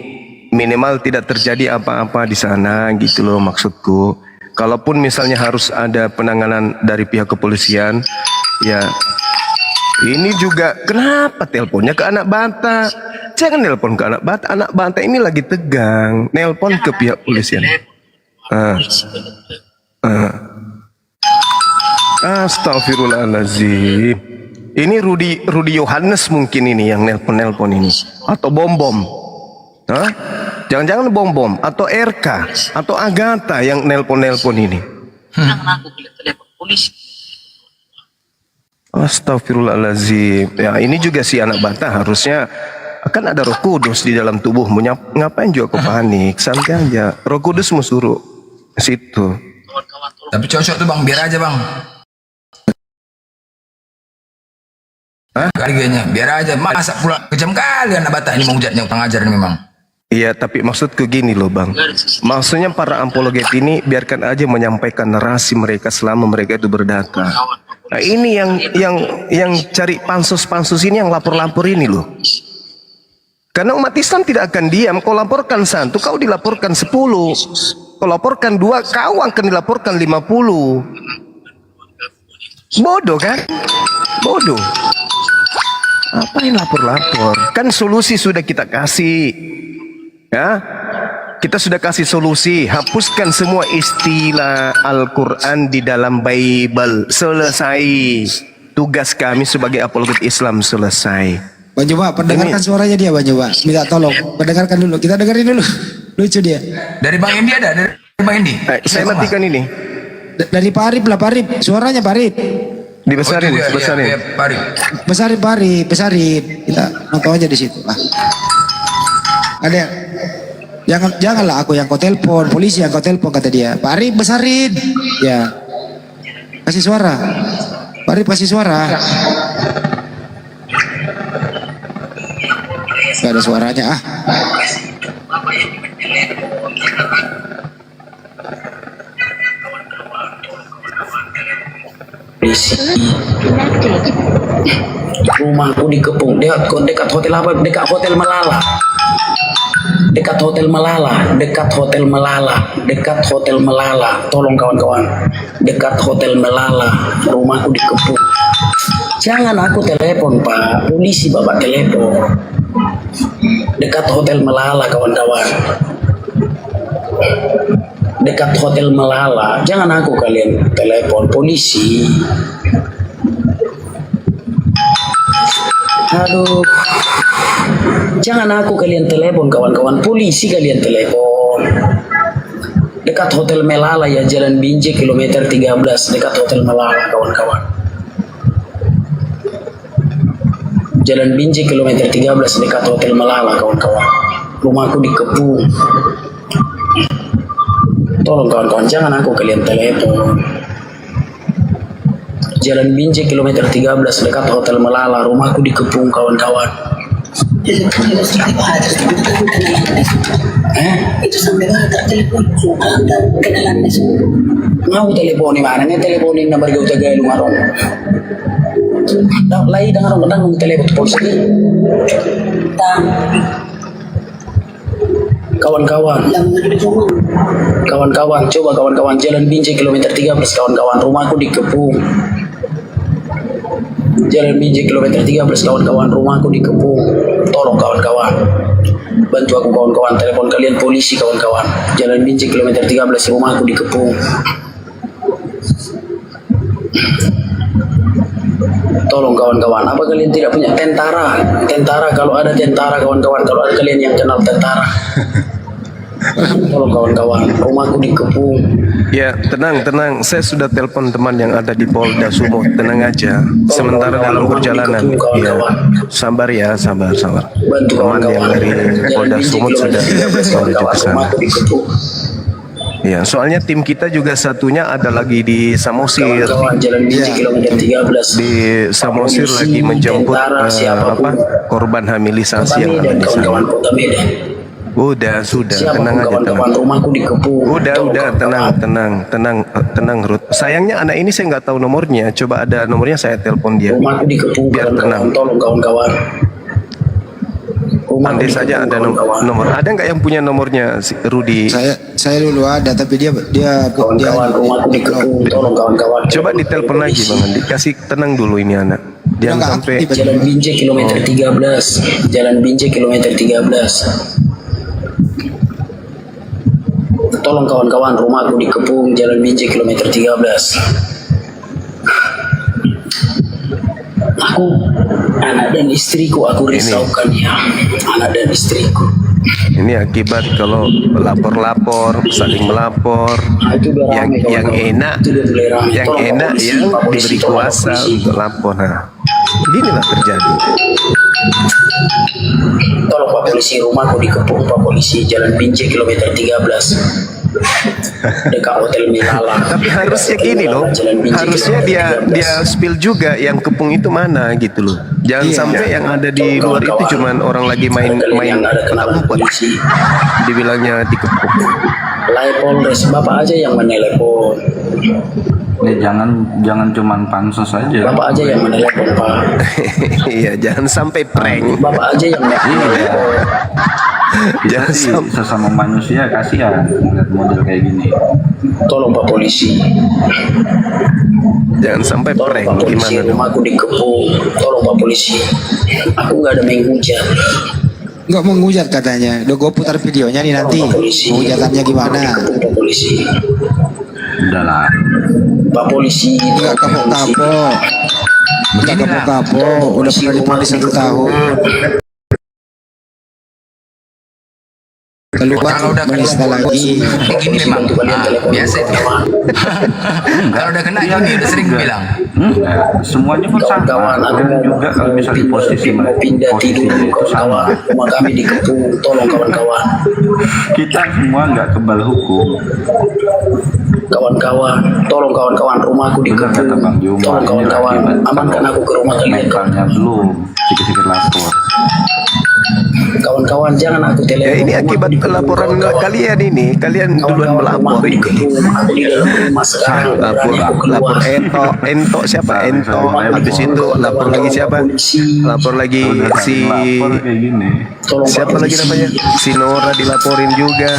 Minimal tidak terjadi apa-apa di sana gitu loh maksudku. Kalaupun misalnya harus ada penanganan dari pihak kepolisian, ya ini juga kenapa teleponnya ke anak bata? Jangan nelpon ke anak bata. Anak bata ini lagi tegang, nelpon ke pihak kepolisian. Astagfirullahaladzim. Ini Rudi Yohanes mungkin ini yang nelpon ini, atau Bom. Jangan-jangan Bom atau RK atau Agatha yang nelpon ini. Astagfirullahaladzim. Ya ini juga si anak bata harusnya akan ada Roh Kudus di dalam tubuhmu. Ngapain juga kau panik? Santai aja. Roh Kudus mu suruh situ. Tapi cocok tuh Bang, biar aja Bang. Harganya biar aja. Masa pula kejam kali anak bata ini menghujatnya utang ajar ini memang. Iya, tapi maksudku gini loh Bang. Maksudnya para apologet ini biarkan aja menyampaikan narasi mereka selama mereka itu berdata. Nah ini yang cari pansus ini, yang lapor-lapor ini loh. Karena umat Islam tidak akan diam. Kau laporkan satu, kau dilaporkan 10. Kau laporkan 2, kau akan dilaporkan 50. Bodoh kan? Bodoh. Apain lapor-lapor? Kan solusi sudah kita kasih. Ya, kita sudah kasih solusi. Hapuskan semua istilah Al-Quran di dalam Bible. Selesai. Tugas kami sebagai apologet Islam selesai. Bang Juba, pendengarkan suaranya dia Bang Juba. Minta tolong, pendengarkan dulu. Kita dengerin dulu. Lucu dia. Dari Bang Hendi ada? Dari Bang Hendi? Saya matikan ini. Dari Pak Arif lah, Pak Arif. Suaranya Pak Arif. Dibesarin, besarin. Besarin Pak Arif, besarin. Kita nonton aja di situ. Ada janganlah aku yang kau telepon, polisi yang kau telepon kata dia. Pak Arif besarin. Ya. Kasih suara. Pak Arif kasih suara. Gak ada suaranya Rumahku dikepung dekat hotel apa? Dekat hotel Malala. Dekat hotel Malala, dekat hotel Malala, dekat hotel Malala. Tolong kawan-kawan, dekat hotel Malala, rumahku dikepung. Jangan aku telepon Pak, polisi bapak telepon. Dekat hotel Malala kawan-kawan. dekat Hotel Melala. Jangan aku kalian telepon polisi. Aduh, jangan aku kalian telepon kawan-kawan, polisi kalian telepon. Dekat Hotel Melala ya, Jalan Binjai kilometer 13, dekat Hotel Melala kawan-kawan. Jalan Binjai kilometer 13 dekat Hotel Melala kawan-kawan. Rumahku dikepung. Tolong kawan-kawan, jangan aku kalian telepon. Jalan Binjai kilometer 13 dekat Hotel Melala, rumahku dikepung kawan-kawan. Itu sampai mana tertelepon dan kenalannya semua. Mau telepon di mana? Nih teleponin nomor gauta gaya lu marong. Lai dengan orang telepon polisi. Kawan-kawan, coba kawan-kawan, Jalan Binjai kilometer 13 kawan-kawan, rumahku dikepung. Jalan Binjai kilometer 13 kawan-kawan, rumahku dikepung. Tolong kawan-kawan, bantu aku kawan-kawan, telepon kalian polisi kawan-kawan. Jalan Binjai kilometer 13, rumahku dikepung. Tolong kawan-kawan, apa kalian tidak punya tentara? Tentara, kalau ada tentara kawan-kawan, kalau ada kalian yang kenal tentara. Tolong kawan-kawan, rumahku dikepung. Ya, tenang. Saya sudah telepon teman yang ada di Polda Sumut. Tenang aja. Sementara dalam perjalanan. Ya, sabar ya, sabar. Bantu Teman yang dari Polda Sumut sudah menuju ke sana. Ya, soalnya tim kita juga satunya ada lagi di Samosir. Jalan Binjai kilometer 13. Di Samosir lagi menjemput korban hamilisasi yang ada di sana. Sudah, tenang aja, tenang. Rumahku dikepung. Udah, tenang, Ruth. Sayangnya anak ini saya nggak tahu nomornya. Coba ada nomornya, saya telepon dia. Rumahku dikepung. Biar tenang. Tolong kawan-kawan. Andai saja ada nomor. Ada nggak yang punya nomornya, si Rudi? Saya dulu ada, tapi dia kawan-kawan, rumahku dikepung. Tolong kawan-kawan. Coba ditelepon lagi Bang Andi. Kasih tenang dulu ini anak. Jangan sampai. Jalan Binjai kilometer 13. Jalan Binjai kilometer 13. Tolong kawan-kawan, rumahku dikepung. Jalan Binjai kilometer 13. Aku, anak dan istriku, aku risaukan ya. Anak dan istriku. Ini akibat kalau lapor-lapor, saling melapor. Yang enak ya diberi kuasa untuk lapor. Nah, beginilah terjadi. Tolong Pak Polisi, rumahku dikepung Pak Polisi. Jalan Binjai kilometer 13. Dekat Hotel Melala. Tapi harusnya gini loh, harusnya dia spill juga yang kepung itu mana gitu loh. Jangan sampai yang ada di luar itu cuman orang lagi main umpet, dibilangnya dikepung. Lai Polres, Bapak aja yang menelepon. Jangan cuman pansos aja. Bapak aja yang menelepon Pak. Iya, jangan sampai prank. Bapak aja yang menelepon. Kita sih sesama manusia kasihan ngeliat model kayak gini. Tolong Pak Polisi. Jangan sampai prank. Pak Polisi, rumahku dikepung. Tolong Pak Polisi. Aku nggak ada main hujat. Nggak menghujat katanya. Udah gue putar videonya nih nanti. Hujatannya gimana? Pak Polisi. Udahlah. Pak Polisi. Nggak kapok-kapok. Nggak kapok-kapok. Udah pernah diponis 1 tahun. Keluar menista lagi. Gini memang biasa itu. Kalau udah kena ini udah sering bilang. Semuanya pun sama. Dan juga kalau misalnya posisi itu sama. Rumah kami dikepung. Tolong kawan-kawan. Kita semua nggak kebal hukum. Kawan-kawan, tolong kawan-kawan, rumahku dikepung. Tolong kawan-kawan, amankan aku ke rumah kalian. Mentalnya belum, sedikit-sedikit lapor. Kawan-kawan, jangan aku telepon. Ya, ini akibat laporan kalian ini. Kalian duluan melapor ini. Lapor Ento siapa? Ento. Habis itu lapor lagi siapa? Lapor lagi siapa lagi namanya? Si Nora dilaporin juga.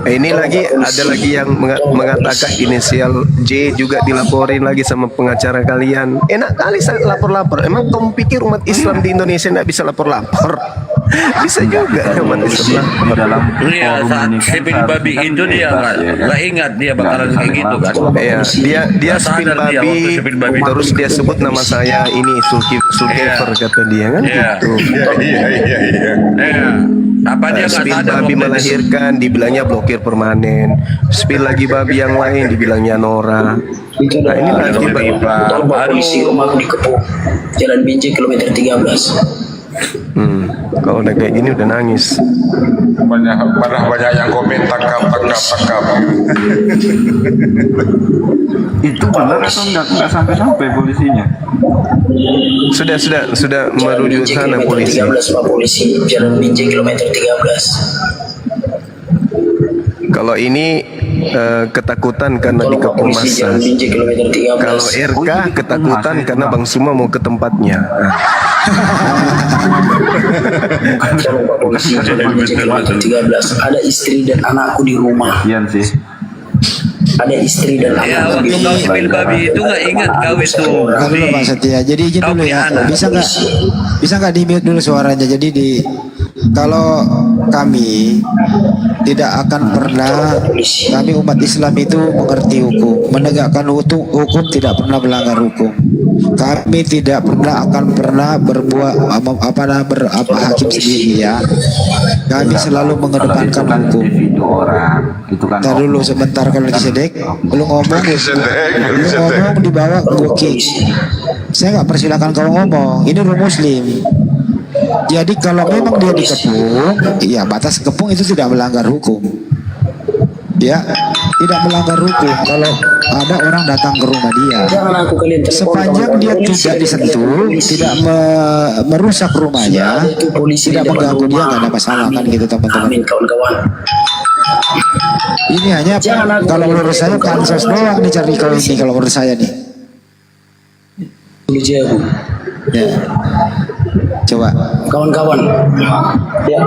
Ini lagi ada lagi yang mengatakan inisial J juga dilaporin lagi sama pengacara kalian. Enak kali saya lapor-lapor. Emang kamu pikir umat Islam di Indonesia nggak bisa lapor-lapor? Bisa juga umat Islam. dalam Iya, forum saat ini kan spin babi seharusnya kan itu dia bebas, ya kan? nggak ingat dia bakalan Nggak kayak gitu kan. Iya, dia Nggak spin sadar dia waktu babi, spin babi. terus dia sebut nama saya ini Sulkever kata dia kan Iya. gitu. Iya. Iya. Apa dia nggak Spin sadar babi waktu itu? melahirkan dibilangnya blokir permanen. Spin lagi babi yang lain dibilangnya Nora. Nah ini nanti Tolong Pak polisi, rumahku dikepung. Jalan Binjai kilometer 13. kalau udah kayak gini udah nangis. Banyak yang komen tangkap. Itu benar atau nggak sampai polisinya? Sudah merujuk sana polisi. 13 Pak polisi, Jalan Binjai kilometer 13. Kalau ini ketakutan karena dikepung massa. Jalan Binjai kilometer 13. Kalau RK ketakutan karena Bang Suma mau ke tempatnya. Tolong Pak polisi, Jalan Binjai kilometer 13. Ada istri dan anakku di rumah. Iya sih. Ada istri dan Ya anakku di waktu kau rumah. spin babi itu nggak ingat kau itu. Nggak dulu Pak Setia. Jadi izin dulu ya. Bisa nggak di mute dulu suaranya. Jadi kalau kami tidak akan pernah, kami umat Islam itu mengerti hukum, menegakkan hukum tidak pernah melanggar hukum. Kami tidak pernah berbuat hakim sendiri ya. Kami selalu mengedepankan hukum. Itu kan Ntar dulu sebentar kalau lagi sedek, lu ngomong dibawa gue. Saya nggak persilakan kau ngomong. Ini rumah Muslim. Jadi kalau memang dia dikepung, ya batas kepung itu tidak melanggar hukum. Ya, tidak melanggar hukum. Kalau ada orang datang ke rumah dia, sepanjang dia tidak disentuh, tidak merusak rumahnya, tidak mengganggu dia, nggak ada masalah kan gitu teman-teman. Ini hanya kalau menurut saya pansos doang nih cari kau ini kalau menurut saya nih. Ya. Coba kawan-kawan ya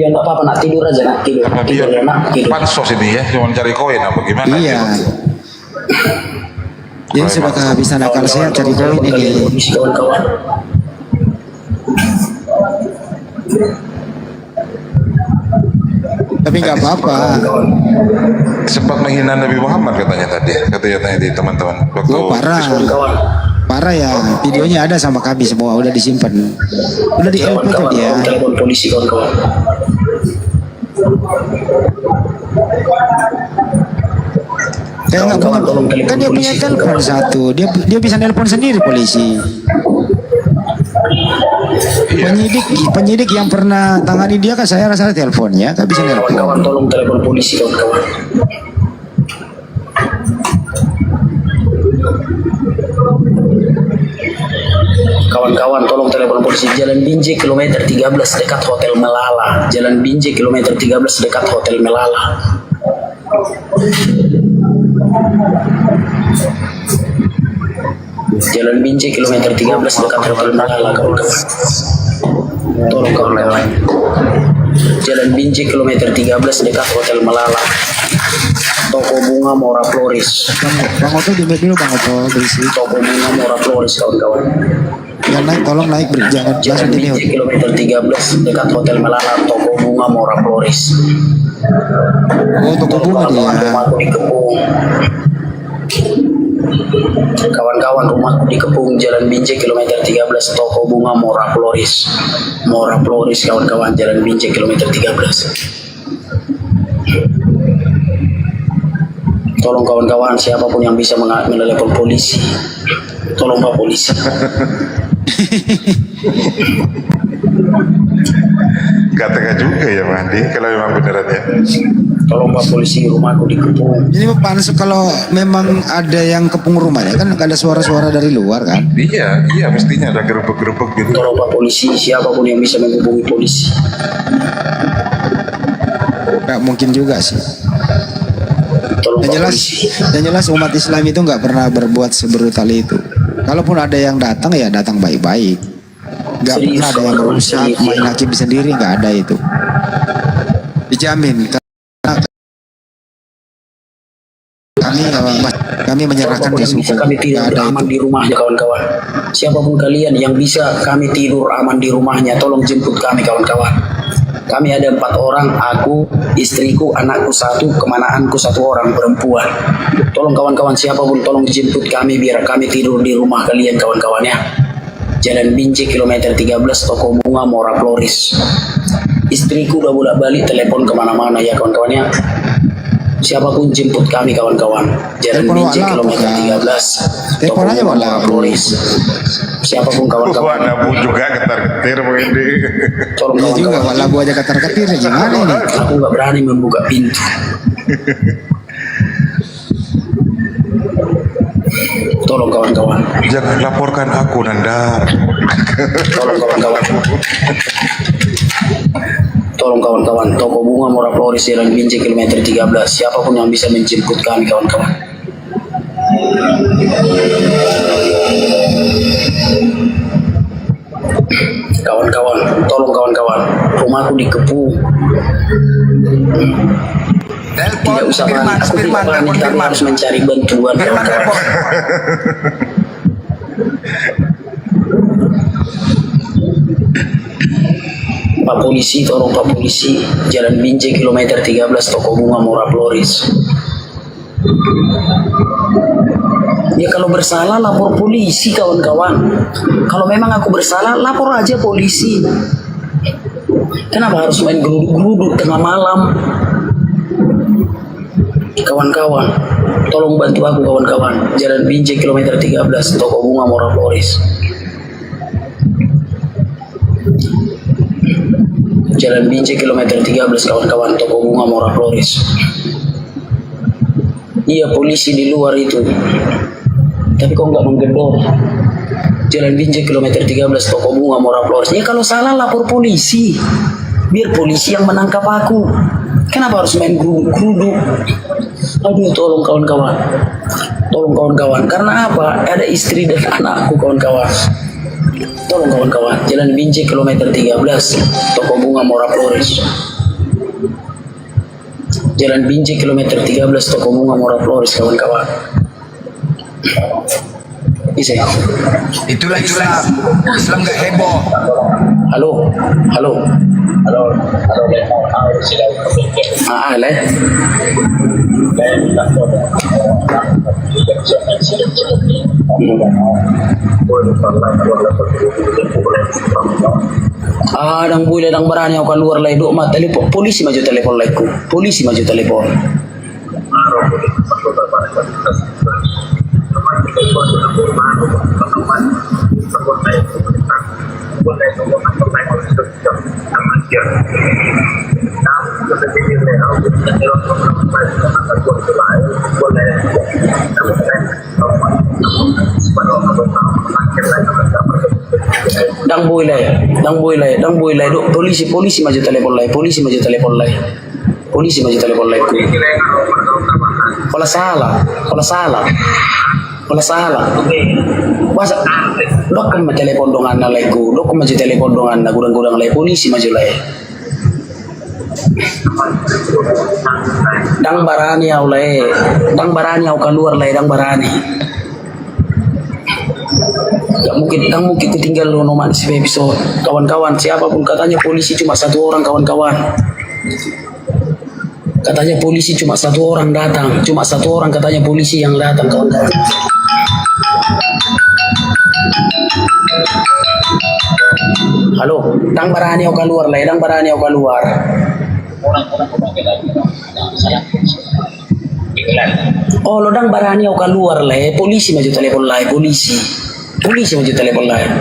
nggak apa-apa, nak tidur aja, nak tidur Pansos ini ya, cuma cari koin apa gimana? iya ya sudah kehabisan akal sehat cari koin ini. kawan-kawan. Tapi nggak apa-apa. Sempat menghina Nabi Muhammad katanya tadi teman-teman waktu Parah ya, videonya ada sama kami semua, udah disimpan, udah di LP tuh dia. Telepon polisi kawan-kawan. Kayak nggak punya, kan dia punya telepon satu, dia bisa nelpon sendiri polisi. Penyidik yang pernah tangani dia kan saya rasa teleponnya, kan bisa nelpon. Kawan-kawan tolong telepon polisi kawan-kawan. Kawan-kawan tolong telepon polisi. Jalan Binjai kilometer 13 dekat Hotel Melala. Jalan Binjai kilometer 13 dekat Hotel Melala. Jalan Binjai kilometer 13 dekat Hotel Melala kawan-kawan. Tolong kawan-kawan. Jalan Binjai kilometer 13 dekat Hotel Melala. Toko bunga Mora Floris. Bang Oto di dulu Bang Oto berisi. Toko bunga Mora Floris kawan-kawan. Ya naik, tolong naik jangan langsung di mute. Kilometer 13 dekat Hotel Melala, toko bunga Mora Floris. Oh toko bunga dia. Rumahku dikepung. Kawan-kawan rumahku dikepung, Jalan Binjai kilometer 13, toko bunga Mora Floris. Mora Floris kawan-kawan, Jalan Binjai kilometer 13. Tolong kawan-kawan siapapun yang bisa menelepon polisi. Tolong Pak polisi. Katakan juga ya Mandi kalau memang beneran ya. Tolong Pak polisi, rumahku dikepung. Ini panas kalau memang ada yang kepung rumahnya kan ada suara-suara dari luar kan? Iya mestinya ada gerubuk-gerubuk gitu. Tolong Pak polisi, siapapun yang bisa menghubungi polisi. Nggak mungkin juga sih. Yang jelas umat Islam itu nggak pernah berbuat sebrutal itu. Kalaupun ada yang datang ya datang baik-baik. Nggak pernah ada yang merusak, main hakim sendiri, nggak ada itu. Dijamin. Kami berani menyerahkan Siapapun di yang bisa suku. kami tidur Nggak ada aman itu. di rumahnya kawan-kawan. Siapapun kalian yang bisa kami tidur aman di rumahnya, tolong jemput kami kawan-kawan. Kami ada 4 orang, aku, istriku, anakku 1, kemanaanku 1 orang perempuan. Tolong kawan-kawan siapapun tolong jemput kami biar kami tidur di rumah kalian kawan-kawan ya. Jalan Binjai kilometer 13 Toko Bunga Mora Floris. Istriku udah bolak-balik telepon kemana-mana ya kawan-kawan ya. Siapapun jemput kami kawan-kawan. Jalan Telepon Binjai wala, kilometer Pak. 13 Telepon aja Bunga wala. Mora Floris. Siapapun kawan-kawan. Nabu juga ketar-ketir begini. Tolong Iya juga, kawan-kawan. Pak Labu aja ketar-ketir ya, gimana ini? Aku nggak berani membuka pintu. Tolong kawan-kawan. Jangan laporkan aku, Nandar. Tolong kawan-kawan. Tolong kawan-kawan. Toko Bunga Mora Floris Jalan Binjai kilometer 13. Siapapun yang bisa menjemput kami kawan-kawan. Kawan-kawan, tolong kawan-kawan. Rumahku dikepung. Tidak usah panik, aku tidak panik, kami harus mencari bantuan. kawan-kawan. Pak Polisi, tolong Pak Polisi, Jalan Binjai kilometer 13 Toko Bunga Mora Floris. Ya kalau bersalah lapor polisi kawan-kawan. Kalau memang aku bersalah lapor aja polisi. Kenapa harus main geruduk-geruduk tengah malam? Kawan-kawan, tolong bantu aku kawan-kawan. Jalan Binjai kilometer 13 Toko Bunga Mora Floris. Jalan Binjai kilometer 13 kawan-kawan, Toko Bunga Mora Floris. Iya polisi di luar itu. Tapi kok nggak menggedor? Jalan Binjai kilometer 13 Toko Bunga Mora Floris. Ya kalau salah lapor polisi. Biar polisi yang menangkap aku. Kenapa harus main geruduk-geruduk? Aduh tolong kawan-kawan. Tolong kawan-kawan. Karena apa? Ada istri dan anakku kawan-kawan. Tolong kawan-kawan. Jalan Binjai kilometer 13 Toko Bunga Mora Floris. Jalan Binjai kilometer 13 Toko Bunga Mora Floris kawan-kawan. Bisa. Itulah Islam. Islam gak heboh. Halo, halo, halo, halo. Leh. Dang boleh dang berani aku keluar lagi duk mat telepon polisi maju telepon lagi polisi maju telepon. Dang boy lay duk polisi maju telepon lay polisi maju telepon lay Kalau salah masa dok kan maju telepon dongan na lay ku dok kan maju telepon dongan na gudang lay polisi maju lay dang barani au keluar lay dang barani. Gak mungkin ku tinggal lo nomor si episode kawan-kawan siapapun katanya polisi cuma 1 orang kawan-kawan katanya polisi cuma 1 orang datang cuma 1 orang katanya polisi yang datang kawan-kawan. Halo dang barani au keluar lay dang barani au keluar oh lo dang barani au keluar lay polisi maju telepon lay polisi maju telepon lain.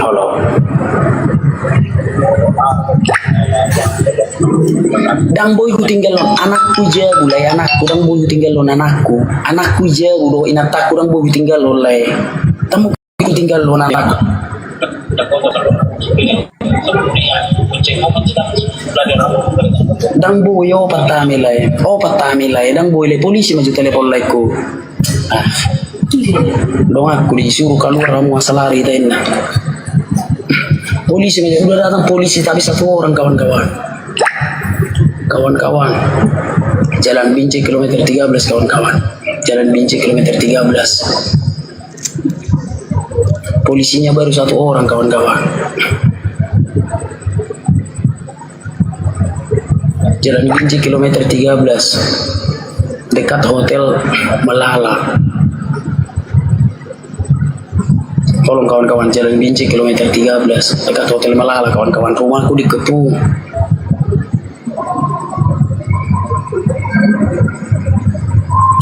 Halo. Dang boy ku tinggal lon anakku je bulai anakku dang boy ku tinggal lon anakku je udah inatak dang boy ku tinggal lon lay. Tamu ku tinggal lon anakku. Dang boy patami lay dang boy lay polisi maju telepon lay ku. Dong aku disuruh keluar kamu asal lari tena. Polisi udah datang polisi tapi 1 orang kawan-kawan. Jalan Binjai kilometer 13 kawan-kawan. Jalan Binjai kilometer 13. Polisinya baru 1 orang kawan-kawan. Jalan Binjai kilometer 13 dekat Hotel Malala. Tolong kawan-kawan, Jalan Binjai kilometer 13 dekat Hotel Malala kawan-kawan. Rumahku dikepung.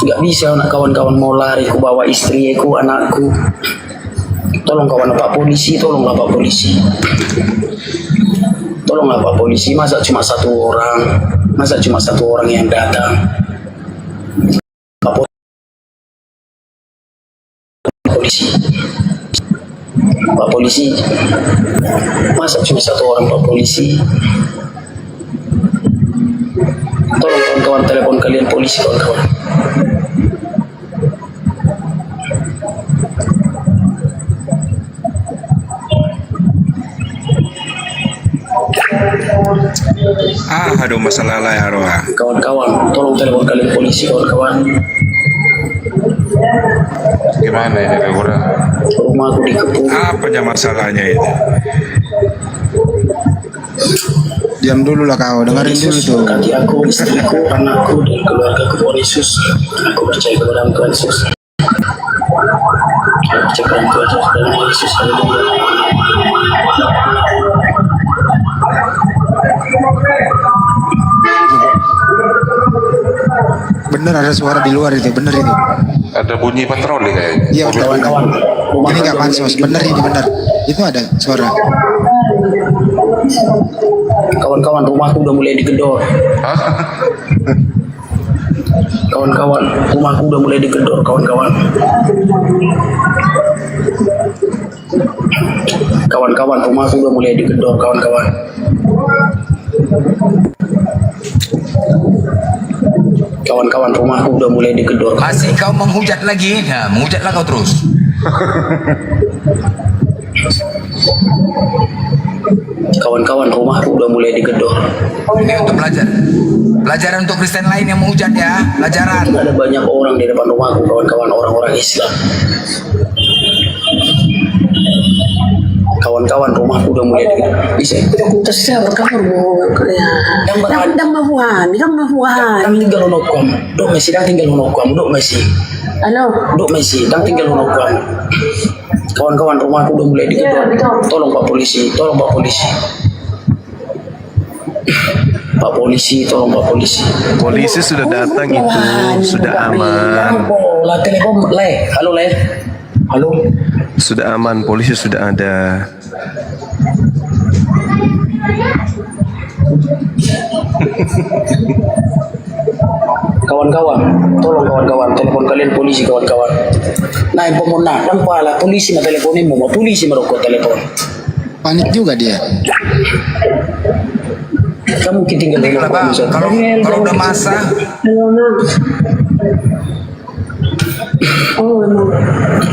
Gak bisa anak kawan-kawan mau lari, ku bawa istriku, anakku. Tolong kawan Pak Polisi, tolonglah Pak Polisi. Tolonglah Pak Polisi, masa cuma 1 orang? Masa cuma 1 orang yang datang? Pak Polisi. Pak Polisi. Masa cuma 1 orang Pak Polisi? Tolong kawan-kawan, telepon kalian polisi kawan-kawan. Aduh masalah lah ya Roa. Kawan-kawan, tolong telepon kalian polisi kawan-kawan. Gimana ini Roa? Rumahku dikepung. Apanya masalahnya itu? Diam dulu lah kau, dengerin dulu tuh. Berkati aku, istriku, anakku, dan keluargaku Tuhan Yesus. Aku percaya kepada Tuhan Yesus. Aku percaya kepada Tuhan Yesus. Bener ada suara di luar itu, bener itu. Ada bunyi patroli kayaknya. Iya kawan-kawan. Ini nggak pansos, bener ini bener. Itu ada suara. Kawan-kawan, rumahku udah mulai digedor. Kawan-kawan, rumahku udah mulai digedor, kawan-kawan. Kawan-kawan, rumahku udah mulai digedor, kawan-kawan. Kawan-kawan, rumahku udah mulai digedor. Masih kau menghujat lagi? Nah, menghujatlah kau terus. Kawan-kawan, rumahku udah mulai digedor. Ini untuk pelajaran untuk Kristen lain yang menghujat ya, pelajaran. Ada banyak orang di depan rumahku, kawan-kawan, orang-orang Islam. Kawan-kawan, rumahku udah mulai digedor. Bisa. Terserah berkamar mau dang mahuan, Dang tinggal honokom. Dok Messi, dang tinggal honokom. Dok Messi. Halo. Dok Messi, dang tinggal honokom. Kawan-kawan, rumahku udah mulai digedor. Tolong Pak Polisi, tolong Pak Polisi. Pak Polisi, tolong Pak Polisi. Polisi sudah datang itu, sudah aman. Lah telepon, Le. Halo, Le. Halo. Sudah aman, polisi sudah ada. Kawan-kawan, tolong kawan-kawan, telepon kalian polisi kawan-kawan. Nah, pemunah, dan pala polisi na teleponin mo, polisi merokok telepon. Panik juga dia. Kamu tinggal di rumah. Kalau udah masa.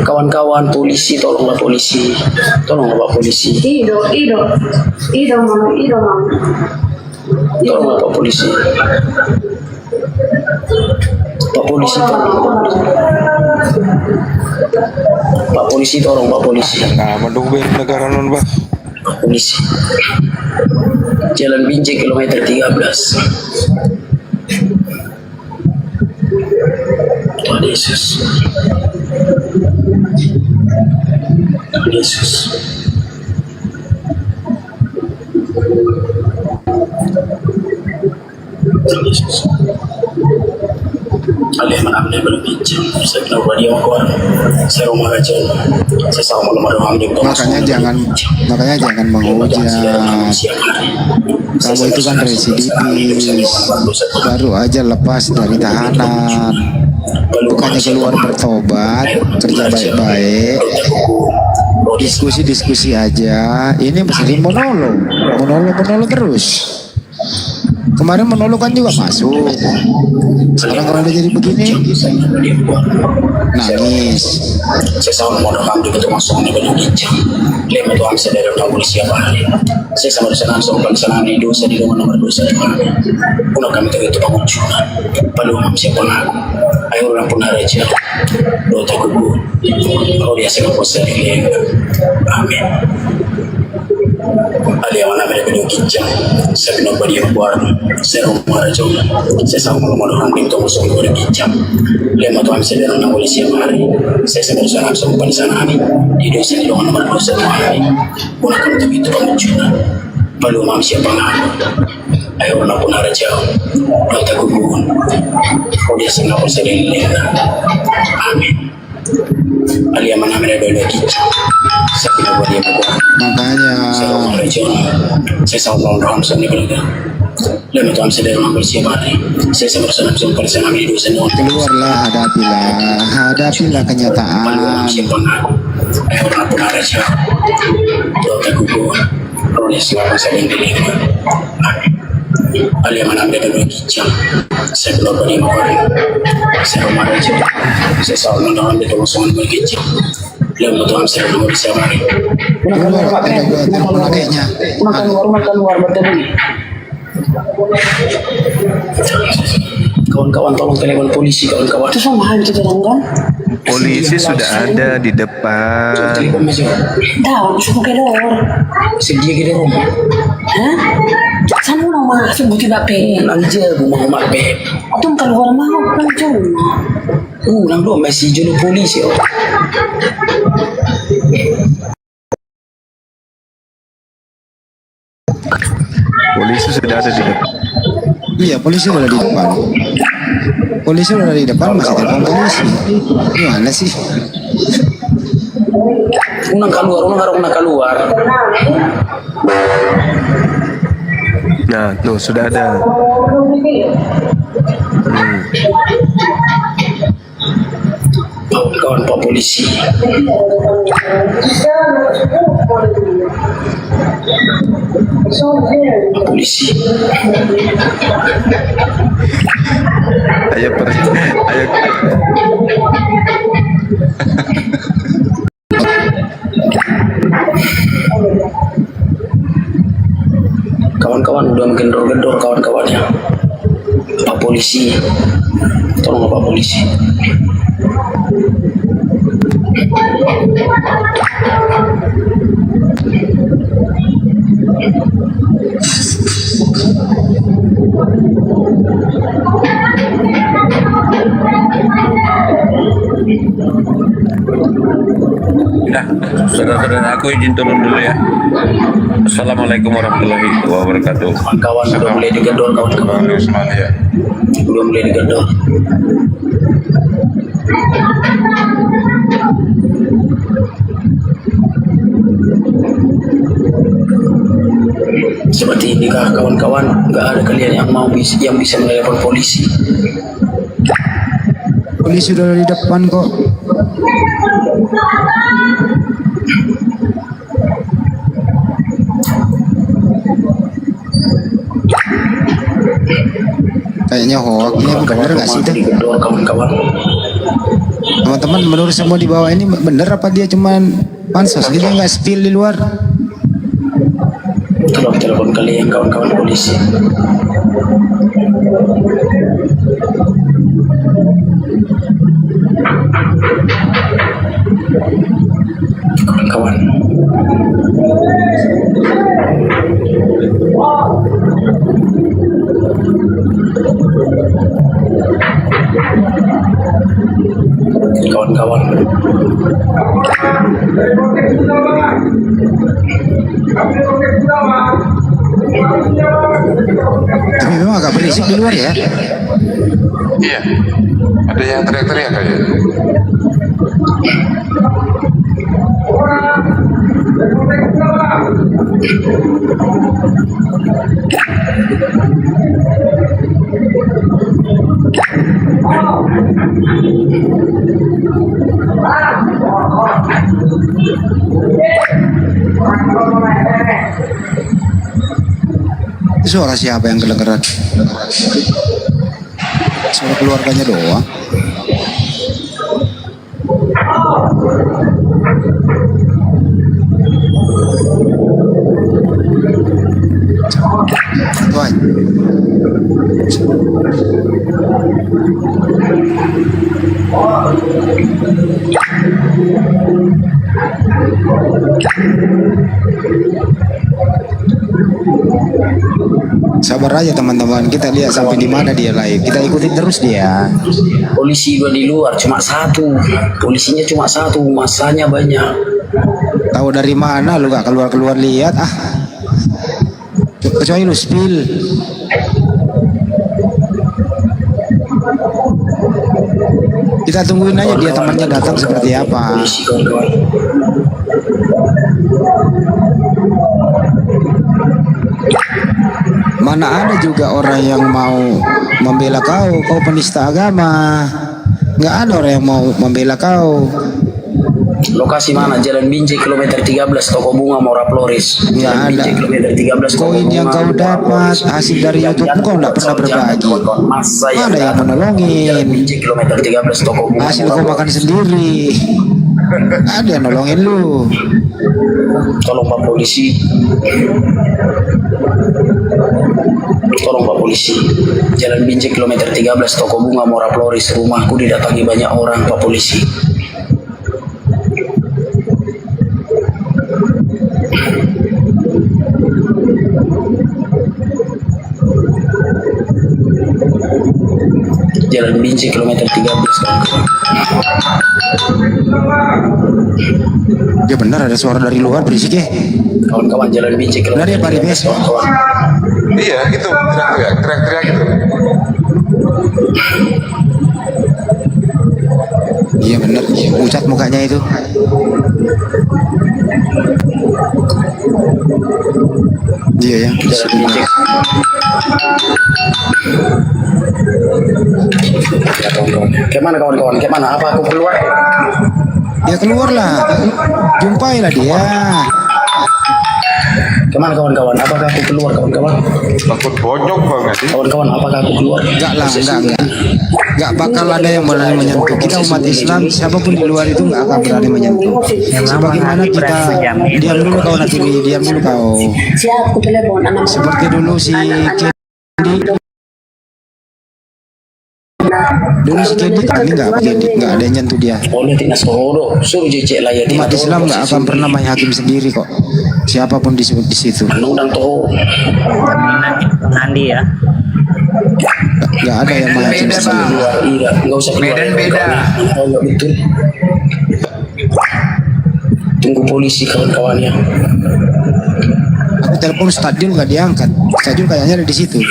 Kawan-kawan polisi, tolonglah polisi, tolonglah Pak Polisi. Ido mama. Tolonglah Pak Polisi. Pak Polisi, tolong Pak Polisi, tolong Pak Polisi. Mendukung negara non Pak. Pak Polisi. Jalan Binjai kilometer 13. Tuhan Yesus. Tuhan Yesus. Tuhan Yesus. Aliman amne berbincang. Saya kenal dia kawan. Saya rumah raja. Saya sama lemah hamdi. Makanya jangan menghujat. Kamu itu kan residivis, baru aja lepas dari tahanan. Bukannya keluar bertobat, kerja baik-baik, diskusi aja. Ini mesti monolog terus. Kemarin menolak kan juga masuk. Sekarang kalau udah jadi begini, nangis. Saya sama mau rekam juga termasuk ini banyak bincang. Lima itu amsa dari orang polisi apa hari. Saya sama dosa langsung pelaksanaan di dosa di rumah nomor dosa di mana. Puna kami itu pengunjungan. Palu amsa pengaku. Ayo orang pun ada aja. Doa kubu. Kalau dia senang puasa di amin. Ali yang mana mereka video kijang. Saya pindah badi yang buat. Saya rumah aja. Saya sama malu orang pintu musuh pada kijang. Lima tuan saya dari orang polisi yang hari. Saya sedang langsung pada sana hari. Di dosa di ruang nomor dosa di hari. Puna kami tak itu pengunjungan. Palu mam siapa ngaku. Ayo orang pun ada jauh. Doa tak kubun. Kalau dia senang puasa di amin. Ali yang mana mereka dua kijang. Saya pindah badi yang buat. Makanya saya sama orang sama mereka. Lalu tuan saya dari orang bersih hari. Saya sama langsung pada sana di dosa doang. keluarlah, hadapilah kenyataan. Ayo orang pun ada jauh. Doa tak kubur. Kalau dia siapa saya yang dilihat. Ali yang mana mereka dua kijang. Saya belum beri makan. Saya rumah aja. Saya sama orang betul sama berkijang. Lalu tuan saya belum bisa hari. Keluar bertemu. Kawan-kawan tolong telepon polisi kawan-kawan. Itu sama aja kan? Polisi sudah ada di depan. Dah, masuk ke door. Sedia ke rumah. Hah? Sana mau masuk bukan bape. Aja rumah bape. Tuh keluar mau langsung. Lang do masih jodoh polisi. Polisi sudah ada di depan. Iya, polisi udah di depan. Polisi udah di depan, masih telepon polisi. Gimana sih? Unang keluar. Nah, tuh sudah ada. Kawan Pak Polisi. Polisi. Ayo. Kawan-kawan udah menggedor-gedor kawan-kawannya. Pak Polisi. Tolong Pak Polisi. Nah, saudara-saudara aku izin turun dulu ya. Assalamualaikum warahmatullahi wabarakatuh. Kawan udah mulai digedor kawan-kawan. Udah mulai digedor. Seperti ini kah kawan-kawan? Nggak ada kalian yang bisa menelepon polisi. Polisi udah di depan kok. Kayaknya hoax. Ini bener gak sih itu? Teman-teman, menurut semua di bawah ini bener apa dia cuman pansos? Dia nggak spill di luar? Tolong telepon kalian kawan-kawan polisi. Kawan-kawan. Kawan-kawan. Tapi memang agak berisik di luar ya. Iya, ada yang teriak-teriak aja. Suara siapa yang kedengeran? Suara keluarganya doang. Tuan. Sabar aja teman-teman, kita lihat sampai di mana dia live. Kita ikutin terus dia. Polisi gua di luar cuma satu, polisinya cuma satu, masanya banyak. Tahu dari mana lu gak keluar-keluar lihat ah? Kecuali lu spill. Kita tungguin aja dia temannya datang seperti apa. Polisi kawan-kawan. Mana ada juga orang yang mau membela kau penista agama. Nggak ada orang yang mau membela kau. Lokasi mana? Jalan Binjai kilometer 13, toko bunga Mora Flores. Nggak ada. Kilometer 13. Koin yang kau dapat hasil dari YouTube kau nggak pernah berbagi. Ada yang menolongin. Kilometer 13, toko bunga. Hasil kau makan sendiri. Ada yang nolongin lu. Tolong Pak Polisi. Tolong Pak Polisi. Jalan Binjai kilometer 13, toko bunga Mora Flores. Rumahku didatangi banyak orang Pak Polisi. Jalan Binjai kilometer 13. Ya benar ada suara dari luar berisik ya. Kawan-kawan Jalan Binjai kilometer 13. Iya, itu teriak-teriak gitu. Iya benar, pucat mukanya itu. Iya ya. Kemana kawan-kawan? Kemana? Apa aku keluar? Ya keluarlah, jumpailah dia. Kemana kawan-kawan? Apakah aku keluar kawan-kawan? Takut bonyok banget sih. Kawan-kawan, apakah aku keluar? Enggak lah, enggak bakal ada yang berani menyentuh. Kita umat Islam, siapapun di luar itu enggak akan berani menyentuh. Sebagaimana kita diam dulu kau nanti, diam dulu kau. Siap, aku telepon anak. Seperti dulu si Kendi. Dulu si Kendi kali enggak ada yang nyentuh dia. Oleh Tinas Korodo, suruh jecek lah ya. Umat Islam enggak akan pernah main hakim sendiri kok. Siapapun disebut di situ. Undang Toho. Nandi ya. Enggak ada yang main hakim sendiri. Iya, enggak usah keluar. Medan beda. Oh, betul. Tunggu polisi kawan-kawannya. Aku telepon Stadion nggak diangkat. Stadion kayaknya ada di situ.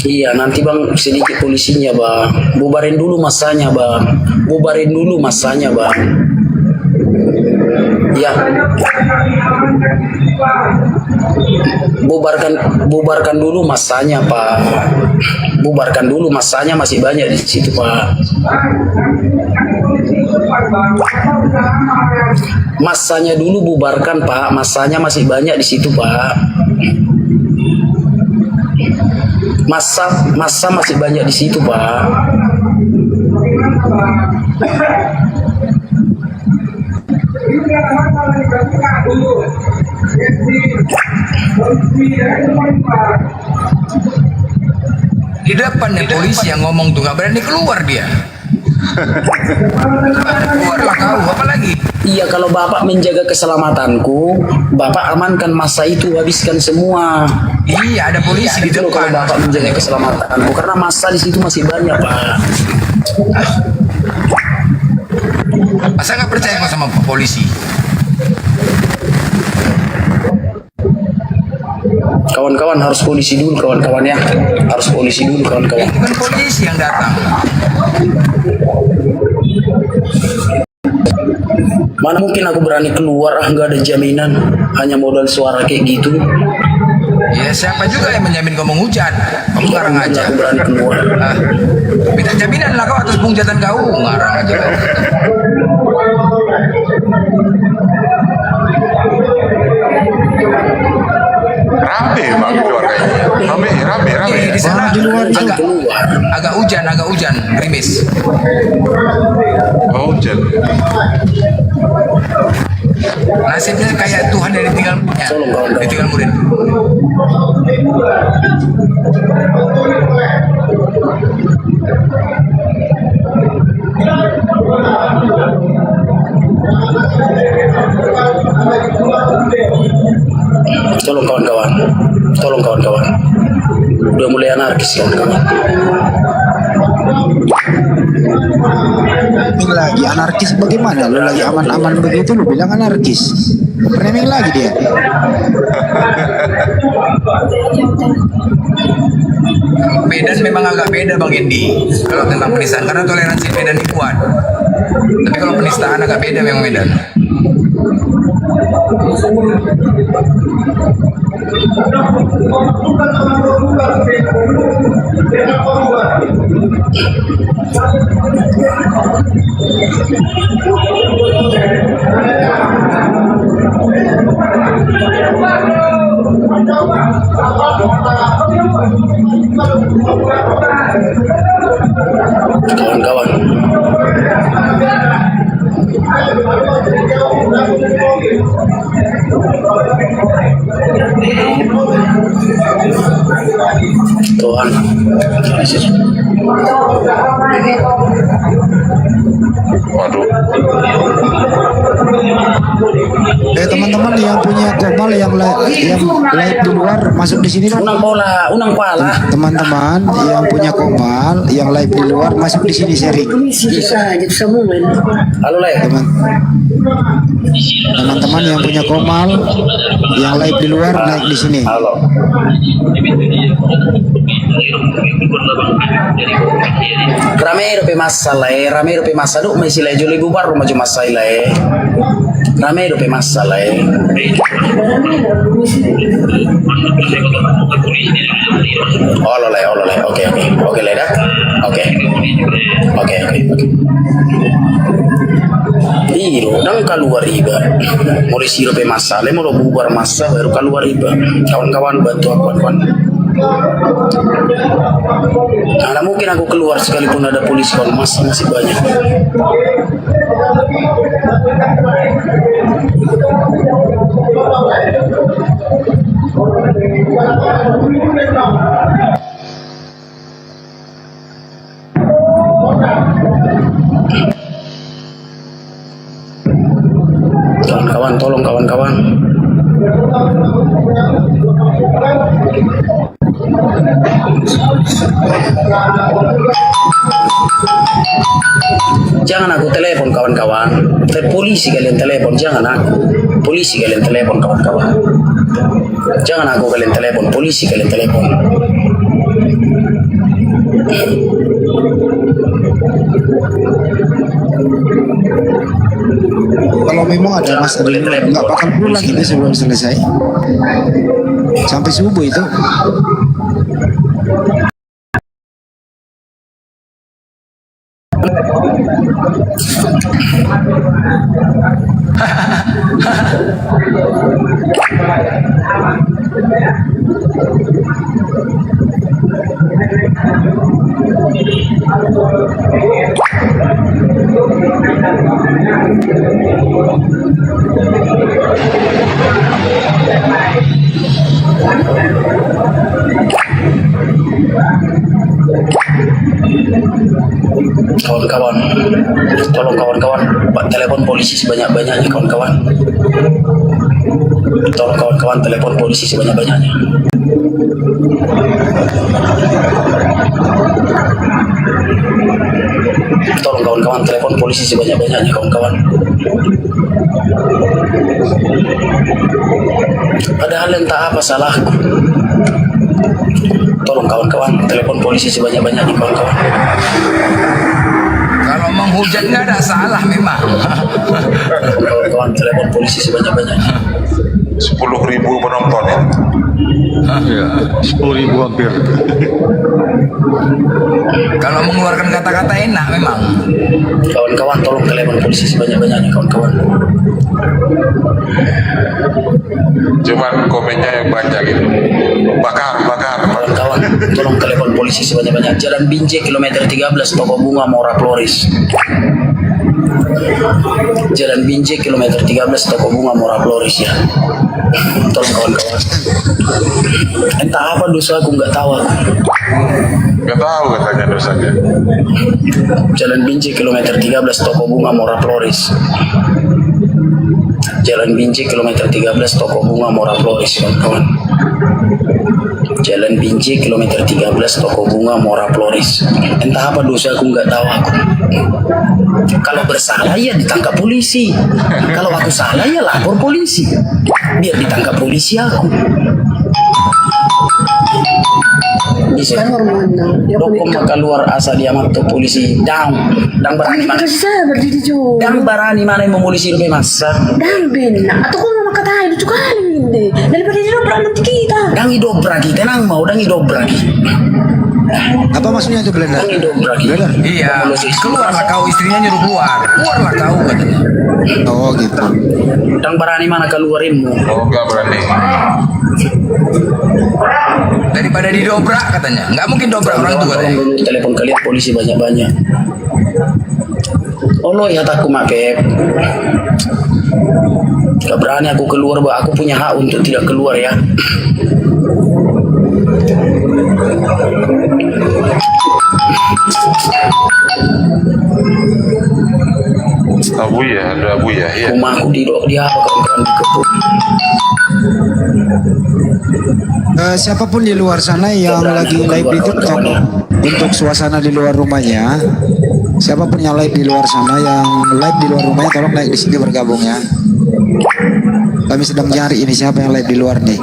Iya, nanti bang sedikit polisinya bang. Bubarin dulu masanya bang. Bubarin dulu masanya bang. Ya. Bubarkan dulu masanya pak. Bubarkan dulu masanya, masih banyak di situ pak. Masanya dulu bubarkan pak, masanya masih banyak di situ pak. Masa masih banyak di situ pak. Di depannya polisi yang ngomong tuh nggak berani keluar dia. Keluarlah kau, apa lagi? Iya, kalau bapak menjaga keselamatanku, bapak amankan masa itu, habiskan semua. Iya, ada polisi di depan. Kalau bapak menjaga keselamatanku, karena masa di situ masih banyak pak. Masa nggak percaya kau sama polisi? Kawan-kawan harus polisi dulu kawan-kawan ya. Harus polisi dulu kawan-kawan. Itu kan polisi yang datang. Mana mungkin aku berani keluar, nggak ada jaminan, hanya modal suara kayak gitu. Ya siapa juga yang menjamin kau menghujan? Kamu ngarang aja. Aku berani keluar. Minta jaminan lah kau atas penghujatan kau, ngarang aja kau. agak hujan, gerimis. Oh, hujan. Nasibnya kayak Tuhan yang ditinggal punya, ditinggal murid. Tolong kawan-kawan, tolong kawan-kawan. Udah mulai anarkis kawan-kawan. Ini lagi anarkis bagaimana? Lu lagi aman-aman begitu lu bilang anarkis. Framing lagi dia. Medan memang agak beda Bang Indi kalau tentang penistaan, karena toleransi Medan ini kuat. Tapi kalau penistaan agak beda memang Medan. Kawan-kawan, Tuhan, Waduh. Teman-teman yang punya komal yang live di luar masuk di sini dong. Unang pala. Teman-teman yang punya komal yang live di luar masuk di sini sharing. Halo Le. Teman-teman yang punya komal yang live di luar naik di sini. Halo. Ramai rupi masalah, ramai rupi masalah. Duk masih lagi juli bubar rumah cuma masalah. Ramai rupi masalah. Oh le, oke le dah, oke. Iyo, nang keluar riba. Mau disirup masalah, mau bubar masa baru keluar riba. Kawan-kawan bantu kawan-kawan. Karena mungkin aku keluar sekalipun ada polisi kalau masih banyak. Kawan-kawan, tolong kawan-kawan. Jangan aku telepon kawan-kawan. Polisi kalian telepon, jangan aku. Polisi kalian telepon kawan-kawan. Jangan aku kalian telepon, polisi kalian telepon. Kalau memang ada masalah nggak bakal pulang ini sebelum selesai sampai subuh itu. Kawan-kawan, tolong kawan-kawan, telepon polisi sebanyak-banyaknya kawan-kawan. Tolong kawan-kawan, telepon polisi sebanyak-banyaknya. Tolong kawan-kawan, telepon polisi sebanyak-banyaknya kawan-kawan. Padahal yang tak apa salahku. Tolong kawan-kawan, telepon polisi sebanyak-banyaknya kawan-kawan. Kalau menghujat nggak ada salah memang. Kawan-kawan, telepon polisi sebanyak-banyaknya. 10.000 penonton ya. Ya, 10.000 hampir. Kalau mengeluarkan kata-kata enak memang. Kawan-kawan tolong telepon polisi sebanyak-banyaknya kawan-kawan. Cuman komennya yang banyak gitu. Bakar. Kawan-kawan tolong telepon polisi sebanyak-banyak. Jalan Binjai kilometer 13 Toko Bunga Mora Flores. Jalan Binjai kilometer 13 Toko Bunga Mora Flores ya. Tolong kawan-kawan. Entah apa dosa aku nggak tahu aku. Gak tahu katanya dosanya. Jalan Binjai kilometer 13 Toko Bunga Mora Flores. Jalan Binjai kilometer 13 Toko Bunga Mora Flores kawan-kawan. Jalan Binjai kilometer 13 Toko Bunga Mora Flores. Entah apa dosa aku nggak tahu aku. Kalau bersalah ya ditangkap polisi. Kalau aku salah ya lapor polisi. Biar ditangkap polisi aku. Bisa. Dokom maka luar asa dia mantu polisi. Dang berani mana? Dang berani mana yang memulisi lebih masa? Dang benar. Atau kau mau kata itu kali ini daripada dia dobrak nanti kita. Dang idobrak kita nang mau dang idobrak. Apa maksudnya itu Blender? Blender? Iya, keluarlah kau, istrinya nyuruh keluarlah kau katanya. Oh gitu. Dang berani mana keluarinmu? Oh enggak berani. Daripada didobrak katanya, nggak mungkin dobrak orang tua. Telepon kalian polisi banyak-banyak. Allah ya takku mak Pep. Gak berani aku keluar, aku punya hak untuk tidak keluar ya. Abu ya, ada Abu ya. Iya. Rumahku di apa kawan-kawan di kebun. Siapapun di luar sana yang lagi live di TikTok untuk suasana di luar rumahnya, siapapun yang live di luar sana, yang live di luar rumahnya, tolong naik di sini bergabung ya. Kami sedang cari ini siapa yang live di luar nih.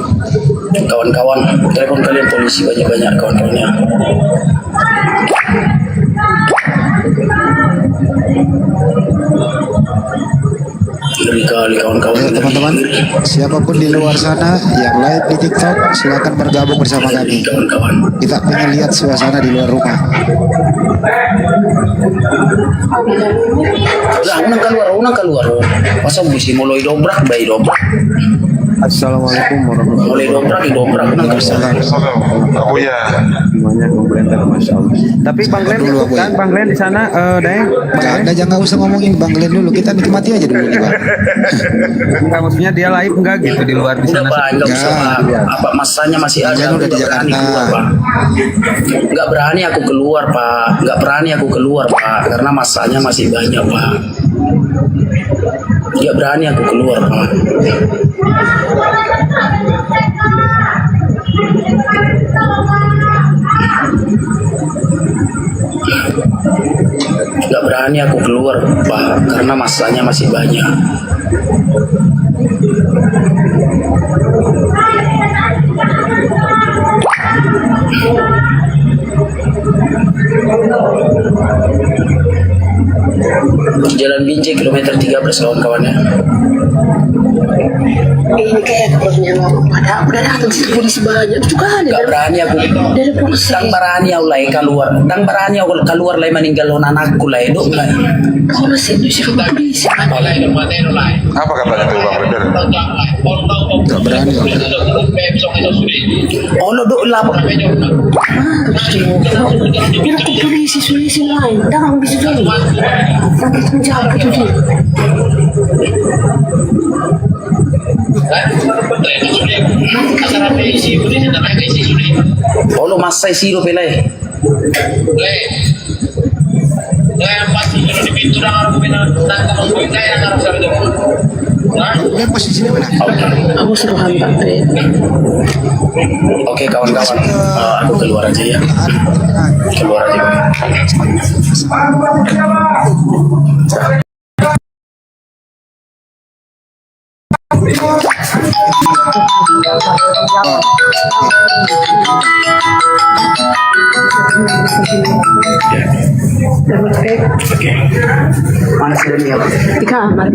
Kawan-kawan, telepon kalian polisi banyak-banyak kawan-kawannya. Ngeri kali kawan-kawan. Ya, teman-teman, siapapun di luar sana yang live di TikTok, silakan bergabung bersama kami. Kita pengen lihat suasana di luar rumah. Lah, unang keluar. Masa bisa mulai dobrak, bayi dobrak. Assalamualaikum warahmatullahi wabarakatuh. Mulai dobrak. Abu ya. Semuanya Blender, masya Allah. Tapi Bang Glenn ikut kan? Bang Glenn di sana, Dayang. Jangan usah ngomongin Bang Glenn dulu, kita nikmati aja dulu nih, Bang. Enggak, maksudnya dia live enggak gitu di luar di sana. Enggak usah, apa masanya masih ada. Udah di Jakarta. Enggak berani aku keluar, Pak. Enggak berani aku keluar, Pak, karena masanya masih banyak, Pak. Enggak berani aku keluar, Pak. Gak berani aku keluar, Pak, karena masanya masih banyak. Jalan Binjai kilometer 13 kawan-kawannya. Ini kayak keperluan pada udah datang sih polisi banyak juga ada. Gak berani aku. Dari polisi. Dang berani aku lai keluar. Dang berani aku keluar lai meninggal anakku lai dok lai. Kalau masih itu sih polisi. Apa katanya tuh Bang Blender? Gak berani. Oh lo dok lah. Ini aku polisi lain. Dah aku bisa jadi. Tapi menjawab itu dia. Oh lo masai sirup pelai. Posisinya mana? Aku suruh hantar deh. Oke kawan-kawan, aku keluar aja ya. Keluar aja. Oke. Mana sih dia? Di kamar.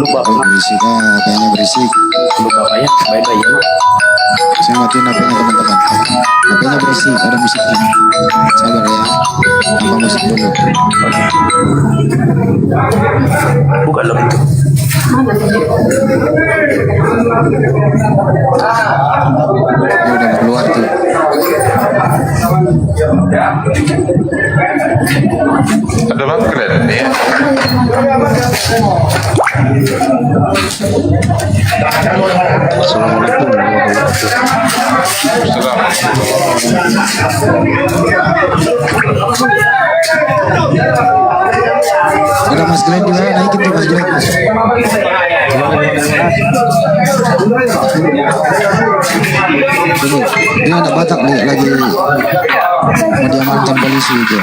berisik, kayaknya berisik. Bapaknya baik-baik ya, Mak. Saya matiin HP-nya teman-teman. HP-nya berisik, ada musiknya. Sabar ya. Tambah musik dulu. Bukan lo itu. Ini udah keluar tuh. Ada bang kalian ya? Assalamualaikum Ada Mas Glenn juga naikin tuh Mas Glenn. Ini ada Batak nih lagi mau diamankan polisi itu.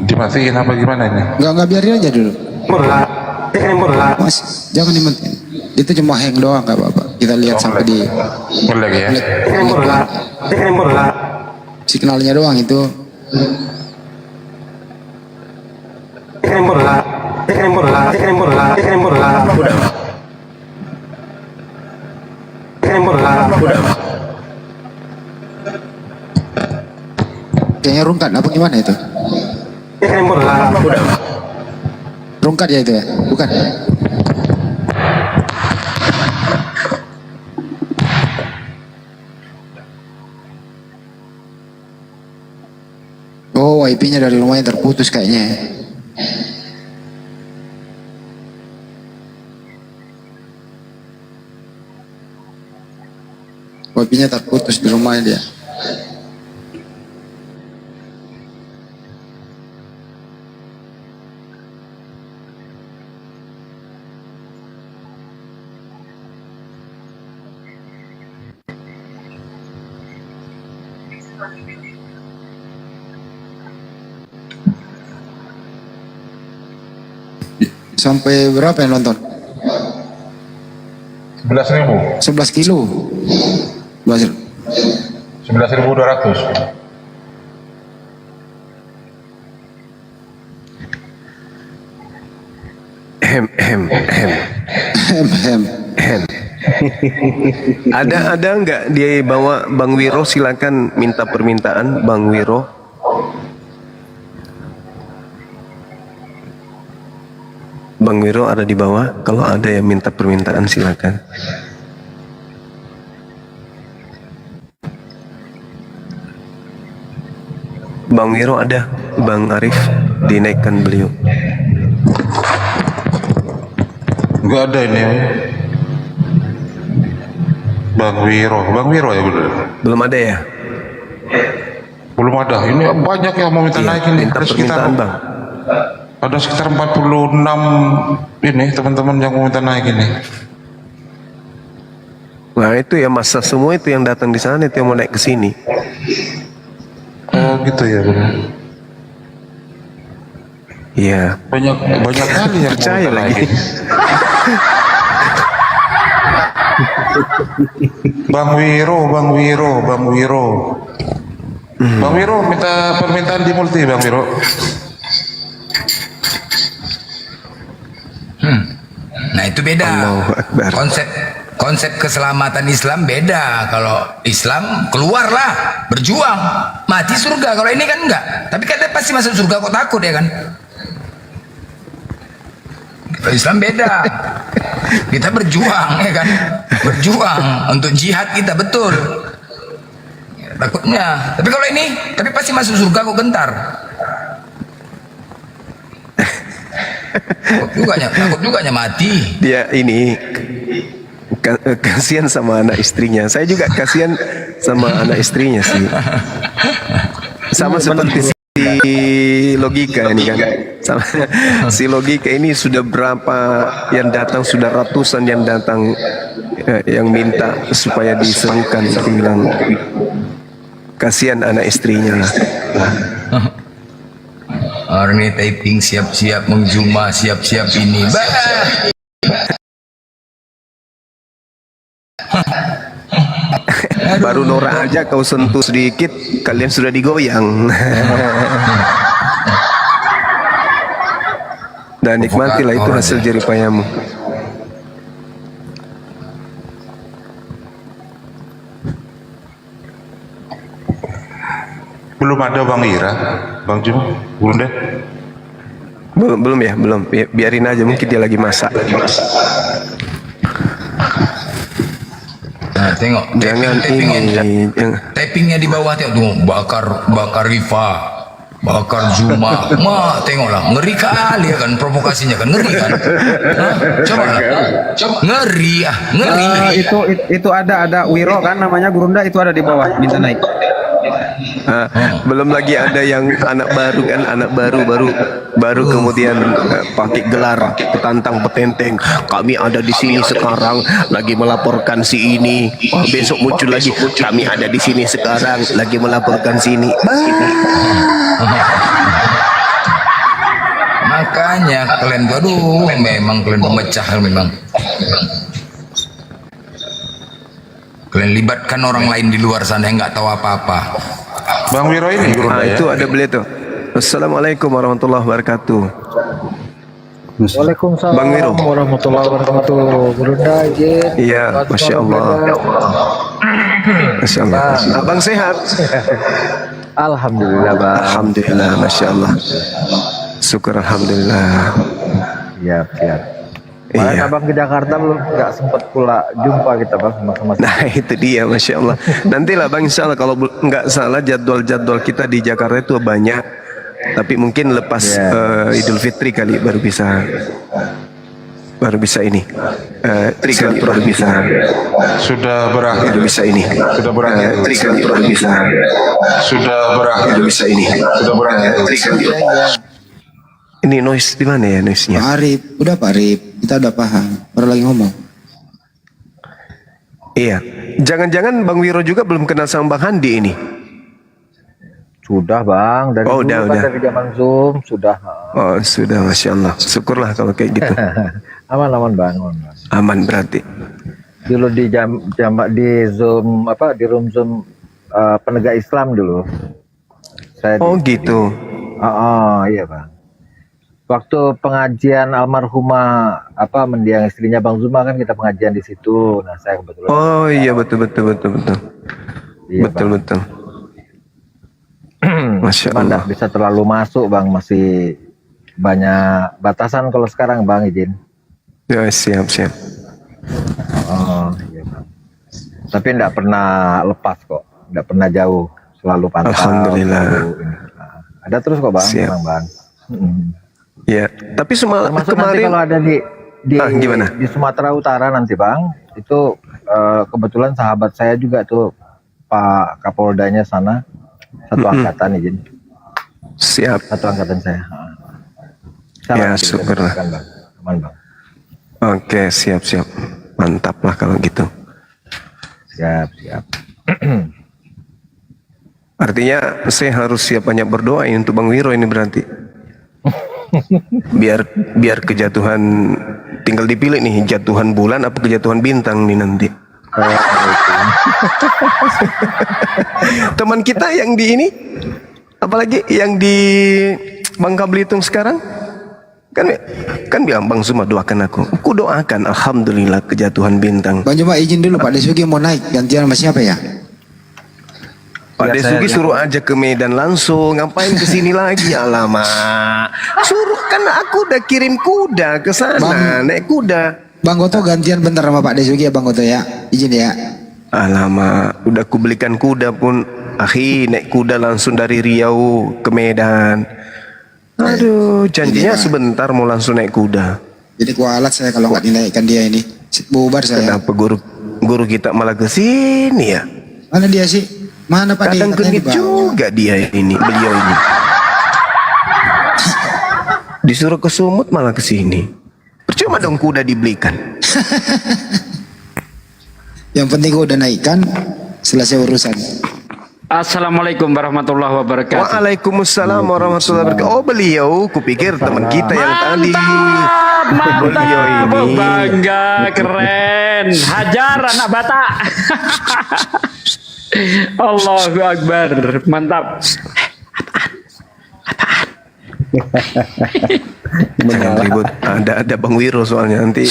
Dimatiin apa gimana ini? Enggak biarin aja dulu. Mas, jangan dimatiin. Itu cuma hang doang, nggak apa-apa. Kita lihat sampai di lagi ya. Signalnya doang itu. Kayaknya rungkat apa gimana itu? Rungkat ya itu ya? Bukan? Oh, IP-nya dari rumahnya terputus kayaknya. IP-nya terputus di rumahnya dia. Sampai berapa yang nonton? 11.000. 11 kilo. 11.200. Ada nggak dia bawa Bang Wiro? Silakan minta permintaan Bang Wiro. Bang Wiro ada di bawah. Kalau ada yang minta permintaan silakan. Bang Wiro ada. Bang Arif dinaikkan beliau. Enggak ada ini. Bang Wiro ya benar. Belum ada ya? Belum ada. Ini banyak yang mau minta naik ini. Minta Ada sekitar, permintaan Bang. ada sekitar 46 ini teman-teman yang mau minta naik ini. Nah itu ya masa semua itu yang datang di sana itu yang mau naik ke sini. Oh gitu ya benar. Iya. Banyak kali yang percaya mau lagi. Bang Wiro. Bang Wiro minta permintaan di multi Bang Wiro. Nah itu beda. Konsep keselamatan Islam beda. Kalau Islam keluarlah, berjuang, mati surga. Kalau ini kan enggak. Tapi kan dia pasti masuk surga kok takut ya kan? Kalau Islam beda. Kita berjuang ya kan? Berjuang untuk jihad kita betul. Ya, takutnya. Tapi kalau ini, tapi pasti masuk surga kok gentar. Takut juga mati. Dia ini Kasihan sama anak istrinya. Saya juga kasihan sama anak istrinya sih. Sama seperti si logika ini kan. Sama, si logika ini sudah berapa yang datang, sudah ratusan yang datang yang minta supaya diserukan. Aku bilang kasihan anak istrinya lah. Orang ini typing siap-siap mengjuma, siap-siap ini. Baru norak aja kau sentuh sedikit, kalian sudah digoyang. Dan nikmatilah itu hasil jerih payahmu. Belum ada Bang Ira, Bang Jum, belum deh. Belum ya, belum. Biarin aja, mungkin dia lagi masak. Nah, tengok. Jangan ini. Tappingnya di bawah tengok tuh, bakar Rifa, bakar Zuma. Tengoklah, ngeri kali ya kan provokasinya kan, ngeri kan. Coba ngeri. Itu ada Wiro kan namanya Gurunda, itu ada di bawah, minta naik. Belum lagi ada yang anak baru kan, baru kemudian pakai gelar petantang petenteng, kami ada di sini sekarang lagi melaporkan si ini. Besok muncul lagi, kami ada di sini sekarang lagi melaporkan si ini. Makanya kalian memang kalian pemecah memang. Kalian libatkan orang lain di luar sana yang nggak tahu apa-apa. Bang Wiro ini ya? Itu ada beliau tuh. Assalamualaikum warahmatullahi wabarakatuh. Waalaikumsalam Bang Wiro warahmatullahi wabarakatuh. Gurunda izin. Iya, Masya Allah. Masya Allah. Abang sehat? Alhamdulillah Bang. Alhamdulillah, Masya Allah. Syukur Alhamdulillah. Siap. Kemarin Abang ke Jakarta belum nggak sempat pula jumpa kita Bang sama-sama. Nah itu dia, Masya Allah. Nantilah Bang, insya Allah kalau nggak salah jadwal kita di Jakarta itu banyak. Tapi mungkin lepas Idul Fitri kali baru bisa ini. Baru bisa. Sudah berakhir. Baru bisa ini. Sudah berakhir. Baru bisa. Sudah berakhir. Baru bisa ini. Sudah berakhir. Ini noise di mana ya noise-nya? Pak Arif, udah Pak Arif, kita udah paham. Baru lagi ngomong. Iya. Jangan-jangan Bang Wiro juga belum kenal sama Bang Handi ini? Sudah Bang, dari dulu udah. dari zaman Zoom sudah. Oh sudah, Masya Allah. Syukurlah kalau kayak gitu. aman Bang. Aman berarti. Dulu di di Zoom di room Zoom penegak Islam dulu. Gitu. Iya Bang. Waktu pengajian almarhumah mendiang istrinya Bang Zuma kan kita pengajian di situ. Nah saya kebetulan. Oh iya betul. Iya, betul. Masya Allah. Allah. Nggak bisa terlalu masuk Bang, masih banyak batasan kalau sekarang Bang izin. Ya siap. Iya Bang. Tapi enggak pernah lepas kok, enggak pernah jauh, selalu pantau. Alhamdulillah. Ada terus kok Bang, siap. Bang. Ya, tapi kemarin nanti kalau ada gimana? Di Sumatera Utara nanti Bang, itu kebetulan sahabat saya juga tuh Pak Kapoldanya sana, satu angkatan izin. Siap. Satu angkatan saya. Ya syukurlah. Aman Bang. Oke, siap. Mantap lah kalau gitu. Siap. Artinya saya harus siap banyak berdoa untuk Bang Wiro ini berarti. biar kejatuhan, tinggal dipilih nih, jatuhan bulan apa kejatuhan bintang nih nanti. Teman kita yang di ini, apalagi yang di Bangka Belitung sekarang, kan bilang Bang Zuma doakan aku doakan, alhamdulillah kejatuhan bintang. Bang Juma izin dulu Pak Desugi mau naik, gantian sama siapa ya? Pak Desugi suruh aja ke Medan langsung, ngapain ke sini lagi? Alamak, suruh kan aku udah kirim kuda ke sana, naik kuda. Bang Goto gantian bentar sama Pak Desugi ya Bang Goto ya, izin ya. Alamak, udah aku belikan kuda pun, naik kuda langsung dari Riau ke Medan. Aduh, janjinya sebentar mau langsung naik kuda. Jadi kualat saya kalau nggak dinaikkan dia ini. Bubar saya. Kenapa guru kita malah ke sini ya? Mana dia sih? Mana Pak? Kadang genit juga dia ini, beliau ini. Disuruh ke Sumut malah ke sini. Percuma dong kuda dibelikan. Yang penting gua udah naikkan, selesai urusan. Assalamualaikum warahmatullahi wabarakatuh. Waalaikumsalam warahmatullahi wabarakatuh. Oh beliau, kupikir teman kita yang tadi. Beliau ini. Bangga, keren. Hajar anak Batak. Allahu Akbar, mantap. Jangan ribut. Ada Bang Wiro soalnya nanti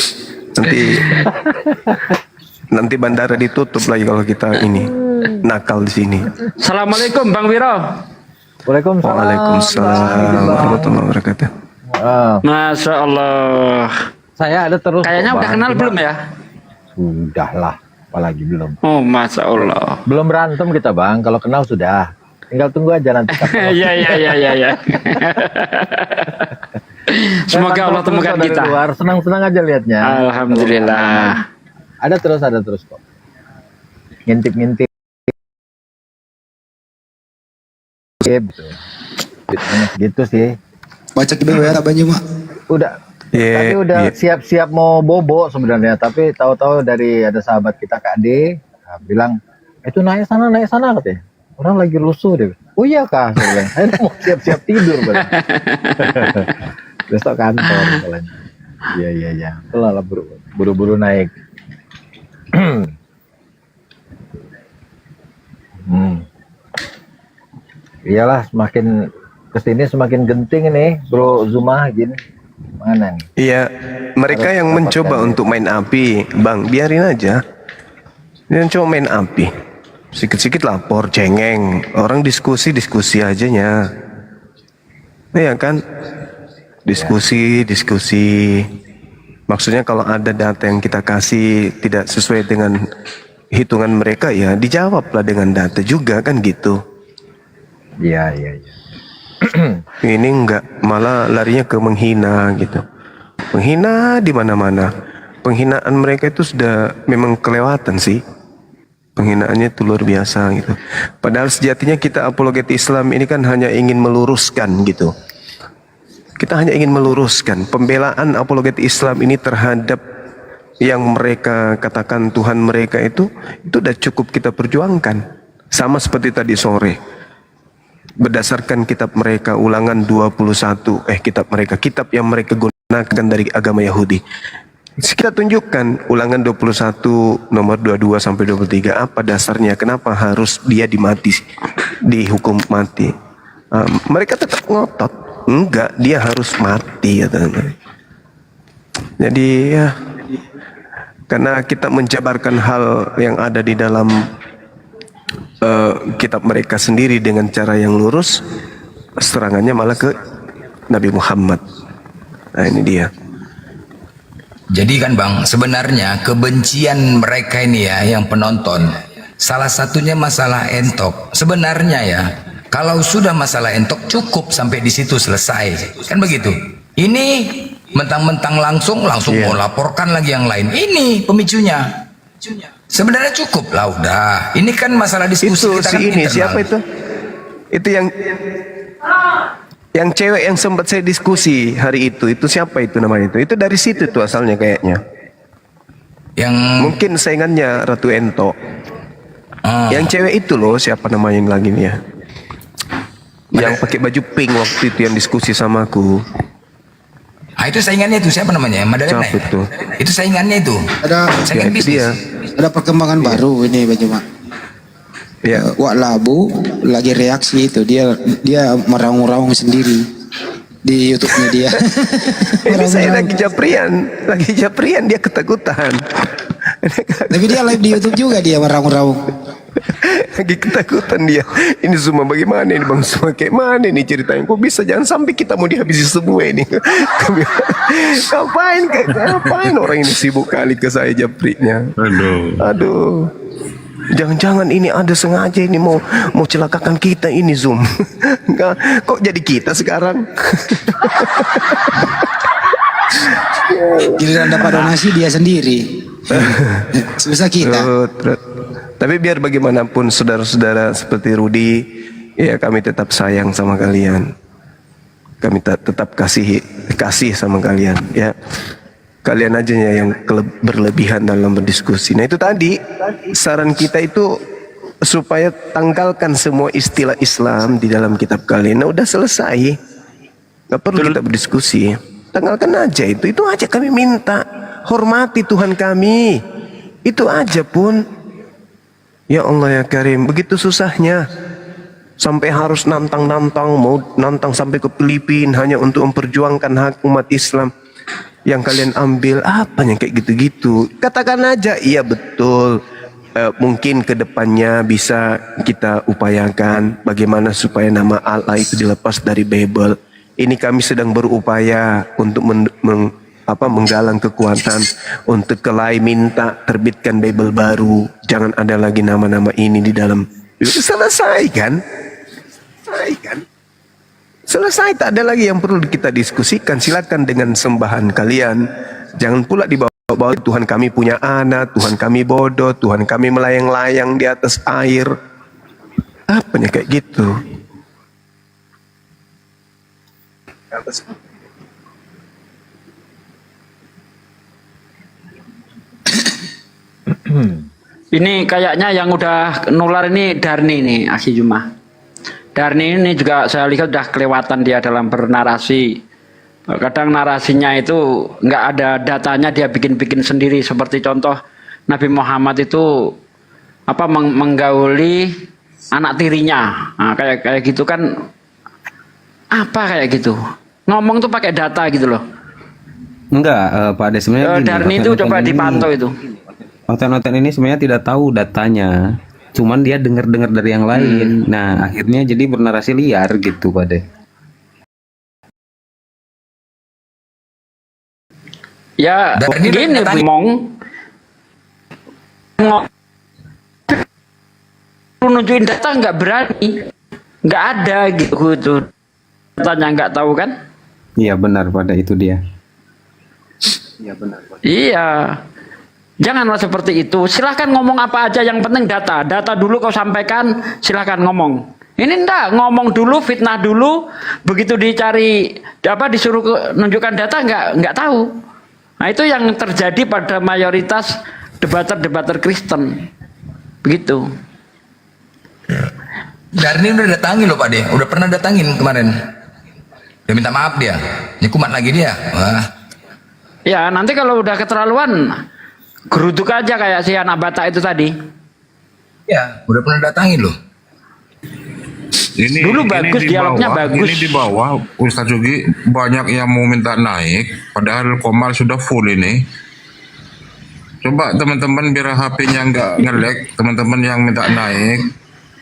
bandara ditutup lagi kalau kita ini nakal di sini. Assalamualaikum Bang Wiro. Waalaikumsalam warahmatullahi wabarakatuh. Masya Allah. Saya ada terus. Kayaknya udah kenal belum ya? Sudah lah, apalagi belum. Oh Masya Allah. Belum berantem kita Bang, kalau kenal sudah. Tinggal tunggu aja nanti. Ya. Semoga Allah temukan kita. Senang-senang aja lihatnya. Alhamdulillah. Ada terus kok. Ngintip-ngintip. Gitu sih. Baca ke BW apa Mak? Udah. Tapi udah siap-siap mau bobo sebenarnya, tapi tahu-tahu dari ada sahabat kita Kak D bilang itu naik sana katanya. Orang lagi lusuh deh. Oh iya Kak, saya bilang. Saya mau siap-siap tidur besok kantor misalnya. Iya. Itulah buru-buru naik. Iyalah, semakin kesini semakin genting ini Bro Zuma gini. Mana nih? Iya, mereka yang mencoba untuk main api, Bang, biarin aja. Dia coba main api. Sikit-sikit lapor, cengeng. Orang diskusi ajanya. Iya kan? Diskusi. Maksudnya kalau ada data yang kita kasih tidak sesuai dengan hitungan mereka, ya dijawablah dengan data juga kan gitu. Iya. Ini enggak, malah larinya ke menghina gitu. Menghina di mana-mana. Penghinaan mereka itu sudah memang kelewatan sih. Penghinaannya itu luar biasa gitu. Padahal sejatinya kita apologet Islam ini kan hanya ingin meluruskan gitu. Kita hanya ingin meluruskan pembelaan apologet Islam ini terhadap yang mereka katakan Tuhan mereka itu udah cukup kita perjuangkan. Sama seperti tadi sore. Berdasarkan kitab mereka Ulangan 21, kitab yang mereka gunakan dari agama Yahudi. Kita tunjukkan Ulangan 21 nomor 22 sampai 23 apa dasarnya, kenapa harus dia dihukum mati. Mereka tetap ngotot, enggak, dia harus mati ya teman-teman. Jadi ya, karena kita menjabarkan hal yang ada di dalam kitab mereka sendiri dengan cara yang lurus, serangannya malah ke Nabi Muhammad. Nah ini dia. Jadi kan Bang, sebenarnya kebencian mereka ini ya yang penonton, salah satunya masalah entok. Sebenarnya ya, kalau sudah masalah entok cukup sampai di situ selesai. Kan begitu. Ini mentang-mentang langsung mau laporkan lagi yang lain. Ini pemicunya. Sebenarnya cukup lah udah. Ini kan masalah diskusi itu kita si kan ini internal. siapa itu? Itu yang cewek yang sempat saya diskusi hari itu siapa itu namanya itu? Itu dari situ tuh asalnya kayaknya. Yang mungkin saingannya Ratu Ento. Yang cewek itu loh, siapa namanya lagi nih ya? Yang pakai baju pink waktu itu yang diskusi sama aku. Itu saingannya itu siapa namanya? Madalena. Siapa itu? Itu saingannya itu. Ada saingan bisnis. Ada perkembangan baru ini Bang Juma. Ya. Wak Labu lagi reaksi itu, dia meraung-raung sendiri di YouTube-nya dia. Ini saya lagi japrian dia ketakutan. Tapi dia live di YouTube juga dia meraung-raung. Lagi ketakutan dia. Ini semua bagaimana ini Bang, semua kayak mana ini ceritanya? Kok bisa, jangan sampai kita mau dihabisi semua ini. Ngapain orang ini sibuk kali ke saya japrinya. Aduh. Jangan-jangan ini ada sengaja ini mau celakakan kita ini Zoom. Enggak, kok jadi kita sekarang? Giliran dapat donasi dia sendiri. Sebesar kita. Tapi biar bagaimanapun saudara-saudara seperti Rudi, ya kami tetap sayang sama kalian. Kami tetap kasih sama kalian, ya. Kalian aja ya yang berlebihan dalam berdiskusi. Nah itu tadi saran kita itu supaya tanggalkan semua istilah Islam di dalam kitab kalian. Nah udah selesai, nggak perlu kita berdiskusi. Tanggalkan aja itu aja kami minta. Hormati Tuhan kami, itu aja pun. Ya Allah ya Karim, begitu susahnya. Sampai harus nantang-nantang, mau nantang sampai ke Filipina hanya untuk memperjuangkan hak umat Islam. Yang kalian ambil apanya kayak gitu-gitu. Katakan aja, iya betul. Mungkin ke depannya bisa kita upayakan bagaimana supaya nama Allah itu dilepas dari Bible. Ini kami sedang berupaya untuk menggalang kekuatan untuk kelai minta terbitkan Bible baru. Jangan ada lagi nama-nama ini di dalam. Selesai kan? Selesai, tak ada lagi yang perlu kita diskusikan. Silakan dengan sembahan kalian. Jangan pula dibawa-bawa Tuhan kami punya anak, Tuhan kami bodoh, Tuhan kami melayang-layang di atas air. Apanya kayak gitu? Ini kayaknya yang udah nular ini Darni nih, Akhi Jumah. Darni ini juga saya lihat udah kelewatan dia dalam bernarasi. Kadang narasinya itu nggak ada datanya, dia bikin-bikin sendiri. Seperti contoh Nabi Muhammad itu menggauli anak tirinya. Nah, kayak gitu kan, apa kayak gitu? Ngomong tuh pakai data gitu loh. Enggak, Pak Ade sebenarnya gini, Darni itu coba dipantau itu. Hotel-hotel ini sebenarnya tidak tahu datanya, cuman dia dengar-dengar dari yang lain. Nah, akhirnya jadi bernarasi liar gitu, Pak De. Ya, gini ngomong nunjukin data nggak berani, nggak ada gitu. Datanya nggak tahu kan? Iya benar, Pak De, itu dia. Iya. Janganlah seperti itu. Silahkan ngomong apa aja, yang penting data. Data dulu kau sampaikan, silahkan ngomong. Ini enggak, ngomong dulu, fitnah dulu, begitu dicari disuruh nunjukkan data enggak tahu. Nah, itu yang terjadi pada mayoritas debater-debater Kristen. Begitu. Darni udah datangin loh Pak De, udah pernah datangin kemarin. Dia minta maaf dia, kumat lagi dia. Wah. Ya, nanti kalau udah keterlaluan, geruduk aja kayak si anak Batak itu tadi. Ya, udah pernah datangin loh. Dulu bagus, dialognya bagus. Ini di bawah, Ustaz Jugi banyak yang mau minta naik, padahal Komal sudah full ini. Coba teman-teman biar HP-nya nggak nge-lag, teman-teman yang minta naik,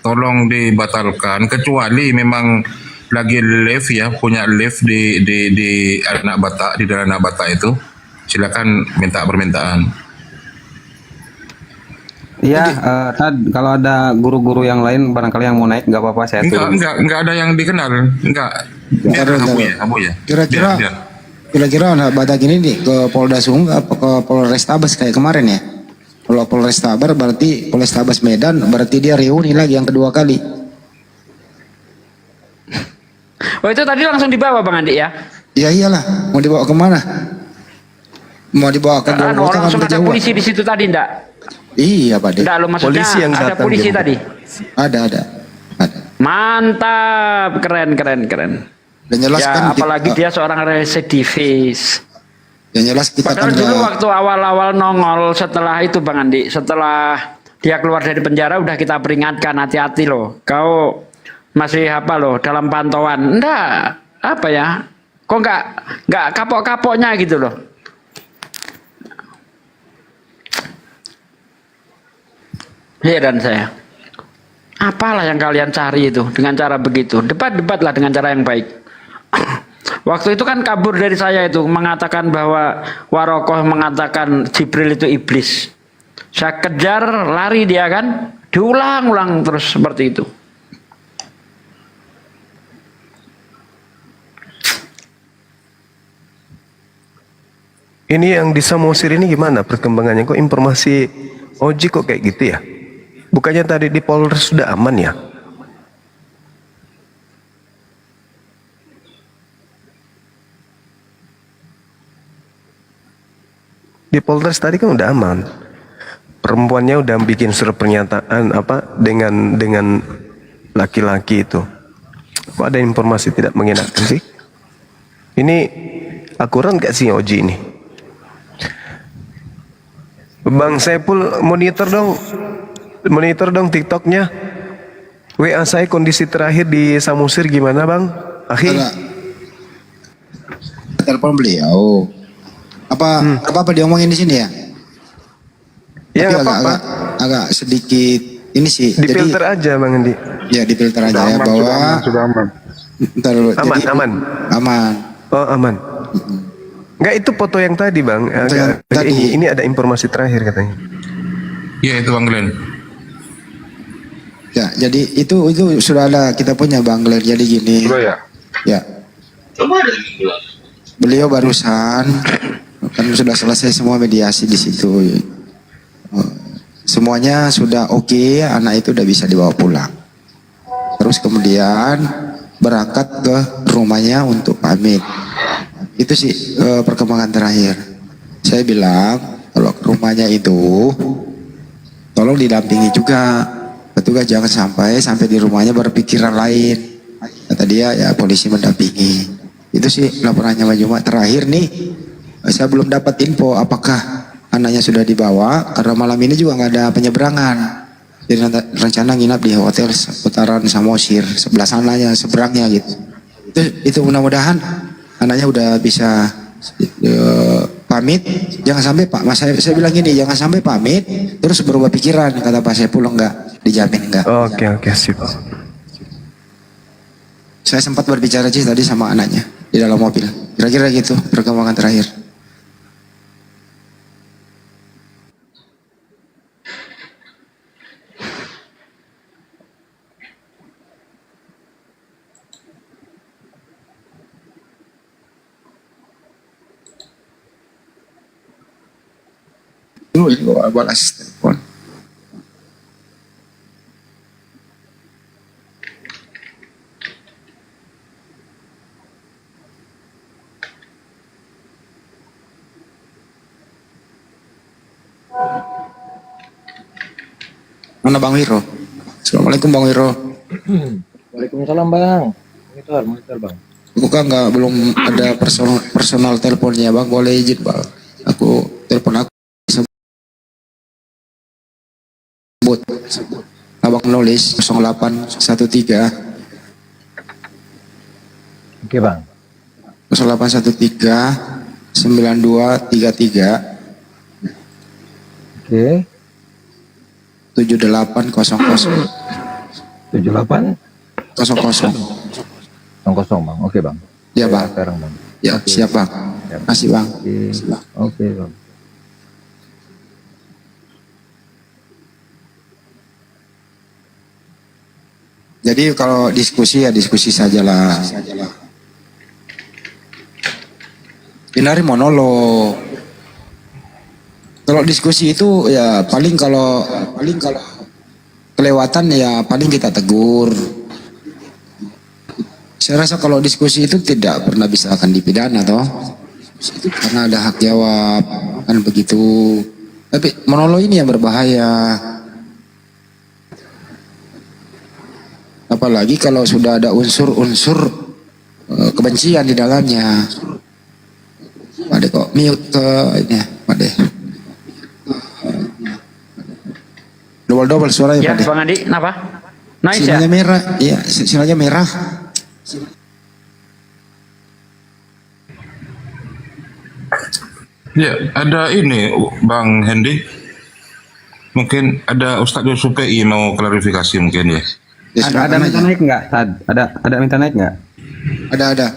tolong dibatalkan. Kecuali memang lagi live ya, punya live di anak Batak, di dalam anak Batak itu, silakan minta permintaan. Iya, kalau ada guru-guru yang lain barangkali yang mau naik, nggak apa-apa saya turun. Enggak ada yang dikenal, enggak. Abu ya. Kira-kira anak Batak ini nih ke Polda Sungguh apa ke Polrestabes kayak kemarin ya? Kalau Polrestabes berarti Polrestabes Medan, berarti dia reuni lagi yang kedua kali. Oh, itu tadi langsung dibawa Bang Andi ya? Ya iyalah, mau dibawa kemana? Mau dibawa ke Golgota langsung ada polisi di situ tadi enggak? Iya Pak De. Enggak, lo maksudnya polisi yang ada datang polisi dia. tadi? Ada. Mantap, keren. Dan jelas ya, kan apalagi dia seorang residivis. Yang jelas kita Padahal dulu waktu awal-awal nongol setelah itu Bang Andi, setelah dia keluar dari penjara udah kita peringatkan, hati-hati loh. Kau masih dalam pantauan. Enggak, kok enggak kapok-kapoknya gitu loh. Heran saya. Apalah yang kalian cari itu dengan cara begitu? Debat-debatlah dengan cara yang baik. Waktu itu kan kabur dari saya itu, mengatakan bahwa Warokoh mengatakan Jibril itu iblis. Saya kejar, lari dia kan, diulang-ulang terus seperti itu. Ini yang di Samosir ini gimana perkembangannya? Kok informasi Oji kok kayak gitu ya? Bukannya tadi di Polres sudah aman ya? Di Polres tadi kan udah aman. Perempuannya udah bikin surat pernyataan apa dengan laki-laki itu. Kok ada informasi tidak mengenakan sih? Ini akurat gak sih Oji ini? Bang Saiful monitor dong TikToknya. WA saya kondisi terakhir di Samosir gimana bang? Akhi? Telepon beliau. Apa diomongin di sini ya? Ya Tapi nggak apa-apa. agak sedikit ini sih. Di filter aja bang Andi. Ya di filter aja ya bahwa Sudah aman. Ntar dulu. Aman, Jadi, aman. Aman. Oh aman. Enggak itu foto yang tadi bang. yang tadi. Ini ada informasi terakhir katanya. Iya itu Bang Glenn. Ya, jadi itu sudah ada kita punya Bang Glenn. Jadi gini. Sudah ya? Ya. Beliau barusan kan sudah selesai semua mediasi di situ. Semuanya sudah oke, anak itu udah bisa dibawa pulang. Terus kemudian berangkat ke rumahnya untuk pamit. Itu sih perkembangan terakhir. Saya bilang kalau ke rumahnya itu tolong didampingi juga. Petugas jangan sampai di rumahnya berpikiran lain. Kata dia ya polisi mendampingi. Itu sih laporannya Bang Jumat. Terakhir nih saya belum dapat info apakah anaknya sudah dibawa karena malam ini juga nggak ada penyeberangan. Jadi rencana nginap di hotel seputaran Samosir sebelah sananya seberangnya gitu. Itu mudah-mudahan anaknya udah bisa pamit. Jangan sampai Pak Mas saya bilang gini, jangan sampai pamit terus berubah pikiran kata Pak Saiful enggak dijamin enggak. Oke sip. Saya sempat berbicara sih tadi sama anaknya di dalam mobil. Kira-kira gitu perkembangan terakhir. Ini balas telepon. Mana Bang Wiro? Assalamualaikum Bang Wiro. Waalaikumsalam Bang. Monitor Bang. Bukan belum ada personal teleponnya Bang, boleh izin Bang. Aku telepon aku sebut. Abang nulis 0813. Oke Bang. 0813 9233. Oke. 7800. 78 00. Bang. Oke Bang. Ya Bang. Sekarang Bang. Ya Oke. siap Bang. Siap. Kasih Bang. Oke Bang. Jadi kalau diskusi ya diskusi sajalah. Hindari monolog. Kalau diskusi itu ya paling kalau kelewatan ya paling kita tegur. Saya rasa kalau diskusi itu tidak pernah bisa akan dipidana toh. Karena ada hak jawab kan begitu. Tapi monolog ini yang berbahaya. Apalagi kalau sudah ada unsur-unsur kebencian di dalamnya. Pak kok mute ke ini, Pak Double suaranya Ya, Pak Bang Andi, kenapa? Nice ya? Sinarnya merah, iya sinarnya merah. Ya, ada ini Bang Hendy. Mungkin ada Ustadz Yusuf PI mau klarifikasi mungkin ya. Ada minta naik nggak? Ada minta naik nggak? Ada.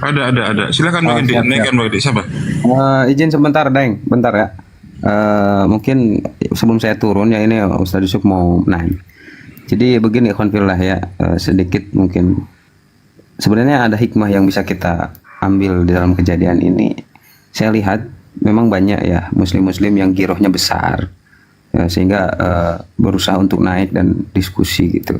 Ada. Silakan Bang Hendy, naikkan Bang Hendy. Siapa? Izin sebentar, Deng. Bentar ya. Mungkin sebelum saya turun ya ini Ustadz Yusuf mau naik. Jadi begini konfirlah ya, sedikit mungkin sebenarnya ada hikmah yang bisa kita ambil di dalam kejadian ini. Saya lihat memang banyak ya muslim-muslim yang girohnya besar, ya, sehingga berusaha untuk naik dan diskusi gitu.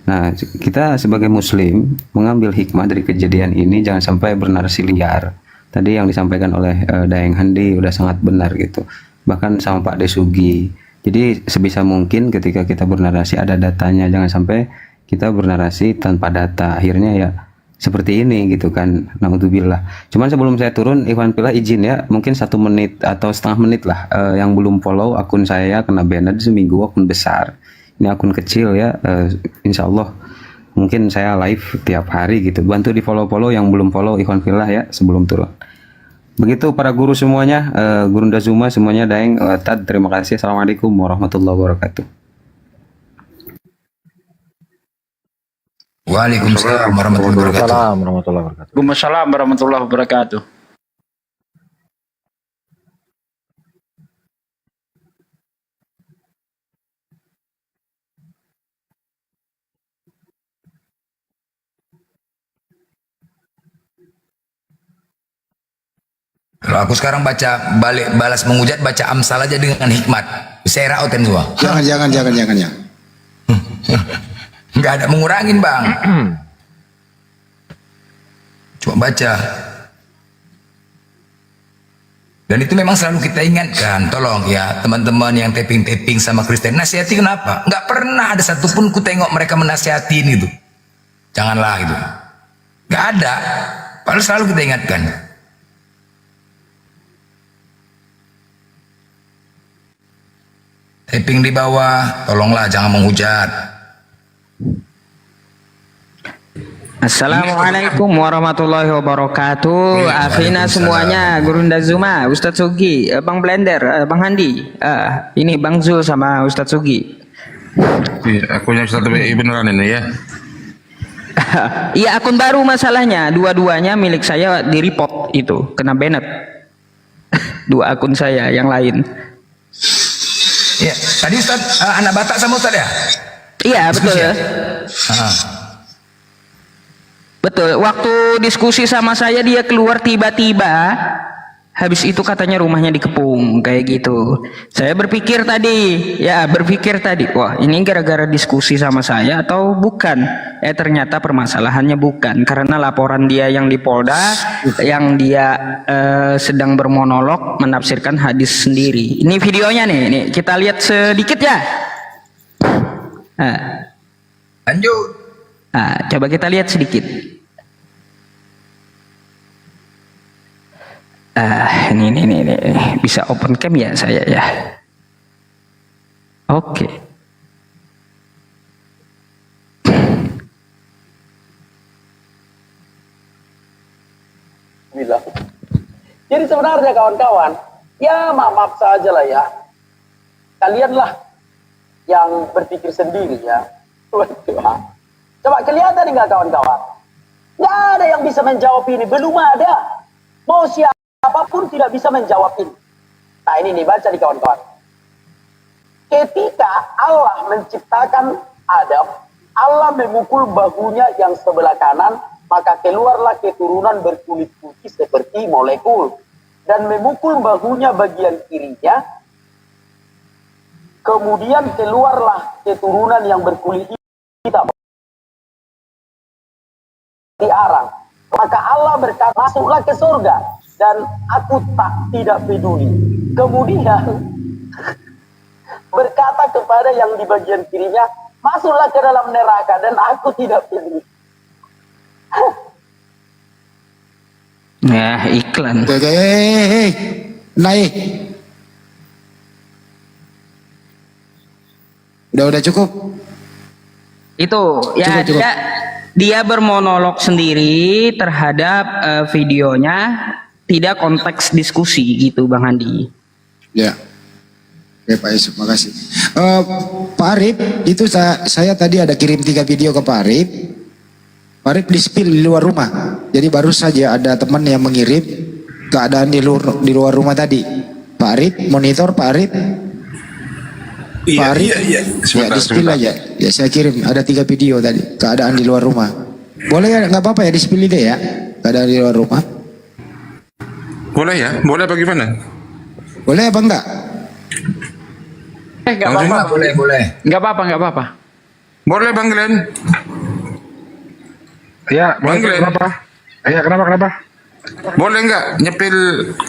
Nah, kita sebagai muslim mengambil hikmah dari kejadian ini, jangan sampai bernarasi liar. Tadi yang disampaikan oleh Daeng Handi udah sangat benar gitu. Bahkan sama Pak Desugi. Jadi sebisa mungkin ketika kita bernarasi ada datanya, jangan sampai kita bernarasi tanpa data. Akhirnya ya seperti ini gitu kan. Naudzubillah. Cuman sebelum saya turun, Ikhwan Fillah izin ya, mungkin 1 menit atau setengah menit lah, yang belum follow akun saya kena banned seminggu, akun besar. Ini akun kecil ya, insya Allah mungkin saya live tiap hari gitu. Bantu di follow yang belum follow Ikhwan Fillah ya sebelum turun. Begitu para guru semuanya, Guru Ndazuma semuanya, Daeng, Tad, terima kasih. Assalamualaikum warahmatullahi wabarakatuh. Waalaikumsalam warahmatullahi wabarakatuh. Waalaikumsalam warahmatullahi wabarakatuh. Kalau aku sekarang balas menghujat, baca Amsal aja dengan hikmat. Saya rautin semua. Jangan. Nggak ada mengurangin, Bang. Cuma baca. Dan itu memang selalu kita ingatkan. Tolong ya teman-teman yang taping sama Kristen, nasihati kenapa? Nggak pernah ada satupun ku tengok mereka menasihatin itu. Janganlah itu. Nggak ada. Padahal selalu kita ingatkan. Taping di bawah, tolonglah jangan menghujat. Assalamualaikum warahmatullahi wabarakatuh. Afina semuanya, Guru Ndazuma, Ustadz Sugi, Bang Blender, Bang Handi, ini Bang Zul sama Ustadz Sugi. Iya, akunnya Ustadz BI beneran ini ya. Iya, akun baru masalahnya, dua-duanya milik saya di report itu, kena banned. 2 akun saya yang lain. Ya, tadi Ustadz anak Batak sama Ustadz ya? Iya, betul ya. Betul, waktu diskusi sama saya dia keluar tiba-tiba, habis itu katanya rumahnya dikepung kayak gitu. Saya berpikir tadi, wah ini gara-gara diskusi sama saya atau bukan? Ternyata permasalahannya bukan, karena laporan dia yang di Polda, yang dia sedang bermonolog menafsirkan hadis sendiri. Ini videonya nih kita lihat sedikit ya. Lanjut. Coba kita lihat sedikit. Ini bisa open cam ya saya ya. Oke. Jadi sebenarnya kawan-kawan, ya maaf saja lah ya. Kalianlah yang berpikir sendiri ya. Coba kelihatan nggak kawan-kawan? Nggak ada yang bisa menjawab ini, belum ada. Mau siapapun tidak bisa menjawab ini. Nah ini nih, baca di kawan-kawan. Ketika Allah menciptakan Adam, Allah memukul bahunya yang sebelah kanan, maka keluarlah keturunan berkulit putih seperti molekul. Dan memukul bahunya bagian kirinya, kemudian keluarlah keturunan yang berkulit hitam di arang. Maka Allah berkata, masuklah ke surga, dan aku tidak peduli. Kemudian berkata kepada yang di bagian kirinya, masuklah ke dalam neraka, dan aku tidak peduli. Nah, iklan. Naik. Udah cukup. Itu ya cukup. Dia bermonolog sendiri terhadap videonya, tidak konteks diskusi gitu Bang Handi. Ya. Oke Pak Yusuf, makasih. Pak Arif, itu saya tadi ada kirim 3 video ke Pak Arif. Pak Arif di-spill di luar rumah. Jadi baru saja ada teman yang mengirim keadaan di luar rumah tadi. Pak Arif, monitor Pak Arif. Iya, Pak Arif, iya. Ya di-spill aja. Ya saya kirim, ada 3 video tadi, keadaan di luar rumah. Boleh ya, nggak apa-apa ya di-spill itu ya, keadaan di luar rumah. Boleh ya? Boleh apa gimana? Boleh apa enggak? Nggak apa-apa, boleh. Nggak apa-apa. Boleh Bang Glenn. Ya, Bang Glenn. kenapa? Ya, kenapa? Boleh nggak nyepil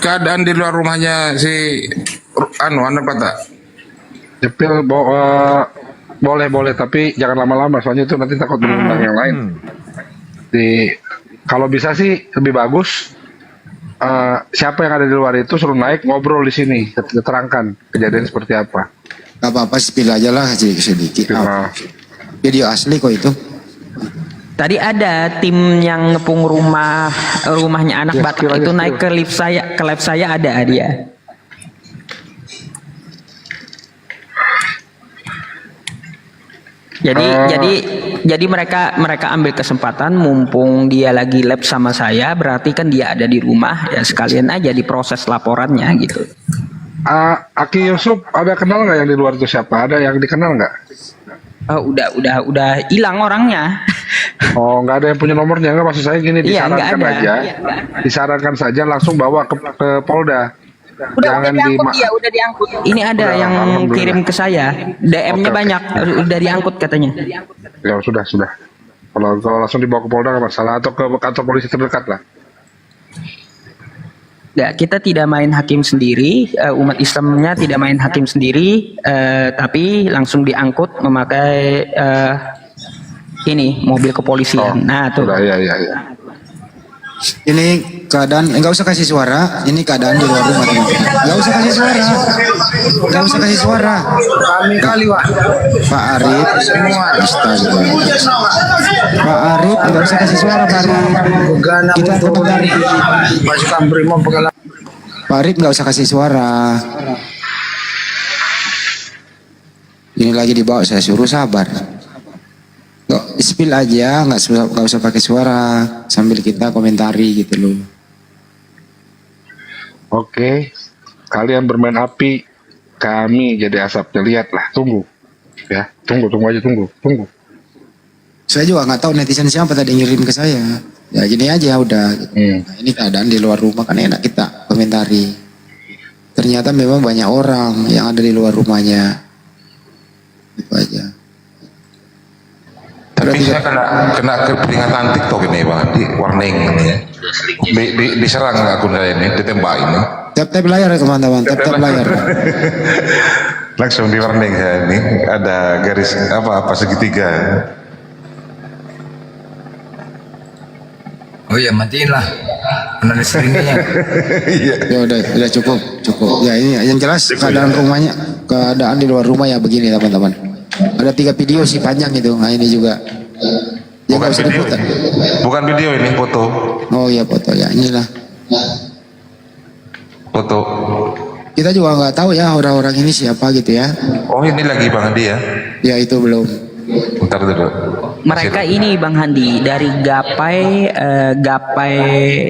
keadaan di luar rumahnya si anak Batak? Nyepil boleh, tapi jangan lama-lama, soalnya itu nanti takut mengundang yang lain. Kalau bisa sih lebih bagus siapa yang ada di luar itu suruh naik ngobrol di sini, terangkan kejadian seperti apa. Gak apa-apa, spill aja lah sedikit. Video asli kok itu. Tadi ada tim yang ngepung rumahnya anak Batak itu naik ke lift saya ada dia. Jadi mereka ambil kesempatan mumpung dia lagi lab sama saya, berarti kan dia ada di rumah, ya sekalian aja diproses laporannya gitu. Aki Yusuf, ada kenal nggak yang di luar itu siapa? Ada yang dikenal nggak? Udah hilang orangnya. Oh, nggak ada yang punya nomornya, nggak? Maksud saya gini, disarankan aja, disarankan saja langsung bawa ke Polda. Udah diangkut. Ini ada yang kirim ke saya, DM-nya banyak, udah diangkut katanya. Ya sudah. Kalau langsung dibawa ke Polda nggak masalah, atau ke kantor polisi terdekat lah. Ya, kita tidak main hakim sendiri, umat Islamnya tidak main hakim sendiri, tapi langsung diangkut memakai ini mobil kepolisian. Nah tuh. Ya. Ini keadaan, enggak usah kasih suara. Ini keadaan di luar rumah teman-teman. Enggak usah kasih suara. Kami kali, Pak. Pak Arif, Pak Arif, enggak usah kasih suara, Pak Arif. Kita komentari. Pasukan Brimob pengalaman. Pak Arif enggak usah kasih suara. Ini lagi dibawa, saya suruh sabar. Spill aja, nggak usah pakai suara sambil kita komentari gitu loh. Oke, kalian bermain api, kami jadi asapnya. Lihatlah, tunggu aja. Saya juga nggak tahu netizen siapa tadi ngirim ke saya. Ya gini aja udah. Nah, ini keadaan di luar rumah kan enak kita komentari. Ternyata memang banyak orang yang ada di luar rumahnya. Itu aja. Tapi saya kena peringatan TikTok ini Bang, di warning ini ya. Diserang akun saya ini, ditembak ini. Tap layar teman-teman, tap layar. Langsung di warning saya ini, ada garis apa segitiga. Oh iya, matiin lah. Benar streamingnya. Ya udah cukup. Ya ini yang jelas keadaan rumahnya, keadaan di luar rumah ya begini teman-teman. Ada 3 video sih panjang itu. Nah ini juga. Bukan video. Bukan video ini foto. Oh iya foto ya, inilah. Foto. Kita juga nggak tahu ya orang-orang ini siapa gitu ya. Oh ini lagi Bang Handi ya? Ya itu belum. Bentar dulu. Mereka ini Bang Handi dari Gapai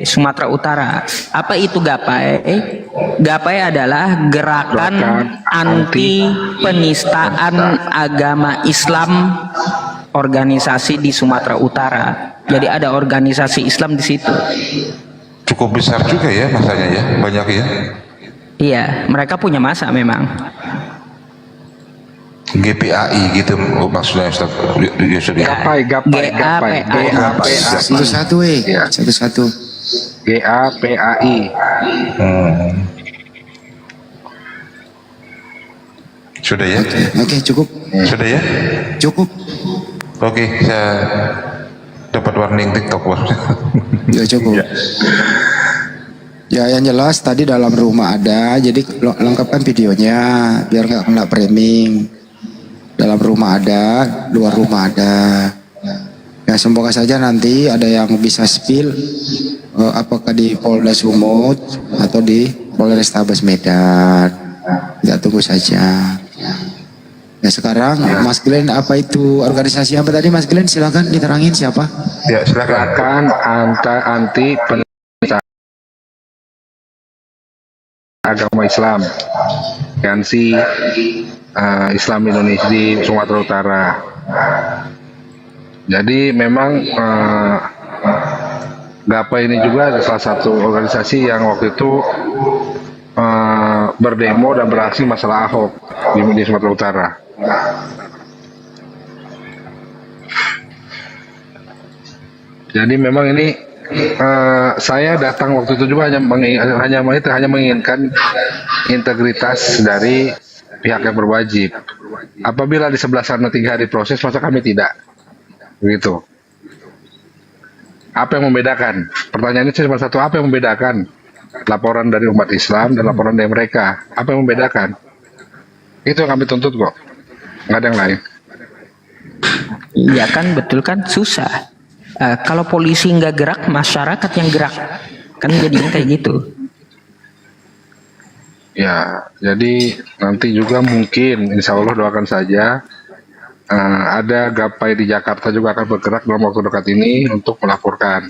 Sumatera Utara. Apa itu Gapai? Gapai adalah gerakan anti penistaan agama Islam, organisasi di Sumatera Utara. Jadi ada organisasi Islam di situ. Cukup besar juga ya masanya ya, banyak ya. Iya, mereka punya masa memang. GPAI gitu maksudnya Ustaz Yusuf ya. Gapai. Satu-satu GAPAI. Sudah ya? Oke, cukup. Sudah ya? Cukup. Oke, saya dapat warning TikTok Bang. Ya cukup. Ya yang jelas tadi dalam rumah ada, jadi lengkapkan videonya biar nggak kena framing. Dalam rumah ada, luar rumah ada. Ya semoga saja nanti ada yang bisa spill apakah di Polda Sumut atau di Polrestabes Medan. Kita tunggu saja. Ya sekarang Mas Glenn, apa itu organisasi apa tadi Mas Glenn? Silakan diterangin siapa? Ya silakan. Anti penistaan agama Islam, Aliansi Islam Indonesia di Sumatera Utara. Jadi memang GAPA ini juga ada salah satu organisasi yang waktu itu berdemo dan beraksi masalah Ahok di Sumatera Utara. Jadi memang ini saya datang waktu itu juga hanya menginginkan integritas dari pihak yang berwajib. Apabila di sebelah sana 3 hari proses, masa kami tidak? Begitu. Apa yang membedakan? Pertanyaannya cuma satu, apa yang membedakan laporan dari umat Islam dan laporan dari mereka? Apa yang membedakan? Itu yang kami tuntut kok. Nggak ada yang lain. Iya kan, betul kan, susah. Kalau polisi nggak gerak, masyarakat yang gerak, kan jadinya kayak gitu. Ya, jadi nanti juga mungkin, insya Allah doakan saja, ada GAPAI di Jakarta juga akan bergerak dalam waktu dekat ini untuk melaporkan.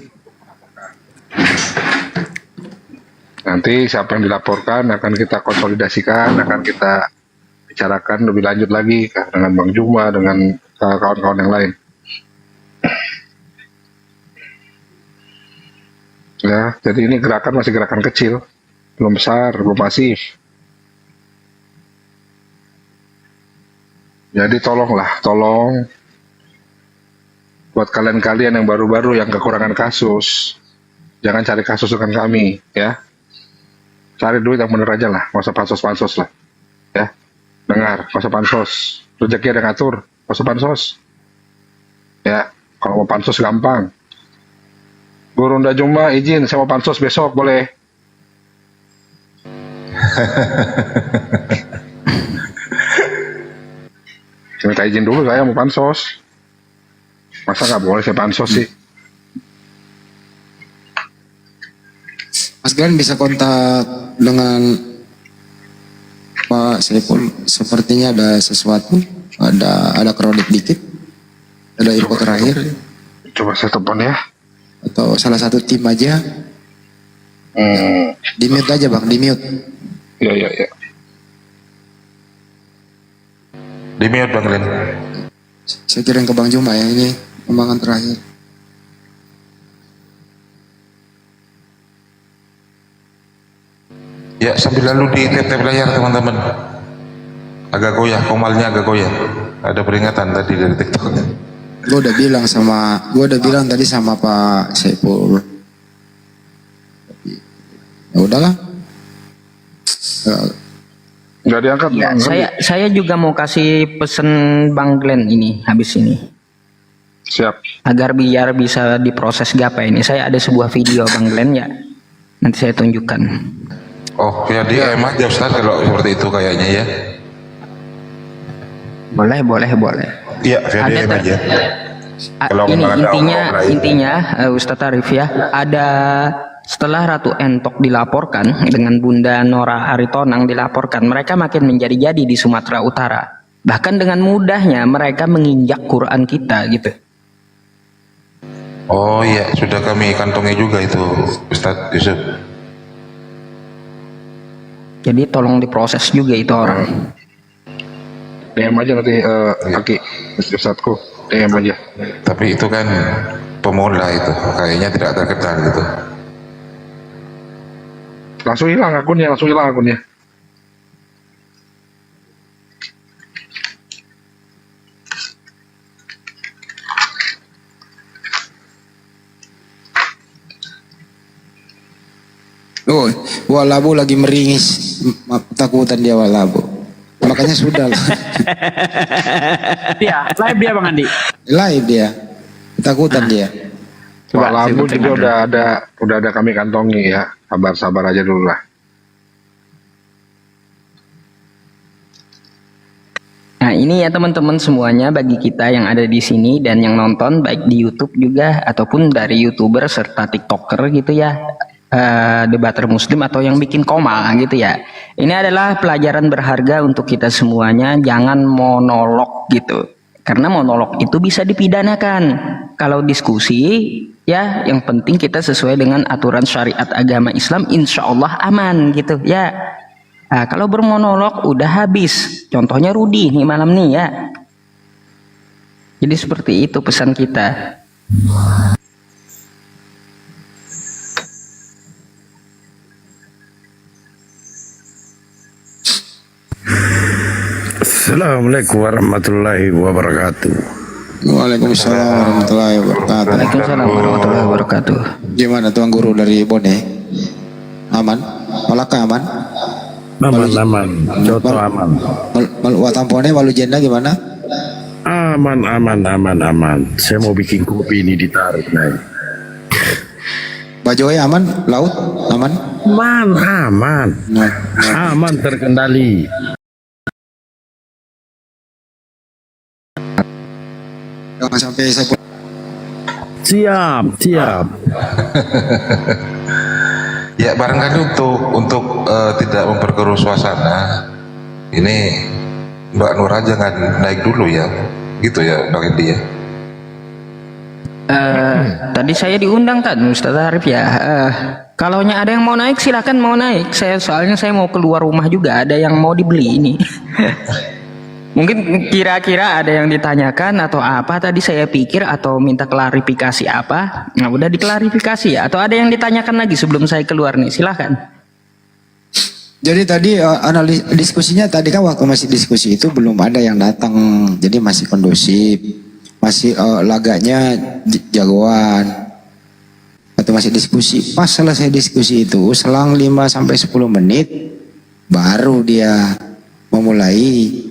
Nanti siapa yang dilaporkan akan kita konsolidasikan, akan kita bicarakan lebih lanjut lagi dengan Bang Juma, dengan kawan-kawan yang lain. Ya, jadi ini gerakan masih gerakan kecil, belum besar, belum masif. Jadi tolong buat kalian-kalian yang baru-baru yang kekurangan kasus, jangan cari kasus dengan kami, ya. Cari duit yang bener aja lah, nggak usah pansos-pansos lah, ya. Dengar, nggak usah pansos. Rezeki ada ngatur, nggak usah pansos. Ya, kalau mau pansos gampang. Guru Nda Juma izin, saya mau pansos besok, boleh? Minta izin dulu, saya mau pansos. Masa nggak boleh saya pansos sih? Mas Glenn bisa kontak dengan Pak Saiful. Sepertinya ada sesuatu, ada kredit dikit, ada info terakhir. Coba saya telepon ya. Atau salah satu tim aja. Di mute aja Bang, di mute. Ya. Di mute Bang Glenn. Saya kirim ke Bang Juma ya, ini kembangan terakhir. Ya, sambil lalu di tap layar teman-teman. Agak goyah, komalnya agak goyah. Ada peringatan tadi dari TikTok. Gue udah bilang tadi sama Pak Saiful. Ya udahlah. Nggak diangkat. Ya, saya juga mau kasih pesen Bang Glenn ini habis ini. Siap. Agar biar bisa diproses GAPA ini. Saya ada sebuah video Bang Glenn ya. Nanti saya tunjukkan. Oh, ya dia emang aja Ustaz kalau seperti itu kayaknya ya. Boleh. Iya, via DM aja. Ini intinya Ustadz Arif ya, ada setelah Ratu Entok dilaporkan dengan Bunda Nora Aritonang dilaporkan, mereka makin menjadi-jadi di Sumatera Utara. Bahkan dengan mudahnya mereka menginjak Quran kita gitu. Oh iya, sudah kami kantongi juga itu Ustadz Yusuf. Jadi tolong diproses juga itu orang. DM aja nanti Aki, Ustadku, DM aja. Tapi itu kan pemula itu, kayaknya tidak terkenal gitu. Langsung hilang akunnya. Oh, Walabu lagi meringis, takutan dia Walabu. Makanya sudah lah. Iya, live dia Bang Andi. Live dia, takutan dia. Walabu juga udah ada kami kantongi ya. Sabar aja dulu lah. Nah ini ya teman-teman semuanya, bagi kita yang ada di sini dan yang nonton baik di YouTube juga ataupun dari YouTuber serta TikToker gitu ya, debater Muslim atau yang bikin koma gitu ya. Ini adalah pelajaran berharga untuk kita semuanya. Jangan monolog gitu, karena monolog itu bisa dipidanakan. Kalau diskusi ya, yang penting kita sesuai dengan aturan syariat agama Islam, insya Allah aman gitu ya. Nah, kalau bermonolog udah habis. Contohnya Rudi nih malam nih ya. Jadi seperti itu pesan kita. Assalamualaikum warahmatullahi wabarakatuh. Waalaikumsalam warahmatullahi wabarakatuh. Waalaikumsalam warahmatullahi wabarakatuh. Gimana tuan guru dari Bone? Aman? Malaka aman? Aman. Contoh aman. Watampone Walu Jenda gimana? Aman. Saya mau bikin kopi ini ditarik naik. Bajoy aman? Laut aman? Aman terkendali. Jangan sampai saya Siap. Ya barangkali untuk tidak memperkeruh suasana, ini Mbak Nura jangan naik dulu ya, gitu ya Bang Edi ya. Tadi saya diundang kan Ustaz Arif ya. Kalau ada yang mau naik silakan mau naik. Soalnya saya mau keluar rumah juga, ada yang mau dibeli ini. Mungkin kira-kira ada yang ditanyakan atau apa tadi saya pikir atau minta klarifikasi apa. Nah udah diklarifikasi ya. Atau ada yang ditanyakan lagi sebelum saya keluar nih, silahkan. Jadi tadi analis diskusinya tadi kan waktu masih diskusi itu belum ada yang datang. Jadi masih kondusif. Masih laganya jagoan. Atau masih diskusi. Pas selesai diskusi itu selang 5-10 menit baru dia memulai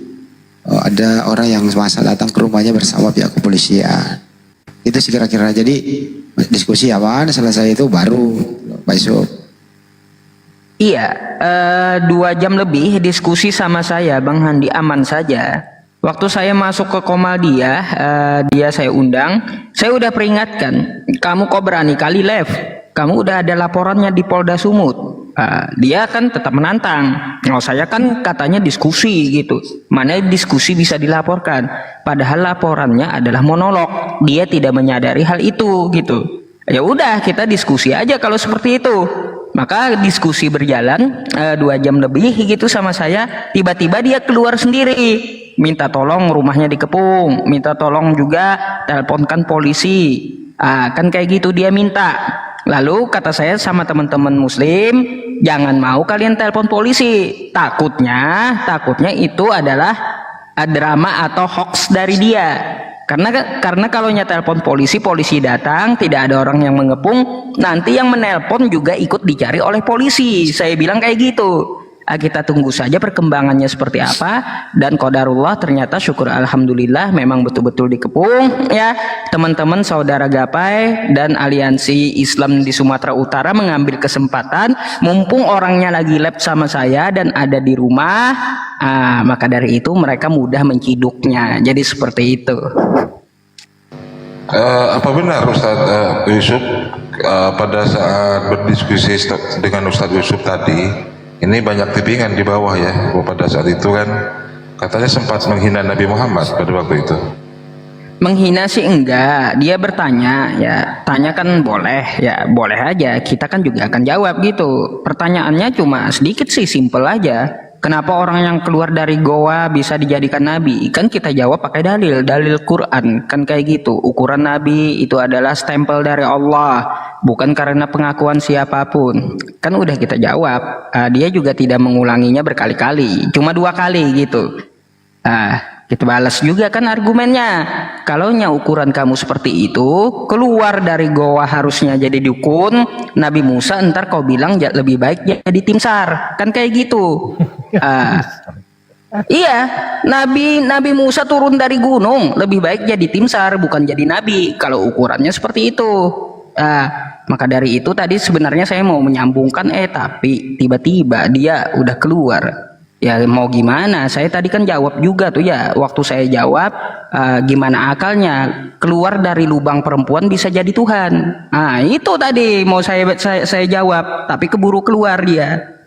ada orang yang masa datang ke rumahnya bersama pihak kepolisian. Itu sih kira-kira. Jadi diskusi aman, selesai itu baru Pak Yusuf. Iya, 2 jam lebih diskusi sama saya, Bang Handi, aman saja. Waktu saya masuk ke Komaldia, dia saya undang, saya udah peringatkan, kamu kok berani kali live, kamu udah ada laporannya di Polda Sumut. Dia kan tetap menantang. Kalau saya kan katanya diskusi gitu. Mana diskusi bisa dilaporkan? Padahal laporannya adalah monolog. Dia tidak menyadari hal itu gitu. Ya udah kita diskusi aja kalau seperti itu. Maka diskusi berjalan 2 jam lebih gitu sama saya. Tiba-tiba dia keluar sendiri. Minta tolong rumahnya dikepung. Minta tolong juga teleponkan polisi. Kan kayak gitu dia minta. Lalu kata saya sama teman-teman muslim, jangan mau kalian telepon polisi. Takutnya itu adalah drama atau hoax dari dia. Karena kalau telepon polisi datang, tidak ada orang yang mengepung, nanti yang menelpon juga ikut dicari oleh polisi. Saya bilang kayak gitu. Kita tunggu saja perkembangannya seperti apa, dan qadarullah ternyata syukur alhamdulillah memang betul-betul dikepung ya. Teman-teman saudara Gapai dan aliansi Islam di Sumatera Utara mengambil kesempatan mumpung orangnya lagi lab sama saya dan ada di rumah, maka dari itu mereka mudah menciduknya. Jadi seperti itu. Apa benar Ustadz Yusuf pada saat berdiskusi dengan Ustadz Yusuf tadi, ini banyak tudingan di bawah ya, pada saat itu kan katanya sempat menghina Nabi Muhammad pada waktu itu. Menghina sih enggak, dia bertanya ya, tanya kan boleh ya, boleh aja, kita kan juga akan jawab gitu. Pertanyaannya cuma sedikit sih, simple aja. Kenapa orang yang keluar dari goa bisa dijadikan nabi? Kan kita jawab pakai dalil Quran, kan kayak gitu. Ukuran nabi itu adalah stempel dari Allah, bukan karena pengakuan siapapun. Kan udah kita jawab. Dia juga tidak mengulanginya berkali-kali, cuma 2 kali gitu. Kita balas juga kan argumennya. Kalau ukuran kamu seperti itu, keluar dari goa harusnya jadi dukun, Nabi Musa ntar kau bilang lebih baik jadi tim SAR, kan kayak gitu. Iya, Nabi Musa turun dari gunung, lebih baik jadi tim SAR bukan jadi nabi kalau ukurannya seperti itu. Maka dari itu tadi sebenarnya saya mau menyambungkan, tapi tiba-tiba dia udah keluar. Ya mau gimana, saya tadi kan jawab juga tuh ya. Waktu saya jawab, gimana akalnya keluar dari lubang perempuan bisa jadi Tuhan. Itu tadi mau saya jawab, tapi keburu keluar dia.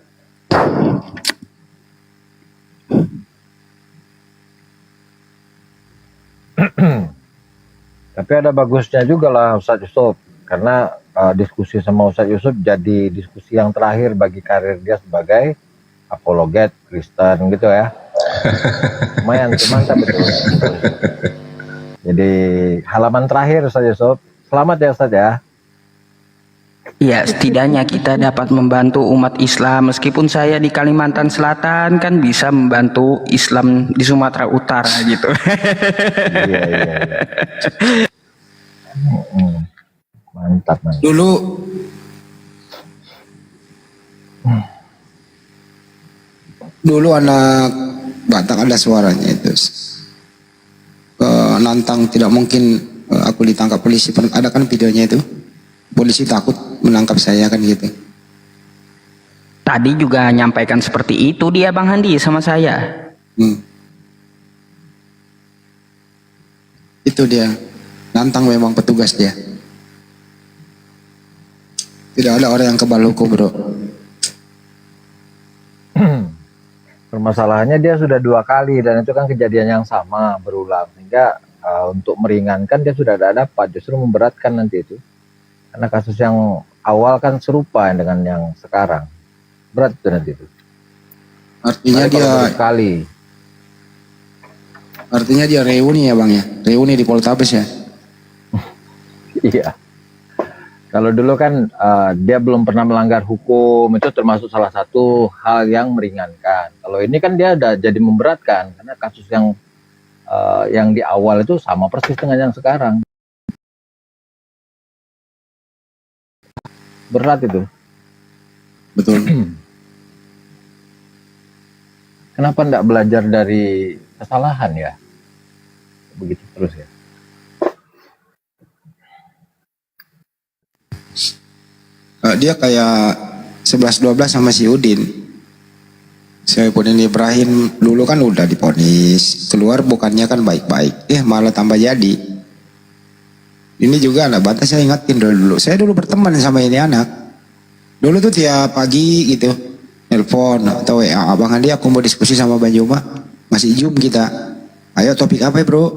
Tapi ada bagusnya juga lah Ustadz Yusuf, karena diskusi sama Ustadz Yusuf jadi diskusi yang terakhir bagi karir dia sebagai apologet Kristen gitu ya. Lumayan, mantap betul. Jadi halaman terakhir Ustadz Yusuf. Selamat ya Ustadz ya. Ya, setidaknya kita dapat membantu umat Islam. Meskipun saya di Kalimantan Selatan kan bisa membantu Islam di Sumatera Utara gitu. Iya, iya, iya. Mantap, mantap. Dulu anak Batak ada suaranya itu nantang tidak mungkin aku ditangkap polisi. Ada kan videonya itu, polisi takut menangkap saya kan gitu. Tadi juga nyampaikan seperti itu dia Bang Handi sama saya. Itu dia, nantang memang petugas dia. Tidak ada orang yang kebal hukum, bro. Permasalahannya dia sudah 2 kali dan itu kan kejadian yang sama berulang, sehingga untuk meringankan dia sudah tidak dapat, justru memberatkan nanti itu. Karena kasus yang awal kan serupa dengan yang sekarang, berat itu nanti itu. Artinya dia kali. Artinya dia reuni ya bang ya, reuni di Poltabes ya. Iya. Kalau dulu kan dia belum pernah melanggar hukum, itu termasuk salah satu hal yang meringankan. Kalau ini kan dia udah jadi memberatkan, karena kasus yang di awal itu sama persis dengan yang sekarang. Berat itu. Betul. Kenapa enggak belajar dari kesalahan ya? Begitu terus ya. Dia kayak 11-12 sama si Udin. Saifuddin Ibrahim dulu kan udah diponis, keluar bukannya kan baik-baik, malah tambah jadi. Ini juga anak Batak, saya ingatin dulu. Saya dulu berteman sama ini anak. Dulu tuh tiap pagi gitu, nelpon atau WA, Abang Handi aku mau diskusi sama Bang Juma. Masih Zoom kita. Ayo topik apa ya bro?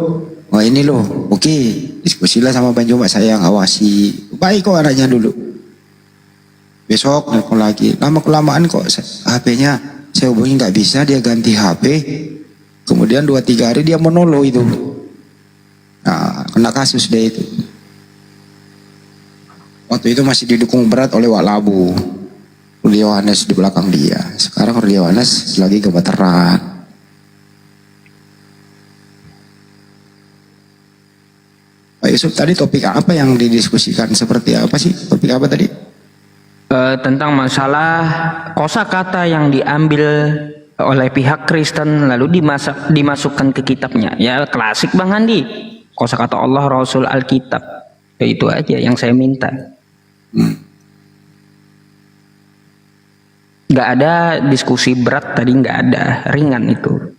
Wah ini loh, oke. Diskusilah sama Bang Juma, saya yang awasi. Baik kok anaknya dulu. Besok nelpon lagi, lama kelamaan kok HP-nya saya hubungi nggak bisa, dia ganti HP. Kemudian 2-3 hari dia menolo itu. Nah, kena kasus deh itu. Waktu itu masih didukung berat oleh Wak Labu, Rudi Yohanes di belakang dia. Sekarang Rudi Yohanes lagi gemeteran. Pak Yusuf, tadi topik apa yang didiskusikan, seperti apa sih? Topik apa tadi? Tentang masalah kosakata yang diambil oleh pihak Kristen lalu dimasukkan ke kitabnya. Ya klasik Bang Handi, kosakata Allah, Rasul, Alkitab. Ya, itu aja yang saya minta. Nggak ada diskusi berat tadi, nggak ada, ringan itu.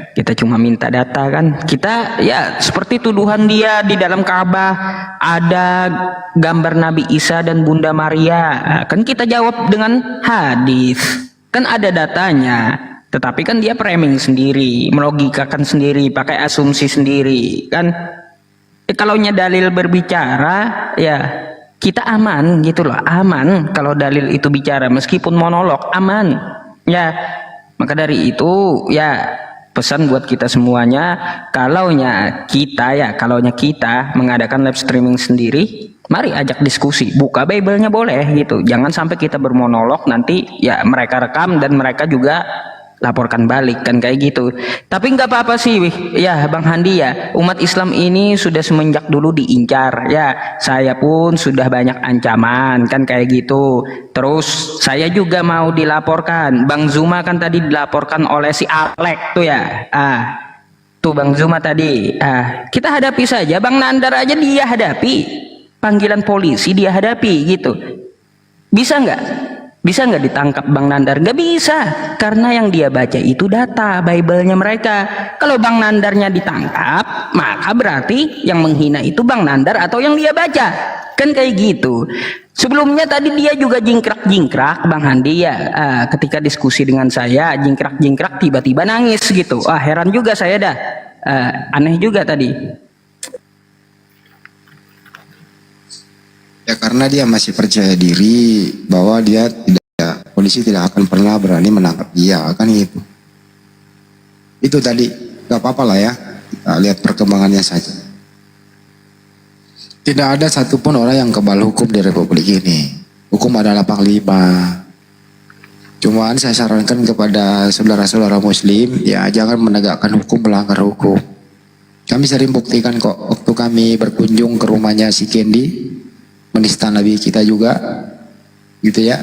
Kita cuma minta data kan. Kita ya seperti tuduhan dia di dalam Ka'bah ada gambar Nabi Isa dan Bunda Maria. Kan kita jawab dengan hadis. Kan ada datanya. Tetapi kan dia framing sendiri, melogikakan sendiri, pakai asumsi sendiri kan. Kalaunya dalil berbicara ya kita aman gitu loh, aman kalau dalil itu bicara meskipun monolog aman ya. Maka dari itu ya pesan buat kita semuanya, kalaunya kita mengadakan live streaming sendiri, mari ajak diskusi, buka Bible-nya boleh gitu. Jangan sampai kita bermonolog nanti ya mereka rekam dan mereka juga laporkan balik kan kayak gitu. Tapi nggak apa-apa sih ya Bang Handi ya, umat Islam ini sudah semenjak dulu diincar ya, saya pun sudah banyak ancaman kan kayak gitu. Terus saya juga mau dilaporkan, Bang Zuma kan tadi dilaporkan oleh si Alek tuh ya, tuh Bang Zuma tadi, kita hadapi saja. Bang Nandar aja dia hadapi, panggilan polisi dia hadapi gitu. Bisa nggak ditangkap Bang Nandar? Nggak bisa, karena yang dia baca itu data Bible-nya mereka. Kalau Bang Nandarnya ditangkap, maka berarti yang menghina itu Bang Nandar atau yang dia baca. Kan kayak gitu. Sebelumnya tadi dia juga jingkrak-jingkrak Bang Handi ya, ketika diskusi dengan saya jingkrak-jingkrak tiba-tiba nangis gitu. Heran juga saya dah, aneh juga tadi. Ya karena dia masih percaya diri bahwa dia polisi tidak akan pernah berani menangkap dia kan gitu. Itu tadi, gak apa-apa lah ya, kita lihat perkembangannya saja. Tidak ada satupun orang yang kebal hukum di Republik ini. Hukum adalah panglima. Cuman saya sarankan kepada saudara-saudara muslim, ya jangan menegakkan hukum melanggar hukum. Kami sering buktikan kok waktu kami berkunjung ke rumahnya si Kendi, menista Nabi kita juga, gitu ya.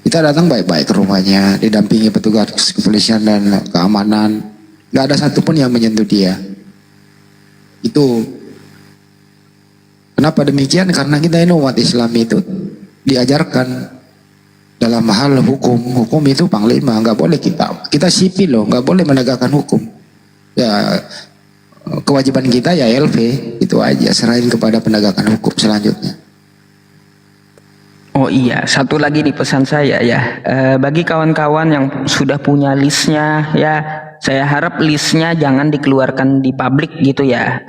Kita datang baik-baik ke rumahnya, didampingi petugas kepolisian dan keamanan. Gak ada satupun yang menyentuh dia. Itu. Kenapa demikian? Karena kita ini umat Islam itu diajarkan dalam hal hukum. Hukum itu panglima, nggak boleh kita sipil loh, nggak boleh menegakkan hukum. Ya kewajiban kita ya LV, itu aja, serahin kepada penegakan hukum selanjutnya. Oh iya, satu lagi nih pesan saya ya, bagi kawan-kawan yang sudah punya listnya ya, saya harap listnya jangan dikeluarkan di publik gitu ya.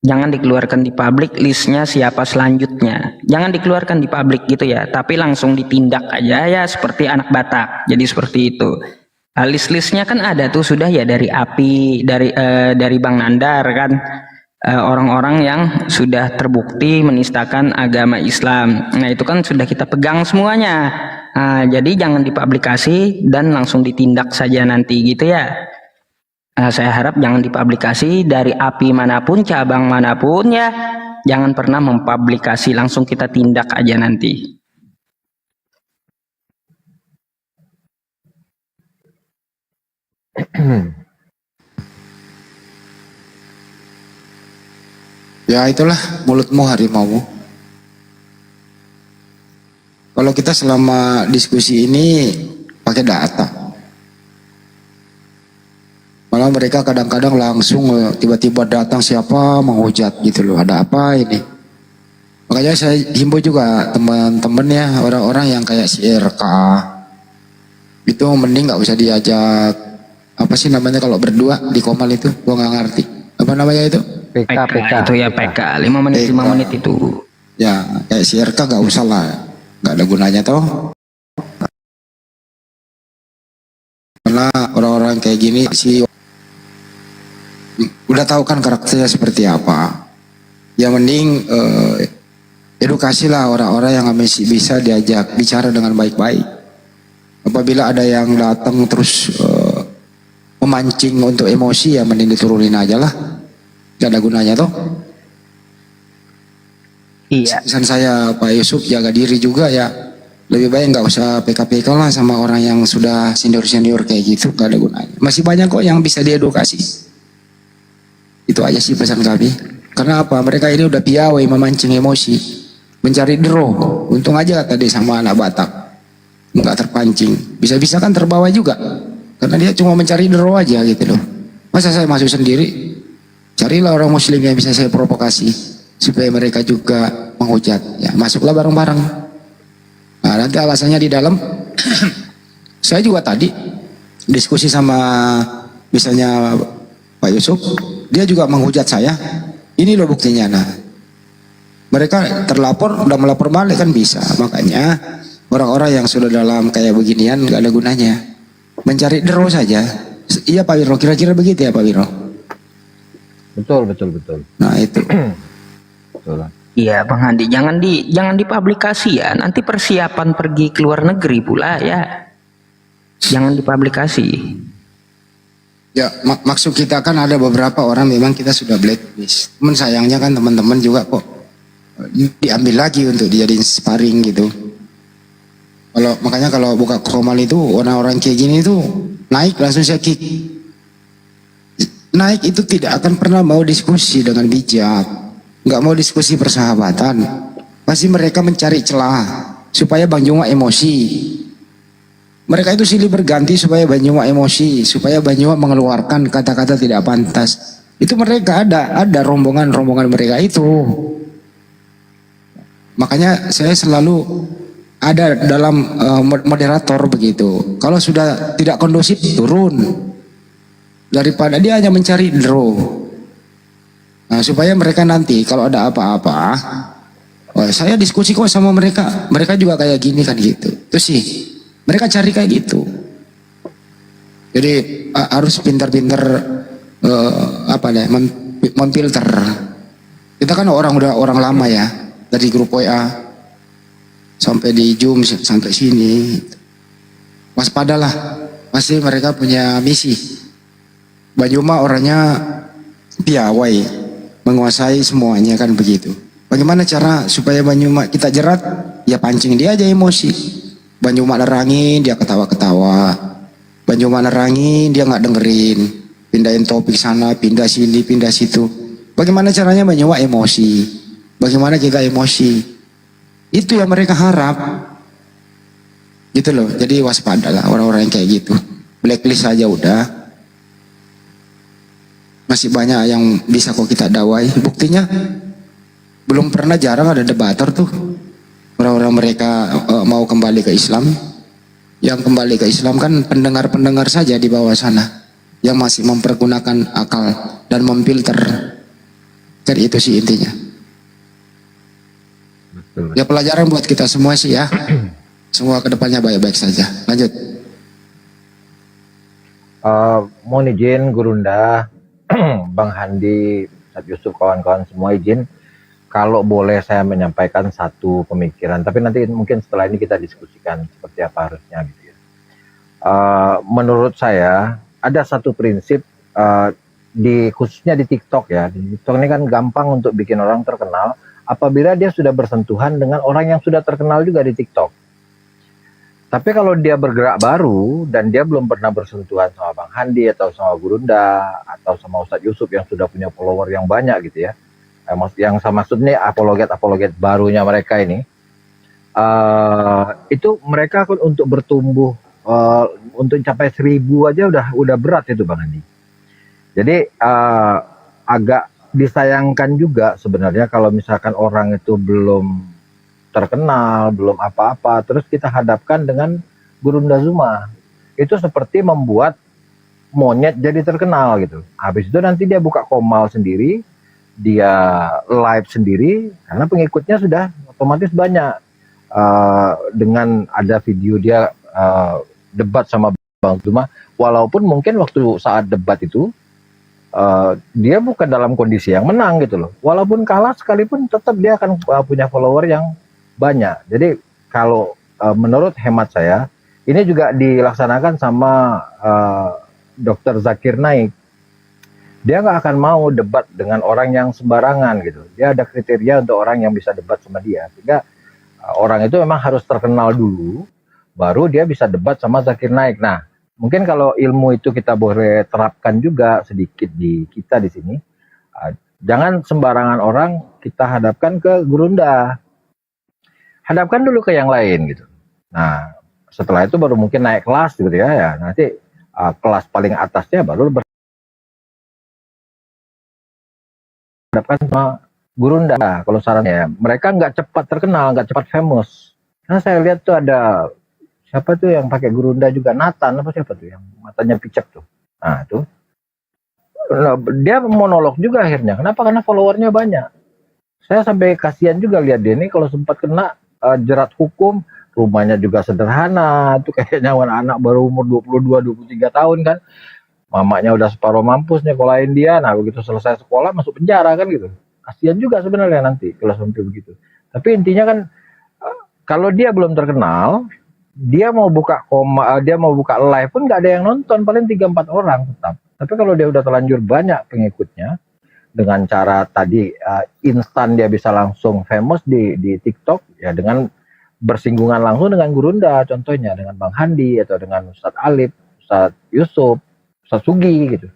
Jangan dikeluarkan di publik listnya siapa selanjutnya, jangan dikeluarkan di publik gitu ya, tapi langsung ditindak aja ya seperti anak Batak. Jadi seperti itu. List-listnya kan ada tuh sudah ya, dari API, dari Bang Nandar kan, orang-orang yang sudah terbukti menistakan agama Islam. Nah itu kan sudah kita pegang semuanya. Jadi jangan dipublikasi dan langsung ditindak saja nanti gitu ya. Saya harap jangan dipublikasi dari API manapun, cabang manapun ya. Jangan pernah mempublikasi, langsung kita tindak aja nanti. Ya itulah mulutmu harimaumu. Kalau kita selama diskusi ini pakai data, malah mereka kadang-kadang langsung tiba-tiba datang siapa menghujat gitu loh, ada apa ini. Makanya saya himbau juga teman-teman ya, orang-orang yang kayak si RK itu mending nggak usah diajak, apa sih namanya kalau berdua di Komal itu, gua nggak ngerti apa namanya itu. PK itu ya, PK 5 menit 5 menit itu ya, kayak si RK nggak usah lah, nggak ada gunanya toh. Karena orang-orang kayak gini sih udah tahu kan karakternya seperti apa. Yang mending edukasilah orang-orang yang masih bisa diajak bicara dengan baik-baik. Apabila ada yang datang terus memancing untuk emosi, ya mending diturunin aja lah, gak ada gunanya toh. Iya. Pesan saya Pak Yusuf, jaga diri juga ya. Lebih baik nggak usah PK-PK lah sama orang yang sudah senior-senior kayak gitu, gak ada gunanya. Masih banyak kok yang bisa diedukasi. Itu aja sih pesan kami. Karena apa? Mereka ini udah piawai memancing emosi, mencari draw. Untung aja tadi sama anak Batak nggak terpancing. Bisa-bisa kan terbawa juga, karena dia cuma mencari draw aja gitu loh. Masa saya masuk sendiri? Carilah orang muslim yang bisa saya provokasi supaya mereka juga menghujat. Ya masuklah bareng-bareng. Nah, nanti alasannya di dalam. Saya juga tadi diskusi sama misalnya Pak Yusuf, dia juga menghujat saya. Ini loh buktinya. Nah, mereka terlapor, udah melapor balik kan bisa. Makanya orang-orang yang sudah dalam kayak beginian gak ada gunanya, mencari draw saja. Iya Pak Wiro, kira-kira begitu ya Pak Wiro? Betul. Nah itu. Betul. Iya Bang Handi, jangan dipublikasi ya. Nanti persiapan pergi ke luar negeri pula ya. Jangan dipublikasi. Ya maksud kita kan ada beberapa orang memang kita sudah blacklist. Cuman sayangnya kan teman-teman juga kok diambil lagi untuk dijadiin sparring gitu. Makanya kalau buka Komal itu orang-orang kayak gini itu naik langsung saya kick. Naik itu tidak akan pernah mau diskusi dengan bijak, nggak mau diskusi persahabatan. Pasti mereka mencari celah supaya Bang Juma emosi. Mereka itu silih berganti supaya Bang Juma emosi, supaya Bang Juma mengeluarkan kata-kata tidak pantas. Itu mereka ada rombongan-rombongan mereka itu. Makanya saya selalu ada dalam moderator begitu. Kalau sudah tidak kondusif turun, daripada dia hanya mencari draw. Nah, supaya mereka nanti kalau ada apa-apa, saya diskusi kok sama mereka, mereka juga kayak gini kan gitu. Terus sih mereka cari kayak gitu. Jadi harus pintar-pintar memfilter. Kita kan udah orang lama ya dari grup WA. sampai di Zoom sampai sini. Waspadalah, pasti mereka punya misi. Banyuma orangnya piawai, menguasai semuanya kan begitu. Bagaimana cara supaya Banyuma kita jerat? Ya pancing dia aja emosi. Banyuma nerangin dia ketawa-ketawa. Banyuma nerangin dia nggak dengerin. Pindahin topik sana, pindah sini, pindah situ. Bagaimana caranya Banyuma emosi? Bagaimana kita emosi? Itu yang mereka harap. Gitu loh. Jadi waspadalah orang-orang yang kayak gitu. Blacklist aja udah. Masih banyak yang bisa kok kita dawai. Buktinya belum pernah, jarang ada debater tuh. Orang-orang mereka mau kembali ke Islam. Yang kembali ke Islam kan pendengar-pendengar saja di bawah sana. Yang masih mempergunakan akal dan memfilter. Jadi itu sih intinya. Ya pelajaran buat kita semua sih ya. Semua kedepannya baik-baik saja. Lanjut. Mohon izin Gurunda, Bang Handi, Ustadz Yusuf, kawan-kawan semua izin. Kalau boleh saya menyampaikan satu pemikiran, tapi nanti mungkin setelah ini kita diskusikan seperti apa harusnya gitu ya. Menurut saya ada satu prinsip khususnya di TikTok ya. Di TikTok ini kan gampang untuk bikin orang terkenal apabila dia sudah bersentuhan dengan orang yang sudah terkenal juga di TikTok. Tapi kalau dia bergerak baru dan dia belum pernah bersentuhan sama Bang Handi atau sama Gurunda atau sama Ustadz Yusuf yang sudah punya follower yang banyak gitu ya. Yang saya maksud ini apologet barunya mereka ini, itu mereka untuk bertumbuh untuk capai 1000 aja udah berat itu Bang Handi. Jadi agak disayangkan juga sebenarnya kalau misalkan orang itu belum terkenal, belum apa-apa, terus kita hadapkan dengan Gurunda Zuma. Itu seperti membuat monyet jadi terkenal gitu. Habis itu nanti dia buka komal sendiri, dia live sendiri, karena pengikutnya sudah otomatis banyak. Dengan ada video dia debat sama Bang Zuma, walaupun mungkin waktu saat debat itu dia bukan dalam kondisi yang menang gitu loh. Walaupun kalah sekalipun tetap dia akan punya follower yang banyak. Jadi kalau menurut hemat saya, ini juga dilaksanakan sama Dr. Zakir Naik. Dia nggak akan mau debat dengan orang yang sembarangan gitu. Dia ada kriteria untuk orang yang bisa debat sama dia. Sehingga orang itu memang harus terkenal dulu, baru dia bisa debat sama Zakir Naik. Nah, mungkin kalau ilmu itu kita boleh terapkan juga sedikit di kita di sini. Jangan sembarangan orang kita hadapkan ke Gurunda. Hadapkan dulu ke yang lain gitu. Nah, setelah itu baru mungkin naik kelas gitu ya. Ya nanti kelas paling atasnya baru hadapkan sama Gurunda. Kalau sarannya, mereka nggak cepat terkenal, nggak cepat famous. Karena saya lihat tuh ada siapa tuh yang pakai Gurunda juga, Nathan apa siapa tuh yang matanya picek tuh. Nah tuh, nah, dia monolog juga akhirnya. Kenapa? Karena followernya banyak. Saya sampai kasihan juga lihat dia ini kalau sempat kena jerat hukum, rumahnya juga sederhana, tuh kayaknya anak baru umur 22-23 tahun kan. Mamanya udah separuh mampus nyekolahin dia, nah begitu selesai sekolah masuk penjara kan gitu. Kasihan juga sebenarnya nanti kalau sampai begitu. Tapi intinya kan kalau dia belum terkenal, dia mau buka live pun nggak ada yang nonton, paling 3-4 orang tetap. Tapi kalau dia udah terlanjur banyak pengikutnya, dengan cara tadi instan dia bisa langsung famous di TikTok, ya dengan bersinggungan langsung dengan Gurunda, contohnya dengan Bang Handi atau dengan Ustadz Alif, Ustadz Yusuf, Ustadz Sugi gitu.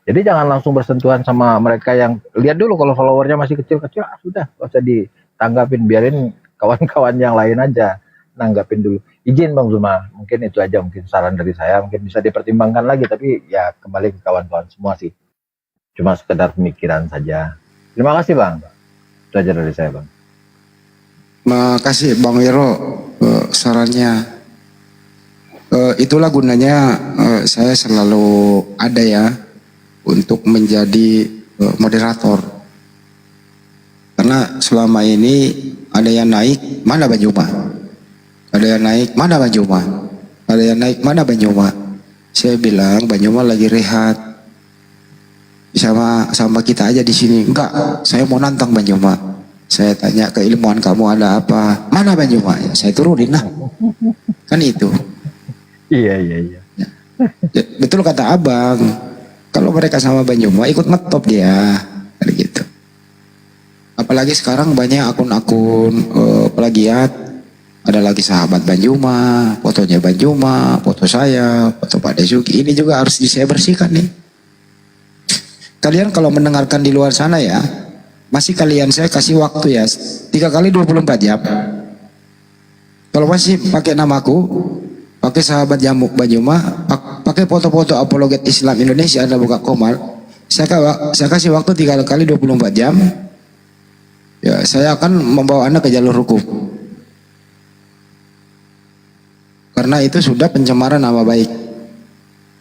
Jadi jangan langsung bersentuhan sama mereka yang lihat dulu kalau followernya masih kecil-kecil, sudah gak usah ditanggapin, biarin kawan-kawan yang lain aja nanggapin dulu. Izin Bang Zuma, mungkin itu aja mungkin saran dari saya, mungkin bisa dipertimbangkan lagi, tapi ya kembali ke kawan-kawan semua sih. Cuma sekedar pemikiran saja. Terima kasih Bang. Itu aja dari saya Bang. Terima kasih Bang Wiro sarannya. Itulah gunanya saya selalu ada ya untuk menjadi moderator. Karena selama ini ada yang naik, mana Banyuma? Ada yang naik, mana Banyuma? Ada yang naik, mana Banyuma? Saya bilang Banyuma lagi rehat. Sama kita aja di sini. Enggak, saya mau nantang Banyuma. Saya tanya keilmuan kamu ada apa? Mana Banjuma? Ya, saya turunin lah. Kan itu. Iya. Betul kata abang. Kalau mereka sama Banjuma ikut ngetop dia. Kayak gitu. Apalagi sekarang banyak akun-akun plagiat. Ada lagi sahabat Banjuma, fotonya Banjuma, foto saya, foto Pak Desuki. Ini juga harus saya bersihkan nih. Kalian kalau mendengarkan di luar sana ya, masih kalian saya kasih waktu ya 3 kali 24 jam. Kalau masih pakai namaku, pakai sahabat Jamuk Banjuma, pakai foto-foto apologet Islam Indonesia, Anda buka Komal, saya kasih waktu 3 kali 24 jam. Ya, saya akan membawa Anda ke jalur hukum. Karena itu sudah pencemaran nama baik.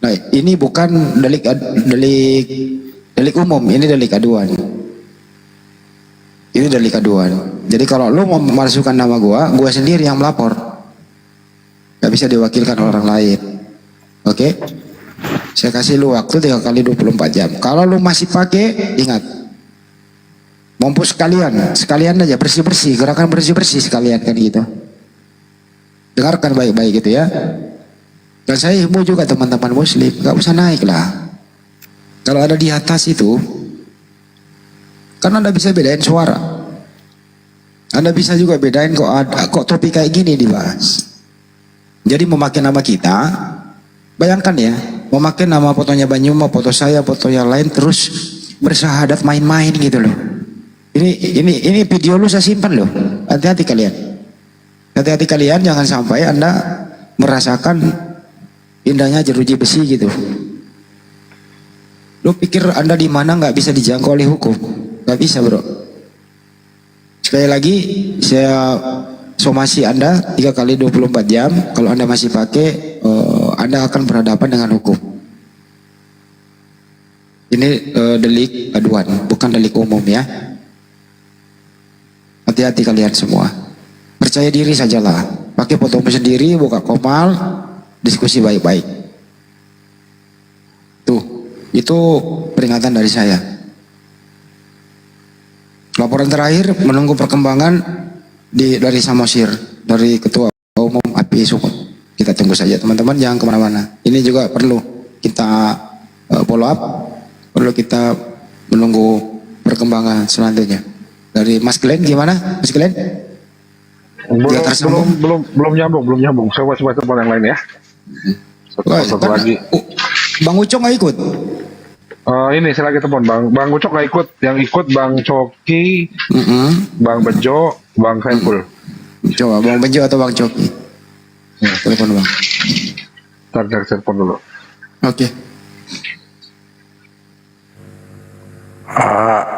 Nah, ini bukan delik umum, ini delik aduan. Ini delik aduan. Jadi kalau lu mau memasukkan nama gua sendiri yang melapor. Gak bisa diwakilkan orang lain. Oke? Saya kasih lu waktu 3 kali 24 jam. Kalau lu masih pakai, ingat. Mampus sekalian aja bersih-bersih, gerakan bersih-bersih sekalian kan gitu. Dengarkan baik-baik gitu ya. Dan saya himbau juga teman-teman muslim, gak usah naik lah. Kalau ada di atas itu, kan Anda bisa bedain suara. Anda bisa juga bedain kok topik kayak gini dibahas. Jadi memakai nama kita, bayangkan ya, memakai nama fotonya Banjuma, foto saya, foto yang lain, terus bersahadat main-main gitu loh. Ini video lu saya simpan loh. Hati-hati kalian. Hati-hati kalian, jangan sampai Anda merasakan indahnya jeruji besi gitu. Lu pikir Anda di mana nggak bisa dijangkau oleh hukum? Nggak bisa bro. Sekali lagi saya somasi Anda 3 kali 24 jam. Kalau Anda masih pakai, Anda akan berhadapan dengan hukum. Ini delik aduan, bukan delik umum ya. Hati-hati kalian semua. Percaya diri sajalah. Pakai fotomu sendiri, buka Komal, diskusi baik-baik. Tuh, itu peringatan dari saya. Laporan terakhir menunggu perkembangan dari Samosir, dari Ketua Umum API Sukun. Kita tunggu saja teman-teman, jangan kemana-mana. Ini juga perlu kita follow up, perlu kita menunggu perkembangan selanjutnya. Dari Mas Glenn gimana, Mas Glenn? Belum nyambung. Saya coba yang lain ya. Satu lagi. Bang Ucok nggak ikut? Ini saya lagi telepon Bang Ucok nggak ikut. Yang ikut Bang Coki, Bang Bejo, Bang Saiful. Coba Bang Bejo atau Bang Coki? Telepon Bang. Ntar telepon dulu. Oke.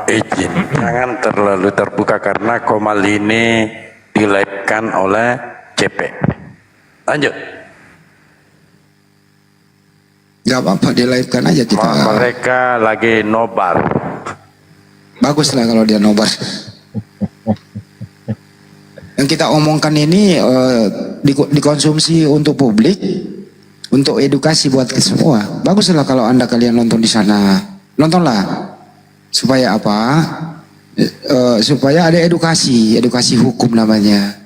Izin, jangan terlalu terbuka karena Komal ini di-live-kan oleh CP. Lanjut. Gak apa-apa, di-live-kan aja kita. Mereka lagi nobar. Bagus lah kalau dia nobar. Yang kita omongkan ini dikonsumsi untuk publik, untuk edukasi buat semua. Baguslah kalau kalian nonton di sana. Nontonlah. Supaya apa? Supaya ada edukasi hukum namanya.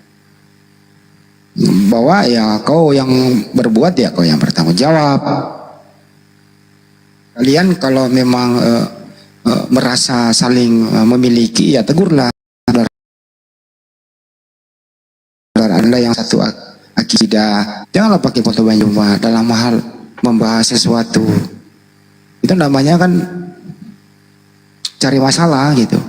Bahwa ya kau yang berbuat ya kau yang bertanggung jawab. Kalian kalau memang merasa saling memiliki ya tegurlah. Anda yang satu akidah, janganlah pakai foto Banjuma dalam hal membahas sesuatu. Itu namanya kan cari masalah gitu.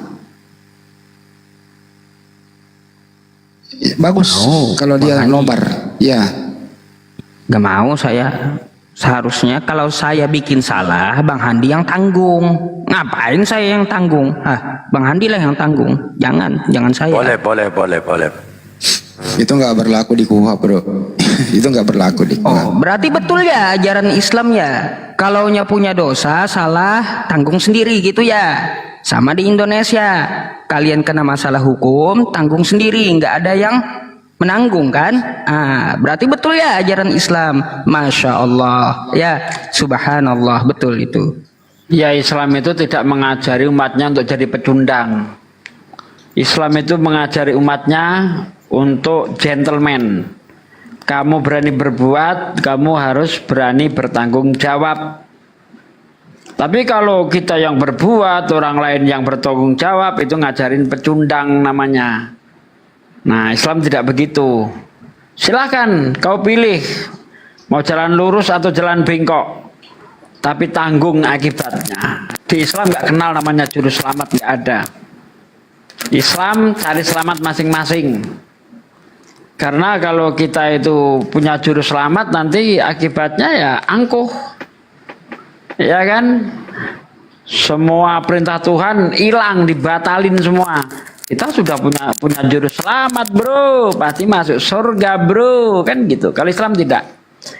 Bagus kalau dia nobar, ya. Gak mau saya. Seharusnya kalau saya bikin salah, Bang Handi yang tanggung. Ngapain saya yang tanggung? Bang Handi lah yang tanggung. Jangan saya. Boleh. Itu nggak berlaku di KUHP bro. Itu nggak berlaku di KUHP. Oh, berarti betul ya ajaran Islam ya. Kalau punya dosa, salah, tanggung sendiri gitu ya. Sama di Indonesia. Kalian kena masalah hukum, tanggung sendiri. Nggak ada yang menanggung kan? Berarti betul ya ajaran Islam. Masya Allah. Ya, subhanallah, betul itu. Ya, Islam itu tidak mengajari umatnya untuk jadi pecundang. Islam itu mengajari umatnya untuk gentleman. Kamu berani berbuat, kamu harus berani bertanggung jawab. Tapi kalau kita yang berbuat, orang lain yang bertanggung jawab, itu ngajarin pecundang namanya. Nah, Islam tidak begitu. Silahkan kau pilih mau jalan lurus atau jalan bengkok, tapi tanggung akibatnya. Di Islam nggak kenal namanya juru selamat, nggak ada. Islam cari selamat masing-masing. Karena kalau kita itu punya juru selamat, nanti akibatnya ya angkuh. Ya kan? Semua perintah Tuhan hilang, dibatalin semua. Kita sudah punya juru selamat, bro, pasti masuk surga, bro, kan gitu. Kalau Islam tidak.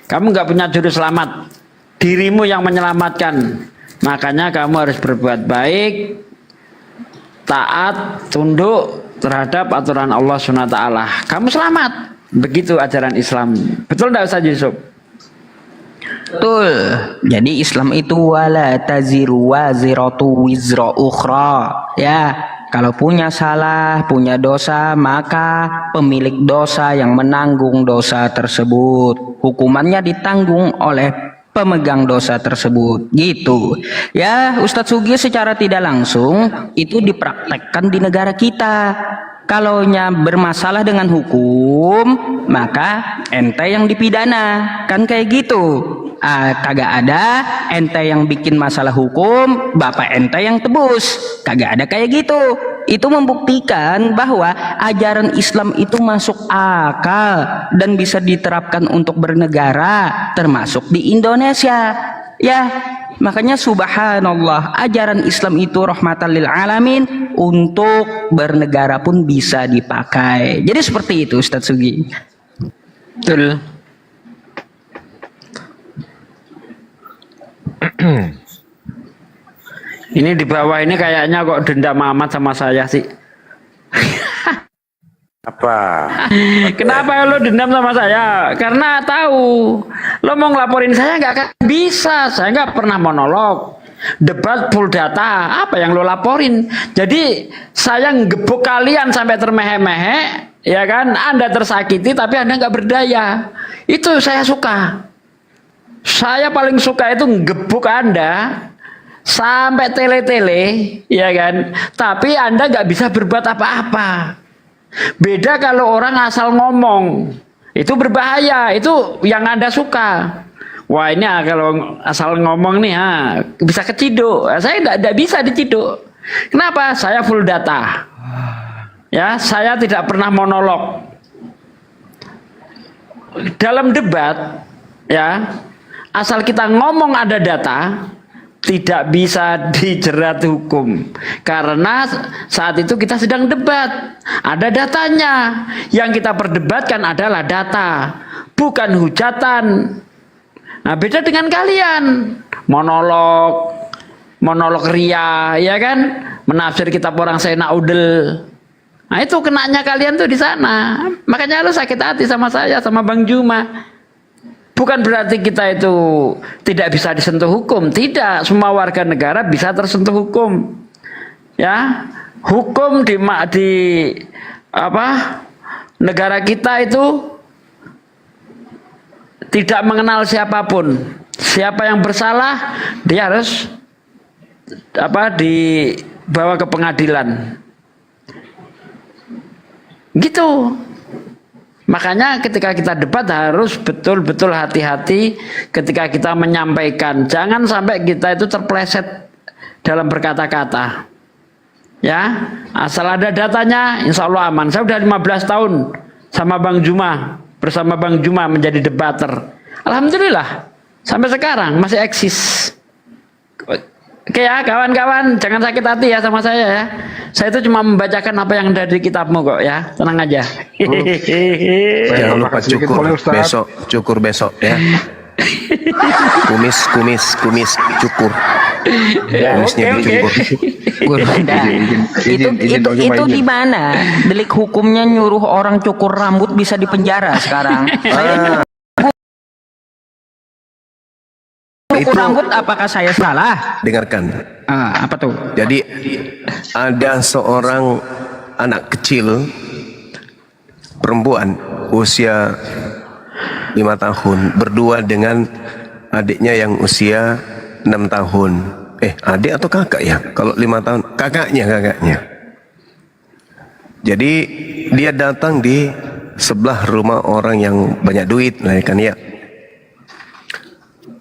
Kamu nggak punya juru selamat, dirimu yang menyelamatkan. Makanya kamu harus berbuat baik, taat, tunduk terhadap aturan Allah SWT. Kamu selamat. Begitu ajaran Islam. Betul tidak Ustaz Yusuf? Betul. Jadi Islam itu wala taziru waziratu wizra ukhra. Ya, kalau punya salah, punya dosa, maka pemilik dosa yang menanggung dosa tersebut. Hukumannya ditanggung oleh pemegang dosa tersebut, gitu ya. Ustadz Sugi secara tidak langsung itu dipraktekkan di negara kita. Kalaunya bermasalah dengan hukum, maka ente yang dipidana, kan kayak gitu. Kagak ada ente yang bikin masalah hukum, bapak ente yang tebus, kagak ada kayak gitu. Itu membuktikan bahwa ajaran Islam itu masuk akal dan bisa diterapkan untuk bernegara, termasuk di Indonesia. Ya, makanya subhanallah, ajaran Islam itu rahmatan lil alamin, untuk bernegara pun bisa dipakai. Jadi seperti itu Ustadz Sugi. Betul. Ini di bawah ini kayaknya kok dendam amat sama saya sih. Apa? Kenapa lo dendam sama saya? Karena tahu lo mau ngelaporin saya nggak akan bisa. Saya nggak pernah monolog, debat full data. Apa yang lo laporin? Jadi saya ngebuk kalian sampai termehe-mehe, ya kan? Anda tersakiti tapi Anda nggak berdaya. Itu saya suka. Saya paling suka itu ngebuk Anda sampai tele-tele, ya kan? Tapi Anda nggak bisa berbuat apa-apa. Beda kalau orang asal ngomong, itu berbahaya. Itu yang Anda suka. Wah, ini kalau asal ngomong nih, bisa keciduk. Saya nggak bisa diciduk. Kenapa? Saya full data. Ya, saya tidak pernah monolog. Dalam debat, ya. Asal kita ngomong ada data, tidak bisa dijerat hukum. Karena saat itu kita sedang debat. Ada datanya. Yang kita perdebatkan adalah data, bukan hujatan. Nah, beda dengan kalian. Monolog ria, ya kan? Menafsir kitab orang Senaudel. Nah, itu kenanya kalian tuh di sana. Makanya lu sakit hati sama saya, sama Bang Juma. Bukan berarti kita itu tidak bisa disentuh hukum. Tidak, semua warga negara bisa tersentuh hukum. Ya, hukum di negara kita itu tidak mengenal siapapun. Siapa yang bersalah, dia harus dibawa ke pengadilan. Gitu. Makanya ketika kita debat harus betul-betul hati-hati ketika kita menyampaikan. Jangan sampai kita itu terpleset dalam berkata-kata. Ya, asal ada datanya, insya Allah aman. Saya udah 15 tahun sama Bang Juma, bersama Bang Juma menjadi debater. Alhamdulillah, sampai sekarang masih eksis. Oke ya kawan-kawan, jangan sakit hati ya sama saya ya. Saya itu cuma membacakan apa yang ada di kitabmu kok ya, tenang aja. Jangan lupa cukur besok ya. Kumis cukur. Kumisnya dicukur. Itu gimana? Delik hukumnya nyuruh orang cukur rambut bisa dipenjara sekarang. Cukur rambut, apakah saya salah? Dengarkan. Apa tuh? Jadi ada seorang anak kecil perempuan usia 5 tahun berdua dengan adiknya yang usia 6 tahun. Adik atau kakak ya? Kalau 5 tahun kakaknya. Jadi dia datang di sebelah rumah orang yang banyak duit lah kan ya.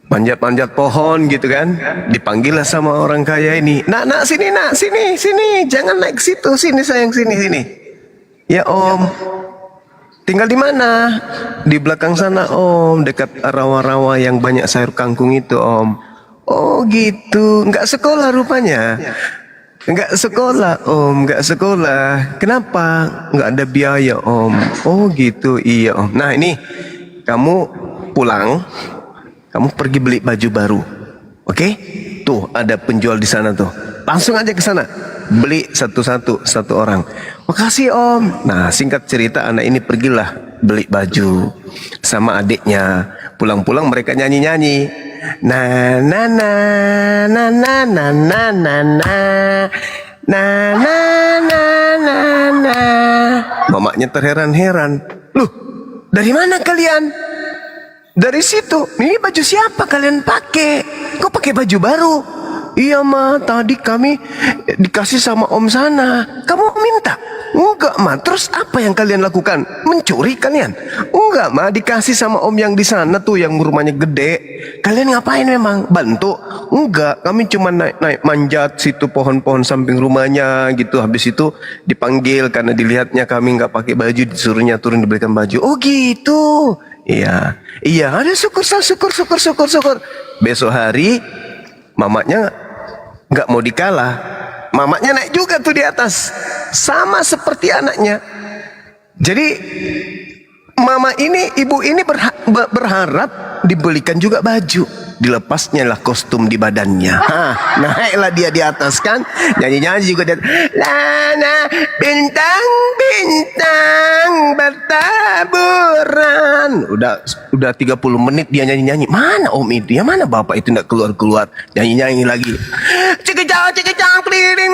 Panjat-panjat pohon gitu kan. Dipanggil lah sama orang kaya ini. Nak sini, jangan naik ke situ, sini sayang, sini. Ya om, tinggal di mana? Di belakang sana om, dekat rawa-rawa yang banyak sayur kangkung itu om. Oh gitu, nggak sekolah rupanya. Nggak sekolah om, nggak sekolah. Kenapa? Nggak ada biaya om. Oh gitu, iya om. Nah ini, kamu pulang, kamu pergi beli baju baru. Oke? Tuh ada penjual di sana tuh. Langsung aja ke sana. Beli satu orang. Makasih om. Nah singkat cerita anak ini pergilah beli baju sama adiknya. Pulang-pulang mereka nyanyi-nyanyi. Na na na na na na na na na na na na na. Mamanya terheran-heran. Loh, dari mana kalian? Dari situ. Ini baju siapa kalian pakai? Kok pakai baju baru? Iya ma, tadi kami dikasih sama om sana. Kamu minta? Enggak ma. Terus apa yang kalian lakukan? Mencuri kalian? Enggak ma, dikasih sama om yang di sana tuh yang rumahnya gede. Kalian ngapain memang? Bantu? Enggak, kami cuma naik manjat situ pohon-pohon samping rumahnya gitu. Habis itu dipanggil karena dilihatnya kami nggak pakai baju, disuruhnya turun dibelikan baju. Oh gitu. Iya, ada syukur. Besok hari mamanya nggak mau dikalah, mamanya naik juga tuh di atas, sama seperti anaknya. Jadi ibu ini berharap dibelikan juga baju, dilepasnya lah kostum di badannya. Naiklah dia di atas kan, nyanyi juga dia. Lana bintang bertaburan. Udah 30 menit dia nyanyi. Mana om itu? Ya mana bapak itu tidak keluar. Nyanyi lagi. Cikijang keliling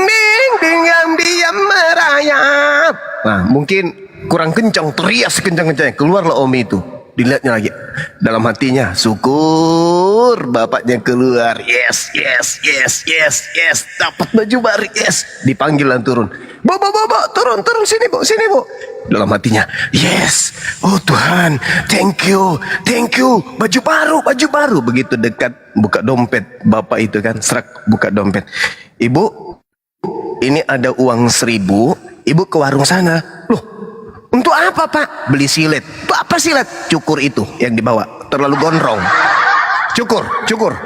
diam merayap. Nah mungkin kurang kencang, teriak sekencang-kencangnya. Keluarlah om itu. Dilihatnya lagi. Dalam hatinya, syukur bapaknya keluar. Yes. Dapat baju baru, yes. Dipanggil turun. Bu, turun sini bu. Dalam hatinya, yes. Oh Tuhan, thank you. Baju baru. Begitu dekat, buka dompet. Bapak itu kan, serak buka dompet. Ibu, ini ada uang 1.000. Ibu ke warung sana. Loh, untuk apa pak? Beli silet. Itu apa silet? Cukur itu yang dibawa. Terlalu gondrong. Cukur.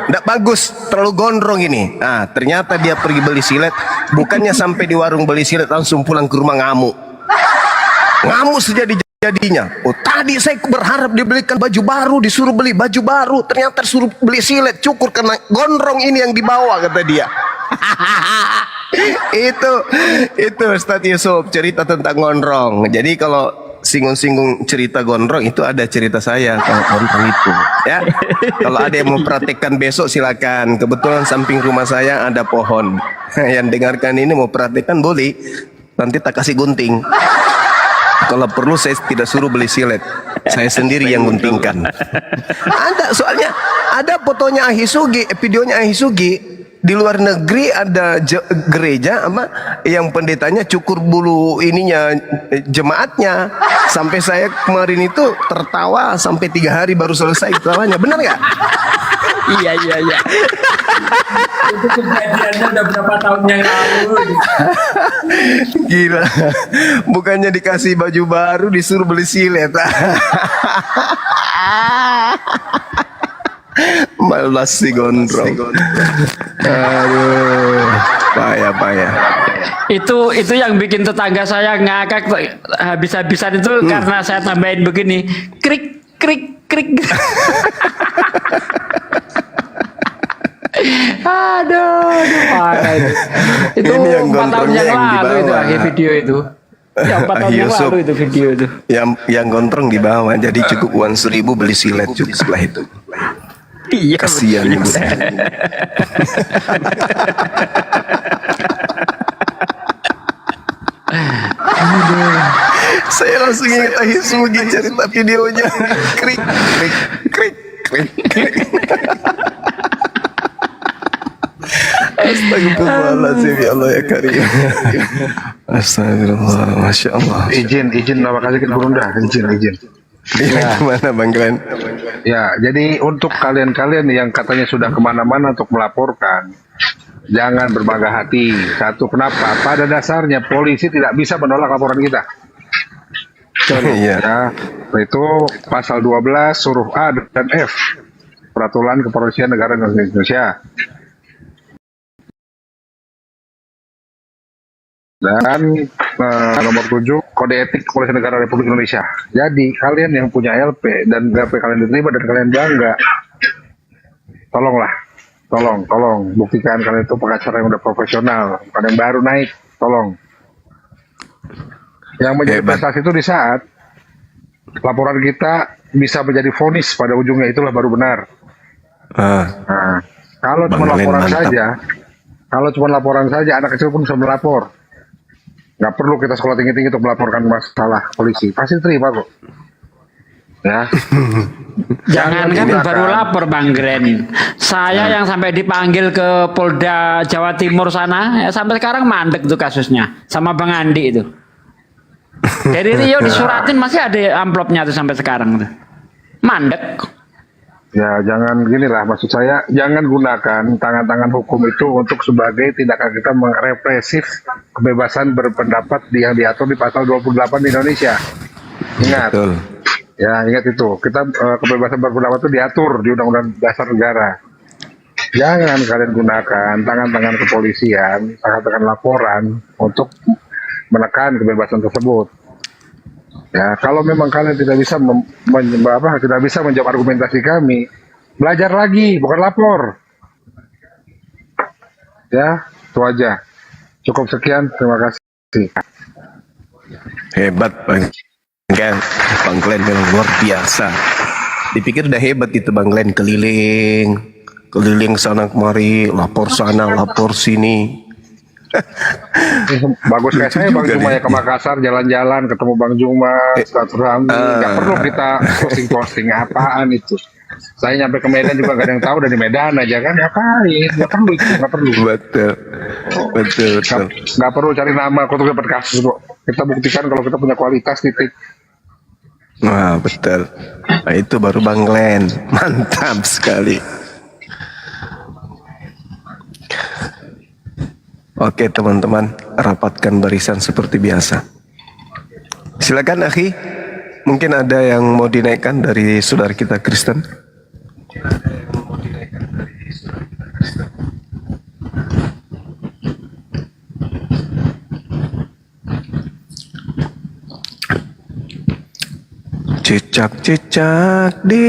Nggak bagus. Terlalu gondrong ini. Nah ternyata dia pergi beli silet. Bukannya sampai di warung beli silet langsung pulang ke rumah ngamuk sejadi-jadinya. Oh tadi saya berharap dibelikan baju baru, disuruh beli baju baru. Ternyata disuruh beli silet. Cukur karena gondrong ini yang dibawa kata dia. itu Ustadz Yusuf cerita tentang gondrong. Jadi kalau singgung-singgung cerita gondrong itu ada cerita saya kalau gondrong itu ya. Kalau ada yang mau praktekkan besok silakan. Kebetulan samping rumah saya ada pohon. Yang dengarkan ini mau praktekkan boleh. Nanti tak kasih gunting. Kalau perlu saya tidak suruh beli silet. Saya sendiri yang guntingkan. Soalnya ada fotonya Ahisugi, videonya Ahisugi. Di luar negeri ada gereja yang pendetanya cukur bulu ininya jemaatnya. Sampai saya kemarin itu tertawa sampai 3 hari baru selesai ketawanya. Benar nggak? Iya. Itu kejadiannya udah berapa tahun yang lalu. Gila. Bukannya dikasih baju baru disuruh beli silet. Malas si gondrong. Aduh, payah. Itu yang bikin tetangga saya ngakak habis-habisan itu karena saya tambahin begini, krik. Aduh, parah itu. Itu 4 tahun yang lalu itu akhir video itu. Ya 4 tahun yang lalu itu video itu. Yang gondrong di bawah, jadi cukup uang 1.000 beli silet cukup setelah itu. Iya, kasihan ibu. Saya langsung ingat Ahis Sugi cerita videonya. Krik, krik, krik, krik, krik. Astagfirullahaladzim, ya Allah ya Karim. Astagfirullah, Masya Allah. Izin lama kali kita berundah, izin. Ya, gimana Bang Glenn? Ya, jadi untuk kalian-kalian yang katanya sudah kemana-mana untuk melaporkan, jangan berbangga hati. Satu, kenapa? Pada dasarnya polisi tidak bisa menolak laporan kita. Iya. Ya, itu pasal 12 huruf A dan F Peraturan Kepolisian Negara Indonesia. Dan nomor 7 Kode Etik Kepolisian Negara Republik Indonesia. Jadi kalian yang punya LP dan LP kalian diterima dan kalian bangga, tolong buktikan kalian itu pengacara yang udah profesional, bukan yang baru naik. Tolong. Yang menjadi prestasi itu di saat laporan kita bisa menjadi vonis pada ujungnya, itulah baru benar. Nah, kalau cuma laporan saja, anak kecil pun bisa melapor. Nggak perlu kita sekolah tinggi-tinggi untuk melaporkan masalah polisi, pasti terima kok. Ya. Jangan kan baru lapor Bang Glenn. Saya yang sampai dipanggil ke Polda Jawa Timur sana, ya sampai sekarang mandek tuh kasusnya sama Bang Andi itu. Dari Rio disuratin masih ada amplopnya tuh sampai sekarang tuh. Mandek. Ya jangan gini lah, maksud saya jangan gunakan tangan-tangan hukum itu untuk sebagai tindakan kita merepresif kebebasan berpendapat yang diatur di pasal 28 di Indonesia. Ingat. Betul. Ya ingat itu, kita kebebasan berpendapat itu diatur di Undang-Undang Dasar Negara. Jangan kalian gunakan tangan-tangan kepolisian, tangan-tangan laporan untuk menekan kebebasan tersebut. Ya, kalau memang kalian tidak bisa menjawab argumentasi kami, belajar lagi, bukan lapor. Ya, itu aja. Cukup sekian, terima kasih. Hebat Bang Glenn. Bang Glenn memang luar biasa. Dipikir udah hebat gitu Bang Glenn, keliling sana kemari, lapor sana, lapor sini. Bagus kayak saya Bang Juma ya, ke Makassar jalan-jalan ketemu Bang Juma, silaturahmi, nggak perlu kita posting apaan itu. Saya nyampe ke Medan juga nggak ada yang tahu, dari Medan aja kan, ngapain? Nggak perlu. Betul. Nggak perlu cari nama untuk dapat kasus kok. Kita buktikan kalau kita punya kualitas, titik. Wah betul. Nah, itu baru Bang Glenn, mantap sekali. Oke teman-teman, rapatkan barisan seperti biasa. Silakan Akhi, mungkin ada yang mau dinaikkan dari saudara kita Kristen. Cicak-cicak di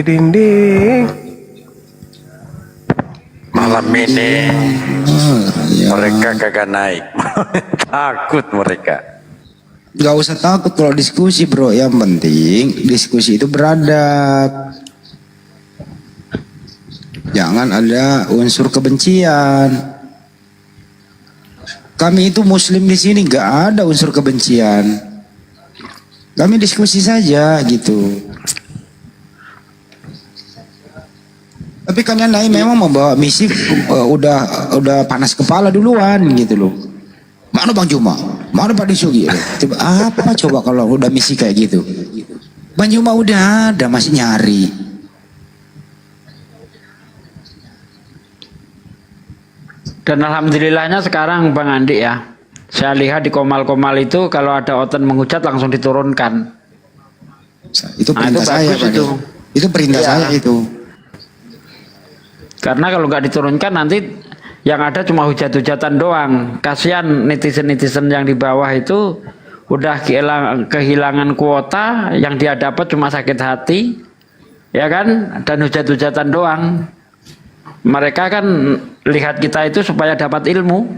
dinding. Malam ini mereka kagak naik. Takut mereka. Gak usah takut kalau diskusi bro, yang penting diskusi itu beradab. Jangan ada unsur kebencian. Kami itu muslim di sini, gak ada unsur kebencian. Kami diskusi saja gitu. Tapi kalian lain memang membawa misi udah panas kepala duluan gitu loh. Mana Bang Juma? Mana Pak Disugi? Coba apa coba kalau udah misi kayak gitu? Bang Juma udah ada, masih nyari. Dan alhamdulillahnya sekarang Bang Andi ya, saya lihat di Komal-Komal itu kalau ada oten menghujat langsung diturunkan. Itu perintah saya Pak. Itu perintah saya itu. Karena kalau nggak diturunkan nanti yang ada cuma hujat-hujatan doang. Kasihan netizen-netizen yang di bawah itu udah kehilangan kuota, yang dia dapat cuma sakit hati, ya kan, dan hujat-hujatan doang. Mereka kan lihat kita itu supaya dapat ilmu,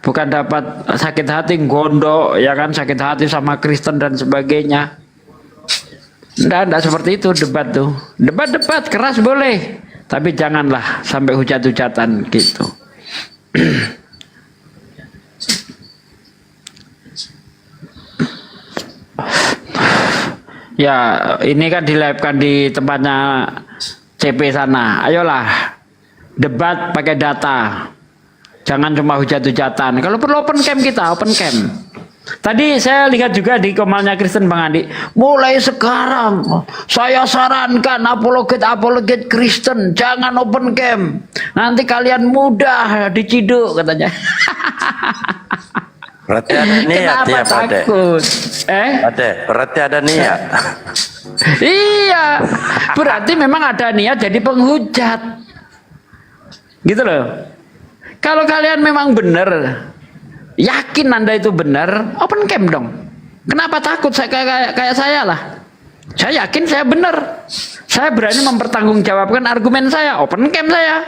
bukan dapat sakit hati, gondok, ya kan, sakit hati sama Kristen dan sebagainya. Nggak seperti itu debat tuh. Debat keras boleh, tapi janganlah sampai hujat-hujatan gitu. Ya, ini kan di-live-kan di tempatnya CP sana. Ayolah, debat pakai data. Jangan cuma hujat-hujatan. Kalau perlu open cam kita, open cam. Tadi saya lihat juga di komalnya Kristen Bang Andi. Mulai sekarang saya sarankan apologet Kristen jangan open cam. Nanti kalian mudah diciduk katanya. Berarti ada niat Kenapa ya Pak De? takut? Ade, berarti ada niat. Iya, berarti memang ada niat jadi penghujat. Gitu loh. Kalau kalian memang benar, yakin Anda itu benar, open cam dong. Kenapa takut? Saya kayak saya lah. Saya yakin saya benar. Saya berani mempertanggungjawabkan argumen saya, open cam saya.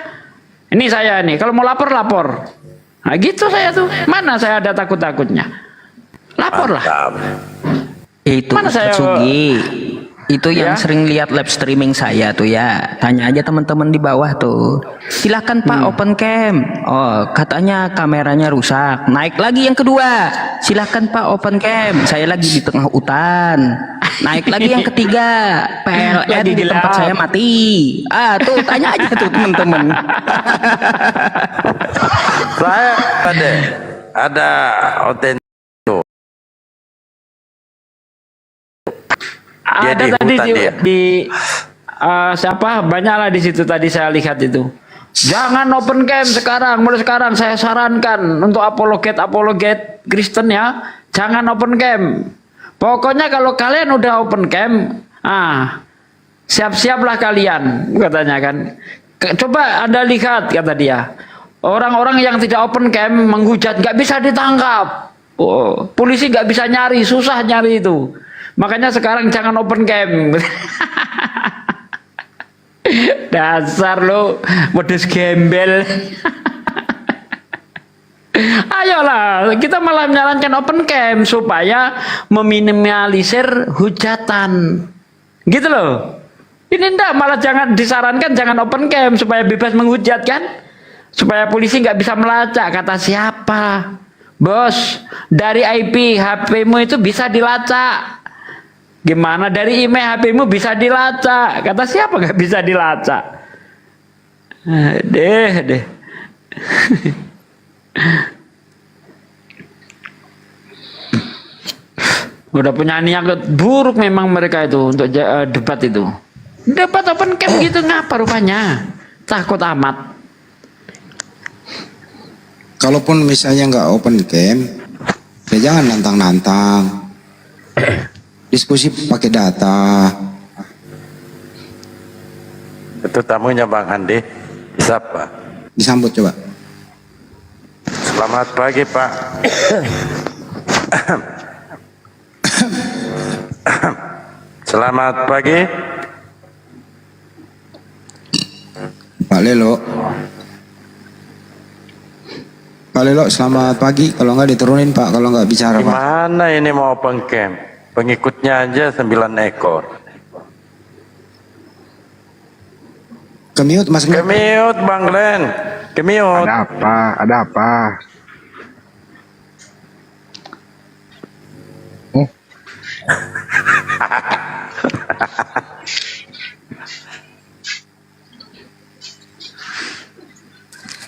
Ini saya nih, kalau mau lapor. Nah gitu saya tuh. Mana saya ada takut-takutnya? Lapor lah. Itu Mana saya Sugi. Itu yang Ya? sering lihat live streaming saya tuh ya. Tanya aja teman-teman di bawah tuh. Silahkan Pak open cam. Oh katanya kameranya rusak. Naik lagi yang kedua. Silahkan Pak open cam. Saya lagi di tengah hutan. Naik lagi yang ketiga. PLN Lagi di tempat gelap. saya mati. Ah tuh tanya aja tuh teman-teman. Saya ada otentik. Ada di tadi hutan dia. siapa banyak lah di situ tadi saya lihat itu. Jangan open cam sekarang. Mulai sekarang saya sarankan untuk apologet Kristen ya, jangan open cam. Pokoknya kalau kalian udah open cam, siap-siaplah kalian katanya kan. Coba Anda lihat kata dia. Orang-orang yang tidak open cam menghujat nggak bisa ditangkap. Oh, polisi nggak bisa nyari, susah nyari itu. Makanya sekarang jangan open cam. Dasar lo, modus gembel. Ayolah, kita malah menyarankan open cam supaya meminimalisir hujatan. Gitu loh. Ini ndak malah jangan disarankan jangan open cam supaya bebas menghujat kan? Supaya polisi nggak bisa melacak kata siapa. Bos, dari IP HP-mu itu bisa dilacak. Gimana dari email HP-mu bisa dilacak? Kata siapa nggak bisa dilacak? Deh. Udah punya niat buruk memang mereka itu untuk debat itu. Debat open cam gitu ngapa rupanya? Takut amat. Kalaupun misalnya nggak open cam, ya jangan nantang-nantang. Diskusi pakai data. Itu tamunya Bang Handi. Siapa? Disambut coba. Selamat pagi Pak. Selamat pagi. Pak Lelo. Pak Lelo, selamat pagi. Kalau nggak diturunin Pak, kalau nggak bicara Pak. Gimana ini mau open camp? Pengikutnya aja 9 ekor. Kemiut Mas Glenn. Kemiut Bang Glenn. Kemiut. Ada apa? Ada apa?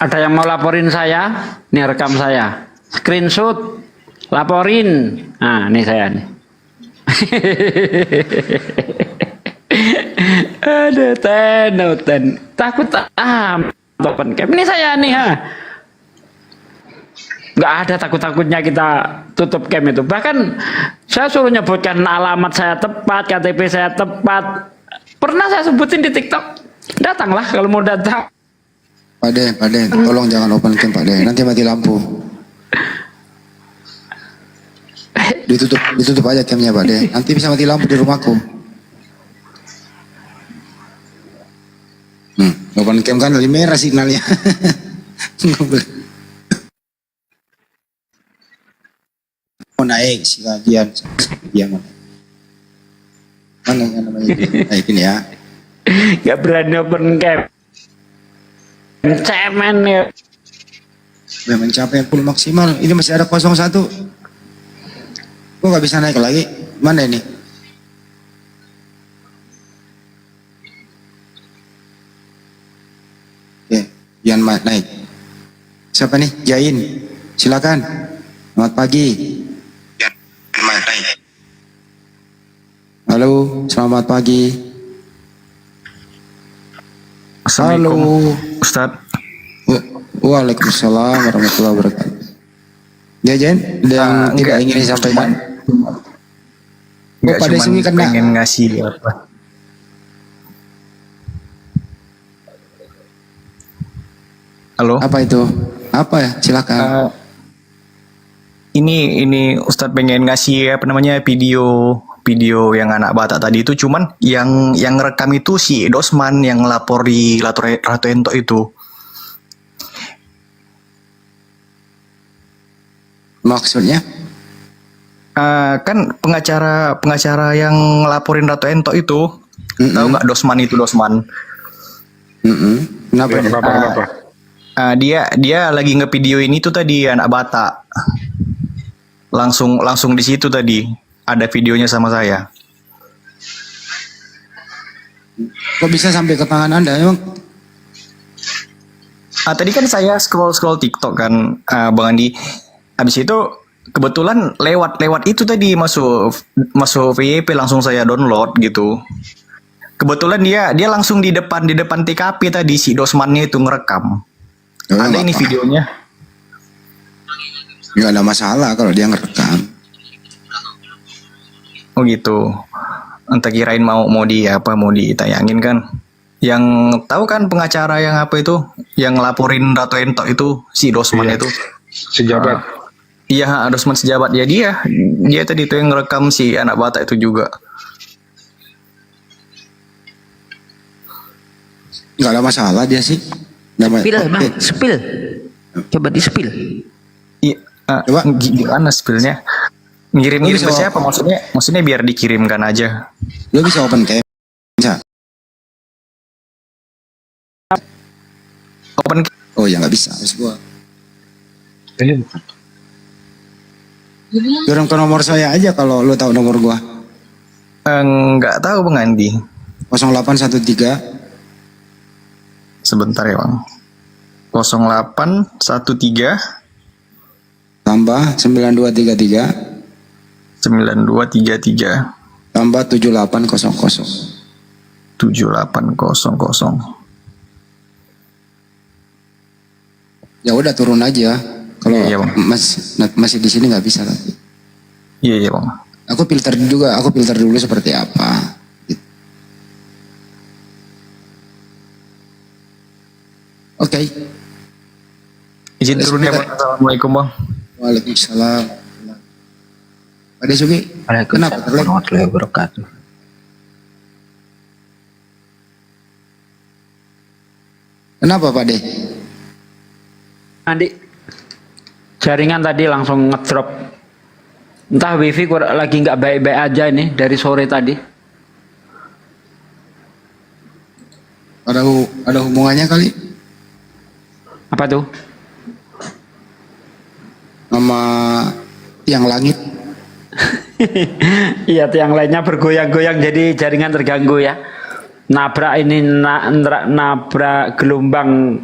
Ada yang mau laporin saya? Nih rekam saya. Screenshot. Laporin. Nah, ini saya nih. Ada ten. Takut open cam. Ini saya nih ha. Nggak ada takut-takutnya kita tutup cam itu. Bahkan saya suruh nyebutkan alamat saya tepat, KTP saya tepat. Pernah saya sebutin di TikTok. Datanglah kalau mau datang. Pak De, tolong jangan open cam Pak De. Nanti mati lampu. Ditutup aja camnya Pak De. Nanti bisa mati lampu di rumahku. Open cam kan lebih merah signalnya. Mau naik silakan dia mana namanya naikin ya. Gak berani open cam. Cemen ya. Udah mencapai full maksimal. Ini masih ada 01. Kok nggak bisa naik lagi? Mana ini? Yang naik. Siapa nih? Jain. Silakan. Selamat pagi. Halo, selamat pagi. Halo, Ustaz. Waalaikumsalam warahmatullahi wabarakatuh. Ya Jain, yang tidak ingin disampaikan. Enggak, Pada sini kena. pengen ngasih apa? Halo. Apa itu? Apa ya? Silakan. Ini Ustadz pengen ngasih apa namanya video yang anak Batak tadi itu, cuman yang rekam itu si Dosman yang lapor di Ratu Ento itu. Maksudnya? Kan pengacara yang laporin Ratu Ento itu, tahu nggak Dosman itu Dosman? Kenapa? Dia lagi ngevideoin itu tadi anak Batak. Langsung di situ tadi ada videonya sama saya. Kok bisa sampai ke tangan Anda emang? Tadi kan saya scroll TikTok kan, Bang Andi. Habis itu kebetulan lewat itu tadi masuk VIP, langsung saya download gitu. Kebetulan dia langsung di depan TKP tadi si Dosmannya itu ngerekam. Ada ini videonya. Nggak ada masalah kalau dia ngerekam. Oh gitu. Entah kirain mau ditayangin kan. Yang tahu kan pengacara yang apa itu, yang laporin Ratu Ento itu si Dosman itu. Sejabat. Iya, Dosman sejabat ya dia tadi tuh yang ngerekam si anak Batak itu juga. Nggak ada masalah dia sih. Spill. Coba di spill. Iya, gimana spillnya? Ngirim ke siapa? Maksudnya biar dikirimkan aja. Lu bisa open cam. Bisa. Open. Oh ya nggak bisa. Harus gua. Ini bukan. Kirim ke nomor saya aja kalau lu tahu nomor gua. Nggak tahu Bang Andi. 0813. Sebentar ya Bang. 0813 tambah 9233 tambah 7800 Ya udah turun aja. Kalau masih di sini nggak bisa tapi. Iya Bang. Aku filter dulu seperti apa. Oke. Izin turun ya Bang. Assalamualaikum Bang. Waalaikumsalam. Pak Desugi. Kenapa warahmatullahi wabarakatuh. Kenapa Pak De? Andi, jaringan tadi langsung ngedrop. Entah wifi lagi nggak baik-baik aja ini dari sore tadi. Ada hubungannya kali? Apa tuh? Sama tiang langit. Iya, tiang lainnya bergoyang-goyang jadi jaringan terganggu ya. Nabrak ini nabrak gelombang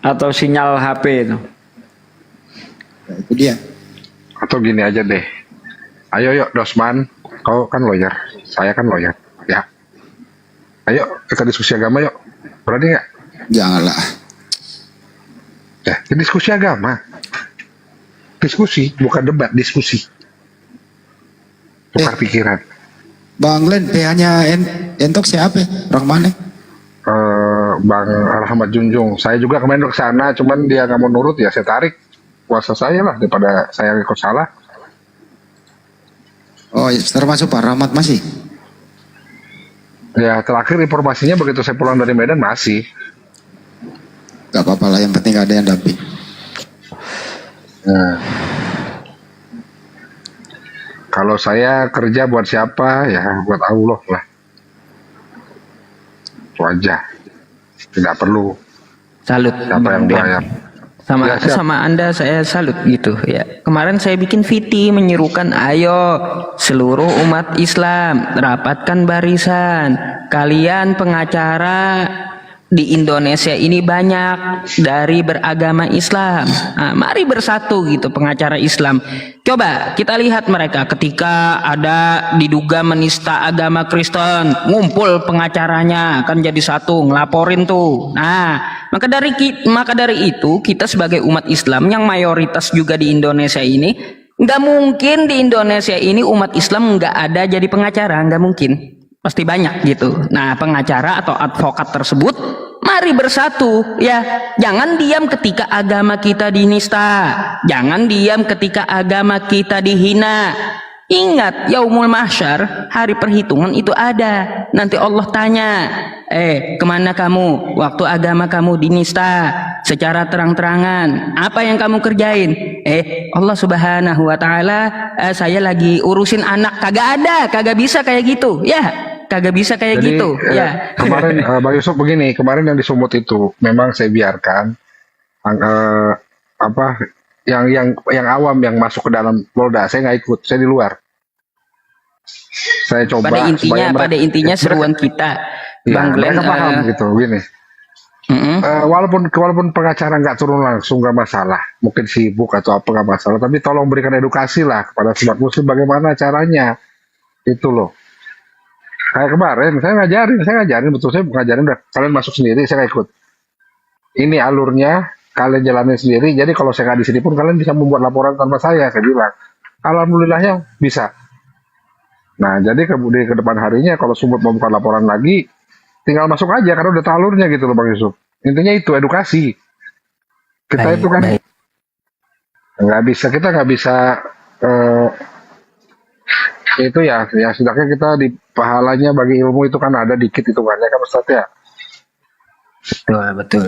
atau sinyal HP itu. Itu dia. Atau gini aja deh. Ayo yuk Dosman, kau kan lawyer, saya kan lawyer, ya. Ayo kita diskusi agama yuk. Berani nggak? Janganlah. Ya, diskusi agama. Diskusi, bukan debat, diskusi. Tukar pikiran. Bang Glenn, PH-nya Entok siapa? Orang mana? Bang Rahmat Junjung. Saya juga kemarin ke sana, cuman dia nggak mau nurut ya saya tarik kuasa saya lah daripada saya ikut salah. Oh, termasuk Pak Rahmat masih? Ya terakhir informasinya begitu saya pulang dari Medan masih. Gak apa-apa lah, yang penting ada yang damping. Nah, kalau saya kerja buat siapa ya buat Allah lah. Itu aja. Tidak perlu. Salut. Siapa yang bayar? Sama Anda saya salut gitu ya. Kemarin saya bikin VT menyerukan ayo seluruh umat Islam rapatkan barisan. Kalian pengacara di Indonesia ini banyak dari beragama Islam. Nah, mari bersatu gitu pengacara Islam. Coba kita lihat mereka ketika ada diduga menista agama Kristen, ngumpul pengacaranya kan jadi satu ngelaporin tuh. Nah, maka dari itu kita sebagai umat Islam yang mayoritas juga di Indonesia ini, nggak mungkin di Indonesia ini umat Islam nggak ada jadi pengacara, nggak mungkin. Pasti banyak gitu. Nah, pengacara atau advokat tersebut mari bersatu ya. Jangan diam ketika agama kita dinista. Jangan diam ketika agama kita dihina. Ingat, yaumul mahsyar, hari perhitungan itu ada. Nanti Allah tanya, kemana kamu waktu agama kamu dinista secara terang-terangan? Apa yang kamu kerjain? Allah Subhanahu wa Ta'ala, saya lagi urusin anak. Kagak ada, kagak bisa kayak gitu ya. Kagak bisa kayak Jadi, gitu ya. Kemarin Bang Yusuf begini, kemarin yang di Sumut itu memang saya biarkan yang awam yang masuk ke dalam Polda, saya nggak ikut, saya di luar. Saya coba Pada intinya seruan kita, ya, Bang Glenn, mereka paham gitu, gini. Walaupun pengacara nggak turun langsung nggak masalah, mungkin sibuk atau apa nggak masalah, tapi tolong berikan edukasi lah kepada sobat muslim bagaimana caranya, itu loh. Kayak kemarin, saya ngajarin, betul saya ngajarin, udah kalian masuk sendiri, saya nggak ikut. Ini alurnya, kalian jalanin sendiri, jadi kalau saya nggak di sini pun kalian bisa membuat laporan tanpa saya bilang. Alhamdulillahnya bisa. Nah, jadi kemudian ke depan harinya, kalau Sumut mau buka laporan lagi, tinggal masuk aja, karena udah tahu alurnya gitu loh Bang Yusuf. Intinya itu, edukasi. Kita itu kan, kita nggak bisa, itu ya setidaknya kita di pahalanya bagi ilmu itu kan ada dikit hitungannya kan Ustaz ya. Betul.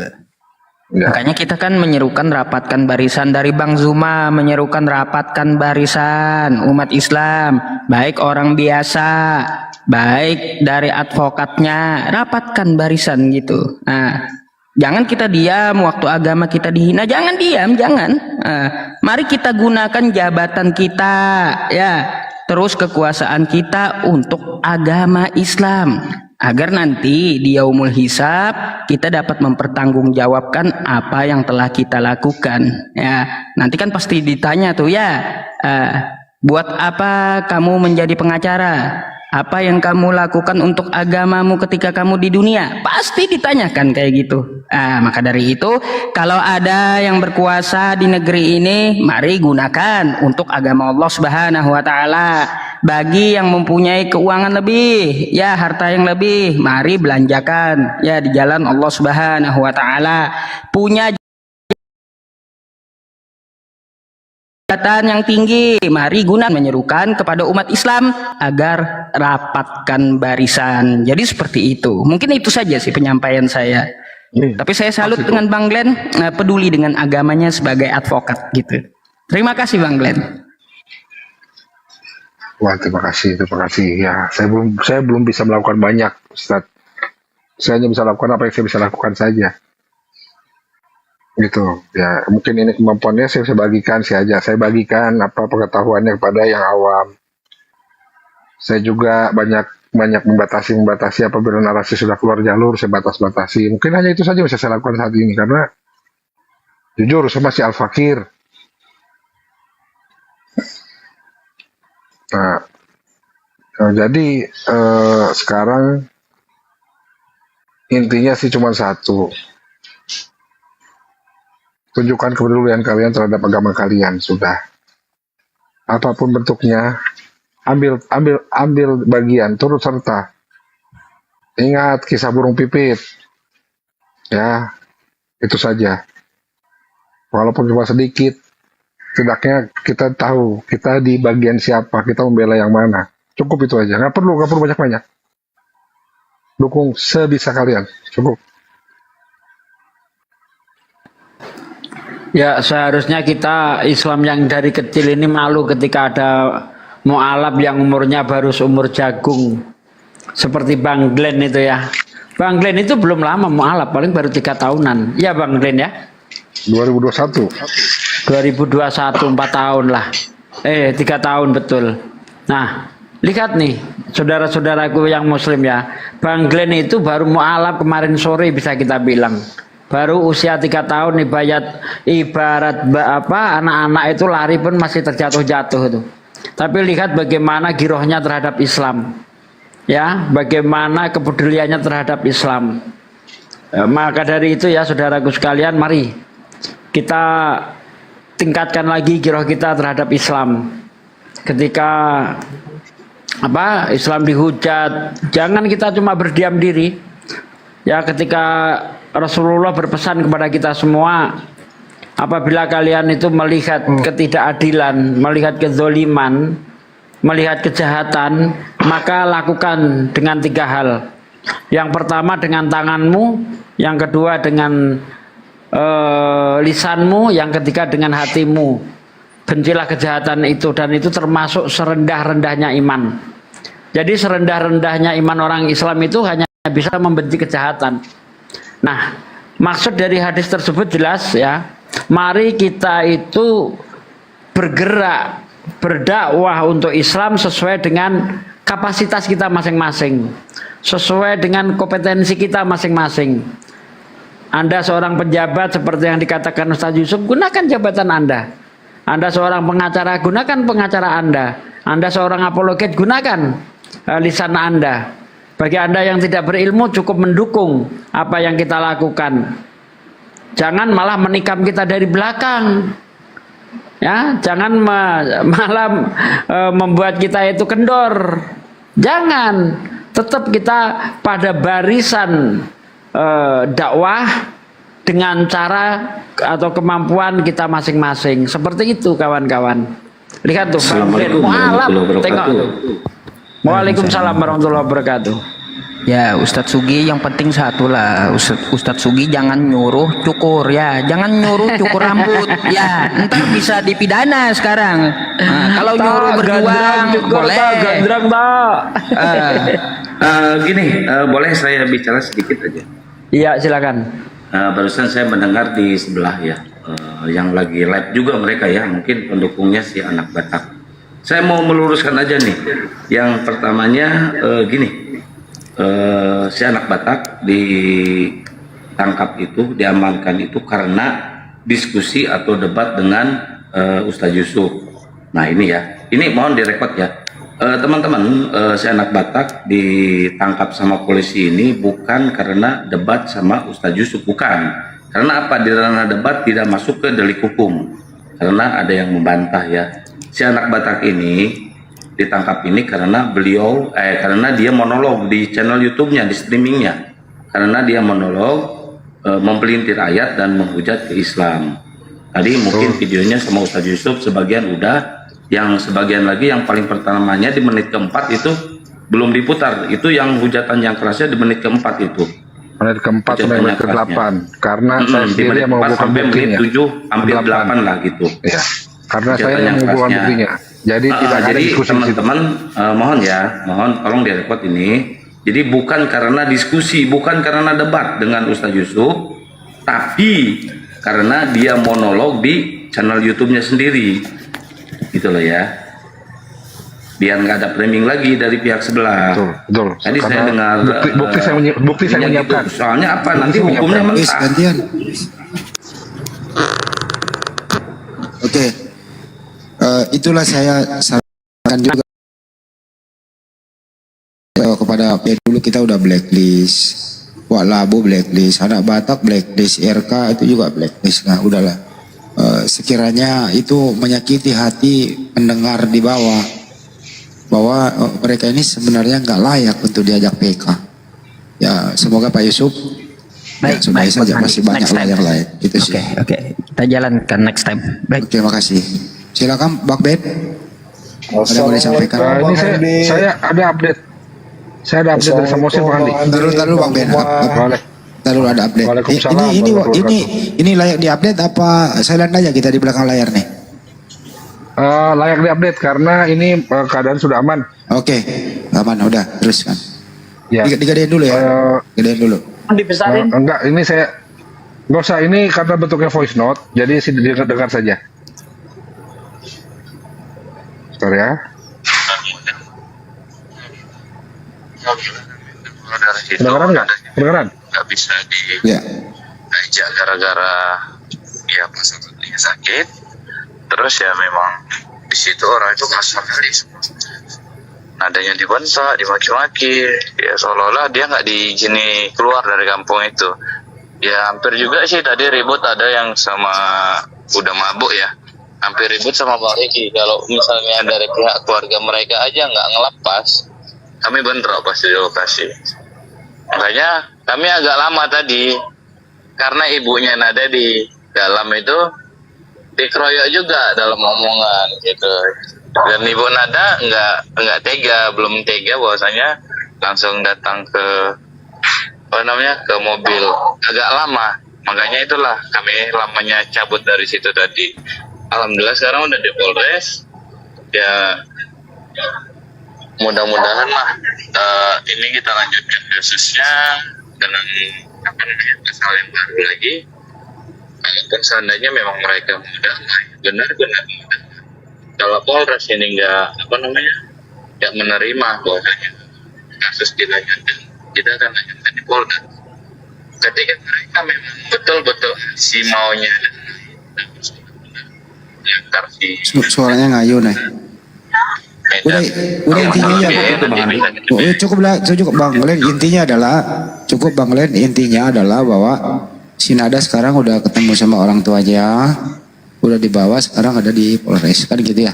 Ya. Makanya kita kan menyerukan rapatkan barisan, dari Bang Zuma menyerukan rapatkan barisan umat Islam, baik orang biasa, baik dari advokatnya, rapatkan barisan gitu. Nah, jangan kita diam waktu agama kita dihina, jangan diam, jangan. Mari kita gunakan jabatan kita ya, terus kekuasaan kita untuk agama Islam, agar nanti di yaumul hisab kita dapat mempertanggungjawabkan apa yang telah kita lakukan ya. Nanti kan pasti ditanya tuh ya, buat apa kamu menjadi pengacara? Apa yang kamu lakukan untuk agamamu ketika kamu di dunia? Pasti ditanyakan kayak gitu. Maka dari itu, kalau ada yang berkuasa di negeri ini, mari gunakan untuk agama Allah Subhanahu wa Ta'ala. Bagi yang mempunyai keuangan lebih, ya harta yang lebih, mari belanjakan ya di jalan Allah Subhanahu wa Ta'ala. Punya jabatan yang tinggi, mari gunakan, menyerukan kepada umat Islam agar rapatkan barisan. Jadi seperti itu. Mungkin itu saja sih penyampaian saya. Tapi saya salut dengan Bang Glenn, peduli dengan agamanya sebagai advokat gitu. Terima kasih Bang Glenn. Wah, terima kasih. Ya, saya belum bisa melakukan banyak, Ustaz. Saya hanya bisa lakukan apa yang saya bisa lakukan saja. Gitu ya, mungkin ini kemampuannya saya bagikan saya bagikan apa pengetahuannya kepada yang awam. Saya juga banyak membatasi apabila narasi sudah keluar jalur, saya batasi. Mungkin hanya itu saja yang bisa saya lakukan saat ini, karena jujur saya masih al-fakir. Nah, jadi sekarang intinya sih cuma satu. Tunjukkan kepedulian kalian terhadap agama kalian, sudah. Apapun bentuknya, ambil bagian, turut serta. Ingat kisah burung pipit. Ya, itu saja. Walaupun cuma sedikit, setidaknya kita tahu kita di bagian siapa, kita membela yang mana. Cukup itu aja, nggak perlu banyak-banyak. Dukung sebisa kalian, cukup. Ya, seharusnya kita Islam yang dari kecil ini malu ketika ada mu'alaf yang umurnya baru seumur jagung seperti Bang Glenn itu ya. Bang Glenn itu belum lama mu'alaf, paling baru 3 tahunan ya Bang Glenn ya. 2021 4 tahun lah. 3 tahun betul. Nah, Lihat nih, saudara-saudaraku yang muslim ya. Bang Glenn itu baru mu'alaf kemarin sore bisa kita bilang. Baru usia 3 tahun ibarat anak-anak itu lari pun masih terjatuh-jatuh itu. Tapi lihat bagaimana girohnya terhadap Islam. Ya, bagaimana kepeduliannya terhadap Islam. Maka dari itu ya saudaraku sekalian, mari kita tingkatkan lagi giroh kita terhadap Islam. Ketika Islam dihujat, jangan kita cuma berdiam diri. Ya, ketika Rasulullah berpesan kepada kita semua, apabila kalian itu melihat ketidakadilan, melihat kezoliman, melihat kejahatan, maka lakukan dengan 3 hal. Yang pertama dengan tanganmu, yang kedua dengan lisanmu, yang ketiga dengan hatimu. Bencilah kejahatan itu, dan itu termasuk serendah-rendahnya iman. Jadi serendah-rendahnya iman orang Islam itu hanya bisa membenci kejahatan. Nah, maksud dari hadis tersebut jelas ya. Mari kita itu bergerak, berdakwah untuk Islam sesuai dengan kapasitas kita masing-masing, sesuai dengan kompetensi kita masing-masing. Anda seorang pejabat seperti yang dikatakan Ustaz Yusuf, gunakan jabatan Anda. Anda seorang pengacara, gunakan pengacara Anda. Anda seorang apologet, gunakan lisan Anda. Bagi Anda yang tidak berilmu, cukup mendukung apa yang kita lakukan. Jangan malah menikam kita dari belakang. Ya, jangan malah membuat kita itu kendor. Jangan. Tetap kita pada barisan dakwah dengan cara atau kemampuan kita masing-masing. Seperti itu kawan-kawan. Lihat tuh, tengok. Waalaikumsalam warahmatullahi wabarakatuh. Ya Ustadz Sugi, yang penting satu lah, Ustadz Sugi jangan nyuruh cukur ya, jangan nyuruh cukur rambut ya, ntar bisa dipidana sekarang. Nah, kalau nyuruh berjuang boleh. Gandrang, Gini, boleh saya bicara sedikit aja? Iya, silakan. Barusan saya mendengar di sebelah ya, yang lagi live juga mereka ya, mungkin pendukungnya si anak Batak. Saya mau meluruskan aja nih. Yang pertamanya gini, si anak Batak ditangkap itu, diamankan itu karena diskusi atau debat dengan Ustaz Yusuf. Nah ini ya, ini mohon direkod ya. Teman-teman, si anak Batak ditangkap sama polisi ini bukan karena debat sama Ustaz Yusuf, bukan. Karena apa? Di ranah debat tidak masuk ke delik hukum. Karena ada yang membantah ya. Si anak Batak ini ditangkap ini karena karena dia monolog di channel YouTube-nya, di streamingnya. Karena dia monolog mempelintir ayat dan menghujat ke Islam. Tadi mungkin videonya sama Ustaz Yusuf sebagian udah. Yang sebagian lagi yang paling pertamanya di menit keempat itu belum diputar. Itu yang hujatan yang kerasnya di menit keempat itu. Menit keempat sampai menit ke-8. Karena saya sendiri yang mengumpulkan buktinya. Menit 7 hampir 8 lah gitu. Ya. Karena saya yang mengumpulkan buktinya. Jadi tidak ada diskusi. Teman-teman mohon tolong direkod ini. Jadi bukan karena diskusi, bukan karena debat dengan Ustaz Yusuf, tapi karena dia monolog di channel YouTube-nya sendiri. Gitu loh ya, biar nggak ada framing lagi dari pihak sebelah. Betul. Tadi saya dengar bukti saya menyiapkan. Gitu. Soalnya apa? Nanti hukumnya mentah. Oke, itulah saya sarankan juga kepada dulu kita udah blacklist, Wak Labu blacklist, anak Batak blacklist, RK itu juga blacklist. Nah udahlah. Sekiranya itu menyakiti hati pendengar di bawah bahwa mereka ini sebenarnya nggak layak untuk diajak PK. Ya semoga Pak Yusuf baik saja, masih banyak lah yang lain. Itu sih. Oke. Kita jalankan next time. Baik. Terima kasih. Silakan Bang Ben. Ada yang boleh sampaikan? Ini saya ada update. Saya ada update dari Samosir Bang Andi. Taruh Bang Ben. Boleh. Taruh ada update. Ini layak diupdate apa silent aja kita di belakang layar nih? Layak diupdate karena ini keadaan sudah aman. Oke, aman udah teruskan. Ya. Digedein dulu ya. Gedein dulu. Dibesarin? Enggak, ini saya nggak usah, ini karena bentuknya voice note, jadi dengar saja. Bentar ya. Kalau dari situ Kedengeran nggak? Kedengeran? nggak bisa Ya. diajak gara-gara dia pasangannya sakit. Terus ya memang di situ orang itu kasar kali semua. Nadanya dibentak, dimaki-maki, ya seolah-olah dia nggak diizini keluar dari kampung itu. Ya hampir juga sih tadi ribut, ada yang sama udah mabuk ya, hampir ribut sama Bang Riki. Kalau misalnya dari pihak keluarga mereka aja nggak ngelepas, kami bentrok pas di lokasi. Makanya kami agak lama tadi, karena ibunya Nada di dalam itu dikeroyok juga dalam omongan gitu. Dan ibu Nada nggak tega, belum tega bahwasanya langsung datang ke ke mobil. Agak lama, makanya itulah kami lamanya cabut dari situ tadi. Alhamdulillah sekarang udah di Polres. Ya mudah-mudahan lah ini kita lanjutkan kasusnya dengan pasal yang baru lagi. Kalaupun seandainya memang mereka mudah, benar-benar mudah. Kalau Polres ini nggak menerima bahwasanya kasus dilanjutkan, kita akan lanjutkan di Polda. Ketika mereka memang betul-betul si maunya Suaranya ngayu nih. Udah intinya ya. Cukup Bang Glenn, intinya adalah bahwa si Nada sekarang udah ketemu sama orang tuanya, udah dibawa, sekarang ada di Polres, kan gitu ya?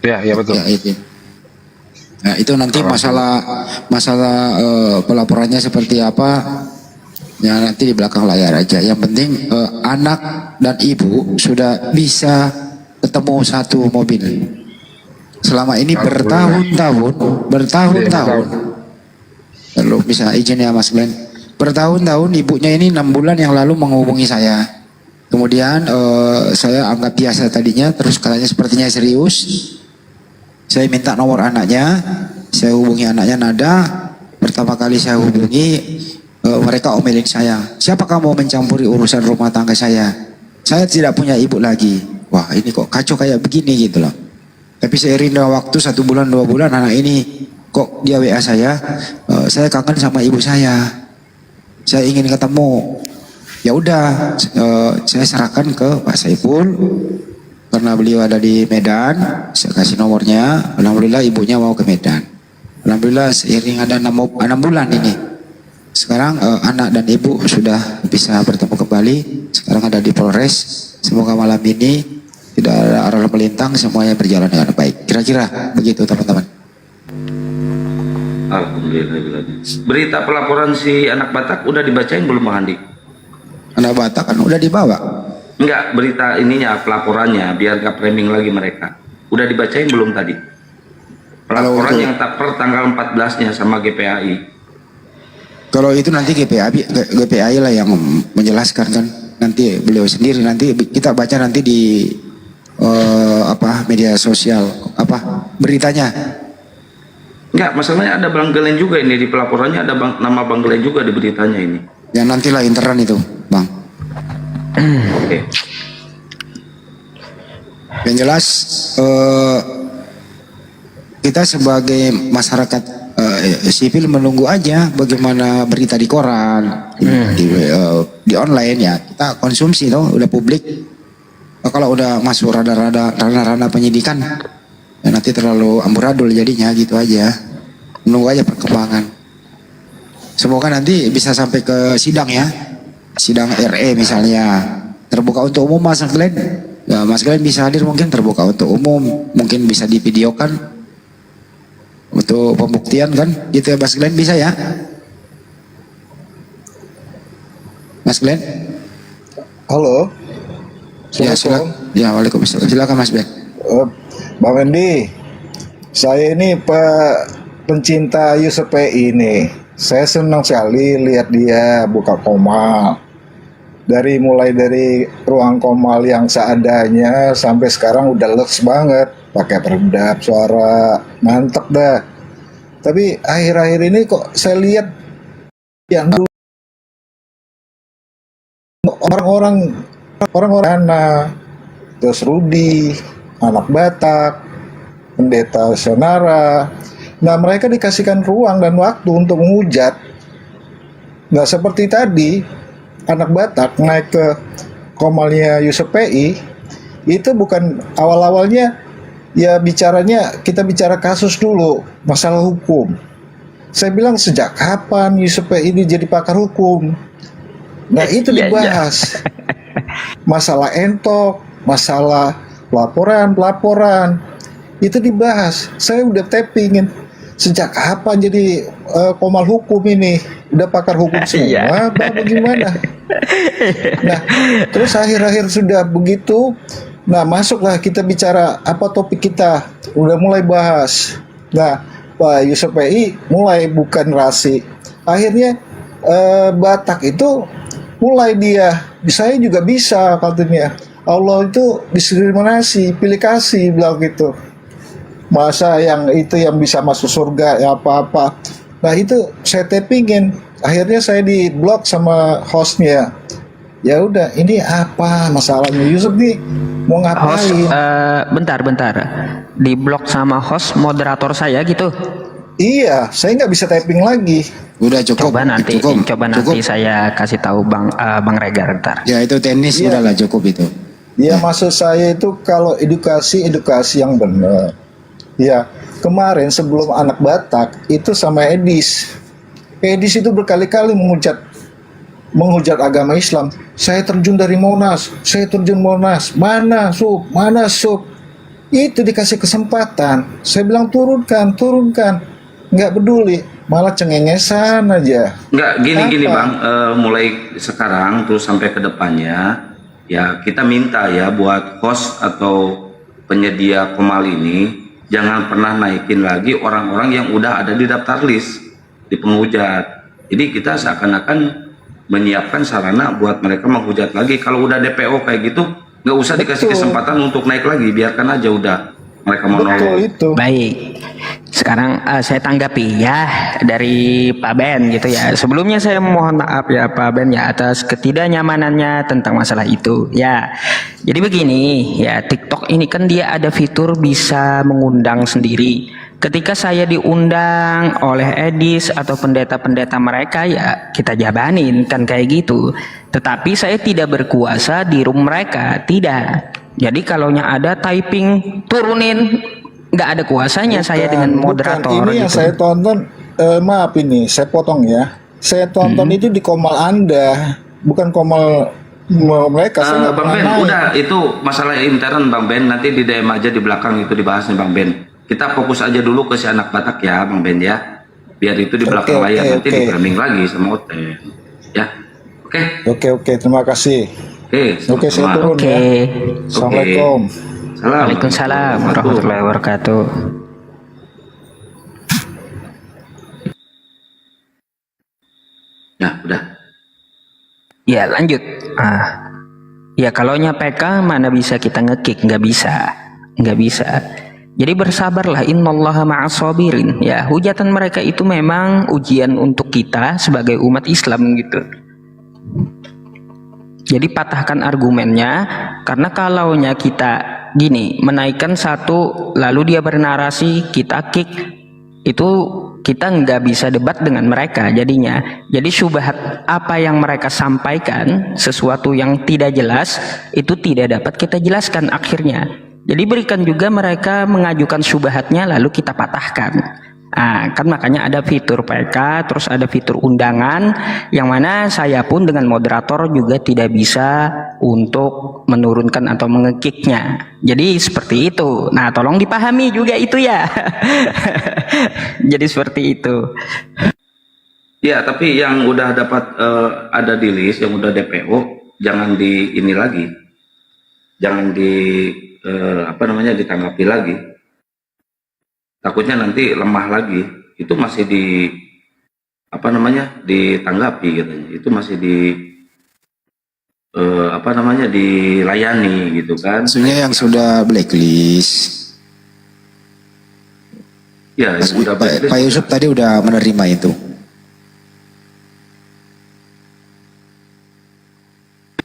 Ya betul. Ya, itu. Nah, itu nanti masalah pelaporannya seperti apa, ya nanti di belakang layar aja. Yang penting anak dan ibu sudah bisa ketemu satu mobil. Selama ini bertahun-tahun. Lalu bisa izin ya Mas Glenn. Bertahun-tahun ibunya ini 6 bulan yang lalu menghubungi saya. Kemudian saya anggap biasa tadinya, terus katanya sepertinya serius. Saya minta nomor anaknya, saya hubungi anaknya Nada. Pertama kali saya hubungi, mereka omelin saya. Siapa kamu mencampuri urusan rumah tangga saya? Saya tidak punya ibu lagi. Wah ini kok kacau kayak begini gitu loh. Tapi seiring dengan waktu 1 bulan 2 bulan anak ini kok dia WA saya kangen sama ibu saya ingin ketemu. Ya udah, saya serahkan ke Pak Saiful karena beliau ada di Medan. Saya kasih nomornya. Alhamdulillah ibunya mau ke Medan. Alhamdulillah seiring ada 6 bulan ini. Sekarang anak dan ibu sudah bisa bertemu kembali. Sekarang ada di Polres. Semoga malam ini tidak ada arah melintang, semuanya berjalan dengan baik. Kira-kira begitu teman-teman. Alhamdulillah. Berita pelaporan si anak Batak udah dibacain belum Bang Andi? Anak Batak kan udah dibawa. Enggak, berita ininya, pelaporannya, biar gak framing lagi mereka. Udah dibacain belum tadi? Pelaporan yang tak per tanggal 14-nya sama GPAI. Kalau itu nanti GPAI lah yang menjelaskan kan. Nanti beliau sendiri, nanti kita baca nanti di media sosial beritanya. Enggak, masalahnya ada Bang Glenn juga ini di pelaporannya, ada nama Bang Glenn juga di beritanya ini. Ya nantilah interan itu, Bang. Oke. Yang jelas kita sebagai masyarakat sipil menunggu aja bagaimana berita di koran, di online ya. Kita konsumsi udah publik. Kalau udah masuk ranah penyidikan, ya nanti terlalu amburadul jadinya gitu aja. Menunggu aja perkembangan. Semoga nanti bisa sampai ke sidang ya. Sidang RE misalnya. Terbuka untuk umum Mas Glenn. Ya, Mas Glenn bisa hadir mungkin terbuka untuk umum. Mungkin bisa divideokan. Untuk pembuktian kan. Gitu ya Mas Glenn, bisa ya. Mas Glenn. Halo. Ya, silakan. Ya, waalaikumsalam. Silakan Mas Ben. Bang Endi, saya ini pencinta Yusuf PI ini. Saya senang sekali lihat dia buka komal. Mulai dari ruang komal yang seadanya sampai sekarang udah lux banget, pakai peredap suara, mantep dah. Tapi akhir-akhir ini kok saya lihat yang dulu orang-orang terus Rudi, anak Batak, pendeta Sonara, Nah, mereka dikasihkan ruang dan waktu untuk menghujat. Nggak seperti tadi, anak Batak naik ke komalnya Yusuf PI, itu bukan awal-awalnya ya bicaranya, kita bicara kasus dulu, masalah hukum. Saya bilang sejak kapan Yusuf PI ini jadi pakar hukum? Nah, itu dibahas. Masalah entok, masalah pelaporan, itu dibahas. Saya udah tappingin. Sejak kapan jadi komal hukum ini? Udah pakar hukum semua, apa gimana? Nah, terus akhir-akhir sudah begitu. Nah, masuklah kita bicara apa topik kita. Udah mulai bahas. Nah, Pak Yusuf PI mulai bukan rasi. Akhirnya Batak itu mulai dia, saya juga bisa katanya. Allah itu diskriminasi, pilih kasih, bilang gitu. Masa yang itu yang bisa masuk surga ya apa-apa. Nah, itu saya tappingin. Akhirnya saya di blok sama hostnya. Ya udah, ini apa masalahnya Yusuf nih mau ngapain? Host, bentar. Di blok sama host moderator saya gitu. Iya, saya nggak bisa typing lagi. Udah cukup. Coba nanti saya kasih tahu Bang Regar ntar. Ya itu tenis udahlah cukup itu. Ya, maksud saya itu kalau edukasi yang benar. Ya, kemarin sebelum anak Batak itu sama Edis itu berkali-kali menghujat agama Islam. Saya terjun dari Monas, mana sub. Itu dikasih kesempatan, saya bilang turunkan, nggak peduli, malah cengengesan aja. Nggak, gini Bang, mulai sekarang terus sampai ke depannya, ya kita minta ya buat host atau penyedia komal ini, jangan pernah naikin lagi orang-orang yang udah ada di daftar list, di penghujat. Jadi kita seakan-akan menyiapkan sarana buat mereka menghujat lagi. Kalau udah DPO kayak gitu, nggak usah dikasih kesempatan untuk naik lagi, biarkan aja udah mereka monolog. Baik, sekarang saya tanggapi ya dari Pak Ben gitu ya. Sebelumnya saya mohon maaf ya Pak Ben ya atas ketidaknyamanannya tentang masalah itu ya. Jadi begini ya, TikTok ini kan dia ada fitur bisa mengundang sendiri. Ketika saya diundang oleh Edis atau pendeta-pendeta mereka ya kita jabanin kan kayak gitu. Tetapi saya tidak berkuasa di room mereka, tidak. Jadi kalaunya ada typing turunin, nggak ada kuasanya saya dengan moderator. Ini yang gitu. saya tonton, maaf ini saya potong ya. Saya tonton itu di komal Anda, bukan komal mereka. Saya nggak Bang pernah Ben, naik. udah itu masalah intern Bang Ben, nanti di DM aja di belakang itu dibahas nih Bang Ben. Kita fokus aja dulu ke si anak Batak ya Bang Ben ya. Biar itu di belakang layar nanti di framing lagi sama Oten. Ya. Oke, terima kasih. Oke, saya turun ya. Assalamualaikum. Waalaikumsalam warahmatullahi wabarakatuh. Ya, udah. Ya, lanjut. Ya kalaunya PK mana bisa kita ngekick, nggak bisa. Jadi bersabarlah, innallaha ma'as sabirin. Ya, hujatan mereka itu memang ujian untuk kita sebagai umat Islam gitu. Jadi patahkan argumennya, karena kalaunya kita gini menaikkan satu lalu dia bernarasi kita kick, itu kita nggak bisa debat dengan mereka jadinya. Jadi syubhat apa yang mereka sampaikan, sesuatu yang tidak jelas itu tidak dapat kita jelaskan akhirnya. Jadi berikan juga mereka mengajukan syubhatnya lalu kita patahkan. Kan makanya ada fitur PK, terus ada fitur undangan, yang mana saya pun dengan moderator juga tidak bisa untuk menurunkan atau mengekiknya. Jadi seperti itu. Nah, tolong dipahami juga itu ya. Jadi seperti itu. Ya, tapi yang udah dapat ada di list, yang udah DPO, jangan di ini lagi, jangan di ditanggapi lagi. Takutnya nanti lemah lagi. Itu masih ditanggapi katanya. Itu masih dilayani gitu kan. Maksudnya yang sudah blacklist. Ya, sudah blacklist. Pak Yusuf tadi udah menerima itu.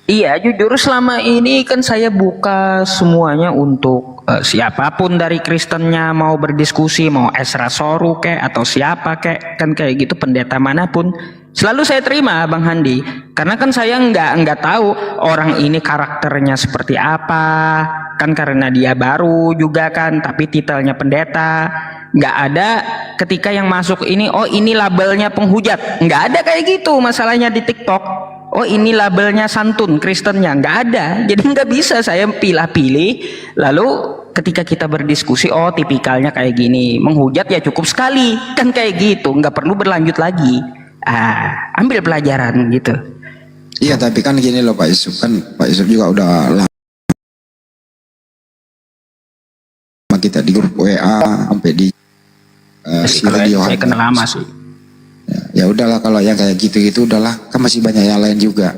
Iya, jujur selama ini kan saya buka semuanya untuk siapapun dari Kristennya mau berdiskusi, mau Esra Soru kek atau siapa kek, kan kayak gitu, pendeta manapun selalu saya terima Bang Handi, karena kan saya nggak tahu orang ini karakternya seperti apa, kan karena dia baru juga kan, tapi titelnya pendeta. Nggak ada ketika yang masuk ini, oh ini labelnya penghujat, nggak ada kayak gitu masalahnya di TikTok. Oh ini labelnya santun Kristennya, nggak ada. Jadi nggak bisa saya pilih-pilih. Lalu ketika kita berdiskusi, oh tipikalnya kayak gini, menghujat ya cukup sekali, kan kayak gitu, nggak perlu berlanjut lagi. Ambil pelajaran gitu. Iya, tapi kan gini loh Pak Yusuf, kan Pak Yusuf juga udah lama kita di grup WA sampai di si radio. Saya kenal lama sih. Ya udahlah, kalau yang kayak gitu-gitu udahlah, kan masih banyak yang lain juga.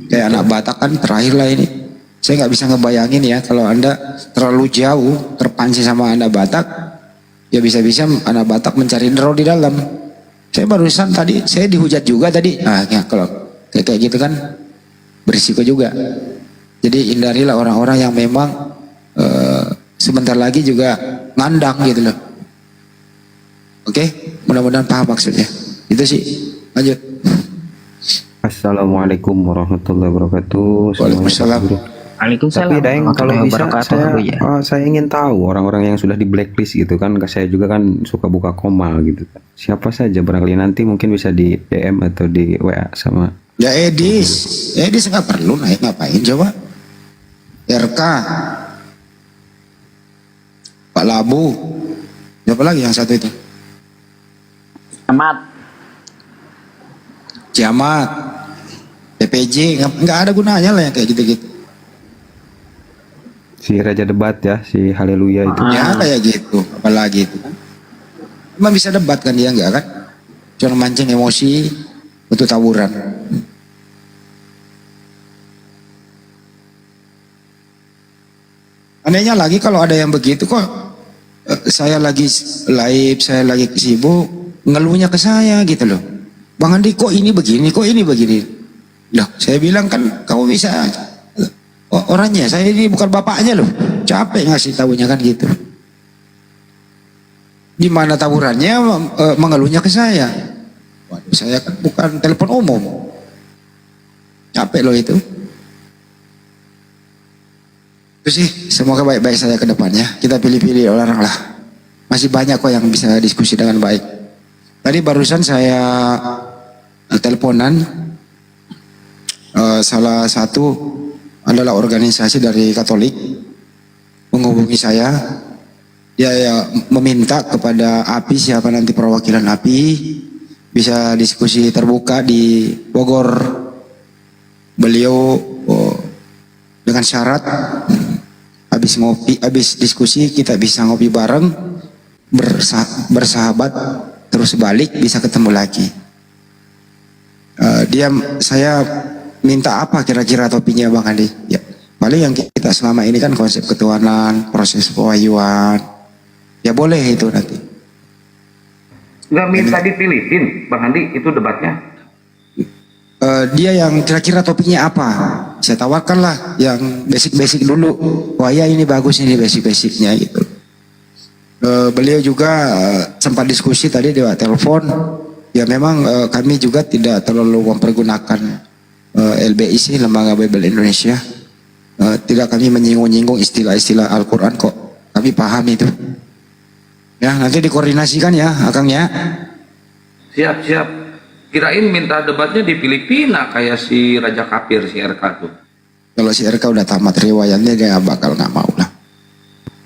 Kayak anak Batak kan terakhir lah ini. Saya nggak bisa ngebayangin ya, kalau Anda terlalu jauh terpancing sama anak Batak, ya bisa-bisa anak Batak mencari draw di dalam. Saya barusan tadi, saya dihujat juga tadi. Ya kalau kayak gitu kan berisiko juga. Jadi hindarilah orang-orang yang memang sebentar lagi juga ngandang gitu loh. Oke, mudah-mudahan paham maksudnya. Itu sih. Lanjut. Assalamualaikum warahmatullahi wabarakatuh. Waalaikumsalam. Waalaikumsalam. Tapi Daeng, kalau bisa ya. saya ingin tahu orang-orang yang sudah di blacklist gitu kan. Saya juga kan suka buka komal gitu. Siapa saja barangkali, nanti mungkin bisa di DM atau di WA sama. Ya Edis nggak perlu naik, ngapain coba? RK, Pak Labu, siapa lagi yang satu itu? Kiamat, PPJ, nggak ada gunanya lah yang kayak gitu-gitu. Si Raja Debat ya, si Haleluya itu. Ya kayak gitu, apalagi itu kan. Emang bisa debat kan dia, nggak kan? Cuma mancing emosi untuk tawuran. Anehnya lagi kalau ada yang begitu kok, saya lagi live, saya lagi sibuk, ngeluhnya ke saya gitu loh. Bang Andi kok ini begini, kok ini begini. Loh, saya bilang kan kamu bisa, orangnya saya ini bukan bapaknya loh. Capek ngasih tahunya kan gitu. Di mana tawurannya mengeluhnya ke saya. Waduh, saya kan bukan telepon umum. Capek loh itu. Itu sih, semoga baik-baik saya ke depannya. Kita pilih-pilih orang lah. Masih banyak kok yang bisa diskusi dengan baik. Tadi barusan saya teleponan, salah satu adalah organisasi dari Katolik menghubungi saya. Dia meminta kepada API, siapa nanti perwakilan API, bisa diskusi terbuka di Bogor. Beliau dengan syarat habis diskusi kita bisa ngopi bareng, bersahabat, terus balik bisa ketemu lagi. Saya minta apa kira-kira topinya Bang Andi? Ya, paling yang kita selama ini kan konsep ketuhanan, proses pewahyuan. Ya boleh itu nanti. Nggak minta dipilihin, Bang Andi, itu debatnya. Dia yang kira-kira topiknya apa? Saya tawarkan lah yang basic-basic dulu. Wah ya ini bagus, ini basic-basicnya gitu. Beliau juga sempat diskusi tadi di telepon. Ya memang kami juga tidak terlalu mempergunakan LBI, Lembaga Bible Indonesia. Tidak kami menyinggung-nyinggung istilah-istilah Al-Quran kok. Kami paham itu. Ya nanti dikoordinasikan ya Akang ya. Siap. Kirain minta debatnya di Filipina kayak si Raja Kafir, si RK tuh. Kalau si RK udah tamat riwayatnya, dia nggak mau lah.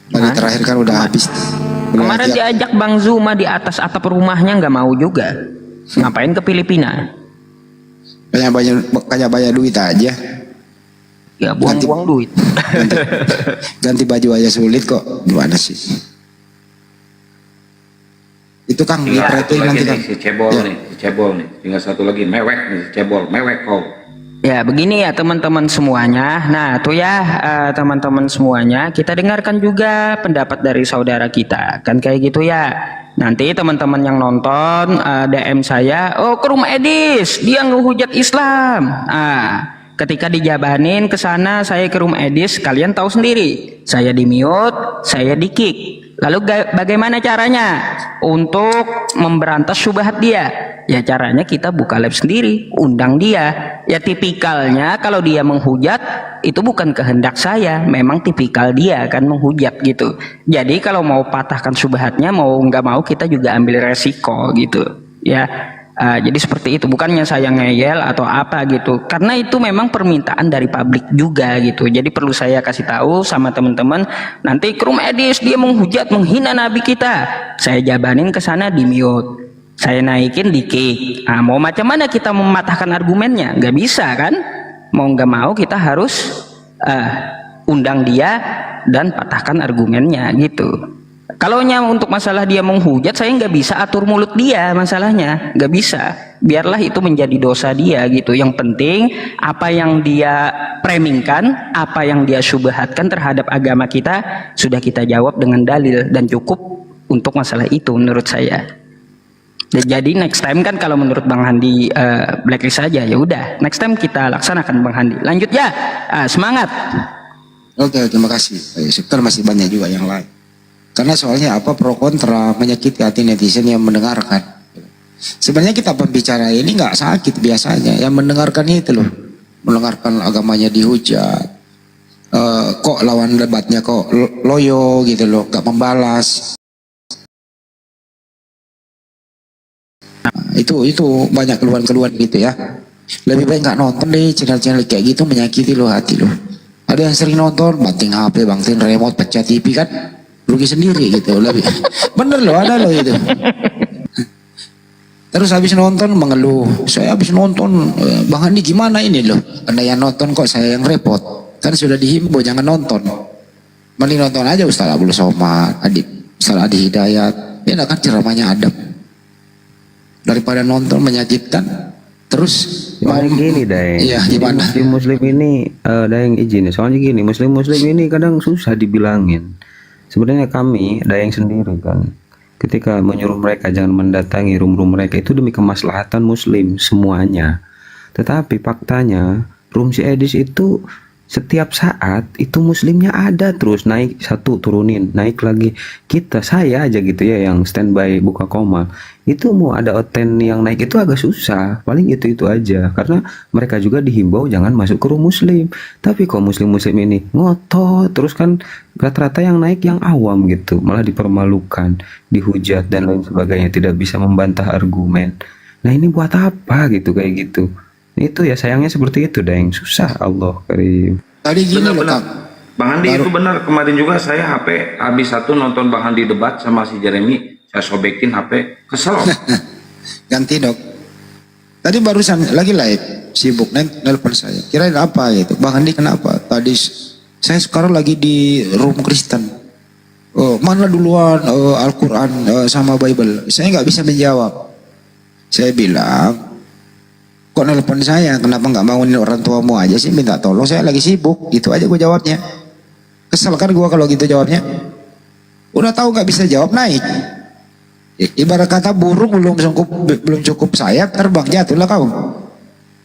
Tadi terakhir kan udah habis. Kemarin diajak Bang Zuma di atas atap rumahnya nggak mau juga. Ngapain ke Filipina? Kayak banyak duit aja. Ya buang-buang duit. Ganti baju aja sulit kok. Gimana sih? Itu Kang, Satu lagi nanti nih, Kang. si cebol nih. Tinggal satu lagi, mewek nih, si cebol, mewek kau. Ya begini ya teman-teman semuanya. Nah tuh ya teman-teman semuanya, kita dengarkan juga pendapat dari saudara kita. Kan kayak gitu ya. Nanti teman-teman yang nonton DM saya, oh ke rumah Edis, dia ngehujat Islam. ketika dijabanin ke sana, saya ke room edis, kalian tahu sendiri, saya di mute, saya di kick. Lalu bagaimana caranya untuk memberantas syubhat dia? Ya caranya kita buka live sendiri, undang dia. Ya tipikalnya kalau dia menghujat itu bukan kehendak saya, memang tipikal dia kan menghujat gitu. Jadi kalau mau patahkan syubhatnya, mau nggak mau kita juga ambil resiko gitu. Ya. Jadi seperti itu, bukannya saya ngeyel atau apa gitu, karena itu memang permintaan dari publik juga gitu. Jadi perlu saya kasih tahu sama teman-teman, nanti ke room edis dia menghujat, menghina nabi kita, saya jabanin ke sana di mute, saya naikin di kick. Mau macam mana kita mematahkan argumennya? Nggak bisa kan? Mau nggak mau kita harus undang dia dan patahkan argumennya gitu. Kalau untuk masalah dia menghujat, saya nggak bisa atur mulut dia, masalahnya nggak bisa. Biarlah itu menjadi dosa dia gitu. Yang penting apa yang dia premingkan, apa yang dia syubhatkan terhadap agama kita sudah kita jawab dengan dalil dan cukup untuk masalah itu menurut saya. Jadi next time kan kalau menurut Bang Handi blacklist saja, ya udah. Next time kita laksanakan Bang Handi. Lanjut ya, semangat. Oke, terima kasih. Sektor masih banyak juga yang lain. Karena soalnya apa pro kontra menyakiti hati netizen yang mendengarkan. Sebenarnya kita pembicara ini nggak sakit biasanya, yang mendengarkan itu loh, mendengarkan agamanya dihujat. Kok lawan debatnya kok loyo gitu loh, nggak membalas. Nah, itu banyak keluhan-keluhan gitu ya. Lebih baik nggak nonton deh channel-channel kayak gitu, menyakiti loh hati loh. Ada yang sering nonton, banting HP, banting remote, pecah TV kan. Rugi sendiri gitu, lebih bener loh, ada loh itu. Terus habis nonton mengeluh, saya habis nonton Bang Handi gimana ini loh, Anda yang nonton kok saya yang repot, kan sudah dihimbau jangan nonton, mending nonton aja Ustaz Abdul Somad, Ustaz Adi Hidayat, ya kan ceramahnya adab, daripada nonton menyakitkan. Terus soalnya gini Daeng, iya, gimana? Muslim ini Daeng izin, soalnya gini, Muslim ini kadang susah dibilangin. Sebenarnya kami Daeng sendiri kan, ketika menyuruh mereka jangan mendatangi room-room mereka itu demi kemaslahatan Muslim semuanya. Tetapi faktanya room si Edis itu setiap saat itu Muslimnya ada terus, naik satu turunin, naik lagi. Saya aja gitu ya yang standby buka koma, itu mau ada oten yang naik itu agak susah, paling itu aja, karena mereka juga dihimbau jangan masuk ke room Muslim. Tapi kok Muslim ini ngotot terus kan, rata-rata yang naik yang awam gitu, malah dipermalukan, dihujat dan lain sebagainya, tidak bisa membantah argumen. Nah ini buat apa gitu kayak gitu. Itu ya sayangnya seperti itu Daeng, susah Allah karim. Tadi gini loh Benar. Kang. Bang Handi itu benar, kemarin juga saya HP habis satu nonton Bang Handi debat sama si Jeremy, saya sobekin HP, kesel. Ganti dok. Tadi barusan lagi live, sibuk nelpon saya. Kirain apa gitu, Bang Handi kenapa? Tadi saya sekarang lagi di room Kristen. Mana duluan Al-Quran sama Bible? Saya nggak bisa menjawab. Saya bilang, kok nelpon saya, kenapa nggak bangunin orang tuamu aja sih, minta tolong, saya lagi sibuk, gitu aja gue jawabnya. Kesel kan gue kalau gitu jawabnya. Udah tahu nggak bisa jawab, naik. Ibarat kata burung belum cukup sayap, terbang, jatuhlah kau.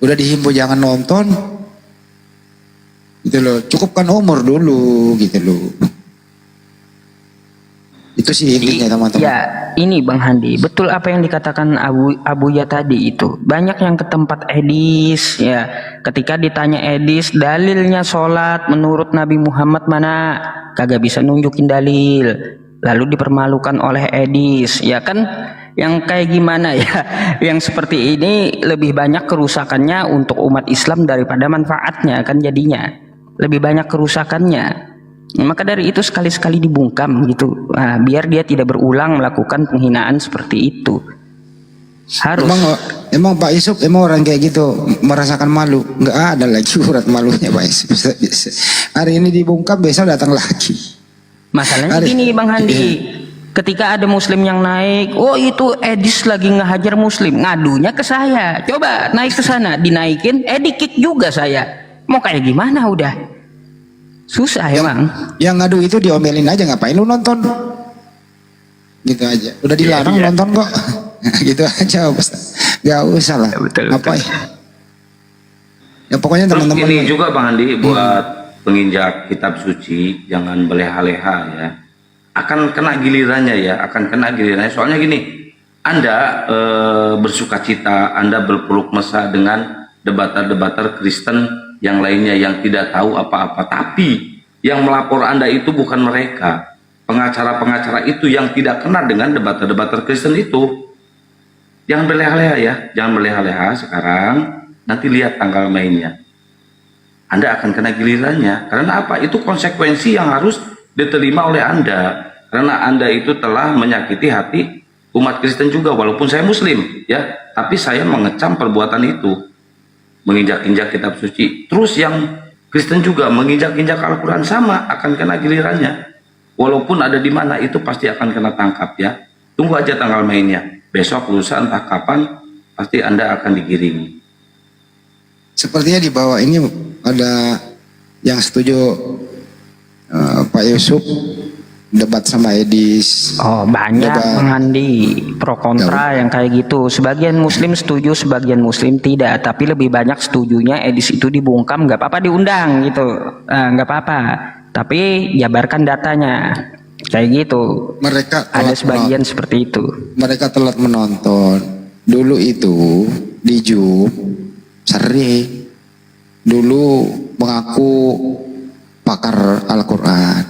Udah dihimbau jangan nonton, gitu loh, cukupkan umur dulu, gitu loh. Itu sih intinya teman-teman. Ya, ini Bang Handi, betul apa yang dikatakan Abuya tadi itu. Banyak yang ke tempat Edis, ya. Ketika ditanya Edis, dalilnya sholat menurut Nabi Muhammad mana? Kagak bisa nunjukin dalil. Lalu dipermalukan oleh Edis, ya kan? Yang kayak gimana ya? Yang seperti ini lebih banyak kerusakannya untuk umat Islam daripada manfaatnya kan jadinya. Lebih banyak kerusakannya. Maka dari itu sekali-sekali dibungkam gitu, biar dia tidak berulang melakukan penghinaan seperti itu. Harus. Emang Pak Yusuf emang orang kayak gitu merasakan malu, nggak ada lagi urat malunya Pak Yusuf. Hari ini dibungkam, besok datang lagi. Masalahnya gini Bang Handi, ketika ada Muslim yang naik, oh itu Edis lagi ngehajar Muslim, ngadunya ke saya. Coba naik ke sana, dinaikin, di-kick juga saya. Mau kayak gimana udah? Susah emang. Yang ngadu itu diomelin aja, ngapain lu nonton? Gitu aja. Udah dilarang nonton kok. Gitu aja Ustaz. Gak usah lah. Betul. Apa ya? Ya pokoknya Terus teman-teman. ini juga Bang Andi buat penginjak kitab suci, jangan berleha-leha ya. Akan kena gilirannya ya, akan kena gilirannya. Soalnya gini, Anda bersuka cita, Anda berpeluk mesra dengan debater-debater Kristen yang lainnya yang tidak tahu apa-apa. Tapi yang melapor Anda itu bukan mereka. Pengacara-pengacara itu yang tidak kenal dengan debater-debater Kristen itu. Jangan berleha-leha ya, jangan berleha-leha sekarang. Nanti lihat tanggal mainnya. Anda akan kena gilirannya. Karena apa? Itu konsekuensi yang harus diterima oleh Anda. Karena Anda itu telah menyakiti hati umat Kristen juga. Walaupun saya Muslim, ya. Tapi saya mengecam perbuatan itu. Menginjak-injak kitab suci. Terus yang Kristen juga menginjak-injak Al-Quran sama akan kena gilirannya. Walaupun ada di mana itu pasti akan kena tangkap ya. Tunggu aja tanggal mainnya. Besok lusa entah kapan pasti Anda akan digiringi. Sepertinya di bawah ini ada yang setuju Pak Yusuf debat sama Edis. Oh banyak Bang Andi pro kontra yang kayak gitu. Sebagian Muslim setuju, sebagian Muslim tidak. Tapi lebih banyak setujunya Edis itu dibungkam, nggak apa-apa diundang gitu, nggak apa-apa. Tapi jabarkan datanya kayak gitu. Mereka ada sebagian seperti itu. Mereka telat menonton. Dulu itu di Zoom sering. Dulu mengaku pakar Al-Quran.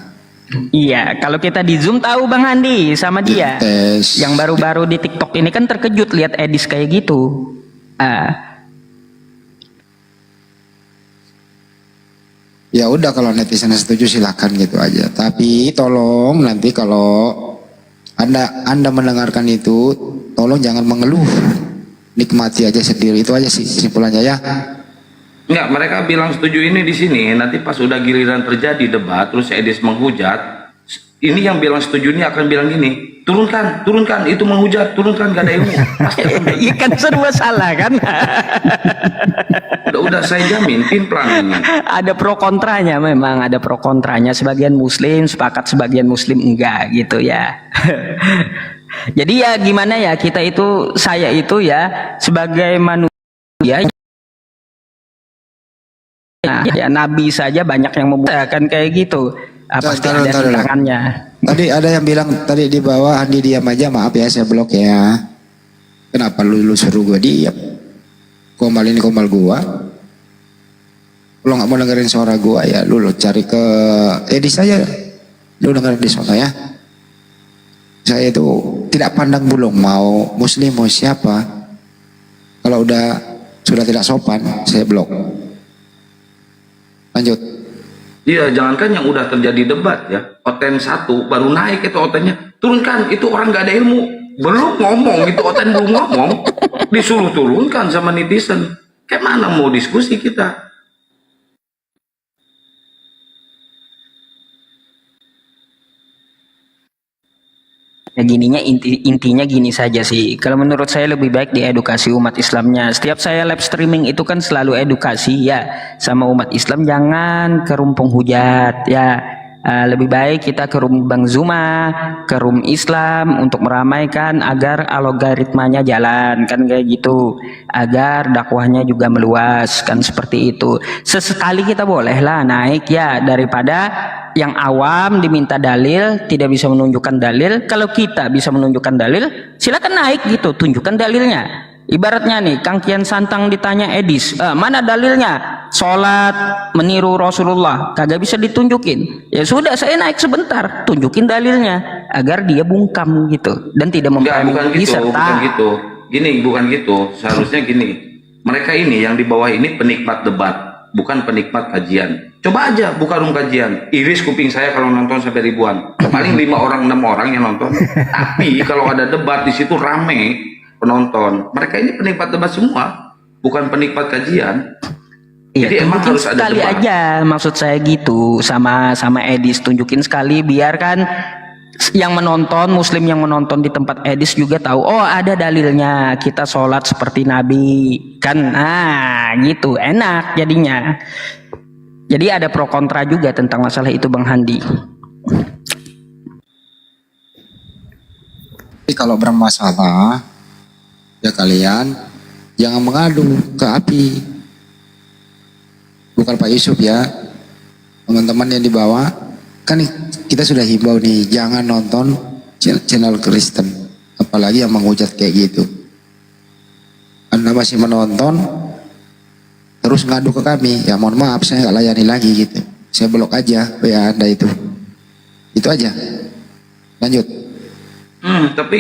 Iya, kalau kita di Zoom tahu Bang Andi sama dia. Yang baru-baru di TikTok ini kan terkejut lihat Edis kayak gitu. Ya udah kalau netizen setuju silakan gitu aja. Tapi tolong nanti kalau Anda mendengarkan itu, tolong jangan mengeluh. Nikmati aja sendiri, itu aja sih kesimpulannya ya. Enggak, mereka bilang setuju ini di sini. Nanti pas udah giliran terjadi debat, terus Edis menghujat. Ini yang bilang setuju ini akan bilang gini, turunkan, itu menghujat, turunkan, gak ada ilmu. Pasti akan Iya kan serba salah kan. udah saya jamin, timplang ini. Ada pro kontranya, memang ada pro kontranya. Sebagian Muslim sepakat, sebagian Muslim enggak gitu ya. Jadi ya gimana ya, kita itu, saya itu ya sebagai manusia. Ya Nabi saja banyak yang membutuhkan kayak gitu. Pasti ada tangannya. Tadi ada yang bilang tadi di bawah, Andi diam aja, maaf ya saya blok ya. Kenapa lu suruh gua diam? Komal ini komal gua. Lu nggak mau dengerin suara gua ya, lu cari ke Edis aja. Lu dengerin di sana ya. Saya itu tidak pandang bulu mau Muslim mau siapa. Kalau sudah tidak sopan, saya blok. Lanjut. Iya, jangankan yang udah terjadi debat ya, Oten 1 baru naik itu Otennya, turunkan, itu orang gak ada ilmu, belum ngomong, itu Oten belum ngomong, disuruh turunkan sama netizen. Kayak mana mau diskusi kita? Ya gininya intinya gini saja sih. Kalau menurut saya lebih baik diedukasi umat Islamnya. Setiap saya live streaming itu kan selalu edukasi ya sama umat Islam, jangan ke room penghujat ya. Lebih baik kita ke room Bang Zuma, ke room Islam untuk meramaikan agar algoritmanya jalan kan kayak gitu, agar dakwahnya juga meluas kan seperti itu. Sesekali kita bolehlah naik ya, daripada yang awam diminta dalil tidak bisa menunjukkan dalil. Kalau kita bisa menunjukkan dalil, silakan naik gitu, tunjukkan dalilnya. Ibaratnya nih, Kang Kian Santang ditanya Edis, mana dalilnya? Sholat meniru Rasulullah, kagak bisa ditunjukin. Ya sudah, saya naik sebentar, tunjukin dalilnya agar dia bungkam gitu dan tidak bukan gitu, serta. bukan gitu. Gini, bukan gitu. Seharusnya gini. Mereka ini yang di bawah ini penikmat debat, bukan penikmat kajian. Coba aja buka room kajian, iris kuping saya kalau nonton sampai ribuan. Paling 5 orang 6 orang yang nonton. Tapi kalau ada debat di situ rame penonton. Mereka ini penikmat debat semua, bukan penikmat kajian. Iya, jadi emang harus ada sekali debat aja, maksud saya gitu, sama Edis tunjukin sekali, biarkan yang menonton, Muslim yang menonton di tempat Edis juga tahu, oh ada dalilnya, kita sholat seperti Nabi kan, gitu, enak jadinya. Jadi ada pro kontra juga tentang masalah itu Bang Handi. Tapi kalau bermasalah ya kalian jangan mengadu ke api. bukan Pak Yusuf ya, teman-teman yang dibawa, kan kita sudah himbau nih, jangan nonton channel Kristen, apalagi yang menghujat kayak gitu. Anda masih menonton, terus ngadu ke kami, ya mohon maaf saya nggak layani lagi gitu, saya blok aja WA Anda itu aja. Lanjut. Tapi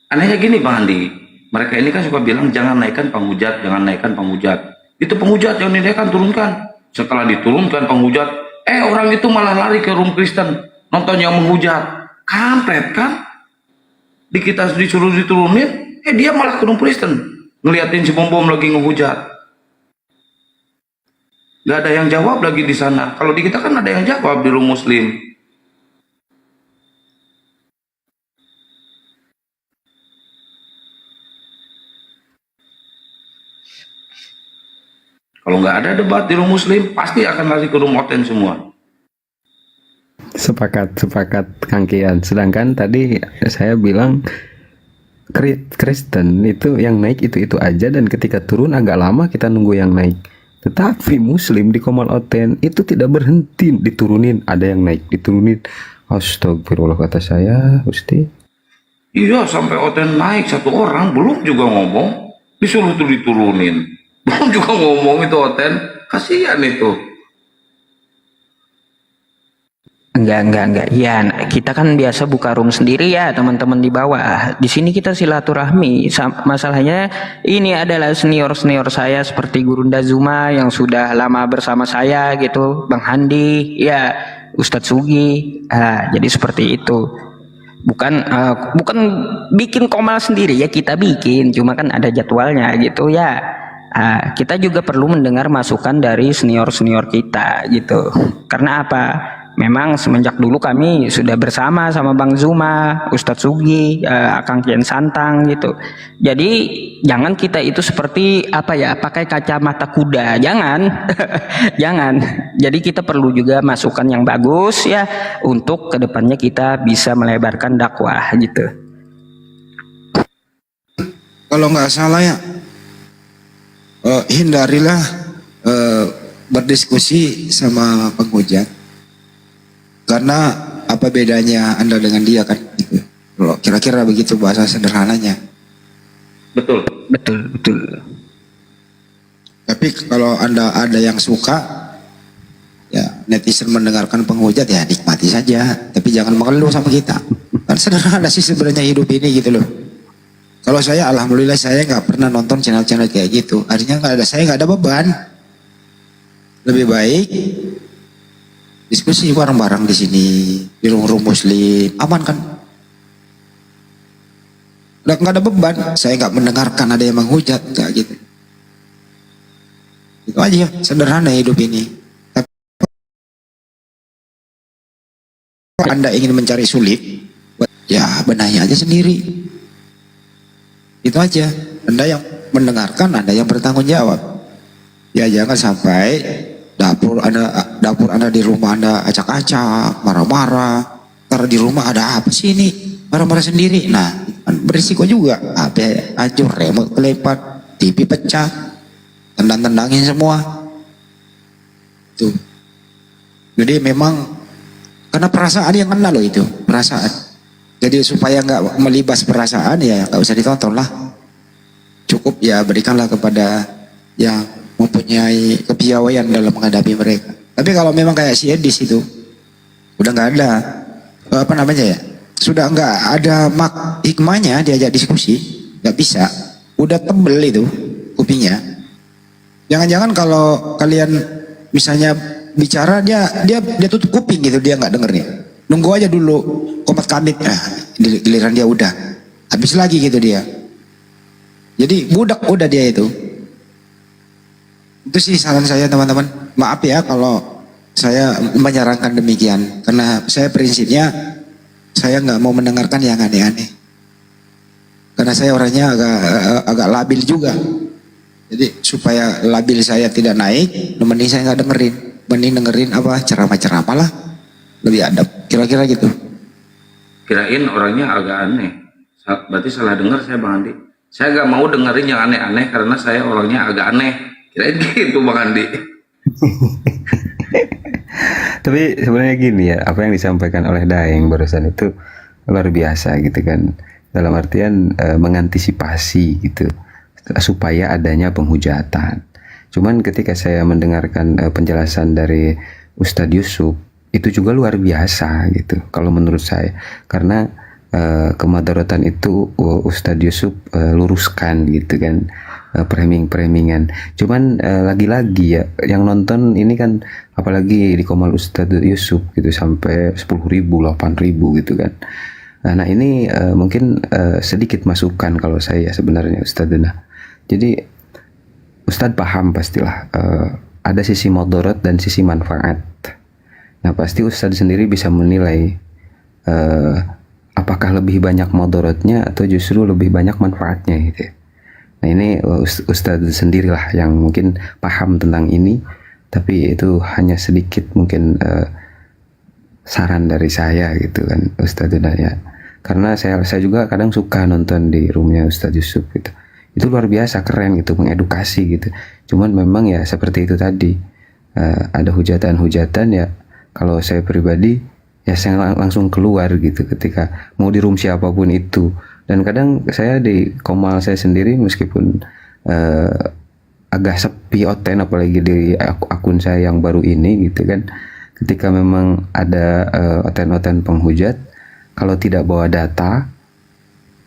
anehnya gini Bang Andi, mereka ini kan suka bilang jangan naikkan penghujat, jangan naikkan penghujat. Itu penghujat yang dinaikkan, turunkan. Setelah diturunkan penghujat, orang itu malah lari ke room Kristen, nonton yang menghujat. Kampret kan? Di kita disuruh diturunin, dia malah ke room Kristen, ngeliatin si bom lagi ngehujat. Gak ada yang jawab lagi di sana. Kalau di kita kan ada yang jawab di room Muslim. Kalau nggak ada debat di room Muslim, pasti akan lari ke room Oten semua. Sepakat Kang Kian. Sedangkan tadi saya bilang Kristen itu yang naik itu aja, dan ketika turun agak lama kita nunggu yang naik. Tetapi Muslim di Komal Oten itu tidak berhenti, diturunin, ada yang naik, diturunin. Astagfirullah kata saya, Gusti. Iya, sampai Oten naik satu orang belum juga ngomong, disuruh tuh diturunin. Belum juga ngomong itu Oten, kasihan itu. Enggak. Ya, kita kan biasa buka room sendiri ya, teman-teman di bawah. Di sini kita silaturahmi. Masalahnya ini adalah senior-senior saya seperti Gurunda Zuma yang sudah lama bersama saya gitu, Bang Handi, ya, Ustadz Sugi. Jadi seperti itu. Bukan bikin Komal sendiri ya, kita bikin, cuma kan ada jadwalnya gitu ya. Kita juga perlu mendengar masukan dari senior-senior kita gitu. Karena apa? Memang semenjak dulu kami sudah bersama sama Bang Zuma, Ustadz Sugi, Akang Kian Santang gitu. Jadi jangan kita itu seperti apa ya, pakai kacamata kuda, jangan. Jangan. Jadi kita perlu juga masukan yang bagus ya, untuk kedepannya kita bisa melebarkan dakwah gitu. Kalau nggak salah ya, hindarilah berdiskusi sama penghujat, karena apa bedanya Anda dengan dia kan gitu. Kira-kira begitu bahasa sederhananya. Betul. Tapi kalau Anda ada yang suka, ya netizen mendengarkan penghujat ya nikmati saja, tapi jangan mengeluh sama kita. Kan sederhana sih sebenarnya hidup ini gitu loh. Kalau saya alhamdulillah saya nggak pernah nonton channel-channel kayak gitu. Artinya saya nggak ada beban. Lebih baik diskusi bareng-bareng di sini, di room Muslim, aman kan? Nggak ada beban. Saya nggak mendengarkan ada yang menghujat, nggak gitu. Itu aja, sederhana hidup ini. Tapi kalau Anda ingin mencari sulit, ya benahi aja sendiri. Itu aja. Anda yang mendengarkan, Anda yang bertanggung jawab. Ya jangan sampai dapur Anda di rumah Anda acak-acak, marah-marah. Ntar di rumah ada apa sih ini? Marah-marah sendiri. Nah, berisiko juga. HP hancur, remote kelempar, TV pecah, tendang-tendangin semua. Tuh. Jadi memang karena perasaan yang kena loh itu, perasaan. Jadi supaya nggak melibas perasaan ya nggak usah ditonton lah. Cukup ya berikanlah kepada yang mempunyai kepiawaian dalam menghadapi mereka. Tapi kalau memang kayak si Edis itu udah nggak ada apa namanya ya, sudah nggak ada hikmahnya diajak diskusi, nggak bisa. Udah tebel itu kupingnya. Jangan-jangan kalau kalian misalnya bicara dia tutup kuping gitu, dia nggak dengernya. Nunggu aja dulu komat kamit, giliran dia udah habis lagi gitu dia. Jadi budak udah dia itu. Itu sih saran saya teman-teman. Maaf ya kalau saya menyarankan demikian, karena saya prinsipnya saya nggak mau mendengarkan yang aneh-aneh. Karena saya orangnya agak labil juga. Jadi supaya labil saya tidak naik, mending saya nggak dengerin, mending dengerin apa ceramah-ceramah lah, lebih adab. Kira-kira gitu. Kirain orangnya agak aneh. Berarti salah dengar saya Bang Andi. Saya gak mau dengerin yang aneh-aneh karena saya orangnya agak aneh. Kirain gitu Bang Andi. Tapi sebenarnya gini ya, apa yang disampaikan oleh Daeng barusan itu luar biasa gitu kan. Dalam artian mengantisipasi gitu supaya adanya penghujatan. Cuman ketika saya mendengarkan penjelasan dari Ustadz Yusuf, itu juga luar biasa gitu kalau menurut saya. Karena kemadaratan itu Ustadz Yusuf luruskan gitu kan, framing-framingan. Cuman lagi-lagi ya yang nonton ini kan apalagi di Komal Ustadz Yusuf gitu sampai 10.000, 8.000 gitu kan. Nah ini mungkin sedikit masukan kalau saya sebenarnya Ustadz. Nah, jadi Ustadz paham pastilah ada sisi mudarat dan sisi manfaat. Nah pasti Ustadz sendiri bisa menilai apakah lebih banyak mudaratnya atau justru lebih banyak manfaatnya gitu. Nah ini Ustadz sendirilah yang mungkin paham tentang ini, tapi itu hanya sedikit mungkin saran dari saya gitu kan Ustadz ya. Karena saya juga kadang suka nonton di roomnya Ustadz Yusuf gitu. Itu luar biasa keren gitu, mengedukasi gitu. Cuman memang ya seperti itu tadi, ada hujatan-hujatan ya. Kalau saya pribadi ya saya langsung keluar gitu ketika mau di room siapapun itu. Dan kadang saya di Komal saya sendiri meskipun agak sepi oten apalagi di akun saya yang baru ini gitu kan. Ketika memang ada oten-oten penghujat, kalau tidak bawa data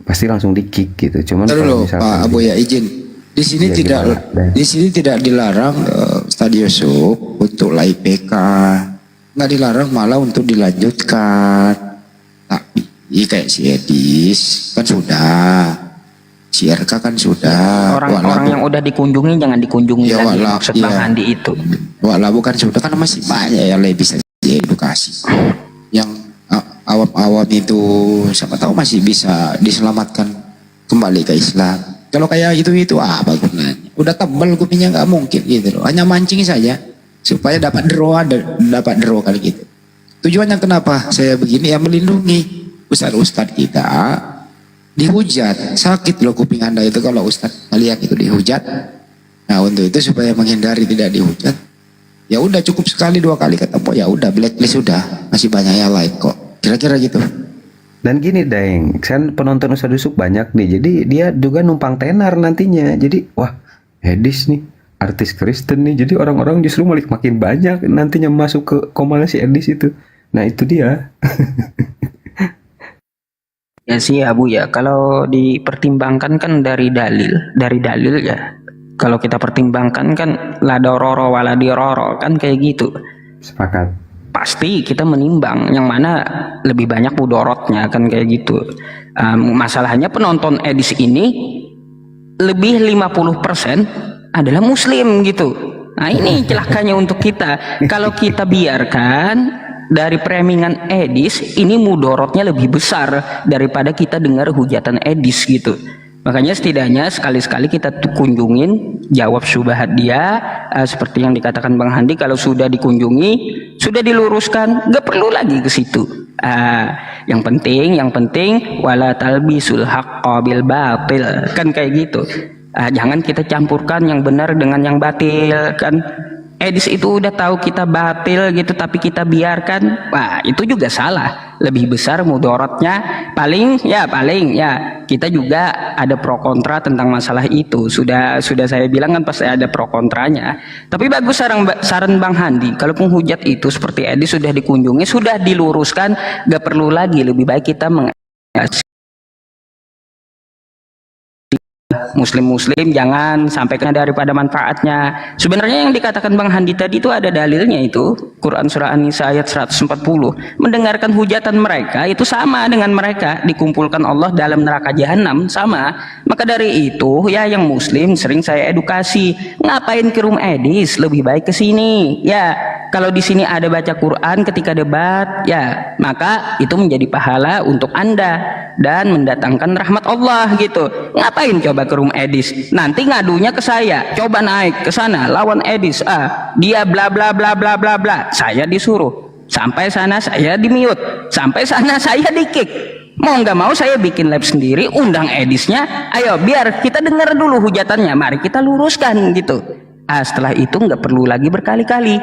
pasti langsung di-kick gitu. Cuman kalau misalkan Pak Abu ya izin. Di sini tidak dilarang Ustadz Yusuf untuk live PK. Nggak dilarang, malah untuk dilanjutkan. Tapi kayak si Edis kan sudah, si RK kan sudah. Orang-orang yang udah dikunjungi jangan dikunjungi ya, lagi maksud Bang Andi itu. Bukan sudah, kan masih banyak yang lebih bisa diedukasi. Yang awam-awam itu siapa tahu masih bisa diselamatkan kembali ke Islam. Kalau kayak itu apa gunanya? Udah tebal kupingnya, nggak mungkin gitu loh. Hanya mancing saja supaya dapat draw kali gitu. Tujuannya kenapa saya begini? Ya melindungi ustadz kita dihujat. Sakit loh kuping Anda itu kalau ustadz kalian itu dihujat. Nah untuk itu supaya menghindari tidak dihujat, ya udah cukup sekali 2 kali ketemu, ya udah blacklist sudah, masih banyak yang lain kok. Kira-kira gitu. Dan gini Daeng, kan penonton Ustadz Yusuf banyak nih, jadi dia juga numpang tenar nantinya. Jadi wah Edis nih artis Kristen nih, jadi orang-orang justru makin banyak nantinya masuk ke Komal si Edis itu. Nah itu dia. Ya sih Abu ya, kalau dipertimbangkan kan dari dalil ya. Kalau kita pertimbangkan kan la dororo wala diroro kan kayak gitu. Sepakat. Pasti kita menimbang yang mana lebih banyak mudorotnya kan kayak gitu. Masalahnya penonton Edis ini lebih 50% adalah muslim gitu. Nah ini celakanya untuk kita. Kalau kita biarkan dari premingan Edis, ini mudorotnya lebih besar daripada kita dengar hujatan Edis gitu. Makanya setidaknya sekali-sekali kita kunjungin, jawab syubhat dia, seperti yang dikatakan Bang Handi, kalau sudah dikunjungi, sudah diluruskan, gak perlu lagi ke situ. Yang penting wala talbisul haqqa bil batil, kan kayak gitu. Jangan kita campurkan yang benar dengan yang batil kan. Edis itu udah tahu kita batil gitu tapi kita biarkan, wah itu juga salah. Lebih besar mudorotnya. Paling ya kita juga ada pro kontra tentang masalah itu. Sudah saya bilang kan pasti ada pro kontranya. Tapi bagus saran Bang Handi, kalau penghujat itu seperti Edis sudah dikunjungi, sudah diluruskan, gak perlu lagi, lebih baik kita muslim jangan sampai kena daripada manfaatnya. Sebenarnya yang dikatakan Bang Handi tadi itu ada dalilnya, itu Quran surah An-Nisa ayat 140. Mendengarkan hujatan mereka itu sama dengan mereka dikumpulkan Allah dalam neraka jahanam, sama. Maka dari itu ya yang muslim sering saya edukasi, ngapain ke room Edis, lebih baik ke sini. Ya, kalau di sini ada baca Quran ketika debat, ya maka itu menjadi pahala untuk Anda dan mendatangkan rahmat Allah gitu. Ngapain coba ke room Edis, nanti ngadunya ke saya, coba naik ke sana lawan Edis, dia bla bla bla bla bla bla, saya disuruh sampai sana saya di mute, sampai sana saya di kick. Mau nggak mau saya bikin live sendiri, undang Edisnya, ayo biar kita dengar dulu hujatannya, mari kita luruskan gitu. Setelah itu nggak perlu lagi berkali-kali,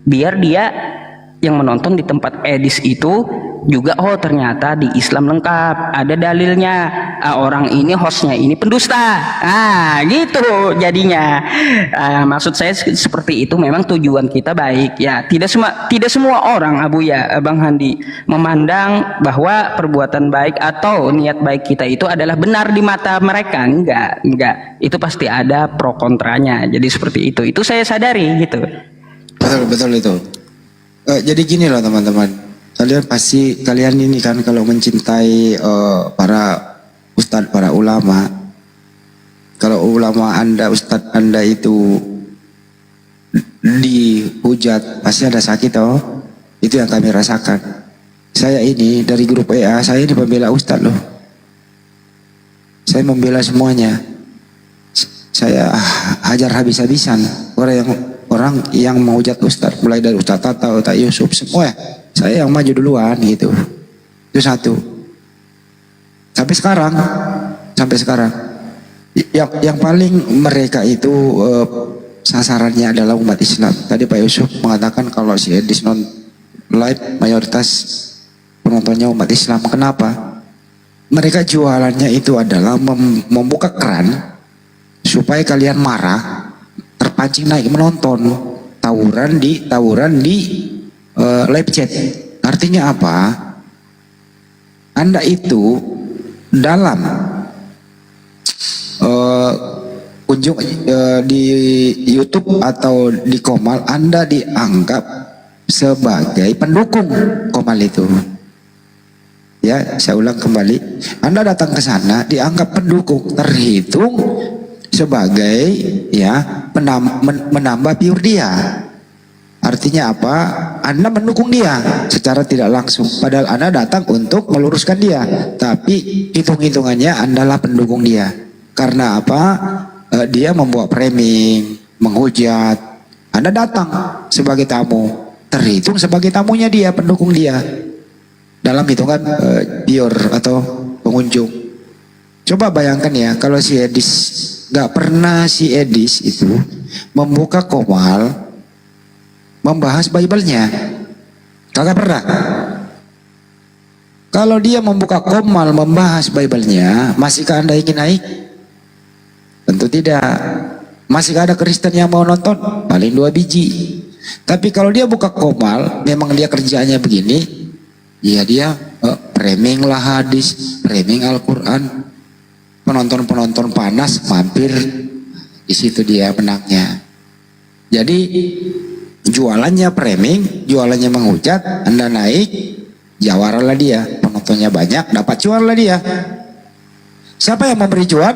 biar dia yang menonton di tempat edis itu juga, oh ternyata di Islam lengkap, ada dalilnya, orang ini hostnya ini pendusta, gitu jadinya. Maksud saya seperti itu. Memang tujuan kita baik ya, tidak semua orang Abu ya Bang Handi memandang bahwa perbuatan baik atau niat baik kita itu adalah benar di mata mereka. Enggak, itu pasti ada pro kontranya. Jadi seperti itu saya sadari gitu. Betul itu. Jadi gini loh teman-teman, kalian ini kan kalau mencintai para ustadz, para ulama, kalau ulama anda, ustadz anda itu dihujat pasti ada sakit itu yang kami rasakan. Saya ini dari grup WA, saya ini pembela ustadz loh, saya membela semuanya, saya hajar habis-habisan orang yang menghujat ustadz, mulai dari Ustadz Tata, Ustadz Yusuf, semua ya, saya yang maju duluan gitu. Itu satu. Sampai sekarang yang paling mereka itu sasarannya adalah umat Islam. Tadi Pak Yusuf mengatakan kalau si Edis non live mayoritas penontonnya umat Islam. Kenapa? Mereka jualannya itu adalah membuka keran supaya kalian marah, terpancing naik menonton, tawuran di live chat. Artinya apa? Anda itu dalam di YouTube atau di Komal, Anda dianggap sebagai pendukung Komal itu. Ya, saya ulang kembali. Anda datang ke sana dianggap pendukung, terhitung sebagai ya menambah viewer dia. Artinya apa? Anda mendukung dia secara tidak langsung, padahal Anda datang untuk meluruskan dia, tapi hitung-hitungannya Anda lah pendukung dia. Karena apa? Dia membuat framing, menghujat, Anda datang sebagai tamu, terhitung sebagai tamunya dia, pendukung dia dalam hitungan viewer atau pengunjung. Coba bayangkan ya, kalau si Edis, gak pernah si Edis itu membuka Komal membahas Bible-nya, kagak pernah. Kalau dia membuka Komal membahas Bible-nya, masihkah Anda ingin naik? Tentu tidak. Masihkah ada Kristen yang mau nonton? Paling 2 biji. Tapi kalau dia buka Komal, memang dia kerjanya begini, ya dia framing lah hadis, framing Al-Quran. Penonton-penonton panas mampir di situ, dia menangnya. Jadi jualannya framing, jualannya menghujat, Anda naik, jawaralah dia, penontonnya banyak, dapat cuan lah dia. Siapa yang memberi cuan?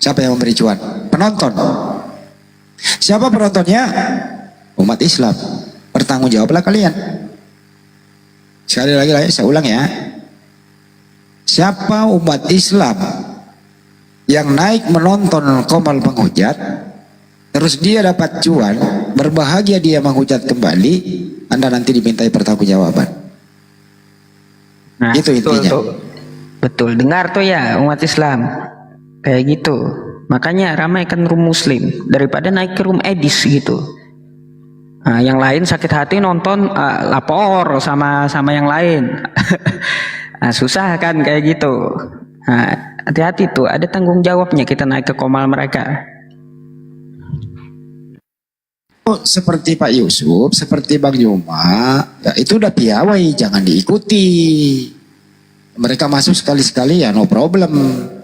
Siapa yang memberi cuan? Penonton. Siapa penontonnya? Umat Islam. Bertanggung jawablah kalian. Sekali lagi saya ulang ya. Siapa umat Islam yang naik menonton Komal penghujat, terus dia dapat cuan, berbahagia dia menghujat kembali, Anda nanti dimintai pertanggungjawaban. Nah, itu intinya. Betul, dengar tuh ya umat Islam. Kayak gitu. Makanya ramaikan room muslim daripada naik ke room edis gitu. Nah, yang lain sakit hati nonton, lapor sama yang lain. Nah, susah kan kayak gitu. Nah, hati-hati tuh, ada tanggung jawabnya kita naik ke Komal mereka. Seperti Pak Yusuf, seperti Bang Yuma, ya itu udah piawai, jangan diikuti. Mereka masuk sekali-sekali ya no problem,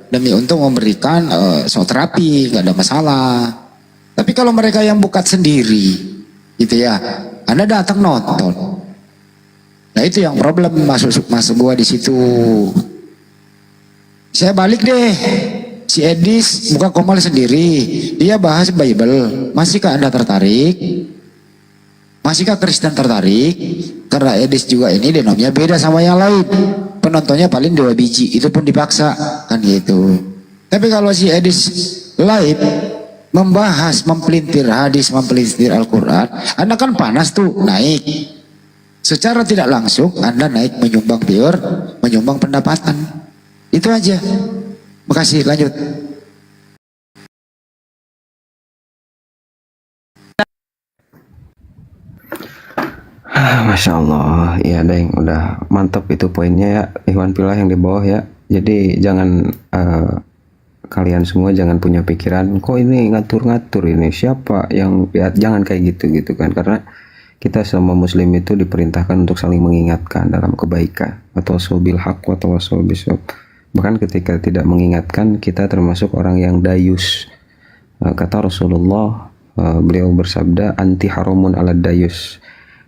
demi untuk memberikan terapi, nggak ada masalah. Tapi kalau mereka yang bukat sendiri, gitu ya, Anda datang nonton. Nah itu yang problem, masuk gua di situ. Saya balik deh, si Edis buka Komal sendiri, dia bahas Bible. Masihkah Anda tertarik? Masihkah Kristen tertarik? Karena Edis juga ini denomnya beda sama yang lain. Penontonnya paling 2 biji, itu pun dipaksa kan gitu. Tapi kalau si Edis live membahas, mempelintir hadis, mempelintir Al-Quran, Anda kan panas tuh, naik. Secara tidak langsung Anda naik, menyumbang viewer, menyumbang pendapatan. Itu aja. Makasih, lanjut. Masya Allah, ya Deng, udah mantap itu poinnya ya, Ikhwan Fillah yang di bawah ya. Jadi jangan kalian semua jangan punya pikiran, kok ini ngatur-ngatur ini siapa yang ya, jangan kayak gitu kan, karena kita sama Muslim itu diperintahkan untuk saling mengingatkan dalam kebaikan, atau bil haq atau bisawab. Bahkan ketika tidak mengingatkan, kita termasuk orang yang dayus. Kata Rasulullah, beliau bersabda, anti haramun ala dayus.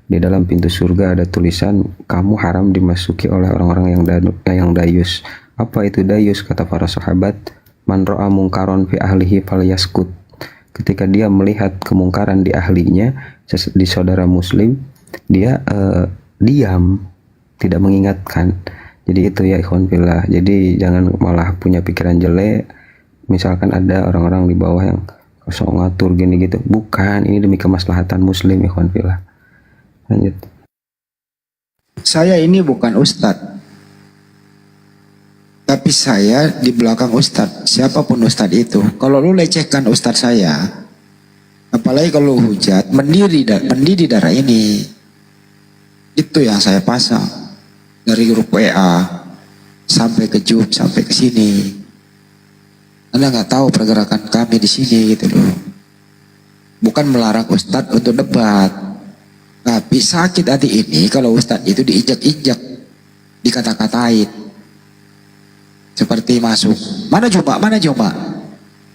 Di dalam pintu surga ada tulisan, kamu haram dimasuki oleh orang-orang yang dayus. Apa itu dayus? Kata para sahabat, man ra'a mungkaron fi ahlihi falyaskut. Ketika dia melihat kemungkaran di ahlinya, di saudara Muslim, dia diam, tidak mengingatkan. Jadi itu ya ikhwan fillah. Jadi jangan malah punya pikiran jelek. Misalkan ada orang-orang di bawah yang kosong ngatur gini gitu. Bukan, ini demi kemaslahatan Muslim ikhwan fillah. Lanjut. Saya ini bukan ustadz, tapi saya di belakang ustadz. Siapapun ustadz itu, kalau lu lecehkan ustadz saya, apalagi kalau hujat, mendidih darah ini. Itu yang saya pasang dari grup WA sampai ke Zoom sampai ke sini. Anda nggak tahu pergerakan kami di sini gitu loh. Bukan melarang ustadz untuk debat. Tapi sakit hati ini kalau ustadz itu diinjak-injak, dikata-katain. Seperti masuk, mana Juma?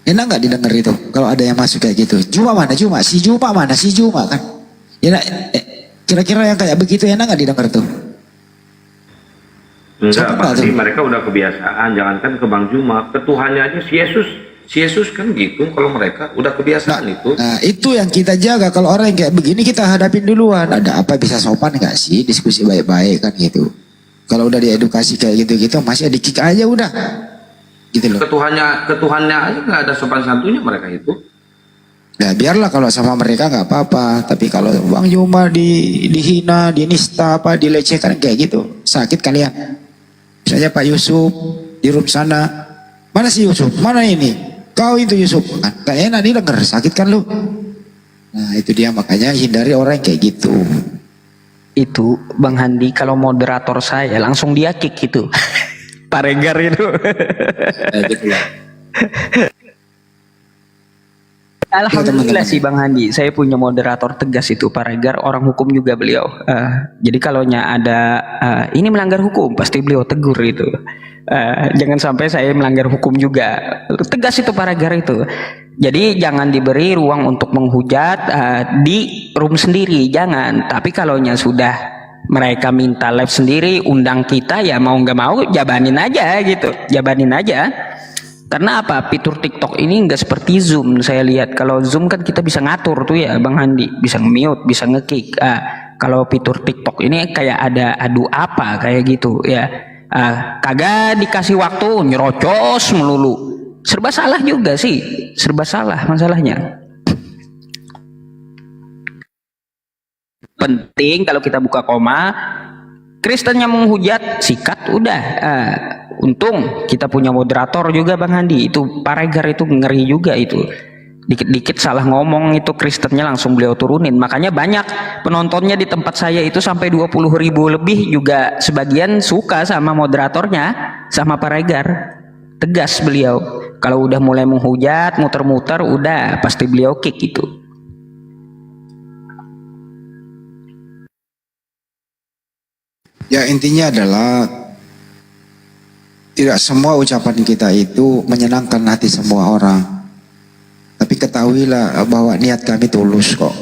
Enak nggak didengar itu? Kalau ada yang masuk kayak gitu, Juma mana Juma? Si Juma mana? Si Juma kan? Enak, kira-kira yang kayak begitu enak nggak didengar tuh? Enggak, pasti mereka udah kebiasaan. Jangankan ke Bang Juma, ke Tuhannya aja si Yesus kan gitu. Kalau mereka udah kebiasaan itu. Nah itu yang kita jaga. Kalau orang yang kayak begini kita hadapin duluan. Ada apa, bisa sopan nggak sih? Diskusi baik-baik kan gitu. Kalau udah diedukasi kayak gitu-gitu masih di-kick aja udah. Gitu loh. Ketuhannya aja nggak ada sopan santunnya mereka itu. Ya biarlah kalau sama mereka nggak apa-apa. Tapi kalau Bang Juma dihina, dinista apa, dilecehkan kayak gitu, sakit kalian. Misalnya Pak Yusuf di room sana, mana si Yusuf? Mana ini? Kau itu Yusuf, kan enak didengar, sakit kan lu. Nah itu dia, makanya hindari orang yang kayak gitu. Itu Bang Handi, kalau moderator saya langsung dia kick gitu. Pak Regar itu. Gitu ya. Alhamdulillah sih Bang Handi, saya punya moderator tegas itu Pak Regar, orang hukum juga beliau. Jadi kalau ada ini melanggar hukum, pasti beliau tegur itu. Jangan sampai saya melanggar hukum juga. Tegas itu Pak Regar itu. Jadi jangan diberi ruang untuk menghujat di room sendiri, jangan. Tapi kalau sudah mereka minta live sendiri, undang kita, ya mau nggak mau jabanin aja gitu, jabanin aja. Karena apa? Fitur TikTok ini nggak seperti Zoom. Saya lihat kalau Zoom kan kita bisa ngatur tuh ya Bang Handi, bisa nge-mute, bisa nge-kick. Kalau fitur TikTok ini kayak ada adu apa kayak gitu ya. Kagak dikasih waktu, nyerocos melulu. Serba salah juga sih, serba salah masalahnya. Penting kalau kita buka koma, Kristennya menghujat, sikat udah. Untung kita punya moderator juga Bang Handi. Itu Pak Regar itu ngeri juga itu. Dikit-dikit salah ngomong itu Kristennya langsung beliau turunin. Makanya banyak penontonnya di tempat saya itu sampai 20.000 lebih juga sebagian suka sama moderatornya, sama Pak Regar. Tegas beliau. Kalau udah mulai menghujat, muter-muter, udah pasti beliau kick itu. Ya intinya adalah tidak semua ucapan kita itu menyenangkan hati semua orang. Tapi ketahuilah bahwa niat kami tulus kok.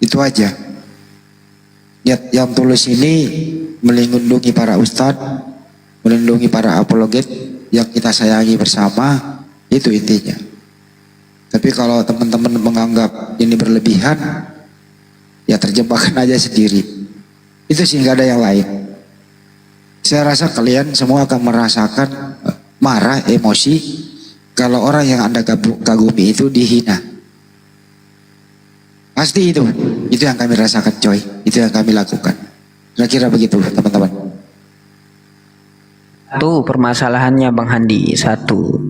Itu aja. Niat yang tulus ini melindungi para ustadz, melindungi para apologet yang kita sayangi bersama, itu intinya. Tapi kalau teman-teman menganggap ini berlebihan, ya terjebakkan aja sendiri. Itu sih, nggak ada yang lain. Saya rasa kalian semua akan merasakan marah, emosi kalau orang yang Anda kagumi itu dihina. Pasti itu yang kami rasakan coy, itu yang kami lakukan. Kira-kira begitu teman-teman. Tuh permasalahannya Bang Handi, satu.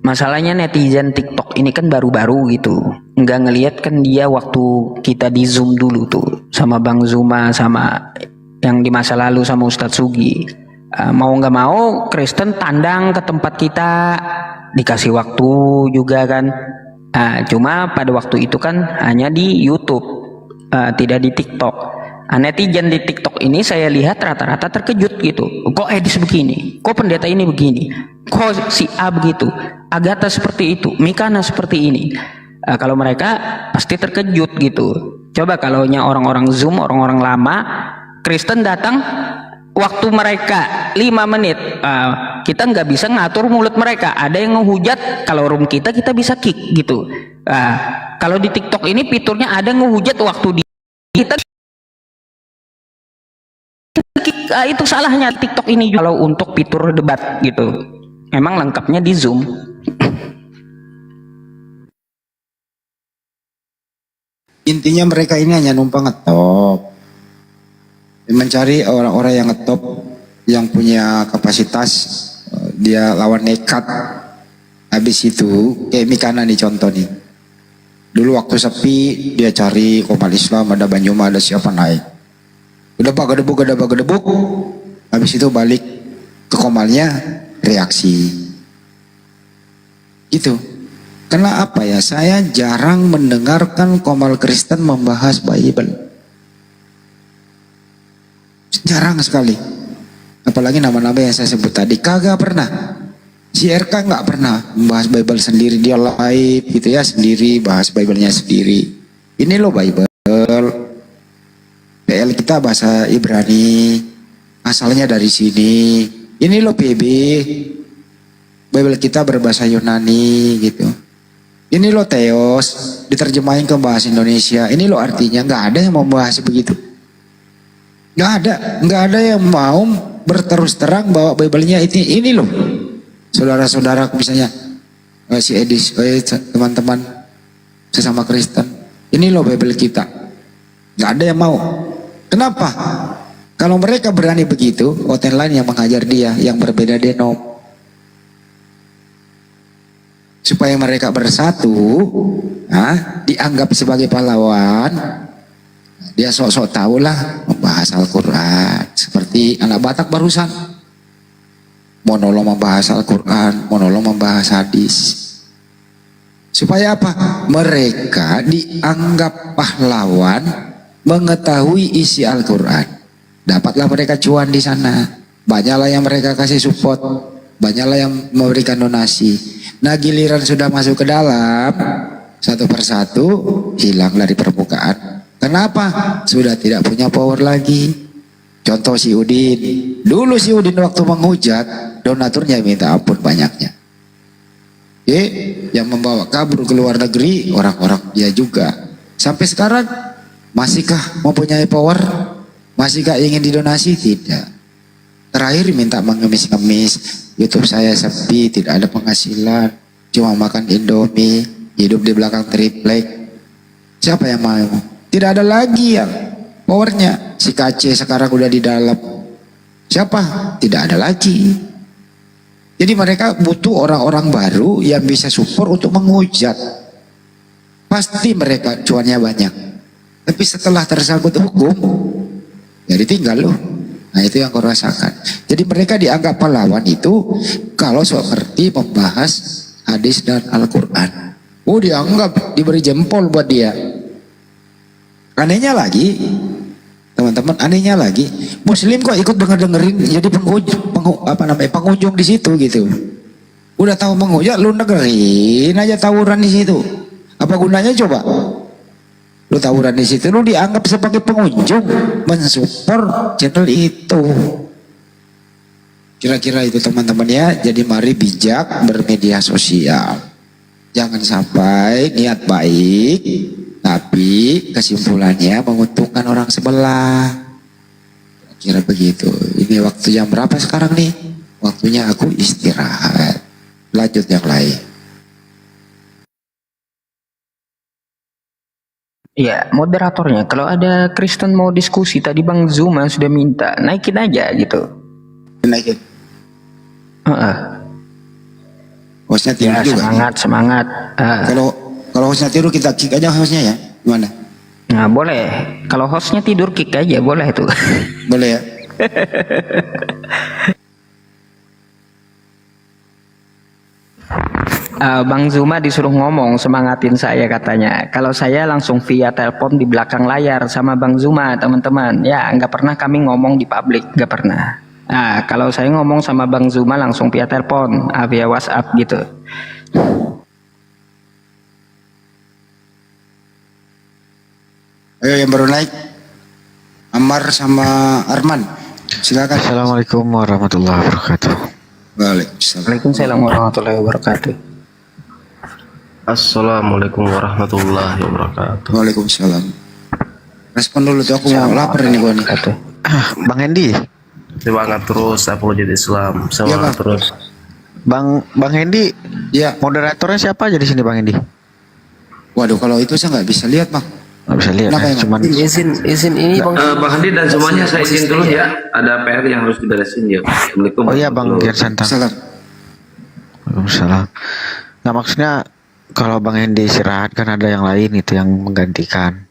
Masalahnya netizen TikTok ini kan baru-baru gitu. nggak ngelihat kan dia waktu kita di Zoom dulu tuh sama Bang Zuma sama yang di masa lalu sama Ustadz Sugi. Mau nggak mau Kristen tandang ke tempat kita, dikasih waktu juga kan. Cuma pada waktu itu kan hanya di YouTube, tidak di TikTok. Netizen di TikTok ini saya lihat rata-rata terkejut gitu. Kok Edis begini? Kok pendeta ini begini? Kok si A begitu? Agatha seperti itu, Mikana seperti ini. Kalau mereka pasti terkejut gitu. Coba kalau orang-orang Zoom, orang-orang lama, Kristen datang waktu mereka 5 menit, kita nggak bisa ngatur mulut mereka. Ada yang ngehujat, kalau room kita bisa kick gitu. Kalau di TikTok ini fiturnya ada ngehujat waktu kita kick, itu salahnya TikTok ini juga. Kalau untuk fitur debat gitu, memang lengkapnya di Zoom. Intinya mereka ini hanya numpang ngetop, mencari orang-orang yang ngetop, yang punya kapasitas, dia lawan nekat. Habis itu kayak Mikana nih contoh nih, dulu waktu sepi dia cari komal Islam, ada Banyuma, ada siapa naik, udah gedebuk, habis itu balik ke komalnya reaksi gitu. Karena apa ya, saya jarang mendengarkan komal Kristen membahas Bible. Jarang sekali. Apalagi nama-nama yang saya sebut tadi, kagak pernah. Si RK nggak pernah membahas Bible sendiri, dia live gitu ya, sendiri bahas Bible-nya sendiri. Ini loh Bible, PL kita bahasa Ibrani, asalnya dari sini. Ini loh PB, Bible kita berbahasa Yunani gitu. Ini loh Theos, diterjemahin ke bahasa Indonesia. Ini loh artinya. Nggak ada yang mau bahas begitu. Nggak ada yang mau berterus terang bahwa Bible-nya ini loh. Saudara-saudara misalnya si Edis, teman-teman sesama Kristen, ini loh Bible kita. Nggak ada yang mau. Kenapa? Kalau mereka berani begitu, hotel lain yang mengajar dia, yang berbeda denom. Supaya mereka bersatu, dianggap sebagai pahlawan, dia sok-sok tahu lah membahas Al-Quran. Seperti anak Batak barusan, monolog membahas Al-Quran, monolog membahas hadis. Supaya apa? Mereka dianggap pahlawan, mengetahui isi Al-Quran. Dapatlah mereka cuan di sana. Banyaklah yang mereka kasih support, banyaklah yang memberikan donasi. Nah giliran sudah masuk ke dalam, satu persatu hilang dari permukaan. Kenapa? Sudah tidak punya power lagi. Contoh si Udin. Dulu si Udin waktu menghujat, donaturnya minta ampun banyaknya. Yang membawa kabur ke luar negeri orang-orang dia juga. Sampai sekarang masihkah mempunyai power? Masihkah ingin didonasi? Tidak. Terakhir minta mengemis-ngemis. YouTube saya sepi, tidak ada penghasilan, cuma makan Indomie, hidup di belakang triplek. Siapa yang mau? Tidak ada lagi yang powernya. Si KC sekarang udah di dalam. Siapa? Tidak ada lagi. Jadi mereka butuh orang-orang baru yang bisa support untuk menghujat. Pasti mereka cuannya banyak. Tapi setelah tersangkut hukum, jadi tinggal loh. Nah itu yang kau rasakan. Jadi mereka dianggap pahlawan itu kalau seperti membahas hadis dan Al-Quran. Oh dianggap, diberi jempol buat dia. Anehnya lagi, teman-teman, anehnya lagi, Muslim kok ikut dengerin jadi pengunjung di situ gitu. Udah tahu menghujat, lu dengerin aja tawuran di situ. Apa gunanya coba? Lu tawuran di situ, lu dianggap sebagai pengunjung, mensupport channel itu. Kira-kira itu teman-teman ya. Jadi mari bijak bermedia sosial. Jangan sampai niat baik, tapi kesimpulannya menguntungkan orang sebelah. Kira begitu. Ini waktu jam berapa sekarang nih? Waktunya aku istirahat. Lanjut yang lain. Ya, moderatornya kalau ada Kristen mau diskusi, tadi Bang Zuma sudah minta, naikin aja gitu. Naikin. Hostnya tinggi juga. Semangat. Kalau hostnya tidur kita kick aja hostnya ya. Gimana? Nah, boleh. Kalau hostnya tidur kick aja, boleh itu. Boleh ya. Bang Zuma disuruh ngomong, semangatin saya katanya. Kalau saya langsung via telepon di belakang layar sama Bang Zuma, teman-teman. Ya, nggak pernah kami ngomong di publik, nggak pernah. Nah, kalau saya ngomong sama Bang Zuma langsung via telepon, via WhatsApp gitu. Ayo yang baru naik, Ammar sama Arman, silakan. Assalamualaikum warahmatullahi wabarakatuh. Waalaikumsalam warahmatullahi wabarakatuh. Assalamualaikum warahmatullahi wabarakatuh. Waalaikumsalam. Respon dulu tuh, aku mau lapar ini gua nih. Bang Hendy. Semangat terus, apologi Islam. Semangat terus. Bang Hendy. Ya. Moderatornya siapa aja di sini Bang Hendy? Waduh, kalau itu saya nggak bisa lihat bang. Nggak bisa lihat. Kenapa Ya, emang? cuman Izin ini Bang. Bang Handi dan semuanya saya izin dulu ya. Ada PR yang harus diberesin ya. Assalamualaikum. Oh iya Bang Gian Santang. Waalaikumsalam. Nah maksudnya kalau Bang Hendy istirahat kan ada yang lain itu yang menggantikan.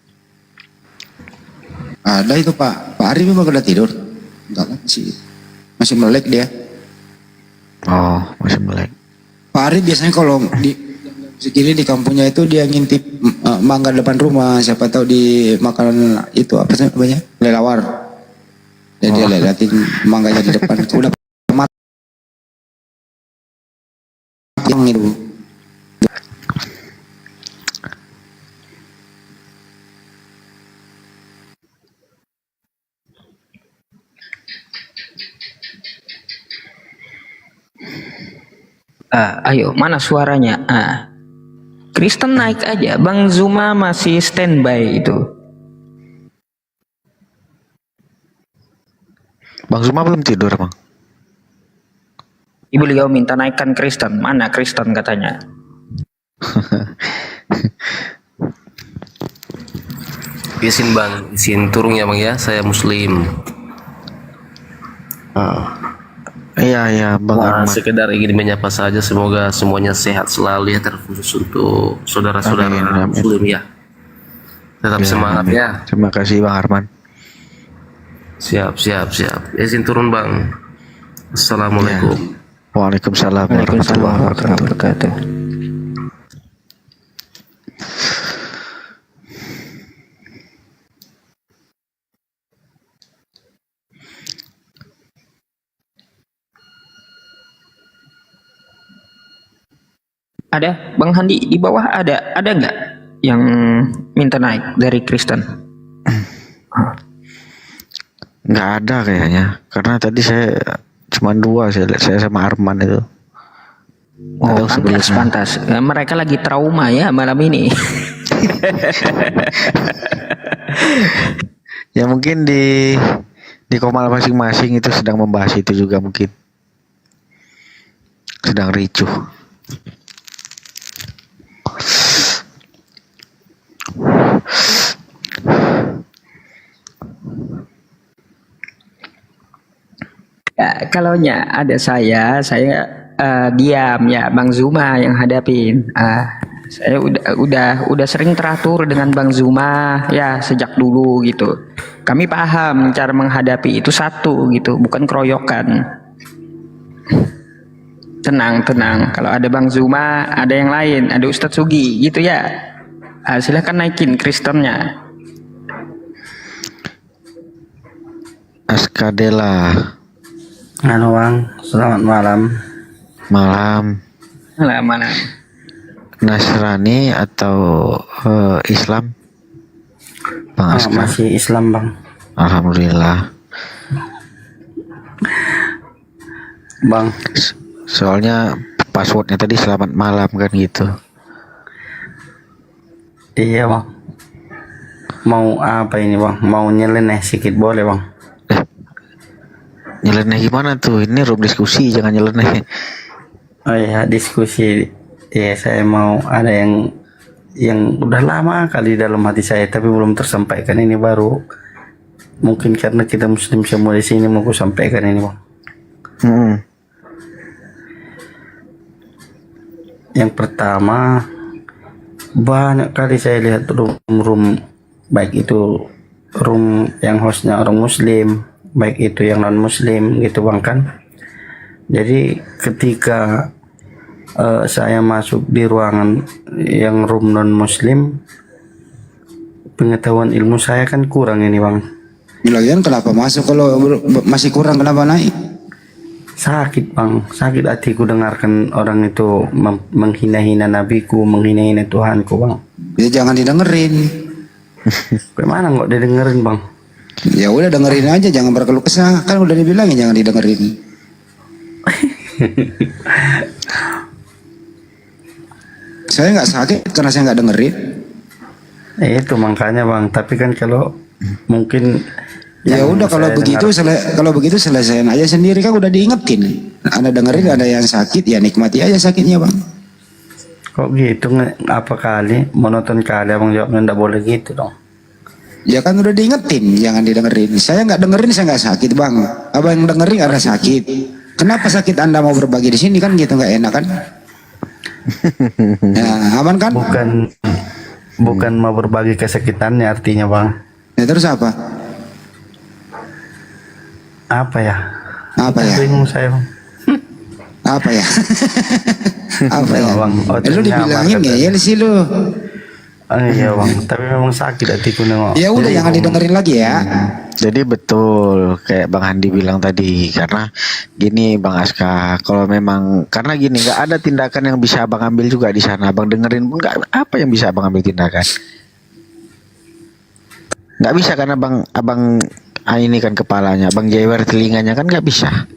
Ada itu Pak Arif memang udah tidur. Enggak lah, masih melek dia. Oh masih melek. Pak Arif biasanya kalau di segini di kampungnya itu dia ngintip mangga depan rumah, siapa tahu di makanan itu apa sih namanya, lelawar. Jadi dia liatin mangganya di depan. Udah mati yang itu. Ayo, mana suaranya? Kristen naik aja, Bang Zuma masih standby itu. Bang Zuma belum tidur Bang. Ibu beliau minta naikkan Kristen, mana Kristen katanya? Izin Bang, izin turun ya Bang ya. Saya Muslim. Iya Bang Arman. Sekedar ingin menyapa saja, semoga semuanya sehat selalu ya, terkhusus untuk saudara-saudara Muslim ya. Tetap semangat amin. ya. Terima kasih Bang Arman. Siap. Izin turun Bang. Assalamualaikum. Waalaikumsalam warahmatullahi wabarakatuh. Ada Bang Handi di bawah, ada nggak yang minta naik dari Kristen? Nggak ada kayaknya, karena tadi saya cuma dua, saya sama Arman itu. Oh pantas. Mereka lagi trauma ya malam ini. Ya mungkin di komal masing-masing itu sedang membahas itu juga mungkin. Sedang ricuh. Ya, kalaunya ada saya diam ya, Bang Zuma yang hadapin. Saya udah sering teratur dengan Bang Zuma ya sejak dulu gitu. Kami paham cara menghadapi itu satu gitu, bukan keroyokan. Tenang. Kalau ada Bang Zuma, ada yang lain, ada Ustadz Sugi gitu ya. Silahkan naikin Kristennya. Askadela. Halo Bang, selamat malam. Malam. Nasrani atau Islam? Bang Askar. Masih Islam Bang. Alhamdulillah. Bang. Soalnya passwordnya tadi selamat malam kan gitu. Iya Bang. Mau apa ini Bang? Mau nyeleneh sedikit boleh Bang? Nyeleneh gimana tuh? Ini room diskusi, jangan nyeleneh. Oh iya, diskusi. Ya saya mau ada yang udah lama kali dalam hati saya tapi belum tersampaikan, ini baru. Mungkin karena kita Muslim semua di sini mau ku sampaikan ini Bang. Yang pertama, banyak kali saya lihat room baik itu room yang hostnya orang muslim, baik itu yang non muslim gitu bang kan. Jadi ketika saya masuk di ruangan yang room non muslim, pengetahuan ilmu saya kan kurang ini bang. Lagian kenapa masuk kalau masih kurang, kenapa naik? Sakit bang, sakit hatiku dengarkan orang itu menghina-hina nabiku, menghina-hina Tuhanku bang. Ya jangan didengerin. Bagaimana nggak didengerin bang? Ya udah dengerin aja, jangan berkeluh kesah. Kan udah dibilangin jangan didengerin. Saya nggak sakit karena saya nggak dengerin. Itu makanya bang. Tapi kan kalau mungkin ya udah kalau begitu selesaiin aja sendiri, kan udah diingetin. Anda dengerin ada yang sakit, ya nikmati aja sakitnya bang. Kok gitu, apa kali monoton kali abang jawabnya, ndak boleh gitu dong. Ya kan udah diingetin jangan didengerin. Saya nggak dengerin, saya nggak sakit bang. Abang yang dengerin ada sakit. Kenapa sakit Anda mau berbagi di sini, kan gitu, nggak enak kan? Nah, aman kan? Bukan mau berbagi kesakitannya artinya bang. Ya terus apa? Apa ya? Bingung saya bang. Apa ya? Apa ya? Bang. Lu dibilangin ngeyel sih lu. Iya bang, tapi memang sakit hatiku nengok. Ya udah jangan didengerin lagi ya. Jadi betul kayak Bang Handi bilang tadi, karena gini Bang Aska, kalau memang karena gini nggak ada tindakan yang bisa Abang ambil juga di sana. Abang dengerin pun nggak, apa yang bisa Abang ambil tindakan? Nggak bisa karena abang ini kan kepalanya, Bang jewer telinganya kan nggak bisa.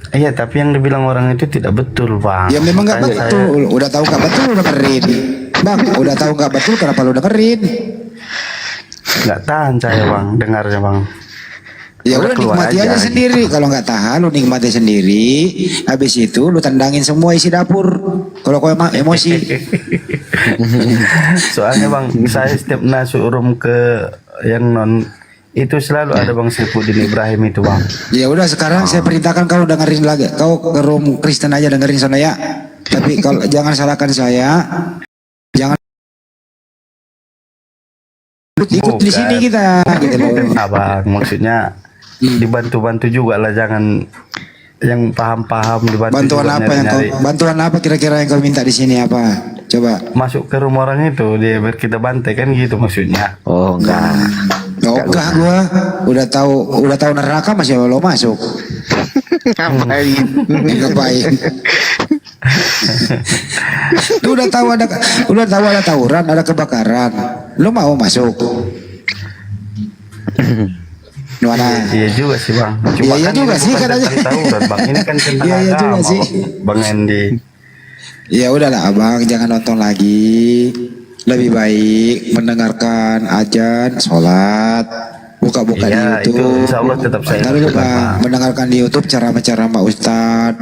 Iya, tapi yang dibilang orang itu tidak betul bang. Ya memang nggak betul. Udah tahu nggak betul, udah dengerin. Bang, udah tahu nggak betul, kenapa lu dengerin? Nggak tahan saya bang, dengarnya bang. Ya udah nikmati aja sendiri. Kalau nggak tahan, lu nikmati sendiri. Habis itu lu tendangin semua isi dapur. Kalau kau emosi. Soalnya bang, saya setiap masuk room ke yang non itu selalu ada bang Saifuddin Ibrahim itu bang. Ya udah sekarang saya perintahkan kau dengerin lagi. Kau ke room Kristen aja dengerin sana ya. Tapi kalau jangan salahkan saya. Jangan ikut di sini kita gitu loh. Abang maksudnya dibantu-bantu juga lah, jangan yang paham-paham dibantu. Bantuan apa kira-kira yang kau minta di sini apa? Coba masuk ke rumah orang itu, dia biar kita bantai kan gitu maksudnya. Oh enggak. Enggak gua udah tahu neraka masih lo masuk. Ngapain? Lu udah tahu ada tawuran, ada kebakaran. Lu mau masuk? Mana? Iya juga sih bang. Iya juga sih katanya. Tawuran bang, ini kan tentang iya juga sih. Bang Andy. Ya udahlah abang, jangan nonton lagi. Lebih baik mendengarkan ajan, sholat, buka-buka di YouTube. Itu insya Allah tetap saya. Mendengarkan di YouTube ceramah-ceramah Ustad,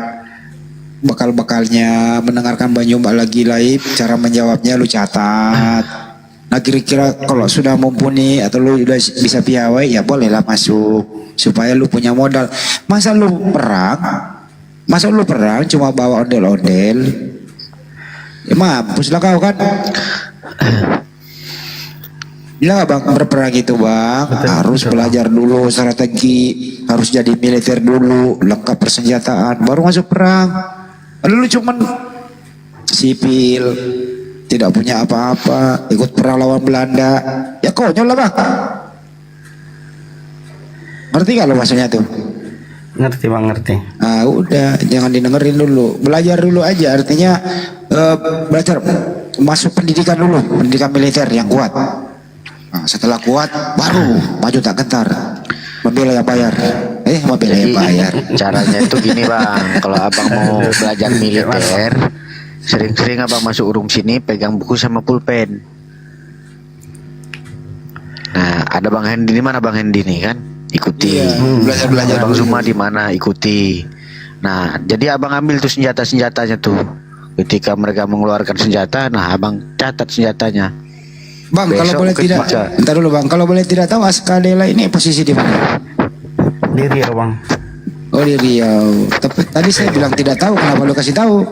bakal-bakalnya, mendengarkan Banyu Mbak lagi live, cara menjawabnya lu catat. Nah kira-kira kalau sudah mumpuni atau lu udah bisa piawai, ya bolehlah masuk supaya lu punya modal. Masa lu perang cuma bawa ondel-ondel? Ya mampuslah kau kan. Bila bang berperang itu bang harus belajar dulu strategi, harus jadi militer dulu, lengkap persenjataan, baru masuk perang. Lalu cuman sipil, tidak punya apa-apa, ikut perang lawan Belanda, ya konyol lah bang. Ngerti gak lo maksudnya tuh? Ngerti bang, ngerti. Ah udah, jangan didengerin dulu, belajar dulu aja. Artinya belajar, masuk pendidikan dulu, pendidikan militer yang kuat. Nah, setelah kuat baru maju tak gentar, membela yang bayar. Membela yang bayar. Caranya itu gini bang, kalau abang mau belajar militer, sering-sering abang masuk room sini pegang buku sama pulpen. Nah ada Bang Hendi, di mana Bang Hendi nih kan? Ikuti. Belajar Bang Zuma di mana? Ikuti. Nah jadi abang ambil tuh senjatanya tuh. Ketika mereka mengeluarkan senjata, nah abang catat senjatanya. Bang, kalau boleh tidak, bentar dulu bang, kalau boleh tidak tahu Aska Dela ini posisi di mana? Di Riau bang. Oh di Riau. Tadi saya bilang tidak tahu, kenapa lu kasih tahu?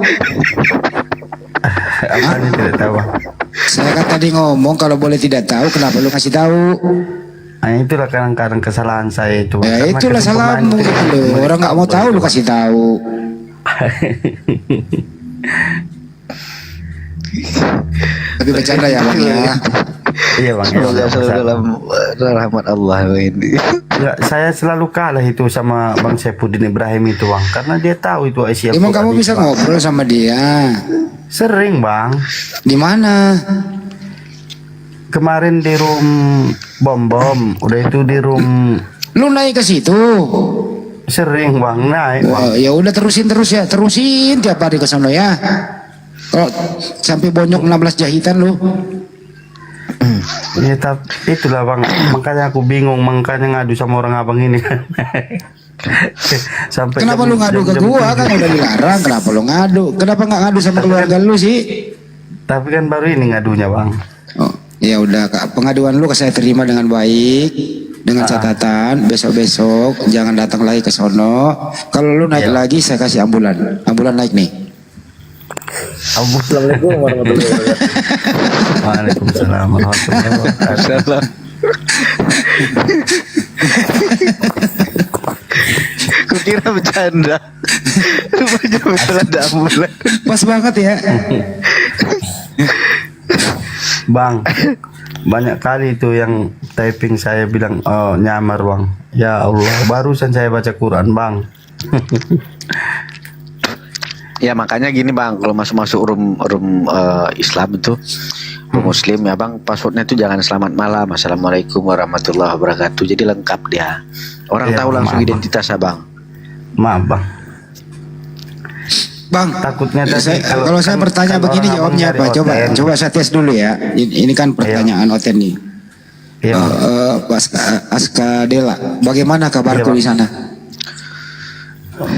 Apa tidak tahu bang? Saya kan tadi ngomong kalau boleh tidak tahu, kenapa lu kasih tahu? Nah, itulah kadang-kadang kesalahan saya itu. Ya Karena itulah kadang salahmu pemain gitu. itu Orang nggak mau tahu lu kasih tahu. Tapi bercanda ya bang ya. Iya bang. Semoga selalu dalam rahmat Allah ini. Ya, saya selalu kalah itu sama Bang Saifuddin Ibrahim itu bang, karena dia tahu itu Asia. Emang kamu bisa ngobrol sama dia? Sering bang. Di mana? Kemarin di room bom, udah itu di room. Lu naik ke situ? Sering bang, naik bang. Ya udah terusin tiap hari ke sana ya. Kalau sampai bonyok 16 jahitan lu. Ya tapi itulah bang, makanya aku bingung, makanya ngadu sama orang abang ini kan. Sampai Kenapa lu ngadu ke gua kan udah dilarang? Kenapa lu ngadu? Kenapa nggak ngadu sama keluarga lu sih? Tapi kan baru ini ngadunya bang. Oh, ya udah Kak, pengaduan lu saya terima dengan baik, dengan catatan besok-besok jangan datang lagi ke sono. Kalau lu naik lagi saya kasih ambulan naik nih. Assalamualaikum warahmatullahi wabarakatuh. Waalaikumsalam warahmatullahi wabarakatuh. Kukira bercanda. Rupanya betul ada ambulan. Pas banget ya. Bang, banyak kali itu yang typing saya bilang oh, nyamar bang. Ya Allah, barusan saya baca Quran bang. Ya makanya gini bang, kalau masuk room Islam itu room Muslim ya bang, passwordnya itu jangan selamat malam, assalamualaikum warahmatullahi wabarakatuh. Jadi lengkap dia. Orang tahu langsung identitasnya bang. Maaf bang. Bang, takutnya kalau saya bertanya begini jawabnya apa? Coba saya tes dulu ya. Ini kan pertanyaan Oten nih. Askadela, bagaimana kabarku di sana?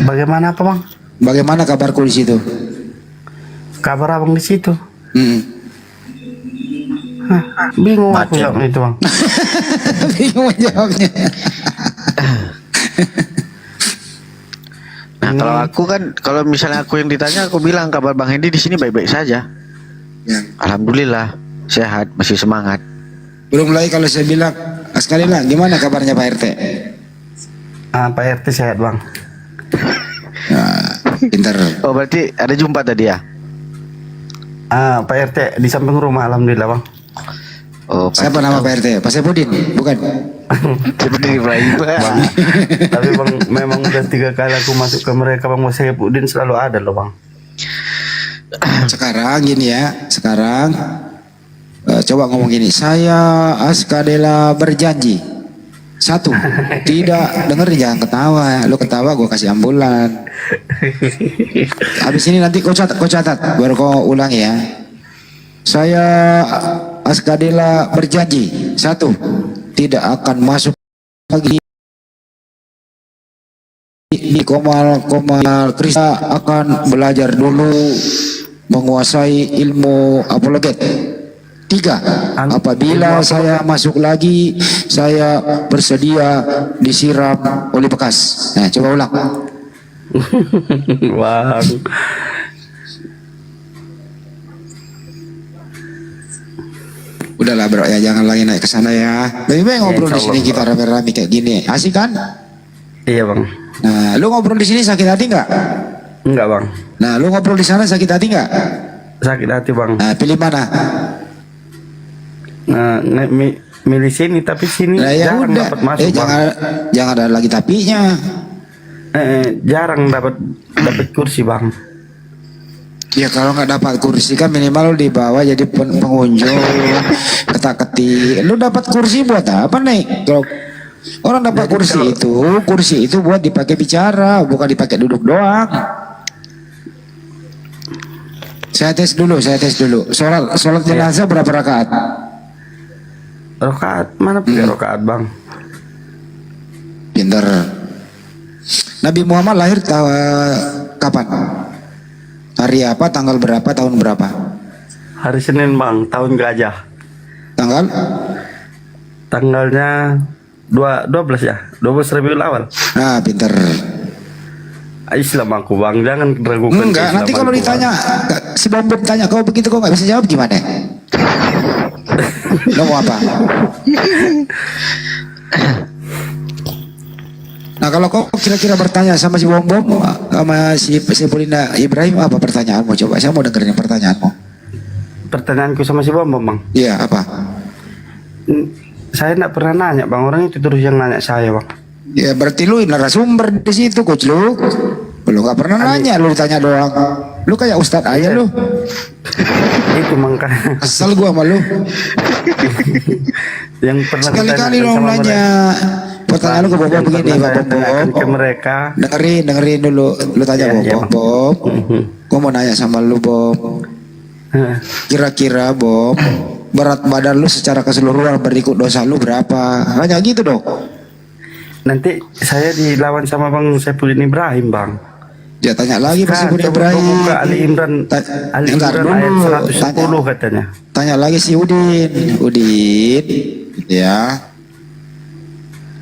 Bagaimana apa bang? Bagaimana kabarku di situ? Kabar abang di situ? Bingung aku jawabnya itu bang. Bingung jawabnya. Nah kalau aku kan, kalau misalnya aku yang ditanya, aku bilang kabar Bang Hendy di sini baik-baik saja. Ya. Alhamdulillah sehat, masih semangat. Belum lagi kalau saya bilang, Askadela, gimana kabarnya Pak RT? Pak RT sehat bang. Pintar. Oh berarti ada jumpa tadi ya? Pak RT di samping rumah alhamdulillah bang. Oh, siapa nama Pak RT? Pak Saifuddin? Bukan. Saifuddin Ibrahim. Bang, tapi bang memang udah 3 kali aku masuk ke mereka bang, Saifuddin selalu ada loh bang. Sekarang gini ya, coba ngomong gini, saya Askadela berjanji. 1, tidak dengerin, jangan ketawa. Lu ketawa gue kasih ambulan. Habis ini nanti kau catat, baru kau ulang ya. Saya Askadela berjanji, 1, tidak akan masuk lagi di Komal Krista, akan belajar dulu menguasai ilmu apologet. 3, apabila saya masuk lagi, saya bersedia disiram oleh bekas. Nah, coba ulang. Wow. Udahlah bro ya, jangan lagi naik ke sana ya. Lebih baik ngobrol di sini kita rame-rame kayak gini. Asik kan? Iya bang. Nah, lu ngobrol di sini sakit hati nggak? Enggak bang. Nah, lu ngobrol di sana sakit hati nggak? Sakit hati bang. Nah, pilih mana? Nah, milih sini, tapi sini nah, ya jarang udah. dapat masuk Jangan ada lagi tapinya. Jarang dapat kursi bang. Ya kalau nggak dapat kursi kan minimal di bawah jadi pengunjung, ketak-ketik. Lu dapat kursi buat apa nih? Kalau orang dapat kursi itu buat dipakai bicara, bukan dipakai duduk doang. Saya tes dulu. Sholat jenazah berapa rakaat? Rakaat mana punya rakaat bang? Pinter. Nabi Muhammad lahir kapan? Hari apa? Tanggal berapa? Tahun berapa? Hari Senin bang, tahun gajah. Tanggalnya 12 ya, 12 Rabiul Awal. Nah, pinter. Islam aku bang, jangan ragukan. Enggak, nanti kalau ditanya, si Bom tanya kau begitu kau nggak bisa jawab gimana? Lo mau apa? Nah kalau kau kira-kira bertanya sama si Bom Bom, sama si Polina Ibrahim, apa pertanyaanmu? Coba saya mau dengerin pertanyaanmu. Pertanyaanku sama si Bom Bang. Iya, apa? Saya tidak pernah nanya Bang, orang itu terus yang nanya saya Bang. Ya berarti lu narasumber di situ, coach lu. Lu nggak pernah nanya, lu tanya doang. Lu kayak Ustadz aja lu. Itu makanya. Asal gua sama lu. Yang pernah sekali-kali dong nanya. Pertanyaan lu ke Bob begini, Pak Bob. Ke mereka. Dengerin dulu. Lu tanya Bob. Gua mau nanya sama lu Bob. Kira-kira Bob, berat badan lu secara keseluruhan berikut dosa lu berapa? Hanya gitu dong. Nanti saya dilawan sama Bang Saifulin Ibrahim Bang. Dia tanya lagi Pak Saifulin Ibrahim. Buka Ali Imran ayat 110 katanya. Tanya lagi si Udin, ya.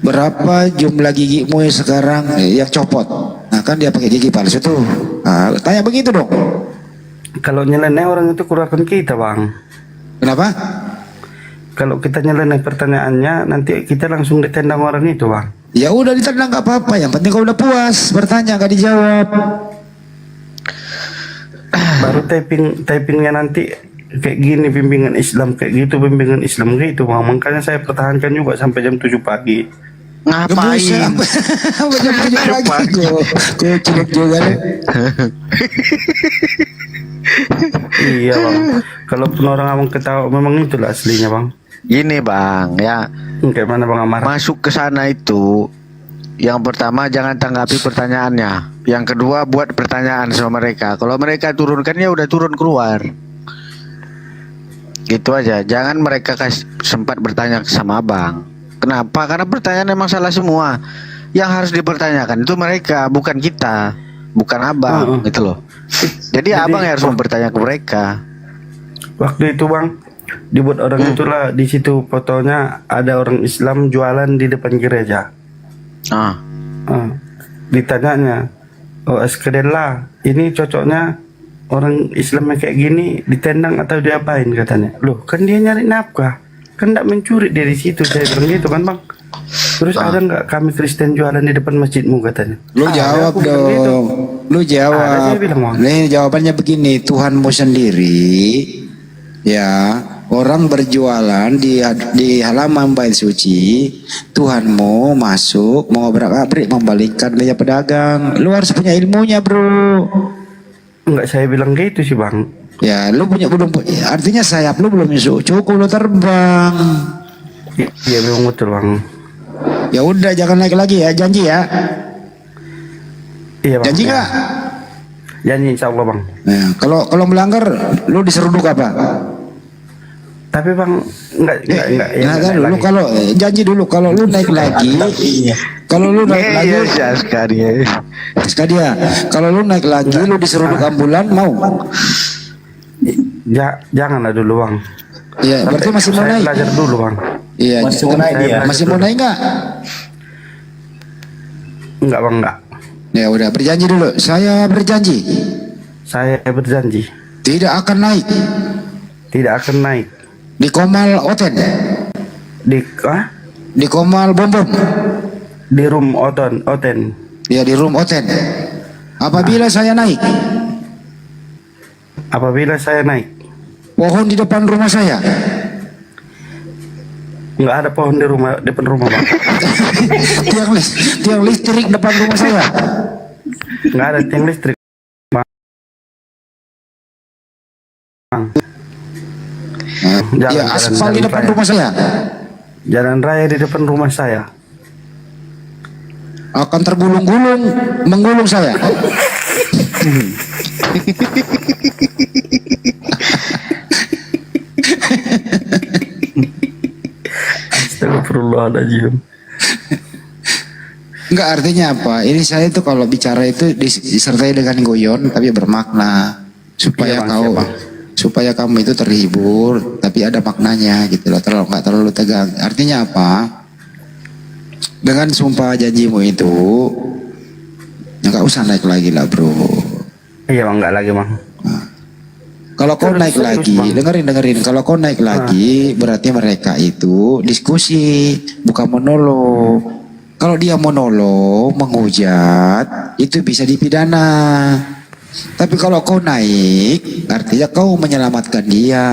Berapa jumlah gigimu yang sekarang yang copot? Nah kan dia pakai gigi palsu tuh. Nah, tanya begitu dong. Kalau nyeleneh orang itu keluarkan kita Bang. Kenapa? Kalau kita nyeleneh pertanyaannya, nanti kita langsung ditendang orang itu Bang. Ya udah ditendang nggak apa-apa, yang penting kau udah puas bertanya nggak dijawab. Baru typingnya nanti kayak gini, bimbingan Islam kayak gitu, bimbingan Islam gitu Bang. Makanya saya pertahankan juga sampai jam 7 pagi. Ngapain? Sampai jam 7 pagi. Kau cilok juga deh. Iya Bang. Kalaupun orang abang ketawa, memang itulah aslinya Bang. Gini Bang, ya. Kayak mana Bang Amar? Masuk ke sana itu, yang pertama jangan tanggapi pertanyaannya. Yang kedua buat pertanyaan sama mereka. Kalau mereka turunkan ya udah turun keluar. Gitu aja. Jangan mereka sempat bertanya sama abang. Kenapa? Karena pertanyaan emang salah semua. Yang harus dipertanyakan itu mereka, bukan kita, bukan abang, gitu loh. Jadi abang yang harus mempertanya ke mereka. Waktu itu Bang, dibuat orang itulah di situ fotonya ada orang Islam jualan di depan gereja. Ditanyanya, oh Eskedela, ini cocoknya orang Islam yang kayak gini ditendang atau diapain katanya. Loh kan dia nyari nafkah, kan tidak mencuri dari situ. Saya bilang gitu kan Bang. Terus ada nggak kami Kristen jualan di depan masjidmu katanya. Lu jawab dong. Gitu. Lu jawab. Nih jawabannya begini, Tuhanmu sendiri ya, orang berjualan di halaman bait suci, Tuhanmu masuk mau obrak-abrik membalikkan gaya pedagang. Lu harus punya ilmunya bro. Enggak, saya bilang gitu sih Bang. Ya lu belum artinya sayap lu belum cukup lu terbang. Iya memang betul Bang. Ya udah jangan naik lagi ya, janji ya. Iya Bang. Janji nggak? Janji insya Allah Bang. Nah, kalau melanggar lu diseruduk apa? Tapi Bang enggak nah, kan lu kalau janji dulu kalau lu naik lagi, kalau lu naik lagi sekali ya, kalau lu naik lagi lu diseruduk ambulan mau? Ya janganlah dulu Bang. Iya, berarti masih mau naik. Belajar dulu Bang. Iya, masih mau naik dia. Masih mau naik nggak? Enggak Bang, enggak. Ya udah, berjanji dulu. Saya berjanji. Saya berjanji. Tidak akan naik. Tidak akan naik. Di Komal Oten. Di Komal Bom Bom. Di room Oten. Ya di room Oten. Apabila saya naik. Apabila saya naik. Pohon di depan rumah saya. Enggak ada pohon di depan rumah Bang. tiang listrik depan rumah saya. Enggak ada tiang listrik Bang. Ya aspal di depan rumah saya. Jalan raya di depan rumah saya. Akan tergulung-gulung, menggulung saya. Astagfirullahaladzim. Enggak, artinya apa? Ini saya itu kalau bicara itu disertai dengan guyon tapi bermakna supaya supaya kamu itu terhibur tapi ada maknanya gitu loh, nggak terlalu tegang. Artinya apa? Dengan sumpah janjimu itu nggak usah naik lagi lah bro. Iya Bang, nggak lagi Bang. Kalau kau naik lagi, dengerin. Kalau kau naik lagi, berarti mereka itu diskusi, bukan monolog. Kalau dia monolog, menghujat, itu bisa dipidana. Tapi kalau kau naik, artinya kau menyelamatkan dia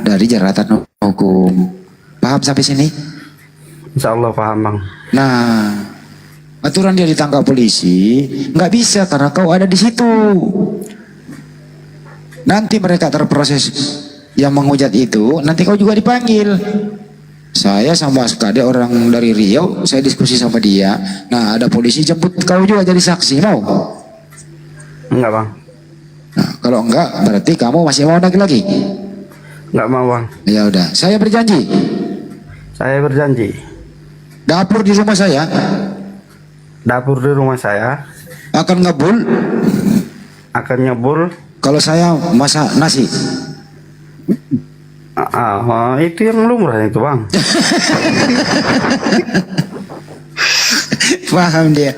dari jeratan hukum. Paham sampai sini? Insya Allah paham bang. Nah, aturan dia ditangkap polisi, nggak bisa karena kau ada di situ. Nanti mereka terproses yang menghujat itu, nanti kau juga dipanggil. Saya sama sekali orang dari Riau, saya diskusi sama dia. Nah, ada polisi jemput kau juga jadi saksi, mau? Enggak bang. Nah, kalau enggak, berarti kamu masih mau naik lagi? Enggak mau bang. Ya udah, saya berjanji. Saya berjanji. Dapur di rumah saya. Dapur di rumah saya. Akan ngebul. Akan nyebul. Kalau saya masak nasi. Itu yang lumrah itu bang. Paham dia.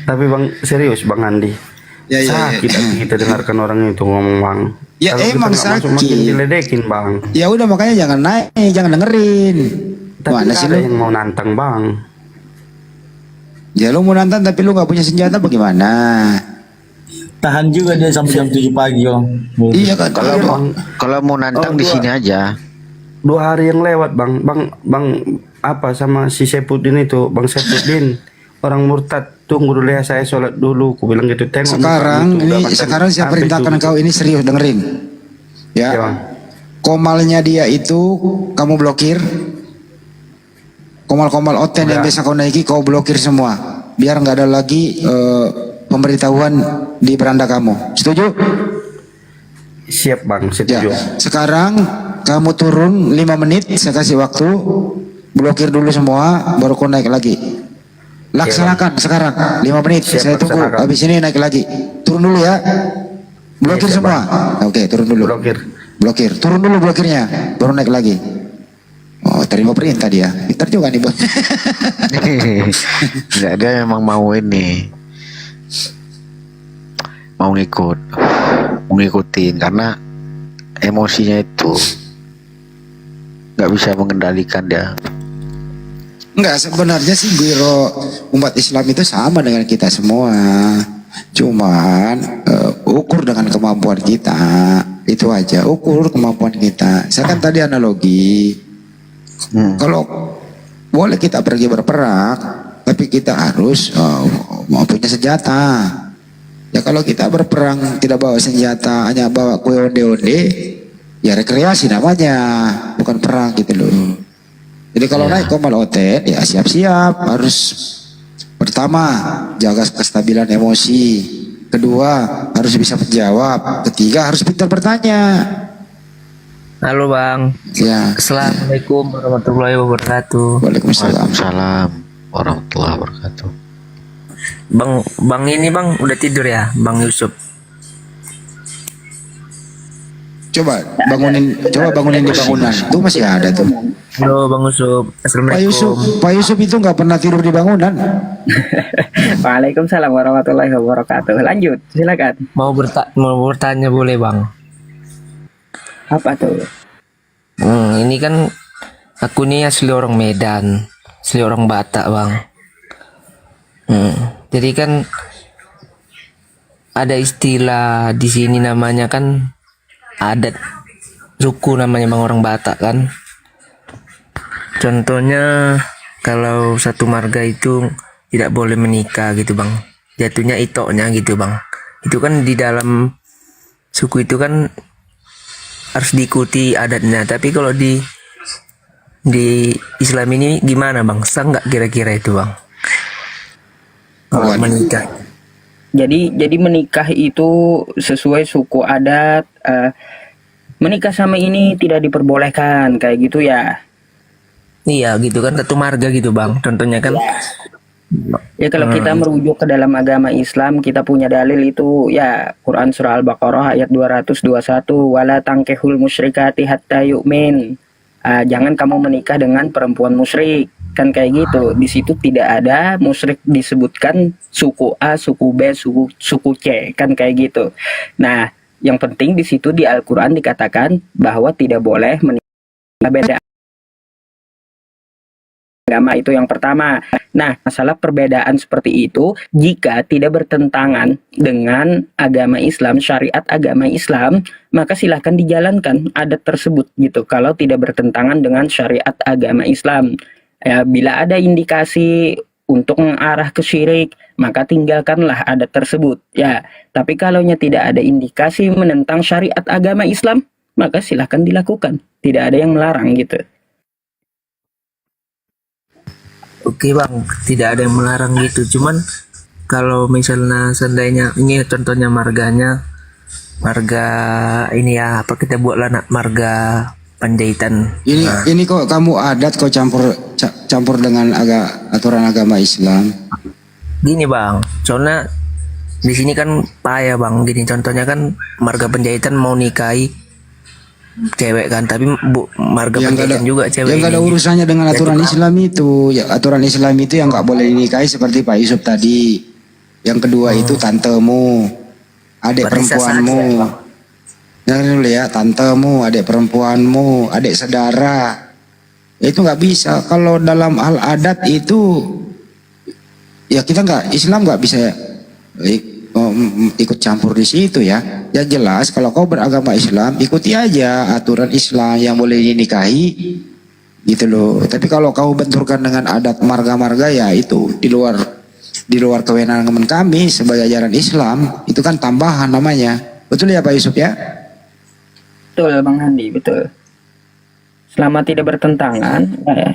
Tapi bang serius bang Andi. Ya. Kita dengarkan orang itu ngomong bang. Ya Kalau emang kita nggak masuk, sakit. makin diledekin bang. Ya udah makanya jangan naik, jangan dengerin. Tapi Mana sih ada lu? yang mau nantang bang. Ya lu mau nantang tapi lu nggak punya senjata bagaimana? Tahan juga dia sampai jam 7 pagi bang. Iya kan. Kalau mau nantang di sini aja. 2 hari yang lewat bang apa sama si Sepudin itu bang Sepudin orang murtad, tunggu dulu ya saya sholat dulu, ku bilang gitu. Tengok Sekarang saya perintahkan kau ini serius dengerin. Ya. Komalnya dia itu kamu blokir. Komal-komal oten yang biasa kau naiki kau blokir semua. Biar nggak ada lagi pemberitahuan di beranda kamu. Setuju? Siap bang, setuju. Ya. Sekarang kamu turun 5 menit, saya kasih waktu. Blokir dulu semua, baru kau naik lagi. Laksanakan sekarang 5 menit. Saya tunggu. Habis ini naik lagi. Turun dulu ya. Blokir semua. Oke, turun dulu. Blokir. Turun dulu blokirnya, baru naik lagi. Oh, terima perintah dia. Pintar juga nih, Bos. Enggak, dia memang mau ini. Mau ngikutin karena emosinya itu nggak bisa mengendalikan dia. Enggak, sebenarnya sih biro umat Islam itu sama dengan kita semua. Cuman ukur dengan kemampuan kita. Itu aja, ukur kemampuan kita. Saya kan tadi analogi. Kalau boleh kita pergi berperang, tapi kita harus mau punya senjata. Ya kalau kita berperang tidak bawa senjata, hanya bawa kue onde-onde, ya rekreasi namanya, bukan perang gitu loh. Jadi kalau naik komal oten, ya siap-siap, harus pertama jaga kestabilan emosi, kedua harus bisa menjawab, ketiga harus pintar bertanya. Halo bang. Ya. Assalamualaikum warahmatullahi wabarakatuh. Waalaikumsalam. Waalaikumsalam warahmatullahi wabarakatuh. Bang ini bang udah tidur ya, Bang Yusuf? Coba bangunin di bangunan. Tuh masih ada tuh. Halo Bang Yusuf. Assalamualaikum. Pak Yusuf itu nggak pernah tidur di bangunan. Waalaikumsalam warahmatullahi wabarakatuh. Lanjut, silakan. Mau bertanya boleh bang? Apa tuh? Ini kan aku nih asli orang Medan, asli orang Batak bang. Jadi kan ada istilah di sini namanya kan adat suku namanya bang, orang Batak kan. Contohnya kalau satu marga itu tidak boleh menikah gitu bang, jatuhnya itoknya gitu bang. Itu kan di dalam suku itu kan harus diikuti adatnya. Tapi kalau di Islam ini gimana bang? Sah nggak kira-kira itu bang? Kalau menikah. Jadi menikah itu sesuai suku adat. Menikah sama ini tidak diperbolehkan kayak gitu ya. Iya gitu kan, satu marga gitu bang. Contohnya kan. Ya kalau kita merujuk ke dalam agama Islam, kita punya dalil itu ya Quran surah Al-Baqarah ayat 221, wala tankehul musyrikati hatta yu'min. Jangan kamu menikah dengan perempuan musyrik. Kan kayak gitu. Di situ tidak ada musyrik disebutkan suku A, suku B, suku C, kan kayak gitu. Nah, Yang penting di situ di Al-Quran dikatakan bahwa tidak boleh menikah beda agama, itu yang pertama. Nah, masalah perbedaan seperti itu jika tidak bertentangan dengan agama Islam, syariat agama Islam, maka silahkan dijalankan adat tersebut gitu. Kalau tidak bertentangan dengan syariat agama Islam, ya, bila ada indikasi untuk mengarah ke syirik, maka tinggalkanlah adat tersebut. Ya, tapi kalaunya tidak ada indikasi menentang syariat agama Islam, maka silahkan dilakukan. Tidak ada yang melarang gitu. Oke bang, tidak ada yang melarang gitu. Cuman kalau misalnya seandainya ini contohnya marga ini ya, apa kita buatlah marga Panjaitan. Ini kok kamu adat kok campur dengan aturan agama Islam. Gini bang, soalnya di sini kan payah bang. Gini contohnya kan marga Panjaitan mau nikahi cewek kan, tapi marga Panjaitan juga cewek. Yang gak ada urusannya dengan aturan Islam itu. Ya, aturan Islam itu yang nggak boleh dinikahi seperti Pak Yusuf tadi. Yang kedua itu tantemu, adik perempuanmu. Dengar dulu ya, tantemu, adik perempuanmu, adik saudara. Itu nggak bisa. Kalau dalam hal adat itu, ya kita Islam nggak bisa ikut campur di situ ya. Ya jelas kalau kau beragama Islam ikuti aja aturan Islam yang boleh dinikahi gitu loh. Tapi kalau kau benturkan dengan adat marga-marga, ya itu di luar kewenangan kami sebagai ajaran Islam. Itu kan tambahan namanya. Betul ya Pak Yusuf ya? Betul Bang Handi, betul. Selama tidak bertentangan, ya.